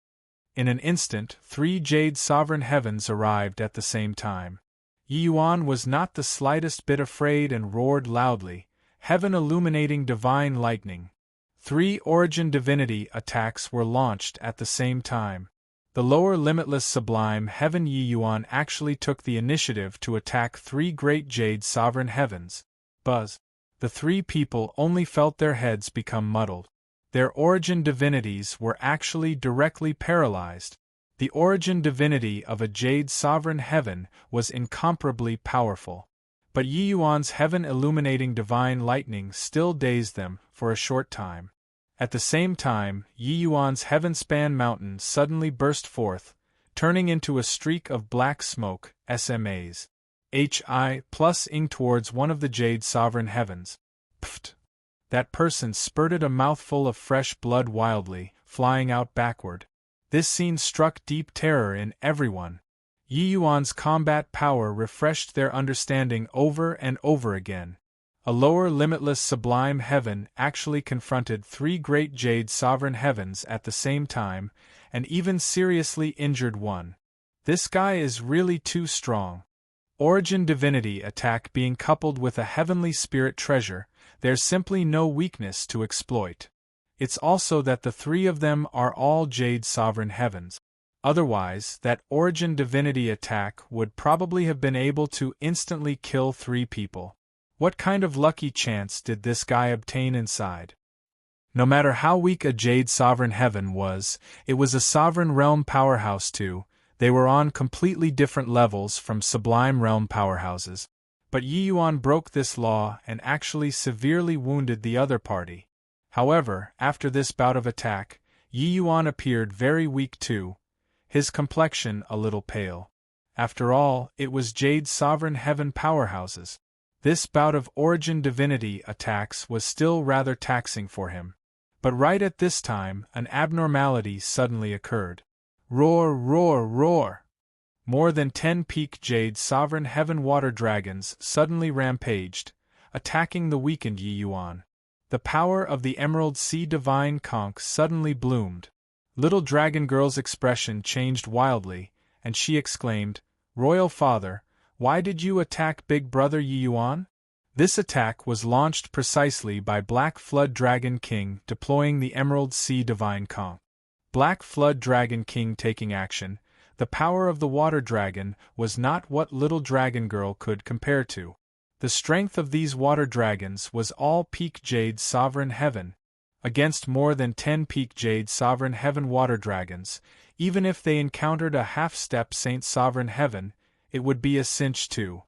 In an instant, 3 Jade Sovereign Heavens arrived at the same time. Yi Yuan was not the slightest bit afraid and roared loudly, "Heaven illuminating divine lightning." 3 Origin Divinity attacks were launched at the same time. The lower limitless sublime heaven Yi Yuan actually took the initiative to attack 3 great Jade Sovereign Heavens. Buzz. The 3 people only felt their heads become muddled. Their origin divinities were actually directly paralyzed. The origin divinity of a Jade Sovereign Heaven was incomparably powerful. But Yi Yuan's heaven-illuminating divine lightning still dazed them for a short time. At the same time, Yi Yuan's heaven-span mountain suddenly burst forth, turning into a streak of black smoke, SMAs. Ing towards one of the Jade Sovereign Heavens. Pft! That person spurted a mouthful of fresh blood wildly, flying out backward. This scene struck deep terror in everyone. Yi Yuan's combat power refreshed their understanding over and over again. A lower limitless sublime heaven actually confronted 3 great Jade Sovereign Heavens at the same time, and even seriously injured one. This guy is really too strong. Origin Divinity attack being coupled with a heavenly spirit treasure, there's simply no weakness to exploit. It's also that the 3 of them are all Jade Sovereign Heavens. Otherwise, that Origin Divinity attack would probably have been able to instantly kill 3 people. What kind of lucky chance did this guy obtain inside? No matter how weak a Jade Sovereign Heaven was, it was a Sovereign Realm powerhouse too. They were on completely different levels from Sublime Realm powerhouses. But Yi Yuan broke this law and actually severely wounded the other party. However, after this bout of attack, Yi Yuan appeared very weak too, his complexion a little pale. After all, it was Jade Sovereign Heaven powerhouses. This bout of Origin Divinity attacks was still rather taxing for him. But right at this time, an abnormality suddenly occurred. Roar, roar, roar! More than 10 peak Jade Sovereign Heaven water dragons suddenly rampaged, attacking the weakened Yi Yuan. The power of the Emerald Sea Divine Conch suddenly bloomed. Little Dragon Girl's expression changed wildly, and she exclaimed, "Royal Father, why did you attack Big Brother Yi Yuan?" This attack was launched precisely by Black Flood Dragon King deploying the Emerald Sea Divine Conch. Black Flood Dragon King taking action, the power of the Water Dragon was not what Little Dragon Girl could compare to. The strength of these water dragons was all peak Jade Sovereign Heaven. Against more than 10 peak Jade Sovereign Heaven water dragons, even if they encountered a half-step Saint Sovereign Heaven, it would be a cinch too.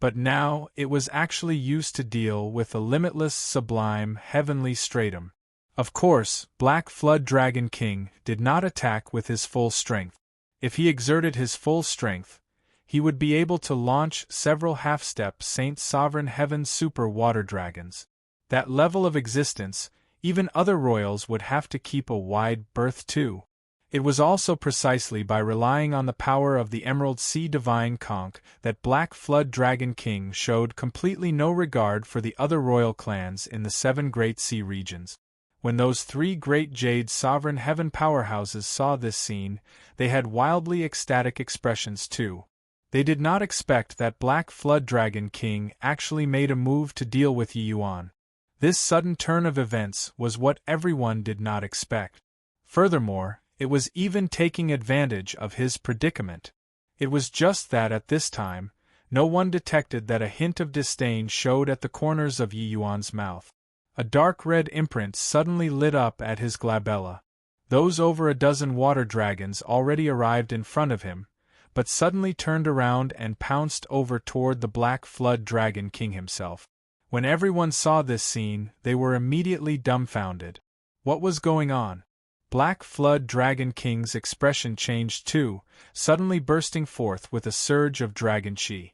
But now, it was actually used to deal with a limitless sublime heavenly stratum. Of course, Black Flood Dragon King did not attack with his full strength. If he exerted his full strength, he would be able to launch several half-step Saint Sovereign Heaven super water dragons. That level of existence, even other royals would have to keep a wide berth too. It was also precisely by relying on the power of the Emerald Sea Divine Conch that Black Flood Dragon King showed completely no regard for the other royal clans in the 7 Great Sea regions. When those 3 great Jade Sovereign Heaven powerhouses saw this scene, they had wildly ecstatic expressions too. They did not expect that Black Flood Dragon King actually made a move to deal with Yi Yuan. This sudden turn of events was what everyone did not expect. Furthermore, it was even taking advantage of his predicament. It was just that at this time, no one detected that a hint of disdain showed at the corners of Yi Yuan's mouth. A dark red imprint suddenly lit up at his glabella. Those over a dozen water dragons already arrived in front of him, but suddenly turned around and pounced over toward the Black Flood Dragon King himself. When everyone saw this scene, they were immediately dumbfounded. What was going on? Black Flood Dragon King's expression changed too, suddenly bursting forth with a surge of dragon chi.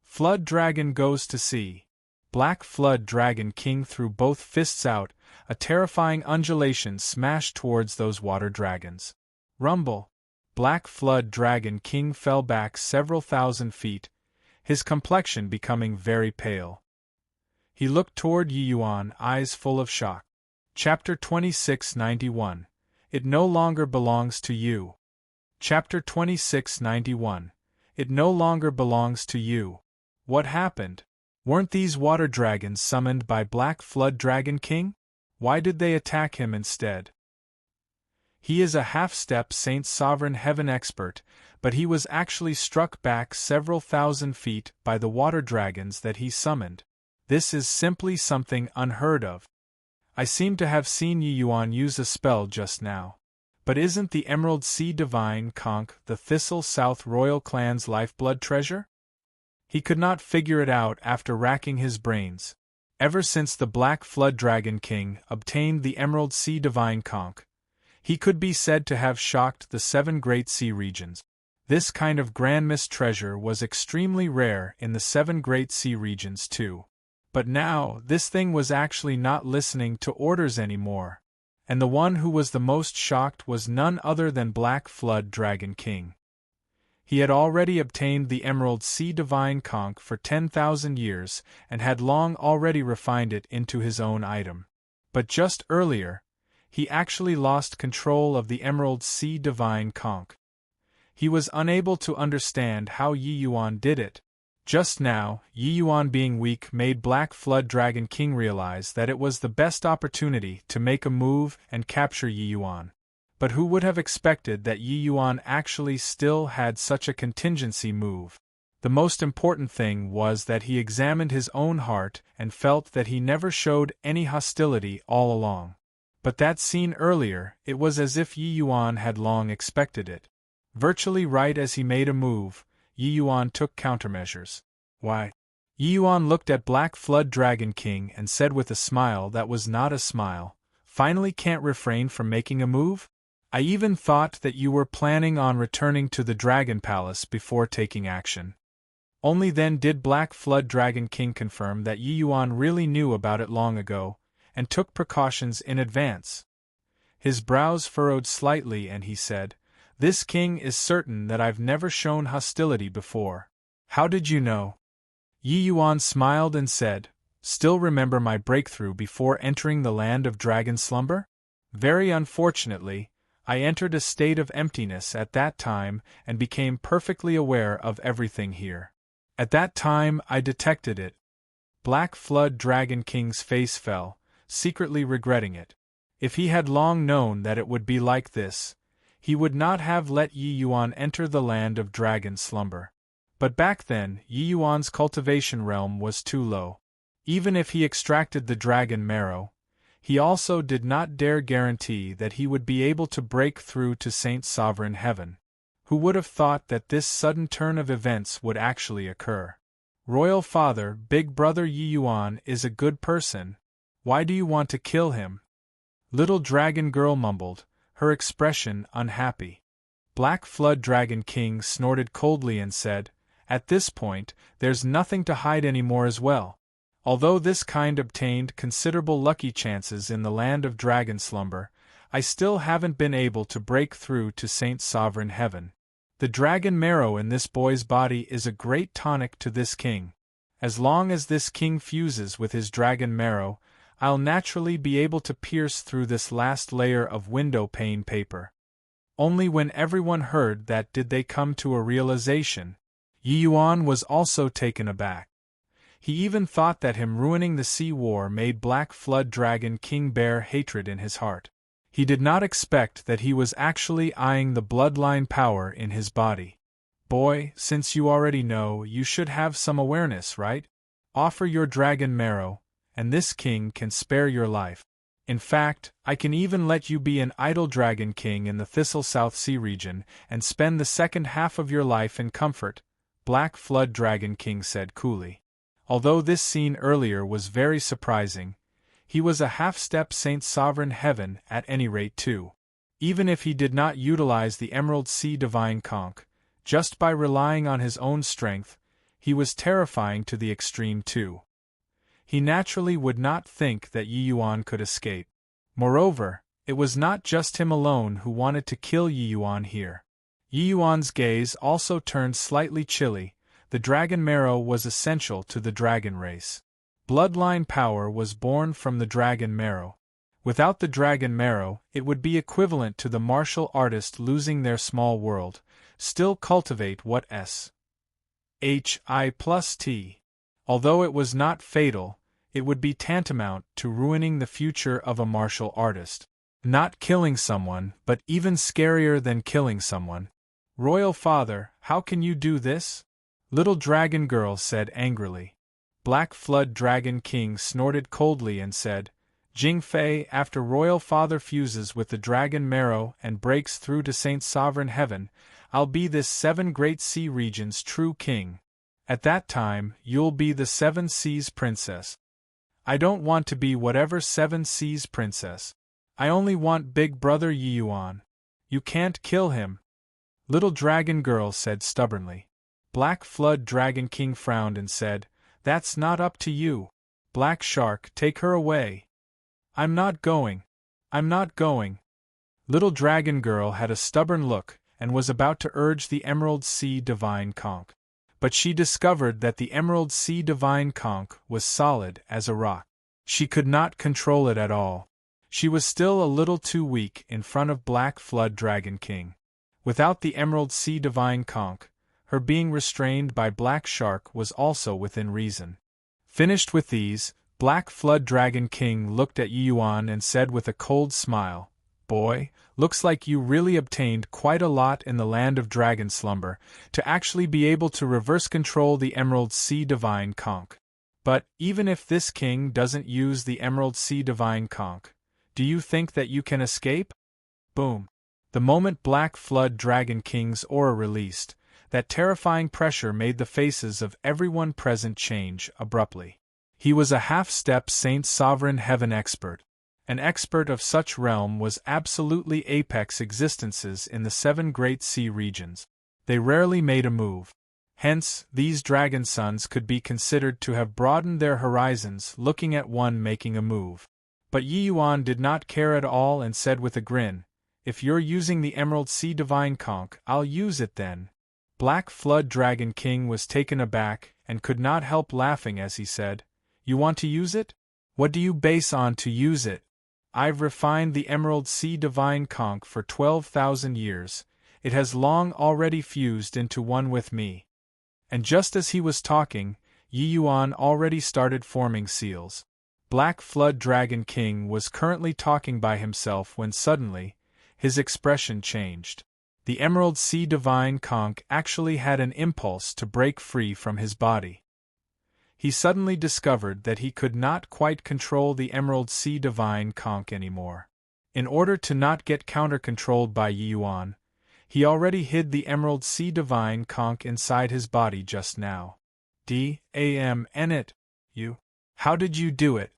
Flood Dragon goes to sea. Black Flood Dragon King threw both fists out, a terrifying undulation smashed towards those water dragons. Rumble! Black Flood Dragon King fell back several thousand feet, his complexion becoming very pale. He looked toward Yi Yuan, eyes full of shock. Chapter 2691. It no longer belongs to you. Chapter 2691. It no longer belongs to you. What happened? Weren't these water dragons summoned by Black Flood Dragon King? Why did they attack him instead? He is a half-step Saint Sovereign Heaven expert, but he was actually struck back several thousand feet by the water dragons that he summoned. This is simply something unheard of. I seem to have seen Yi Yuan use a spell just now. But isn't the Emerald Sea Divine Conch the Thistle South Royal Clan's lifeblood treasure? He could not figure it out after racking his brains. Ever since the Black Flood Dragon King obtained the Emerald Sea Divine Conch, he could be said to have shocked the 7 Great Sea regions. This kind of grandmiss treasure was extremely rare in the 7 Great Sea regions too. But now, this thing was actually not listening to orders anymore. And the one who was the most shocked was none other than Black Flood Dragon King. He had already obtained the Emerald Sea Divine Conch for 10,000 years and had long already refined it into his own item. But just earlier, he actually lost control of the Emerald Sea Divine Conch. He was unable to understand how Yi Yuan did it. Just now, Yi Yuan being weak made Black Flood Dragon King realize that it was the best opportunity to make a move and capture Yi Yuan. But who would have expected that Yi Yuan actually still had such a contingency move? The most important thing was that he examined his own heart and felt that he never showed any hostility all along. But that scene earlier, it was as if Yi Yuan had long expected it. Virtually right as he made a move, Yi Yuan took countermeasures. Why? Yi Yuan looked at Black Flood Dragon King and said with a smile that was not a smile, "Finally can't refrain from making a move? I even thought that you were planning on returning to the Dragon Palace before taking action." Only then did Black Flood Dragon King confirm that Yi Yuan really knew about it long ago, and took precautions in advance. His brows furrowed slightly and he said, "This king is certain that I've never shown hostility before." "How did you know?" Yi Yuan smiled and said, "Still remember my breakthrough before entering the land of dragon slumber? Very unfortunately, I entered a state of emptiness at that time and became perfectly aware of everything here. At that time I detected it." Black Flood Dragon King's face fell, secretly regretting it. If he had long known that it would be like this, he would not have let Yi Yuan enter the land of dragon slumber. But back then, Yi Yuan's cultivation realm was too low. Even if he extracted the dragon marrow, he also did not dare guarantee that he would be able to break through to Saint Sovereign Heaven. Who would have thought that this sudden turn of events would actually occur? "Royal Father, Big Brother Yi Yuan is a good person. Why do you want to kill him?" Little Dragon Girl mumbled, her expression unhappy. Black Flood Dragon King snorted coldly and said, "At this point, there's nothing to hide anymore as well. Although this kind obtained considerable lucky chances in the land of dragon slumber, I still haven't been able to break through to Saint Sovereign Heaven. The dragon marrow in this boy's body is a great tonic to this king. As long as this king fuses with his dragon marrow, I'll naturally be able to pierce through this last layer of window pane paper." Only when everyone heard that did they come to a realization. Yi Yuan was also taken aback. He even thought that him ruining the sea war made Black Flood Dragon King bear hatred in his heart. He did not expect that he was actually eyeing the bloodline power in his body. "Boy, since you already know, you should have some awareness, right? Offer your dragon marrow, and this king can spare your life. In fact, I can even let you be an idle dragon king in the Thistle South Sea region and spend the second half of your life in comfort," Black Flood Dragon King said coolly. Although this scene earlier was very surprising, he was a half-step Saint Sovereign Heaven at any rate too. Even if he did not utilize the Emerald Sea Divine Conch, just by relying on his own strength, he was terrifying to the extreme too. He naturally would not think that Yi Yuan could escape. Moreover, it was not just him alone who wanted to kill Yi Yuan here. Yi Yuan's gaze also turned slightly chilly. The dragon marrow was essential to the dragon race. Bloodline power was born from the dragon marrow. Without the dragon marrow, it would be equivalent to the martial artist losing their small world. Still cultivate what H.I+T. Although it was not fatal, it would be tantamount to ruining the future of a martial artist. Not killing someone, but even scarier than killing someone. "Royal Father, how can you do this?" Little Dragon Girl said angrily. Black Flood Dragon King snorted coldly and said, "Jing Fei, after Royal Father fuses with the dragon marrow and breaks through to Saint Sovereign Heaven, I'll be this 7 Great Sea Region's true king. At that time, you'll be the 7 Seas Princess." "I don't want to be whatever 7 Seas Princess. I only want Big Brother Yi Yuan. You can't kill him," Little Dragon Girl said stubbornly. Black Flood Dragon King frowned and said, "That's not up to you. Black Shark, take her away." I'm not going. Little Dragon Girl had a stubborn look and was about to urge the Emerald Sea Divine Conch. But she discovered that the Emerald Sea Divine Conch was solid as a rock. She could not control it at all. She was still a little too weak in front of Black Flood Dragon King. Without the Emerald Sea Divine Conch, her being restrained by Black Shark was also within reason. Finished with these, Black Flood Dragon King looked at Yi Yuan and said with a cold smile, "Boy, looks like you really obtained quite a lot in the land of dragon slumber, to actually be able to reverse control the Emerald Sea Divine Conch. But, even if this king doesn't use the Emerald Sea Divine Conch, Do you think that you can escape? Boom. The moment Black Flood Dragon King's aura released, that terrifying pressure made the faces of everyone present change abruptly. He was a half-step Saint Sovereign Heaven expert. An expert of such realm was absolutely apex existences in the 7 great sea regions. They rarely made a move. Hence, these dragon sons could be considered to have broadened their horizons looking at one making a move. But Yi Yuan did not care at all and said with a grin, "If you're using the Emerald Sea Divine Conch, I'll use it then." Black Flood Dragon King was taken aback and could not help laughing as he said, "You want to use it? What do you base on to use it? I've refined the Emerald Sea Divine Conch for 12,000 years. It has long already fused into one with me." And just as he was talking, Yi Yuan already started forming seals. Black Flood Dragon King was currently talking by himself when suddenly, his expression changed. The Emerald Sea Divine Conch actually had an impulse to break free from his body. He suddenly discovered that he could not quite control the Emerald Sea Divine Conch anymore. In order to not get counter-controlled by Yi Yuan, he already hid the Emerald Sea Divine Conch inside his body just now. Damn it, you. How did you do it?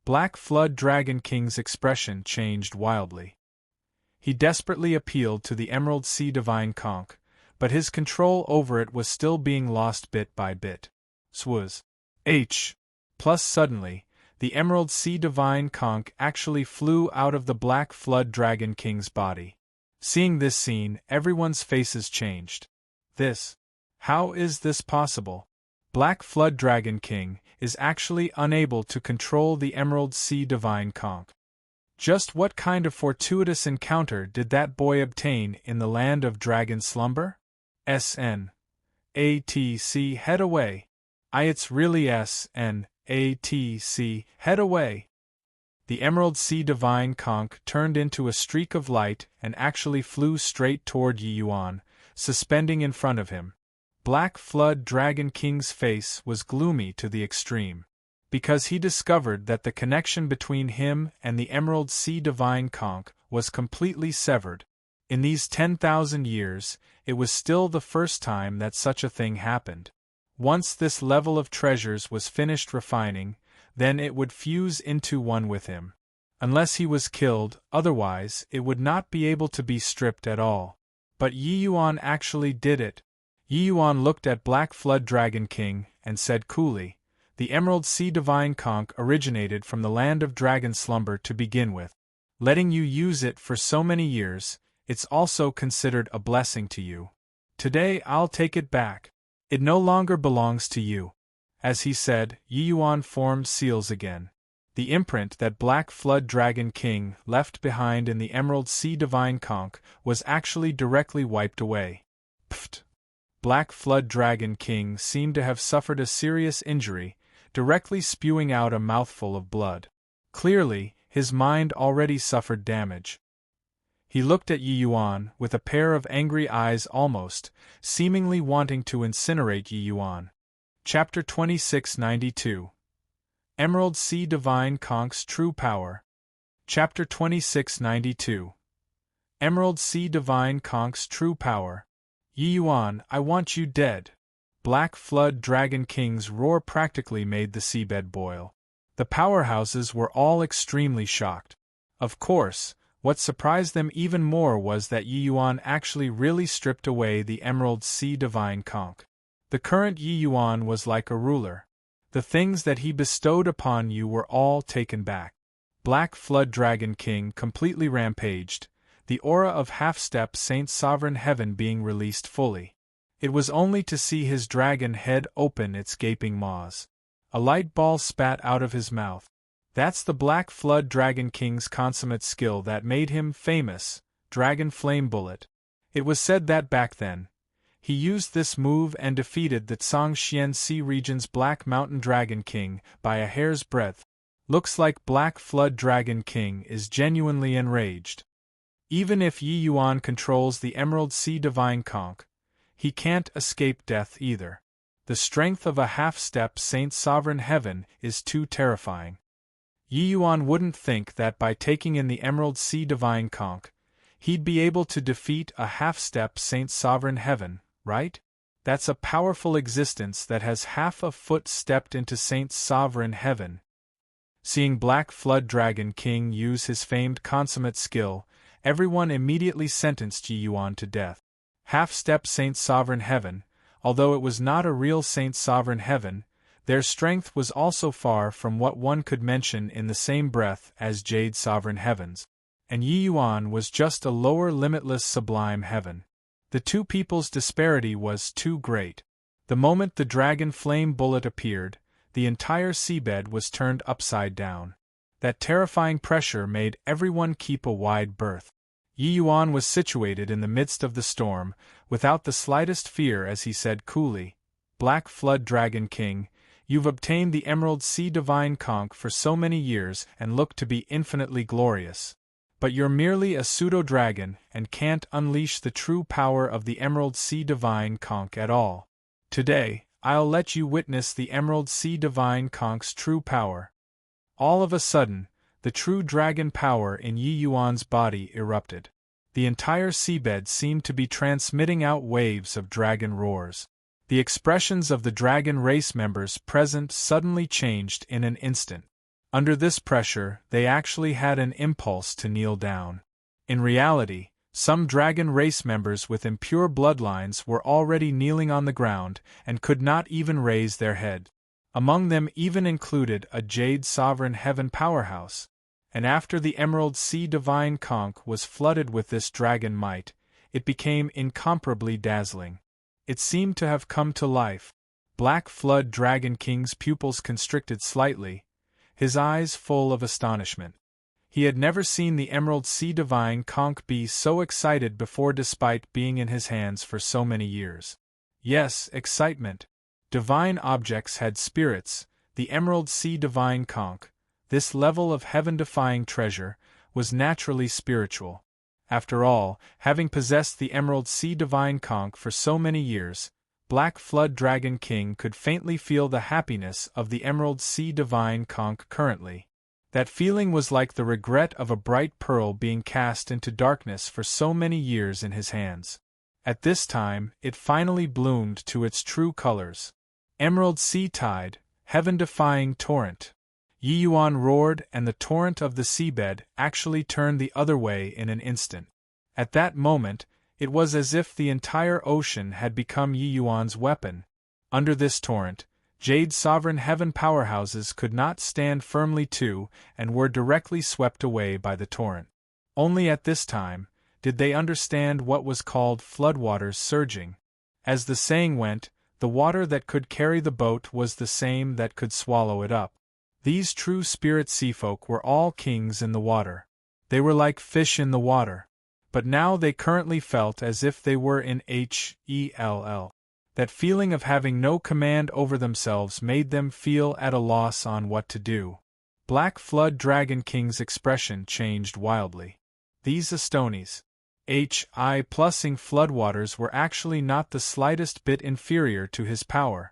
Black Flood Dragon King's expression changed wildly. He desperately appealed to the Emerald Sea Divine Conch, but his control over it was still being lost bit by bit. Swaz. Plus suddenly, the Emerald Sea Divine Conch actually flew out of the Black Flood Dragon King's body. Seeing this scene, everyone's faces changed. How is this possible? Black Flood Dragon King is actually unable to control the Emerald Sea Divine Conch. Just what kind of fortuitous encounter did that boy obtain in the land of dragon slumber? SN.ATC head away. It's really SN.ATC head away. The Emerald Sea Divine Conch turned into a streak of light and actually flew straight toward Yi Yuan, suspending in front of him. Black Flood Dragon King's face was gloomy to the extreme, because he discovered that the connection between him and the Emerald Sea Divine Conch was completely severed. In these 10,000 years, it was still the first time that such a thing happened. Once this level of treasures was finished refining, then it would fuse into one with him. Unless he was killed, otherwise it would not be able to be stripped at all. But Yi Yuan actually did it. Yi Yuan looked at Black Flood Dragon King and said coolly, "The Emerald Sea Divine Conch originated from the land of dragon slumber to begin with. Letting you use it for so many years, it's also considered a blessing to you. Today I'll take it back. It no longer belongs to you." As he said, Yi Yuan formed seals again. The imprint that Black Flood Dragon King left behind in the Emerald Sea Divine Conch was actually directly wiped away. Pfft! Black Flood Dragon King seemed to have suffered a serious injury, directly spewing out a mouthful of blood. Clearly, his mind already suffered damage. He looked at Yi Yuan with a pair of angry eyes almost, seemingly wanting to incinerate Yi Yuan. Chapter 2692. Emerald Sea Divine Conch's True Power. Chapter 2692. Emerald Sea Divine Conch's True Power. Yi Yuan, I want you dead. Black Flood Dragon King's roar practically made the seabed boil. The powerhouses were all extremely shocked. Of course, what surprised them even more was that Yi Yuan actually really stripped away the Emerald Sea Divine Conch. The current Yi Yuan was like a ruler. The things that he bestowed upon you were all taken back. Black Flood Dragon King completely rampaged, the aura of half-step Saint Sovereign Heaven being released fully. It was only to see his dragon head open its gaping maws. A light ball spat out of his mouth. That's the Black Flood Dragon King's consummate skill that made him famous, Dragon Flame Bullet. It was said that back then, he used this move and defeated the Tsangxian Sea region's Black Mountain Dragon King by a hair's breadth. Looks like Black Flood Dragon King is genuinely enraged. Even if Yi Yuan controls the Emerald Sea Divine Conch, he can't escape death either. The strength of a half-step Saint Sovereign Heaven is too terrifying. Yi Yuan wouldn't think that by taking in the Emerald Sea Divine Conch, he'd be able to defeat a half-step Saint Sovereign Heaven, right? That's a powerful existence that has half a foot stepped into Saint Sovereign Heaven. Seeing Black Flood Dragon King use his famed consummate skill, everyone immediately sentenced Yi Yuan to death. Half-step Saint Sovereign Heaven, although it was not a real Saint Sovereign Heaven, their strength was also far from what one could mention in the same breath as Jade Sovereign Heavens. And Yi Yuan was just a lower limitless sublime heaven. The two people's disparity was too great. The moment the dragon flame bullet appeared, the entire seabed was turned upside down. That terrifying pressure made everyone keep a wide berth. Yi Yuan was situated in the midst of the storm, without the slightest fear as he said coolly, "Black Flood Dragon King, you've obtained the Emerald Sea Divine Conch for so many years and look to be infinitely glorious. But you're merely a pseudo-dragon and can't unleash the true power of the Emerald Sea Divine Conch at all. Today, I'll let you witness the Emerald Sea Divine Conch's true power." All of a sudden, the true dragon power in Yi Yuan's body erupted. The entire seabed seemed to be transmitting out waves of dragon roars. The expressions of the dragon race members present suddenly changed in an instant. Under this pressure, they actually had an impulse to kneel down. In reality, some dragon race members with impure bloodlines were already kneeling on the ground and could not even raise their head. Among them even included a Jade Sovereign Heaven powerhouse. And after the Emerald Sea Divine Conch was flooded with this dragon might, it became incomparably dazzling. It seemed to have come to life. Black Flood Dragon King's pupils constricted slightly, his eyes full of astonishment. He had never seen the Emerald Sea Divine Conch be so excited before despite being in his hands for so many years. Yes, excitement. Divine objects had spirits. The Emerald Sea Divine Conch, this level of heaven-defying treasure, was naturally spiritual. After all, having possessed the Emerald Sea Divine Conch for so many years, Black Flood Dragon King could faintly feel the happiness of the Emerald Sea Divine Conch currently. That feeling was like the regret of a bright pearl being cast into darkness for so many years in his hands. At this time, it finally bloomed to its true colors. Emerald Sea Tide, heaven-defying torrent. Yi Yuan roared, and the torrent of the seabed actually turned the other way in an instant. At that moment, it was as if the entire ocean had become Yi Yuan's weapon. Under this torrent, Jade Sovereign Heaven powerhouses could not stand firmly to and were directly swept away by the torrent. Only at this time did they understand what was called floodwaters surging. As the saying went, the water that could carry the boat was the same that could swallow it up. These true spirit seafolk were all kings in the water. They were like fish in the water. But now they currently felt as if they were in hell. That feeling of having no command over themselves made them feel at a loss on what to do. Black Flood Dragon King's expression changed wildly. These Astonies, H.I.+ing floodwaters were actually not the slightest bit inferior to his power.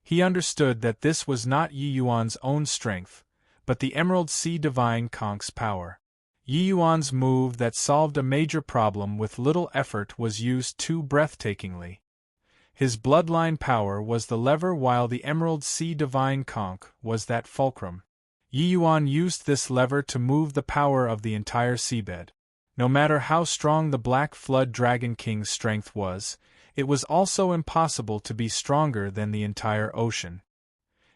He understood that this was not Yi Yuan's own strength, but the Emerald Sea Divine Conch's power. Yi Yuan's move that solved a major problem with little effort was used too breathtakingly. His bloodline power was the lever while the Emerald Sea Divine Conch was that fulcrum. Yi Yuan used this lever to move the power of the entire seabed. No matter how strong the Black Flood Dragon King's strength was, it was also impossible to be stronger than the entire ocean.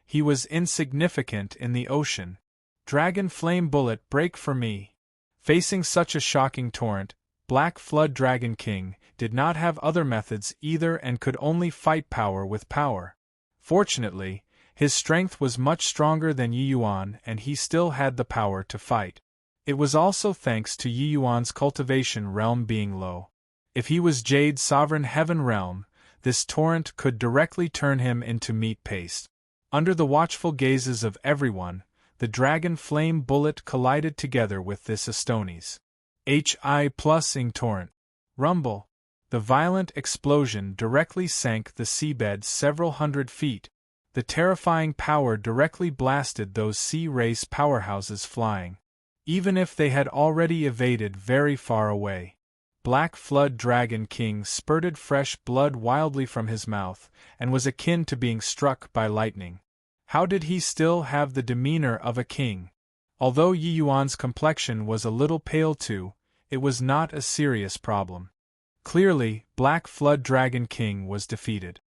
He was insignificant in the ocean. Dragon Flame Bullet, break for me. Facing such a shocking torrent, Black Flood Dragon King did not have other methods either and could only fight power with power. Fortunately, his strength was much stronger than Yi Yuan and he still had the power to fight. It was also thanks to Yi Yuan's cultivation realm being low. If he was Jade Sovereign Heaven realm, this torrent could directly turn him into meat paste. Under the watchful gazes of everyone, the Dragon Flame Bullet collided together with this Astonies, H.I.+ing torrent. Rumble. The violent explosion directly sank the seabed several hundred feet. The terrifying power directly blasted those sea race powerhouses flying, even if they had already evaded very far away. Black Flood Dragon King spurted fresh blood wildly from his mouth, and was akin to being struck by lightning. How did he still have the demeanor of a king? Although Yi Yuan's complexion was a little pale too, it was not a serious problem. Clearly, Black Flood Dragon King was defeated.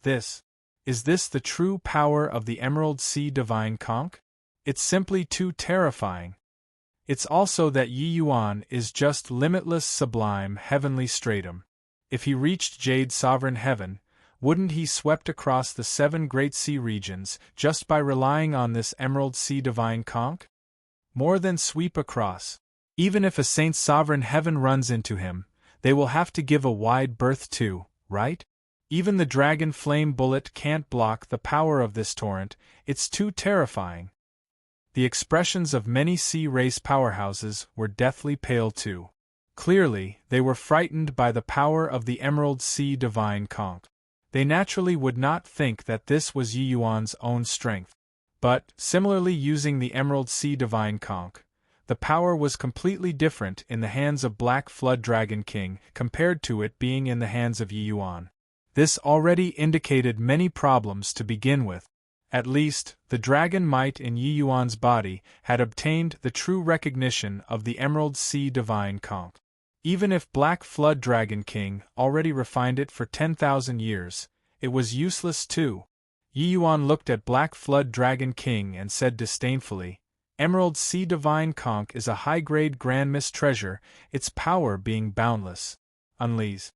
Is this the true power of the Emerald Sea Divine Conch? It's simply too terrifying. It's also that Yi Yuan is just limitless sublime heavenly stratum. If he reached Jade Sovereign Heaven, wouldn't he swept across the 7 great sea regions just by relying on this Emerald Sea Divine Conch? More than sweep across. Even if a Saint Sovereign Heaven runs into him, they will have to give a wide berth too, right? Even the Dragon Flame Bullet can't block the power of this torrent, it's too terrifying. The expressions of many sea race powerhouses were deathly pale too. Clearly, they were frightened by the power of the Emerald Sea Divine Conch. They naturally would not think that this was Yi Yuan's own strength. But, similarly using the Emerald Sea Divine Conch, the power was completely different in the hands of Black Flood Dragon King compared to it being in the hands of Yi Yuan. This already indicated many problems to begin with. At least, the dragon might in Yi Yuan's body had obtained the true recognition of the Emerald Sea Divine Conch. Even if Black Flood Dragon King already refined it for 10,000 years, it was useless too. Yi Yuan looked at Black Flood Dragon King and said disdainfully, "Emerald Sea Divine Conch is a high-grade Grand Mist treasure, its power being boundless. Unleash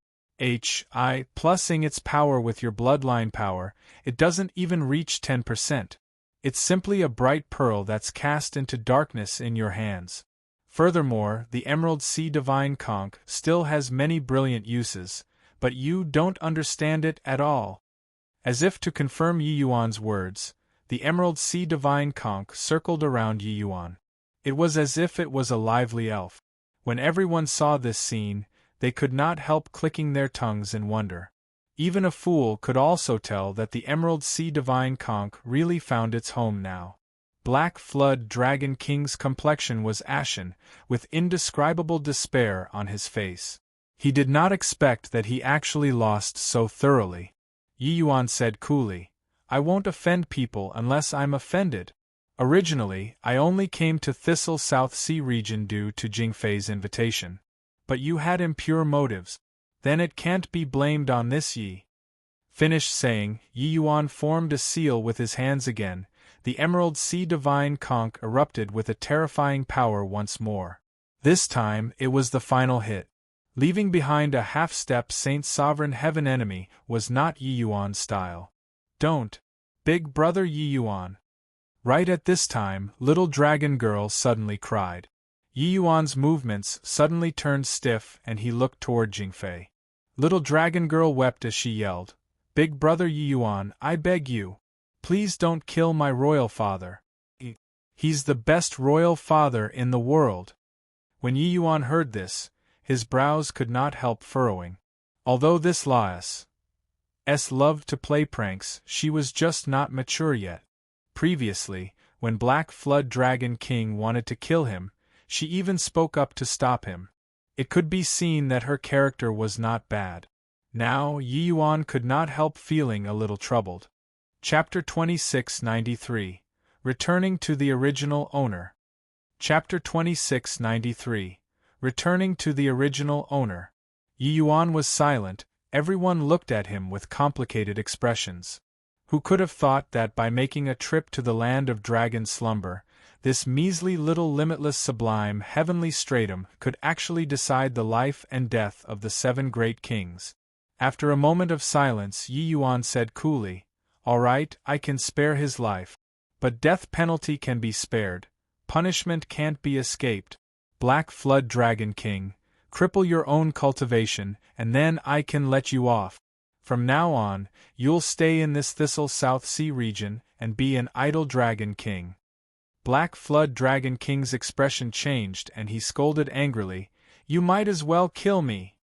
plusing its power with your bloodline power, it doesn't even reach 10%. It's simply a bright pearl that's cast into darkness in your hands. Furthermore, the Emerald Sea Divine Conch still has many brilliant uses, but you don't understand it at all." As if to confirm Yi Yuan's words, the Emerald Sea Divine Conch circled around Yi Yuan. It was as if it was a lively elf. When everyone saw this scene, they could not help clicking their tongues in wonder. Even a fool could also tell that the Emerald Sea Divine Conch really found its home now. Black Flood Dragon King's complexion was ashen, with indescribable despair on his face. He did not expect that he actually lost so thoroughly. Yi Yuan said coolly, "I won't offend people unless I'm offended. Originally, I only came to Thistle South Sea region due to Jingfei's invitation. But you had impure motives. Then it can't be blamed on this Yi." Finished saying, Yi Yuan formed a seal with his hands again. The Emerald Sea Divine Conch erupted with a terrifying power once more. This time, it was the final hit. Leaving behind a half-step Saint Sovereign Heaven enemy was not Yi Yuan's style. "Don't, big brother Yi Yuan." Right at this time, Little Dragon Girl suddenly cried. Yi Yuan's movements suddenly turned stiff and he looked toward Jingfei. Little Dragon Girl wept as she yelled, "Big brother Yi Yuan, I beg you. Please don't kill my royal father. He's the best royal father in the world." When Yi Yuan heard this, his brows could not help furrowing. Although this Lass loved to play pranks, she was just not mature yet. Previously, when Black Flood Dragon King wanted to kill him, she even spoke up to stop him. It could be seen that her character was not bad. Now, Yi Yuan could not help feeling a little troubled. Chapter 2693. Returning to the Original Owner. Chapter 2693. Returning to the Original Owner. Yi Yuan was silent. Everyone looked at him with complicated expressions. Who could have thought that by making a trip to the land of dragon slumber, this measly little limitless sublime heavenly stratum could actually decide the life and death of the 7 great kings? After a moment of silence, Yi Yuan said coolly, "All right, I can spare his life. But death penalty can be spared. Punishment can't be escaped. Black Flood Dragon King, cripple your own cultivation, and then I can let you off. From now on, you'll stay in this Thistle South Sea region and be an idle dragon king." Black Flood Dragon King's expression changed and he scolded angrily, "You might as well kill me."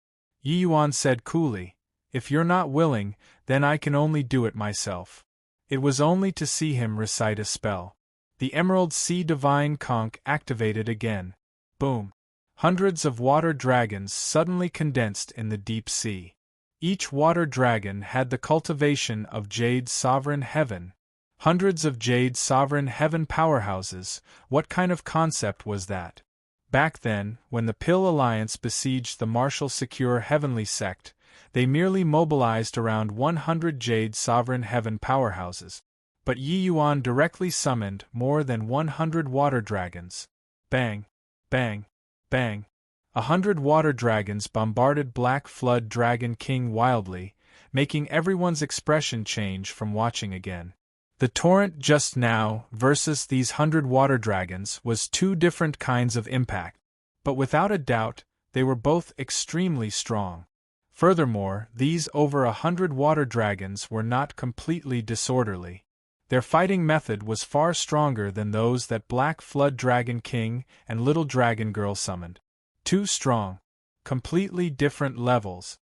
Yi Yuan said coolly, "If you're not willing, then I can only do it myself." It was only to see him recite a spell. The Emerald Sea Divine Conch activated again. Boom! Hundreds of water dragons suddenly condensed in the deep sea. Each water dragon had the cultivation of Jade's sovereign heaven. Hundreds of Jade's sovereign heaven powerhouses. What kind of concept was that? Back then, when the Pill Alliance besieged the Martial Secure Heavenly Sect, they merely mobilized around 100 Jade Sovereign Heaven powerhouses. But Yi Yuan directly summoned more than 100 water dragons. Bang! Bang! Bang! 100 water dragons bombarded Black Flood Dragon King wildly, making everyone's expression change from watching again. The torrent just now versus these 100 water dragons was two different kinds of impact, but without a doubt, they were both extremely strong. Furthermore, these over 100 water dragons were not completely disorderly. Their fighting method was far stronger than those that Black Flood Dragon King and Little Dragon Girl summoned. Too strong. Completely different levels.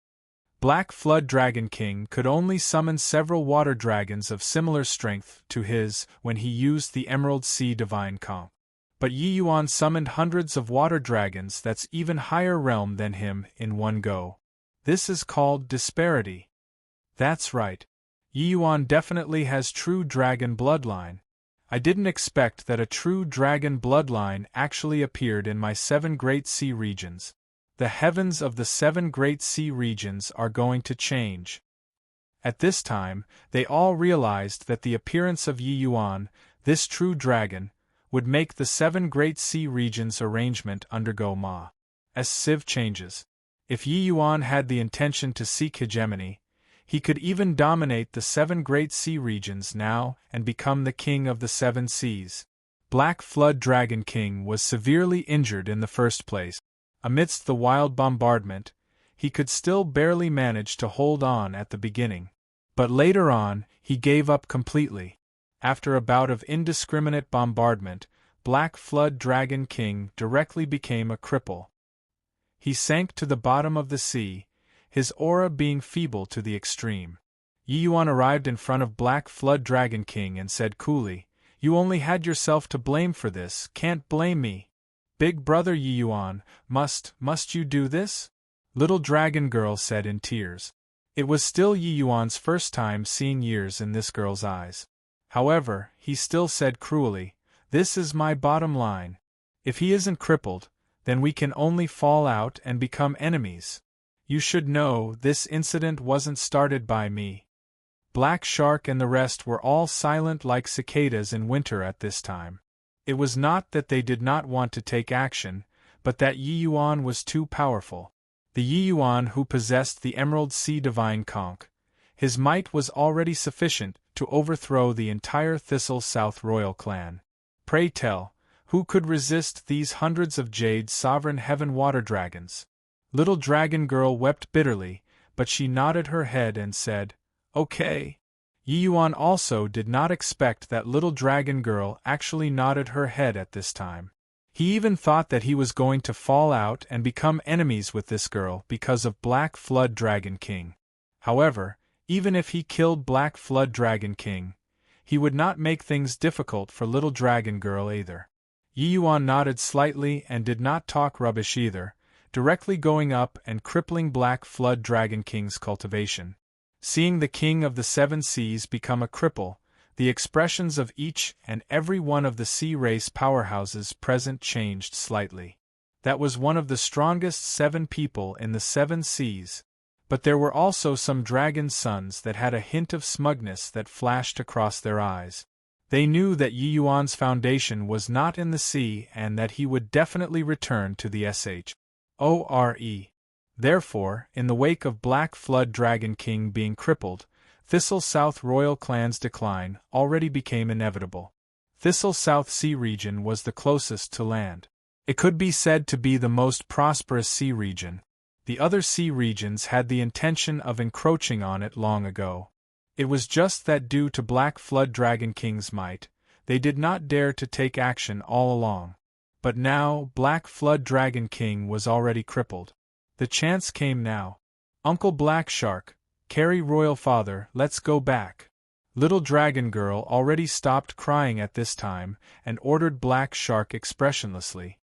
Black Flood Dragon King could only summon several water dragons of similar strength to his when he used the Emerald Sea Divine Conch. But Yi Yuan summoned hundreds of water dragons that's even higher realm than him in one go. This is called disparity. That's right. Yi Yuan definitely has true dragon bloodline. I didn't expect that a true dragon bloodline actually appeared in my 7 Great Sea regions. The heavens of the 7 Great Sea regions are going to change. At this time, they all realized that the appearance of Yi Yuan, this true dragon, would make the 7 Great Sea regions arrangement undergo massive changes. If Yi Yuan had the intention to seek hegemony, he could even dominate the 7 Great Sea regions now and become the king of the 7 seas. Black Flood Dragon King was severely injured in the first place. Amidst the wild bombardment, he could still barely manage to hold on at the beginning. But later on, he gave up completely. After a bout of indiscriminate bombardment, Black Flood Dragon King directly became a cripple. He sank to the bottom of the sea, his aura being feeble to the extreme. Yi Yuan arrived in front of Black Flood Dragon King and said coolly, "You only had yourself to blame for this, can't blame me." "Big brother Yi Yuan, must you do this?" Little Dragon Girl said in tears. It was still Yi Yuan's first time seeing years in this girl's eyes. However, he still said cruelly, "This is my bottom line. If he isn't crippled, then we can only fall out and become enemies. You should know this incident wasn't started by me." Black Shark and the rest were all silent like cicadas in winter at this time. It was not that they did not want to take action, but that Yi Yuan was too powerful. The Yi Yuan who possessed the Emerald Sea Divine Conch, his might was already sufficient to overthrow the entire Thistle South royal clan. Pray tell, who could resist these hundreds of Jade Sovereign Heaven water dragons? Little Dragon Girl wept bitterly, but she nodded her head and said, "Okay." Yi Yuan also did not expect that Little Dragon Girl actually nodded her head at this time. He even thought that he was going to fall out and become enemies with this girl because of Black Flood Dragon King. However, even if he killed Black Flood Dragon King, he would not make things difficult for Little Dragon Girl either. Yi Yuan nodded slightly and did not talk rubbish either, directly going up and crippling Black Flood Dragon King's cultivation. Seeing the king of the 7 seas become a cripple, the expressions of each and every one of the sea race powerhouses present changed slightly. That was one of the strongest 7 people in the 7 seas, but there were also some dragon sons that had a hint of smugness that flashed across their eyes. They knew that Yi Yuan's foundation was not in the sea and that he would definitely return to the SHORE. Therefore, in the wake of Black Flood Dragon King being crippled, Thistle South royal clan's decline already became inevitable. Thistle South Sea region was the closest to land. It could be said to be the most prosperous sea region. The other sea regions had the intention of encroaching on it long ago. It was just that due to Black Flood Dragon King's might, they did not dare to take action all along. But now Black Flood Dragon King was already crippled. The chance came now. "Uncle Black Shark, Carrie Royal Father, let's go back." Little Dragon Girl already stopped crying at this time and ordered Black Shark expressionlessly.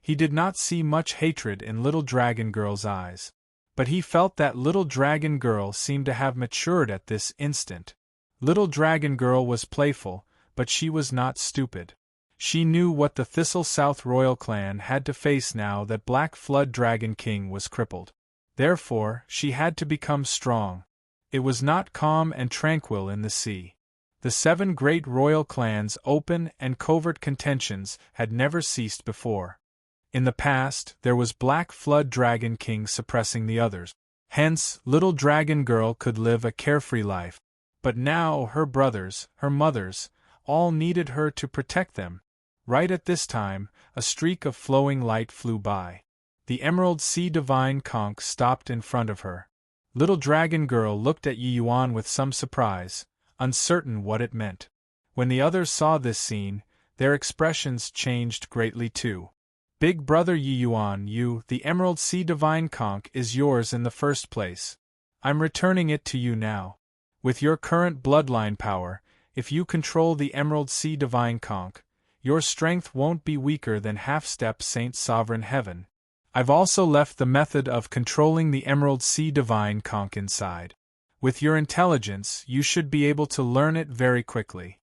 He did not see much hatred in Little Dragon Girl's eyes, but he felt that Little Dragon Girl seemed to have matured at this instant. Little Dragon Girl was playful, but she was not stupid. She knew what the Thistle South royal clan had to face now that Black Flood Dragon King was crippled. Therefore, she had to become strong. It was not calm and tranquil in the sea. The 7 great royal clans' open and covert contentions had never ceased before. In the past, there was Black Flood Dragon King suppressing the others. Hence, Little Dragon Girl could live a carefree life. But now her brothers, her mothers, all needed her to protect them. Right at this time, a streak of flowing light flew by. The Emerald Sea Divine Conch stopped in front of her. Little Dragon Girl looked at Yi Yuan with some surprise, uncertain what it meant. When the others saw this scene, their expressions changed greatly too. Big brother Yi Yuan, the Emerald Sea Divine Conch is yours in the first place. I'm returning it to you now. With your current bloodline power, if you control the Emerald Sea Divine Conch, your strength won't be weaker than Half-Step Saint Sovereign Heaven. I've also left the method of controlling the Emerald Sea Divine Conch inside. With your intelligence, you should be able to learn it very quickly.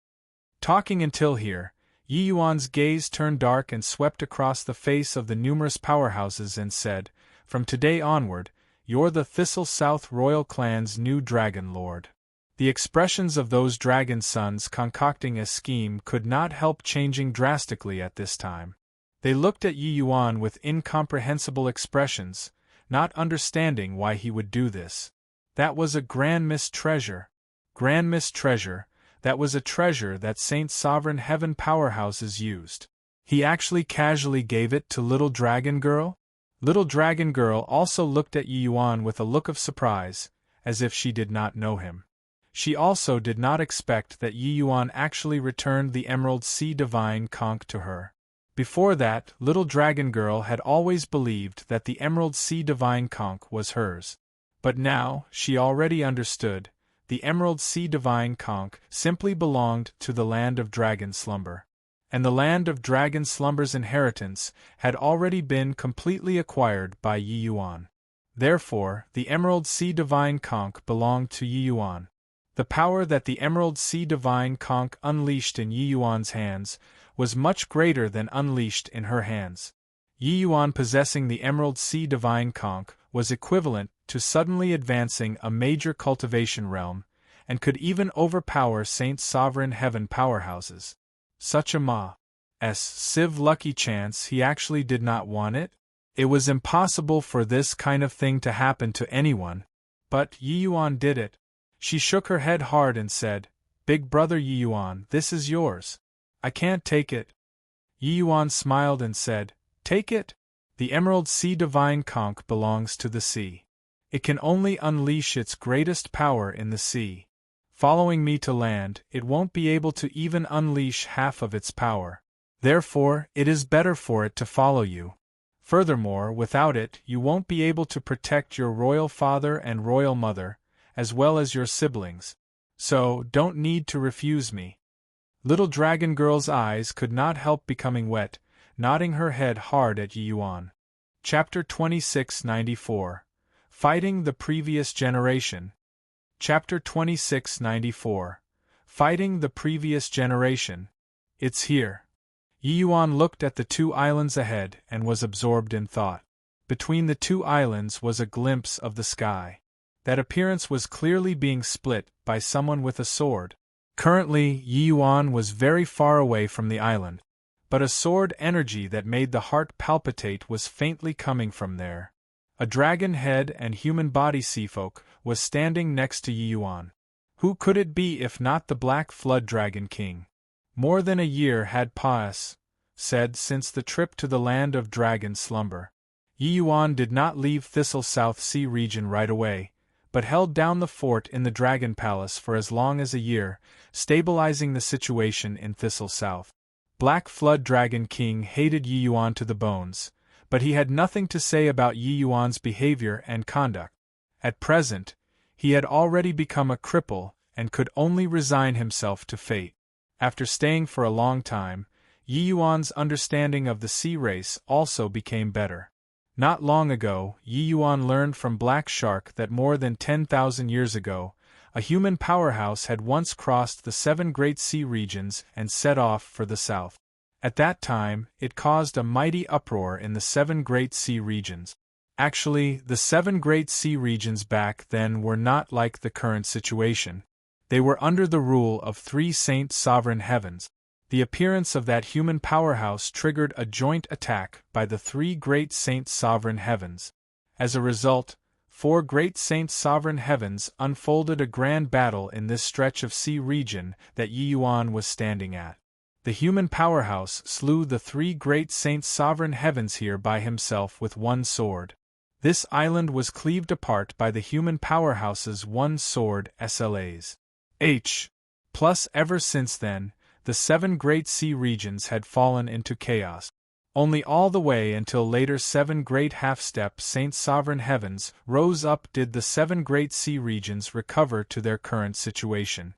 Talking until here, Yi Yuan's gaze turned dark and swept across the face of the numerous powerhouses and said, "From today onward, you're the Thistle South royal clan's new Dragon Lord." The expressions of those dragon sons concocting a scheme could not help changing drastically at this time. They looked at Yi Yuan with incomprehensible expressions, not understanding why he would do this. That was a Grand Miss treasure. Grand Miss treasure, that was a treasure that Saint Sovereign Heaven powerhouses used. He actually casually gave it to Little Dragon Girl? Little Dragon Girl also looked at Yi Yuan with a look of surprise, as if she did not know him. She also did not expect that Yi Yuan actually returned the Emerald Sea Divine Conch to her. Before that, Little Dragon Girl had always believed that the Emerald Sea Divine Conch was hers. But now, she already understood, the Emerald Sea Divine Conch simply belonged to the Land of Dragon Slumber. And the Land of Dragon Slumber's inheritance had already been completely acquired by Yi Yuan. Therefore, the Emerald Sea Divine Conch belonged to Yi Yuan. The power that the Emerald Sea Divine Conch unleashed in Yi Yuan's hands was much greater than unleashed in her hands. Yi Yuan possessing the Emerald Sea Divine Conch was equivalent to suddenly advancing a major cultivation realm, and could even overpower Saint Sovereign Heaven powerhouses. Such a Civ lucky chance he actually did not want it? It was impossible for this kind of thing to happen to anyone. But Yi Yuan did it. She shook her head hard and said, "Big brother Yi Yuan, this is yours. I can't take it." Yi Yuan smiled and said, "Take it? The Emerald Sea Divine Conch belongs to the sea. It can only unleash its greatest power in the sea. Following me to land, it won't be able to even unleash half of its power. Therefore, it is better for it to follow you. Furthermore, without it, you won't be able to protect your royal father and royal mother, as well as your siblings. So, don't need to refuse me." Little Dragon Girl's eyes could not help becoming wet, nodding her head hard at Yi Yuan. Chapter 2694. Fighting the Previous Generation. Chapter 2694. Fighting the Previous Generation. It's here. Yi Yuan looked at the 2 islands ahead and was absorbed in thought. Between the 2 islands was a glimpse of the sky. That appearance was clearly being split by someone with a sword. Currently, Yi Yuan was very far away from the island, but a sword energy that made the heart palpitate was faintly coming from there. A dragon head and human body seafolk was standing next to Yi Yuan. Who could it be if not the Black Flood Dragon King? More than a year had passed since the trip to the Land of Dragon Slumber. Yi Yuan did not leave Thistle South Sea region right away, but held down the fort in the Dragon Palace for as long as a year, stabilizing the situation in Thistle South. Black Flood Dragon King hated Yi Yuan to the bones, but he had nothing to say about Yi Yuan's behavior and conduct. At present, he had already become a cripple and could only resign himself to fate. After staying for a long time, Yi Yuan's understanding of the sea race also became better. Not long ago, Yi Yuan learned from Black Shark that more than 10,000 years ago, a human powerhouse had once crossed the 7 great sea regions and set off for the south. At that time, it caused a mighty uproar in the 7 great sea regions. Actually, the 7 great sea regions back then were not like the current situation. They were under the rule of 3 saint sovereign heavens. The appearance of that human powerhouse triggered a joint attack by the 3 great saint sovereign heavens. As a result, 4 great saint sovereign heavens unfolded a grand battle in this stretch of sea region that Yi Yuan was standing at. The human powerhouse slew the 3 great saint sovereign heavens here by himself with one sword. This island was cleaved apart by the human powerhouse's one sword SLAs. Plus ever since then, the 7 great sea regions had fallen into chaos. Only all the way until later 7 great half-step saint sovereign heavens rose up did the 7 great sea regions recover to their current situation.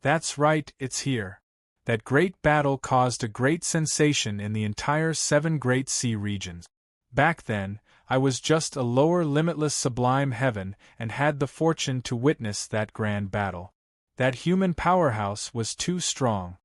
That's right, it's here. That great battle caused a great sensation in the entire 7 great sea regions. Back then, I was just a lower limitless sublime heaven and had the fortune to witness that grand battle. That human powerhouse was too strong.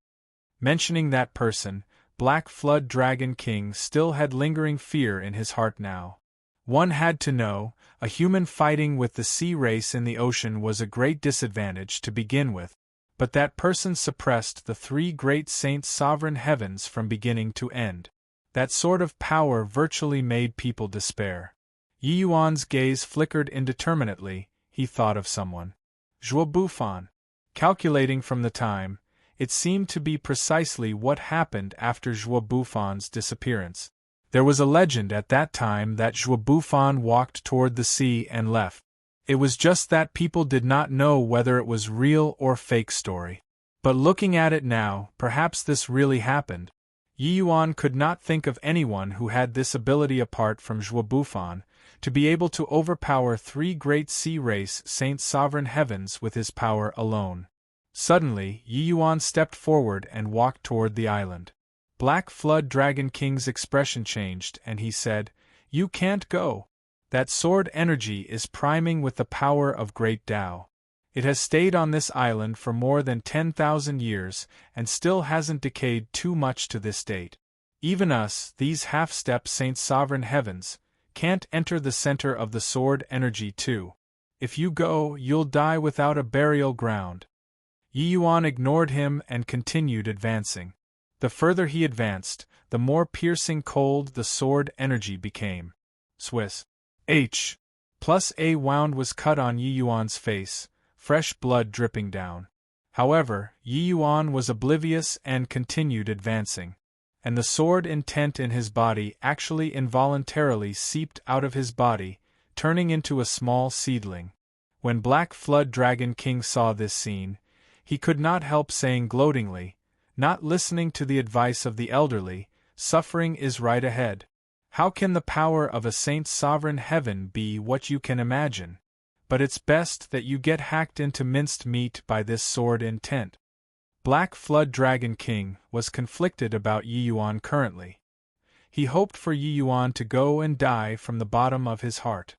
Mentioning that person, Black Flood Dragon King still had lingering fear in his heart now. One had to know, a human fighting with the sea race in the ocean was a great disadvantage to begin with, but that person suppressed the 3 great saint sovereign heavens from beginning to end. That sort of power virtually made people despair. Yi Yuan's gaze flickered indeterminately. He thought of someone. Zhuo Bufan. Calculating from the time, it seemed to be precisely what happened after Zhuo Bufan's disappearance. There was a legend at that time that Zhuo Bufan walked toward the sea and left. It was just that people did not know whether it was real or fake story. But looking at it now, perhaps this really happened. Yi Yuan could not think of anyone who had this ability apart from Zhuo Bufan, to be able to overpower 3 great sea race saint sovereign heavens with his power alone. Suddenly, Yi Yuan stepped forward and walked toward the island. Black Flood Dragon King's expression changed and he said, "You can't go. That sword energy is priming with the power of Great Tao. It has stayed on this island for more than 10,000 years and still hasn't decayed too much to this date. Even us, these half-step saint sovereign heavens, can't enter the center of the sword energy too. If you go, you'll die without a burial ground." Yi Yuan ignored him and continued advancing. The further he advanced, the more piercing cold the sword energy became. Swiss. +A wound was cut on Yi Yuan's face, fresh blood dripping down. However, Yi Yuan was oblivious and continued advancing. And the sword intent in his body actually involuntarily seeped out of his body, turning into a small seedling. When Black Flood Dragon King saw this scene, he could not help saying gloatingly, "Not listening to the advice of the elderly, suffering is right ahead. How can the power of a saint's sovereign heaven be what you can imagine? But it's best that you get hacked into minced meat by this sword intent." Black Flood Dragon King was conflicted about Yi Yuan currently. He hoped for Yi Yuan to go and die from the bottom of his heart.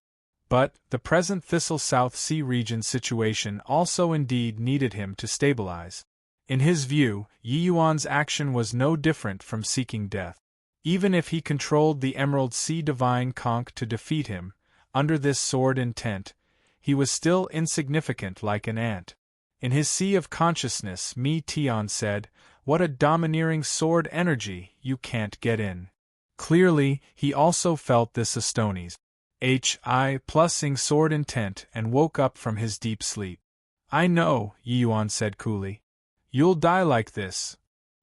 But the present Thistle South Sea region situation also indeed needed him to stabilize. In his view, Yi Yuan's action was no different from seeking death. Even if he controlled the Emerald Sea Divine Conch to defeat him, under this sword intent, he was still insignificant like an ant. In his sea of consciousness, Mi Tian said, "What a domineering sword energy, you can't get in." Clearly, he also felt this Astoni's +ing sword intent and woke up from his deep sleep. "I know," Yi Yuan said coolly. "You'll die like this."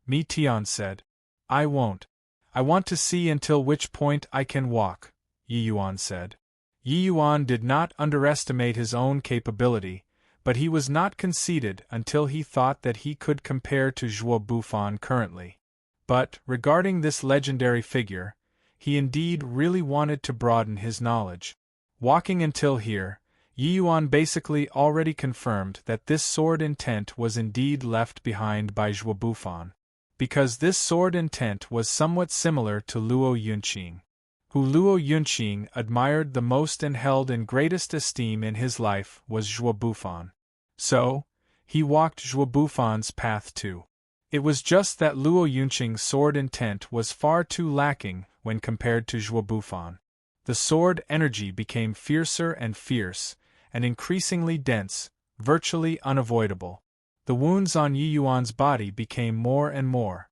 Mi Tian said. "I won't. I want to see until which point I can walk," Yi Yuan said. Yi Yuan did not underestimate his own capability, but he was not conceited until he thought that he could compare to Zhuo Bufan currently. But, regarding this legendary figure, he indeed really wanted to broaden his knowledge. Walking until here, Yi Yuan basically already confirmed that this sword intent was indeed left behind by Zhuo Bufan, because this sword intent was somewhat similar to Luo Yunqing, who Luo Yunqing admired the most and held in greatest esteem in his life was Zhuo Bufan. So, he walked Zhuo Bufan's path too. It was just that Luo Yunqing's sword intent was far too lacking when compared to Zhuo Bufan. The sword energy became fiercer and fierce, and increasingly dense, virtually unavoidable. The wounds on Yi Yuan's body became more and more.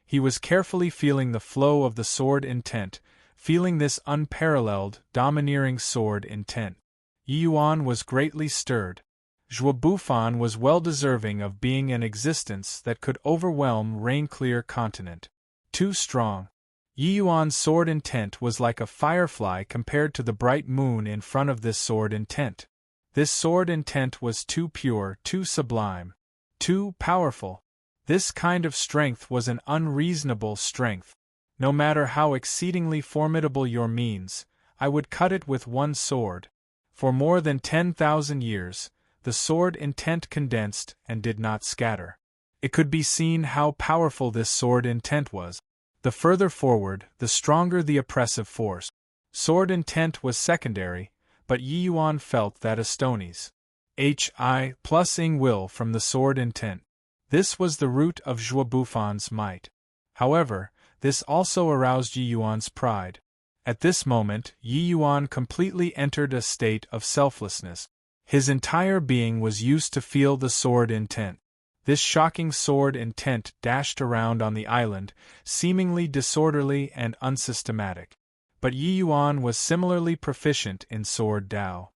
He was carefully feeling the flow of the sword intent, feeling this unparalleled, domineering sword intent. Yi Yuan was greatly stirred. Zhuo Bufan was well deserving of being an existence that could overwhelm rain-clear continent. Too strong. Yi Yuan's sword intent was like a firefly compared to the bright moon in front of this sword intent. This sword intent was too pure, too sublime, too powerful. This kind of strength was an unreasonable strength. No matter how exceedingly formidable your means, I would cut it with one sword. For more than 10,000 years, the sword intent condensed and did not scatter. It could be seen how powerful this sword intent was. The further forward, the stronger the oppressive force. Sword intent was secondary, but Yi Yuan felt that Astoni's Hi plus ing will from the sword intent. This was the root of Zhuo Bufan's might. However, this also aroused Yi Yuan's pride. At this moment, Yi Yuan completely entered a state of selflessness. His entire being was used to feel the sword intent. This shocking sword intent dashed around on the island, seemingly disorderly and unsystematic. But Yi Yuan was similarly proficient in sword Dao.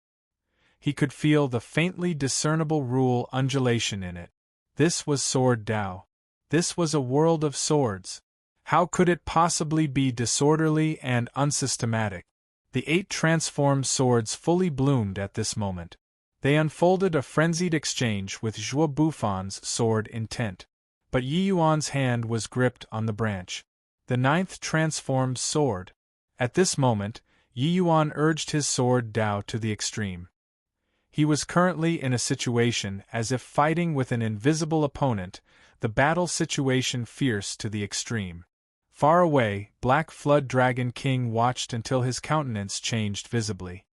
He could feel the faintly discernible rule undulation in it. This was sword Dao. This was a world of swords. How could it possibly be disorderly and unsystematic? The 8 transformed swords fully bloomed at this moment. They unfolded a frenzied exchange with Zhuo Bufan's sword intent. But Yi Yuan's hand was gripped on the branch. The 9th transformed sword. At this moment, Yi Yuan urged his sword Dao to the extreme. He was currently in a situation as if fighting with an invisible opponent, the battle situation fierce to the extreme. Far away, Black Flood Dragon King watched until his countenance changed visibly.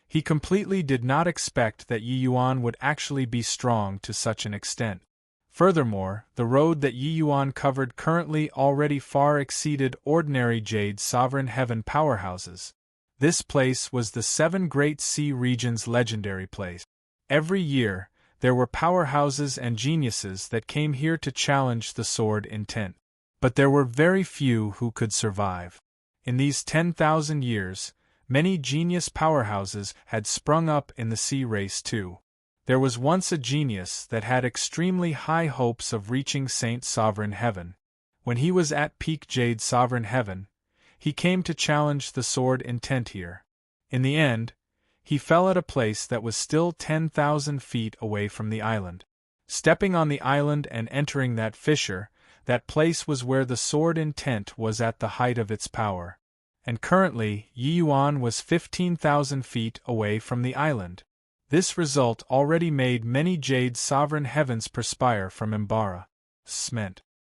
He completely did not expect that Yi Yuan would actually be strong to such an extent. Furthermore, the road that Yi Yuan covered currently already far exceeded ordinary Jade Sovereign Heaven powerhouses. This place was the 7 Great Sea Region's legendary place. Every year, there were powerhouses and geniuses that came here to challenge the sword intent. But there were very few who could survive. In these 10,000 years, many genius powerhouses had sprung up in the sea race too. There was once a genius that had extremely high hopes of reaching Saint Sovereign Heaven. When he was at peak Jade Sovereign Heaven, he came to challenge the sword intent here. In the end, he fell at a place that was still 10,000 feet away from the island. Stepping on the island and entering that fissure, that place was where the sword intent was at the height of its power. And currently, Yi Yuan was 15,000 feet away from the island. This result already made many Jade Sovereign Heavens perspire from embarrassment.